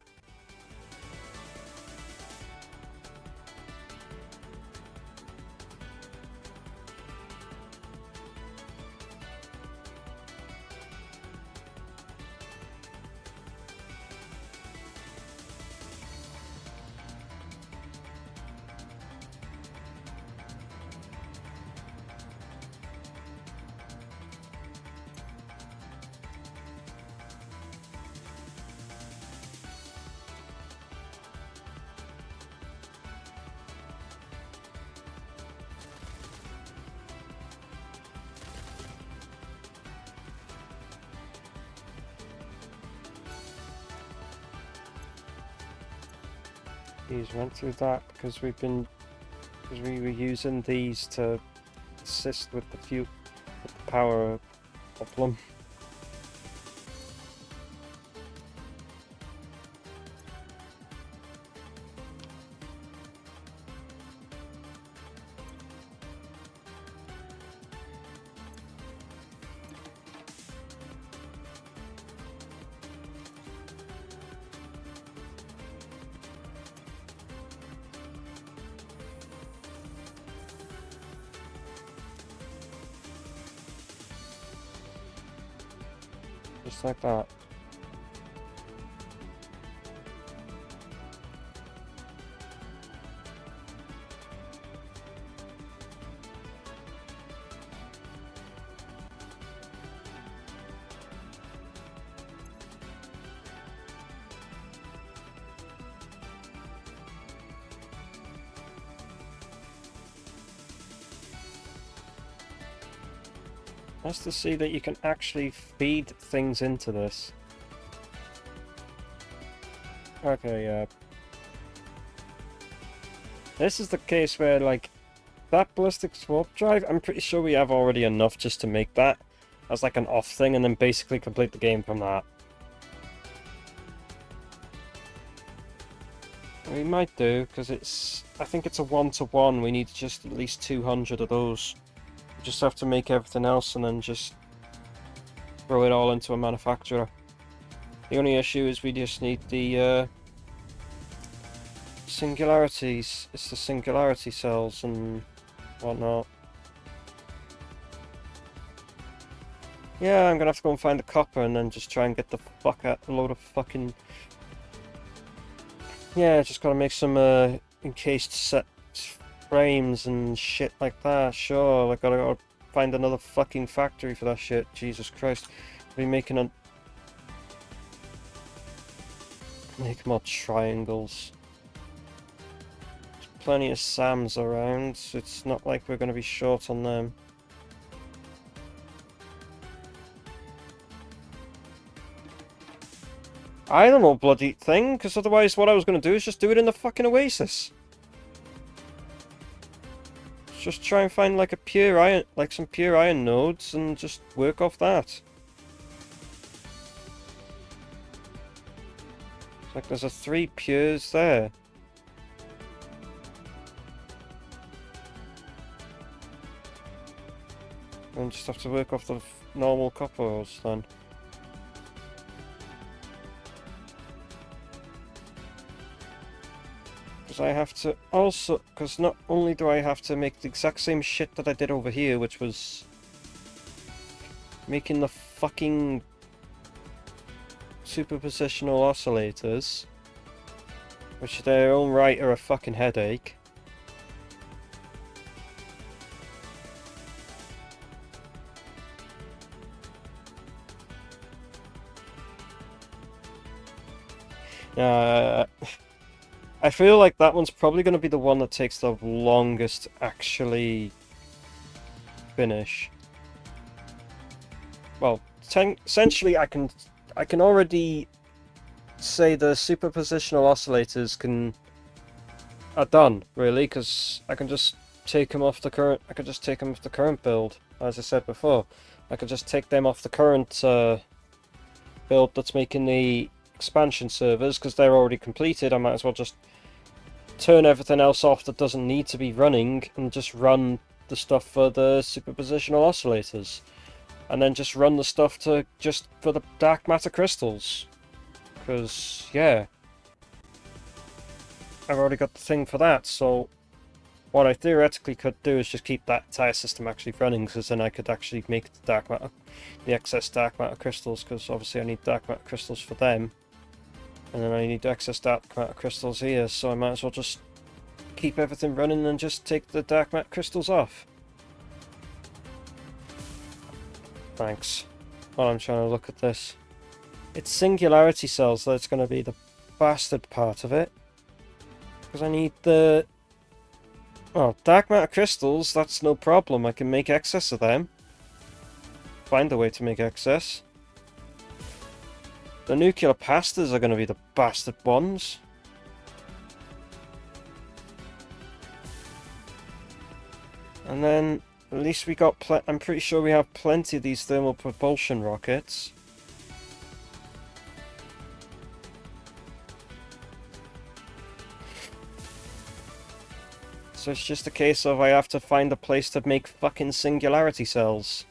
These went through that because we were using these to assist with the power problem. Just like that. Nice to see that you can actually feed things into this. Okay, yeah. This is the case where, like, that ballistic warp drive, I'm pretty sure we have already enough just to make that as like an off thing and then basically complete the game from that. We might do, because I think it's a 1-to-1, we need just at least 200 of those. We just have to make everything else and then just throw it all into a manufacturer. The only issue is we just need the singularities. It's the singularity cells and whatnot. Yeah, I'm gonna have to go and find the copper and then just try and get the fuck out a load of fucking... Yeah, just gotta make some encased set frames and shit like that. Sure, I gotta find another fucking factory for that shit. Jesus Christ. Be making a... Make more triangles. There's plenty of SAMs around, so it's not like we're gonna be short on them. I don't know, bloody thing, because otherwise what I was going to do is just do it in the fucking Oasis. Just try and find like a pure iron, like some pure iron nodes and just work off that. It's like there's a 3 pures there. And just have to work off the normal copper ores then. I have to also, because not only do I have to make the exact same shit that I did over here, which was making the fucking superpositional oscillators, which their own right are a fucking headache. I feel like that one's probably going to be the one that takes the longest to actually finish. Well, essentially I can already say the superpositional oscillators are done, really, because I can just take them off the current build, as I said before. I could just take them off the current build that's making the expansion servers, because they're already completed. I might as well just turn everything else off that doesn't need to be running and just run the stuff for the superpositional oscillators. and then just run the stuff to just for the dark matter crystals. Because, yeah, I've already got the thing for that, so what I theoretically could do is just keep that entire system actually running, because then I could actually make the dark matter, the excess dark matter crystals, because obviously I need dark matter crystals for them, and then I need excess dark matter crystals here, so I might as well just keep everything running and just take the dark matter crystals off. Thanks. While I'm trying to look at this. It's singularity cells that's going to be the bastard part of it. Because I need the... Oh, dark matter crystals, that's no problem. I can make excess of them. Find a way to make excess. The nuclear pastas are going to be the bastard ones. And then, at least we got I'm pretty sure we have plenty of these thermal propulsion rockets. So it's just a case of I have to find a place to make fucking singularity cells.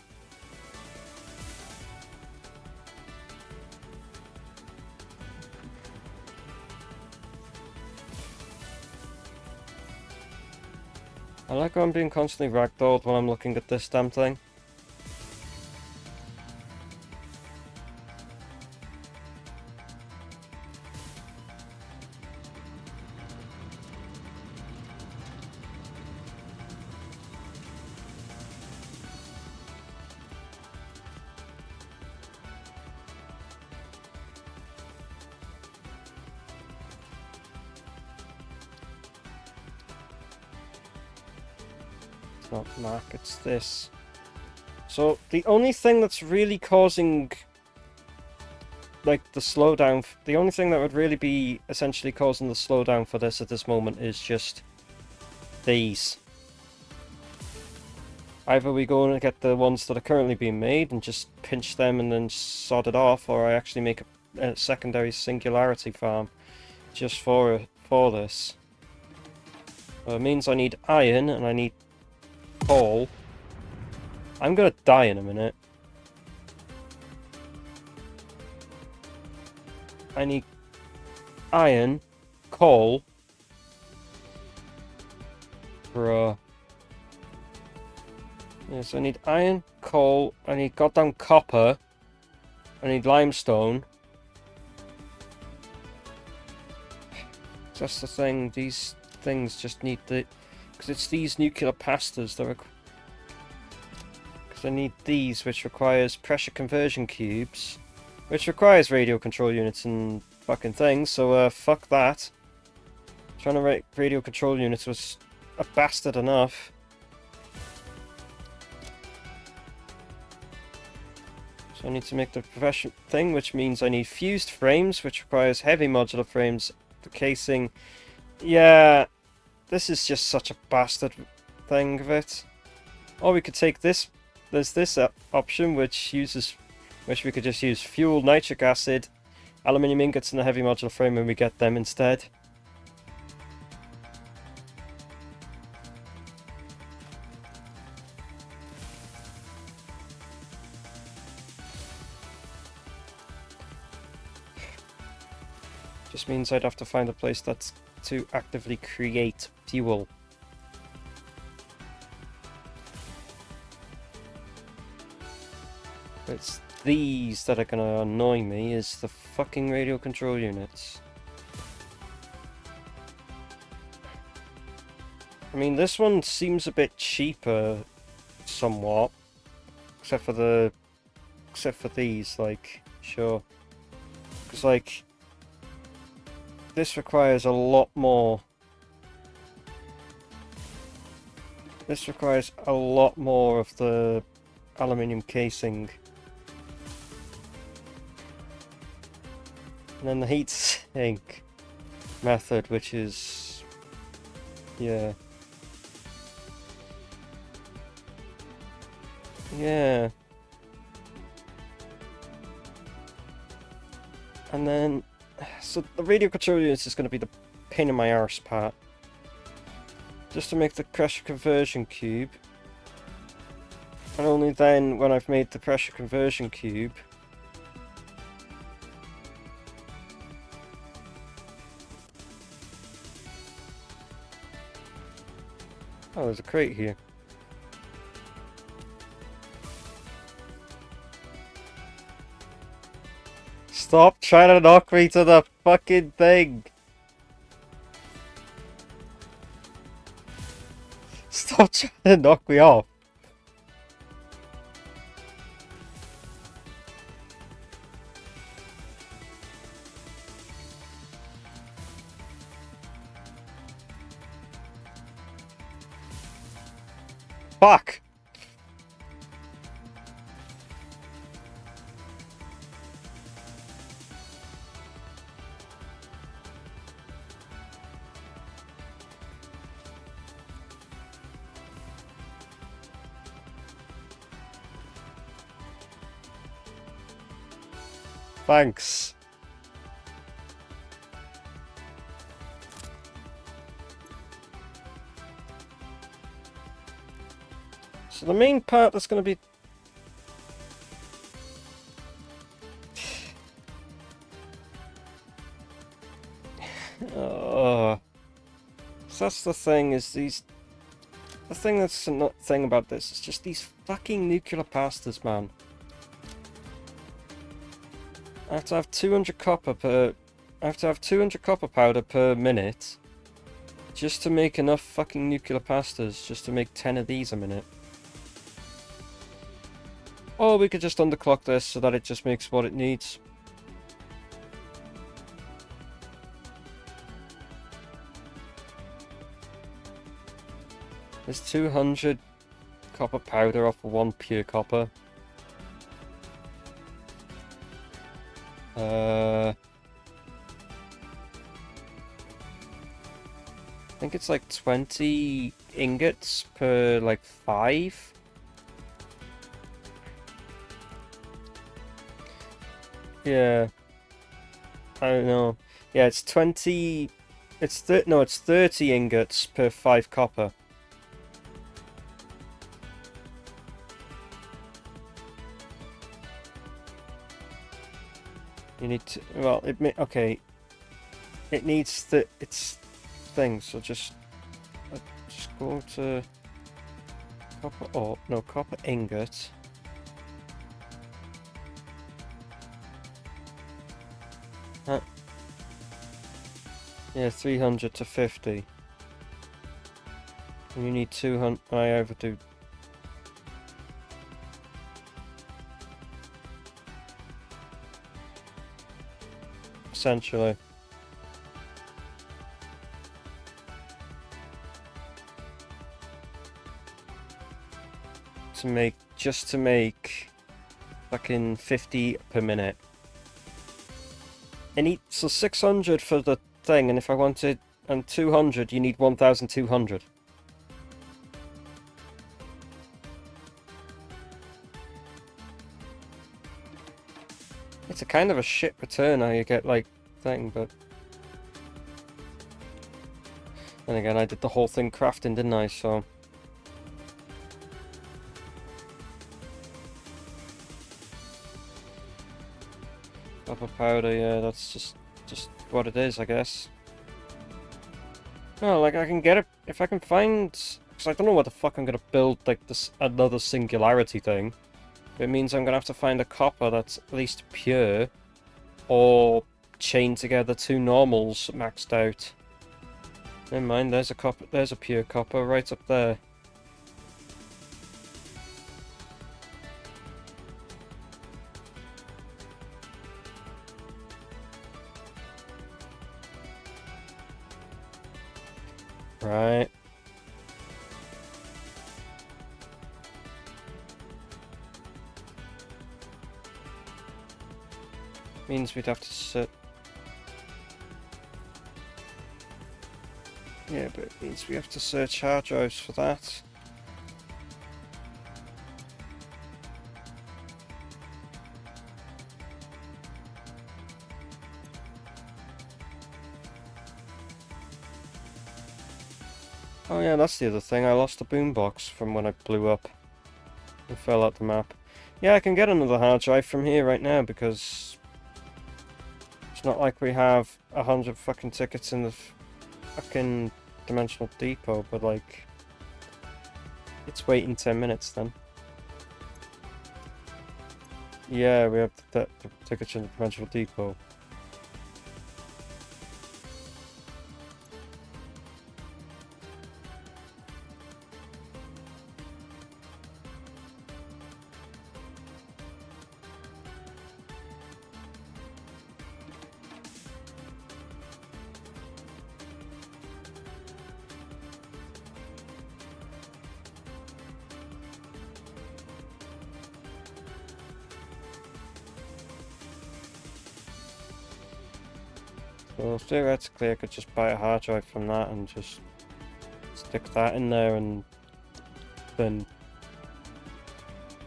I like how I'm being constantly ragdolled when I'm looking at this damn thing. It's not Mac, it's this. So the only thing that's really causing like the slowdown, the only thing that would really be essentially causing the slowdown for this at this moment is just these. Either we go and get the ones that are currently being made and just pinch them and then sod it off, or I actually make a secondary singularity farm just for this. It means I need iron and I need coal. I'm gonna die in a minute. I need iron, coal. Bruh. Yes, I need iron, coal, I need goddamn copper, I need limestone. That's the thing, these things just need the... Because it's these nuclear pastas that are... Because I need these, which requires pressure conversion cubes, which requires radio control units and fucking things, so fuck that. Trying to rate radio control units was a bastard enough. So I need to make the profession thing, which means I need fused frames, which requires heavy modular frames, the casing. Yeah, this is just such a bastard thing of it. Or we could take this, there's this option which we could just use fuel, nitric acid, aluminium ingots in the heavy modular frame when we get them instead. Just means I'd have to find a place that's to actively create fuel. It's these that are gonna annoy me, is the fucking radio control units. I mean, this one seems a bit cheaper, somewhat, except for these, like, sure. Because, like, this requires a lot more. This requires a lot more of the aluminium casing. And then the heat sink method, which is... yeah. Yeah. And then... so the radio control units is going to be the pain in my arse part. Just to make the pressure conversion cube. And only then, when I've made the pressure conversion cube... Oh, there's a crate here. Stop trying to knock me to the fucking thing! Stop trying to knock me off! Fuck! Thanks. So the main part that's going to be... So that's the thing, is these... The thing that's not thing about this is just these fucking nuclear pastas, man. I have to have 200 copper per... I have to have 200 copper powder per minute just to make enough fucking nuclear pastas, just to make 10 of these a minute. Or we could just underclock this so that it just makes what it needs. There's 200 copper powder off of 1 pure copper. I think it's like 20 ingots per like 5. Yeah. I don't know. Yeah, it's 20... It's no, it's 30 ingots per 5 copper. You need to... Well, okay. It needs its thing, so just go to... Copper ore... No, copper ingot. Yeah, 300 to 50. And you need 200... I overdo. Essentially. Just to make fucking 50 per minute. So 600 for the thing, and if I wanted, and 200, you need 1,200. It's a kind of a shit return how you get, like, thing, but... Then again, I did the whole thing crafting, didn't I, so... Copper powder, yeah, that's just what it is, I guess. No, like, I can get it, if I can find... Because I don't know what the fuck I'm gonna build, like, this another singularity thing. It means I'm gonna have to find a copper that's at least pure, or chain together 2 normals maxed out. Never mind, there's a pure copper right up there. Right. Means we'd have to sit. Yeah, but it means we have to search hard drives for that. Oh yeah, that's the other thing. I lost the boombox from when I blew up. and fill out the map. Yeah, I can get another hard drive from here right now because it's not like we have 100 fucking tickets in the fucking Dimensional Depot, but like, it's waiting 10 minutes then. Yeah, we have the tickets in the Dimensional Depot. So theoretically I could just buy a hard drive from that and just stick that in there and then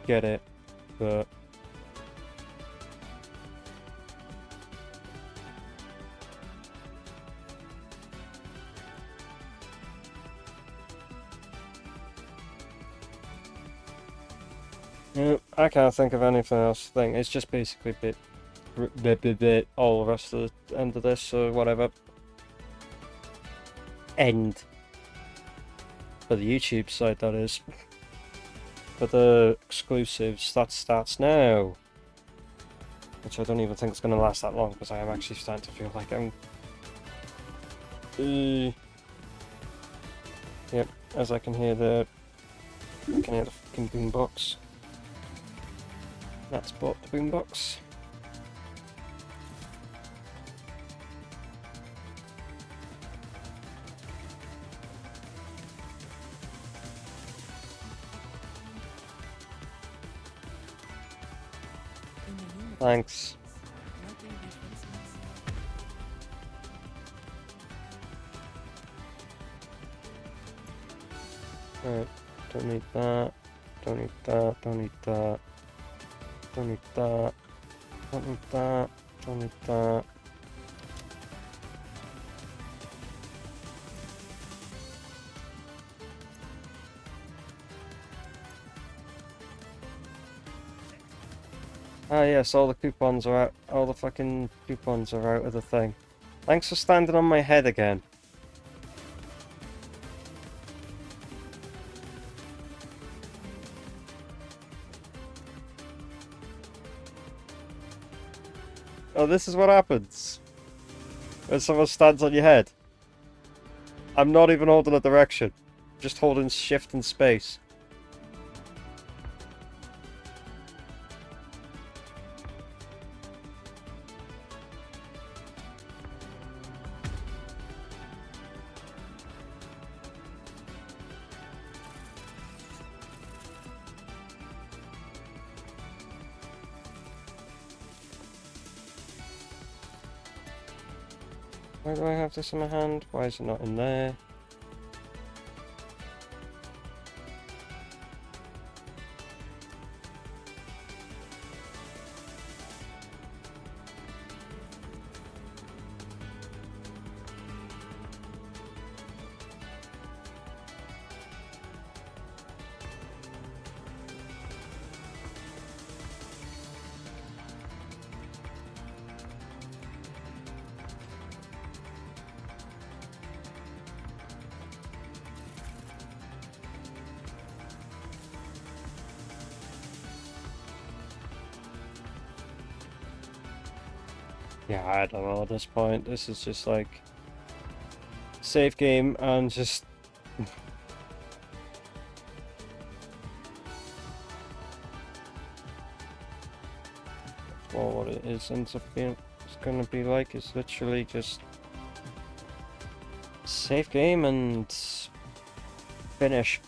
get it, but yeah, I can't think of anything else to think. It's just basically all the rest of the end of this or whatever. End. For the YouTube side, that is. For the exclusives, that starts now. Which I don't even think is going to last that long because I am actually starting to feel like I'm... Yep, as I can hear the fucking boombox. That's bought the boombox. Thanks. Alright, don't need that, don't need that, don't need that, don't need that, don't need that, don't need that. Ah yes, all the coupons are out, all the fucking coupons are out of the thing. Thanks for standing on my head again. Oh, this is what happens when someone stands on your head. I'm not even holding a direction, just holding shift and space. Why do I have this in my hand? Why is it not in there? Yeah, I don't know at this point. This is just like save game and just well, what it is ends up being it's gonna be like is literally just save game and finish.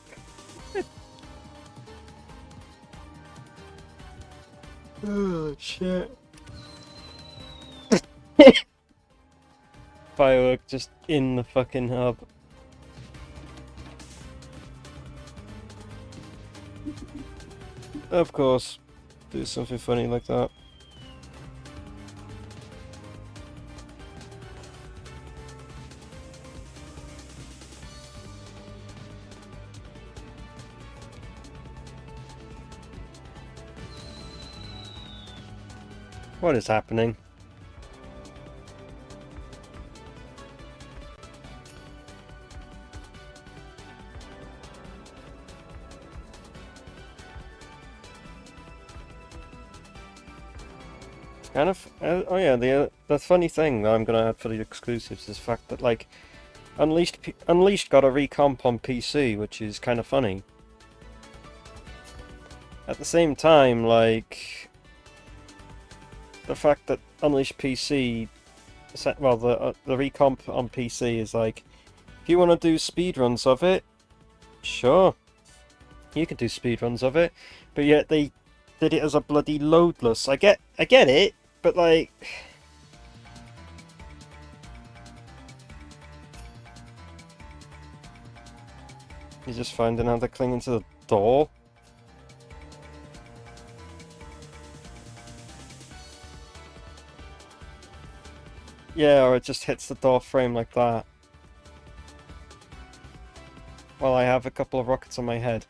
Oh shit. Firework just in the fucking hub. Of course, do something funny like that. What is happening? Kind of. Oh yeah, the funny thing that I'm gonna add for the exclusives is the fact that like Unleashed got a recomp on PC, which is kind of funny. At the same time, like the fact that Unleashed PC, well, the recomp on PC is like, if you want to do speedruns of it, sure, you can do speedruns of it, but yet they did it as a bloody loadless. I get it, but like. You're just finding out they're clinging to the door. Yeah, or it just hits the door frame like that. Well, I have a couple of rockets on my head.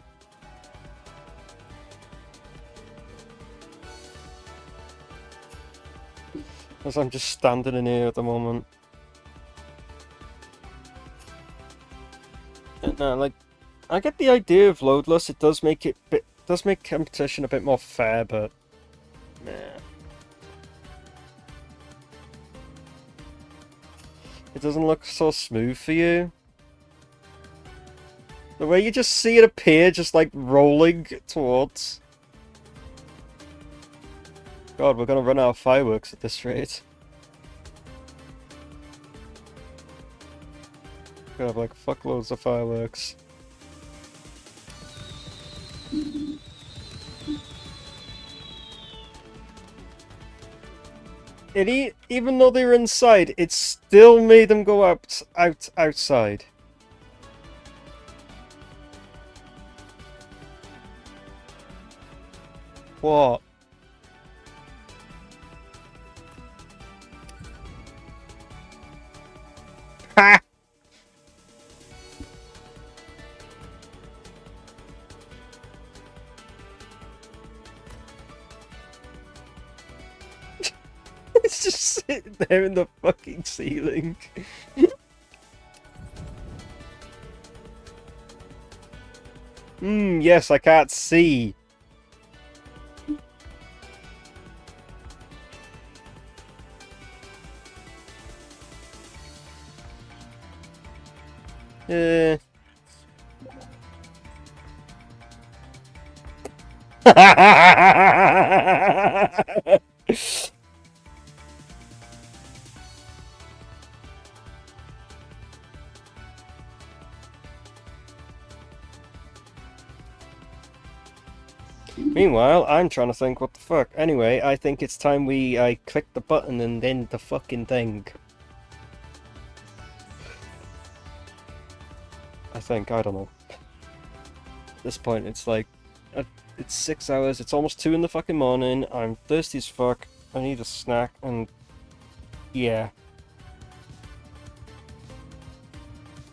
As I'm just standing in here at the moment. No, like, I get the idea of loadless. It does make competition a bit more fair, but nah. It doesn't look so smooth for you. The way you just see it appear, just like rolling towards. God, we're gonna run out of fireworks at this rate. We're gonna have like fuckloads of fireworks. Even though they were inside, it still made them go outside. What? Ha! It's just sitting there in the fucking ceiling. Yes, I can't see. Eh. Meanwhile, I'm trying to think what the fuck. Anyway, I think it's time I click the button and then the fucking thing. I think, I don't know. At this point, it's like, it's 6 hours, it's almost 2 in the fucking morning, I'm thirsty as fuck, I need a snack, and yeah.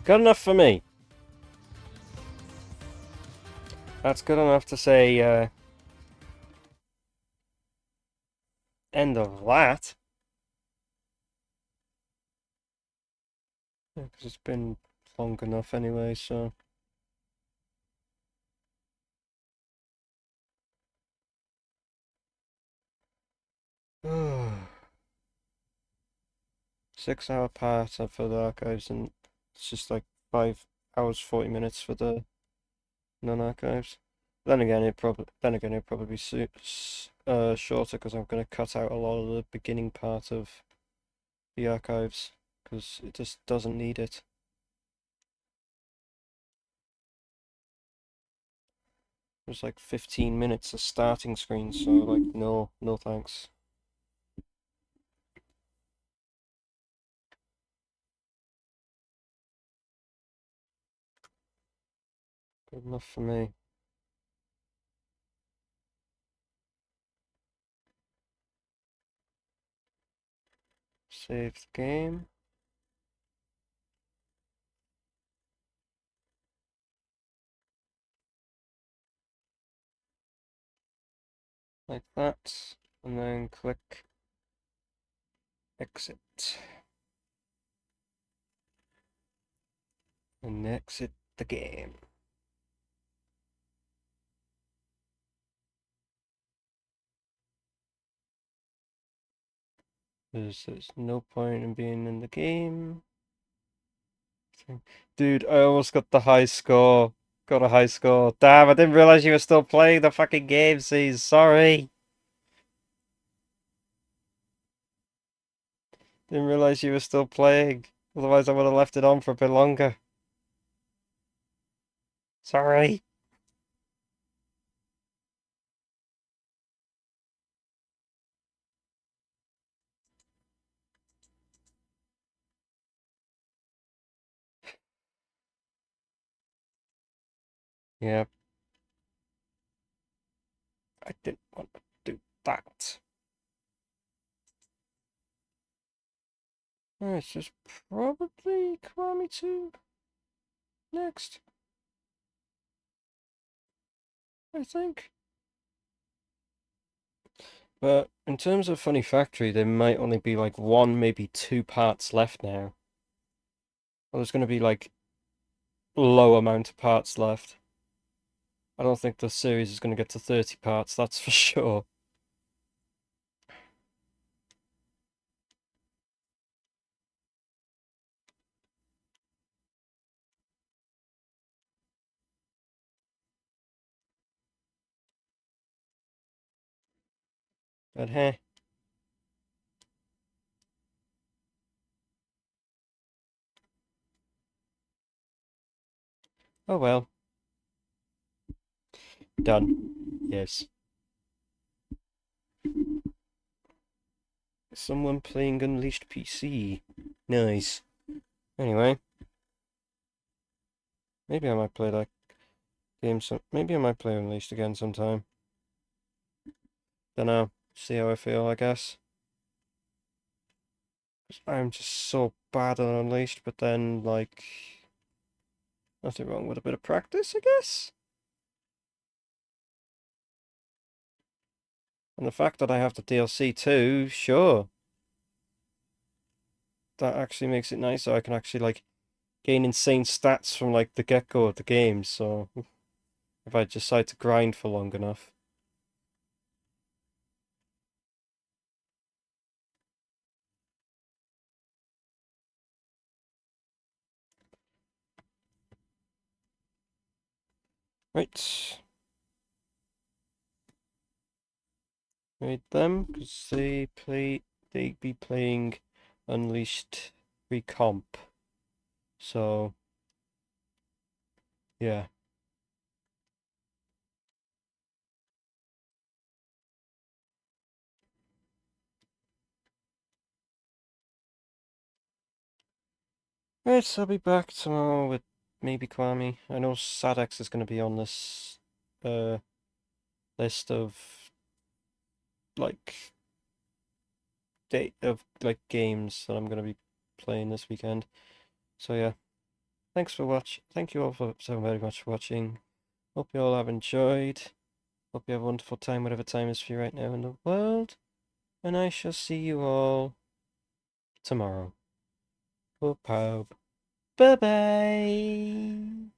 Good enough for me. That's good enough to say, end of that. Because it's been long enough anyway, so. Six-hour part for the archives, and it's just like 5 hours 40 minutes for the non-archives. Then again, it'd probably be shorter because I'm going to cut out a lot of the beginning part of the archives because it just doesn't need it. There's like 15 minutes of starting screen, so like no thanks. Good enough for me. Save the game. Like that, and then click Exit. And exit the game. There's no point in being in the game. Dude, I almost got the high score. Got a high score. Damn, I didn't realize you were still playing the fucking game, C's. Sorry. Didn't realize you were still playing. Otherwise, I would have left it on for a bit longer. Sorry. Yeah, I didn't want to do that. Alright, so it's probably Kwame 2 next, I think. But in terms of Funny Factory, there might only be like one, maybe two parts left now. Well, there's going to be like low amount of parts left. I don't think the series is going to get to 30 parts, that's for sure. But hey. Oh well. Done. Yes. Someone playing Unleashed PC. Nice. Anyway. Maybe I might play that game maybe I might play Unleashed again sometime. Dunno. See how I feel, I guess. I'm just so bad at Unleashed, but then, like... Nothing wrong with a bit of practice, I guess? And the fact that I have the DLC too, sure. That actually makes it nice, so I can actually, like, gain insane stats from, like, the get-go of the game, so... If I decide to grind for long enough. Right. Raid them, because they be playing Unleashed Recomp. So, yeah. Right, so I'll be back tomorrow with maybe Kwame. I know Sadex is going to be on this list of like games that I'm going to be playing this weekend. So yeah, thanks for watching. Thank you all for so very much for watching. Hope you all have enjoyed. Hope you have a wonderful time, whatever time is for you right now in the world. And I shall see you all tomorrow. Hope. Bye bye.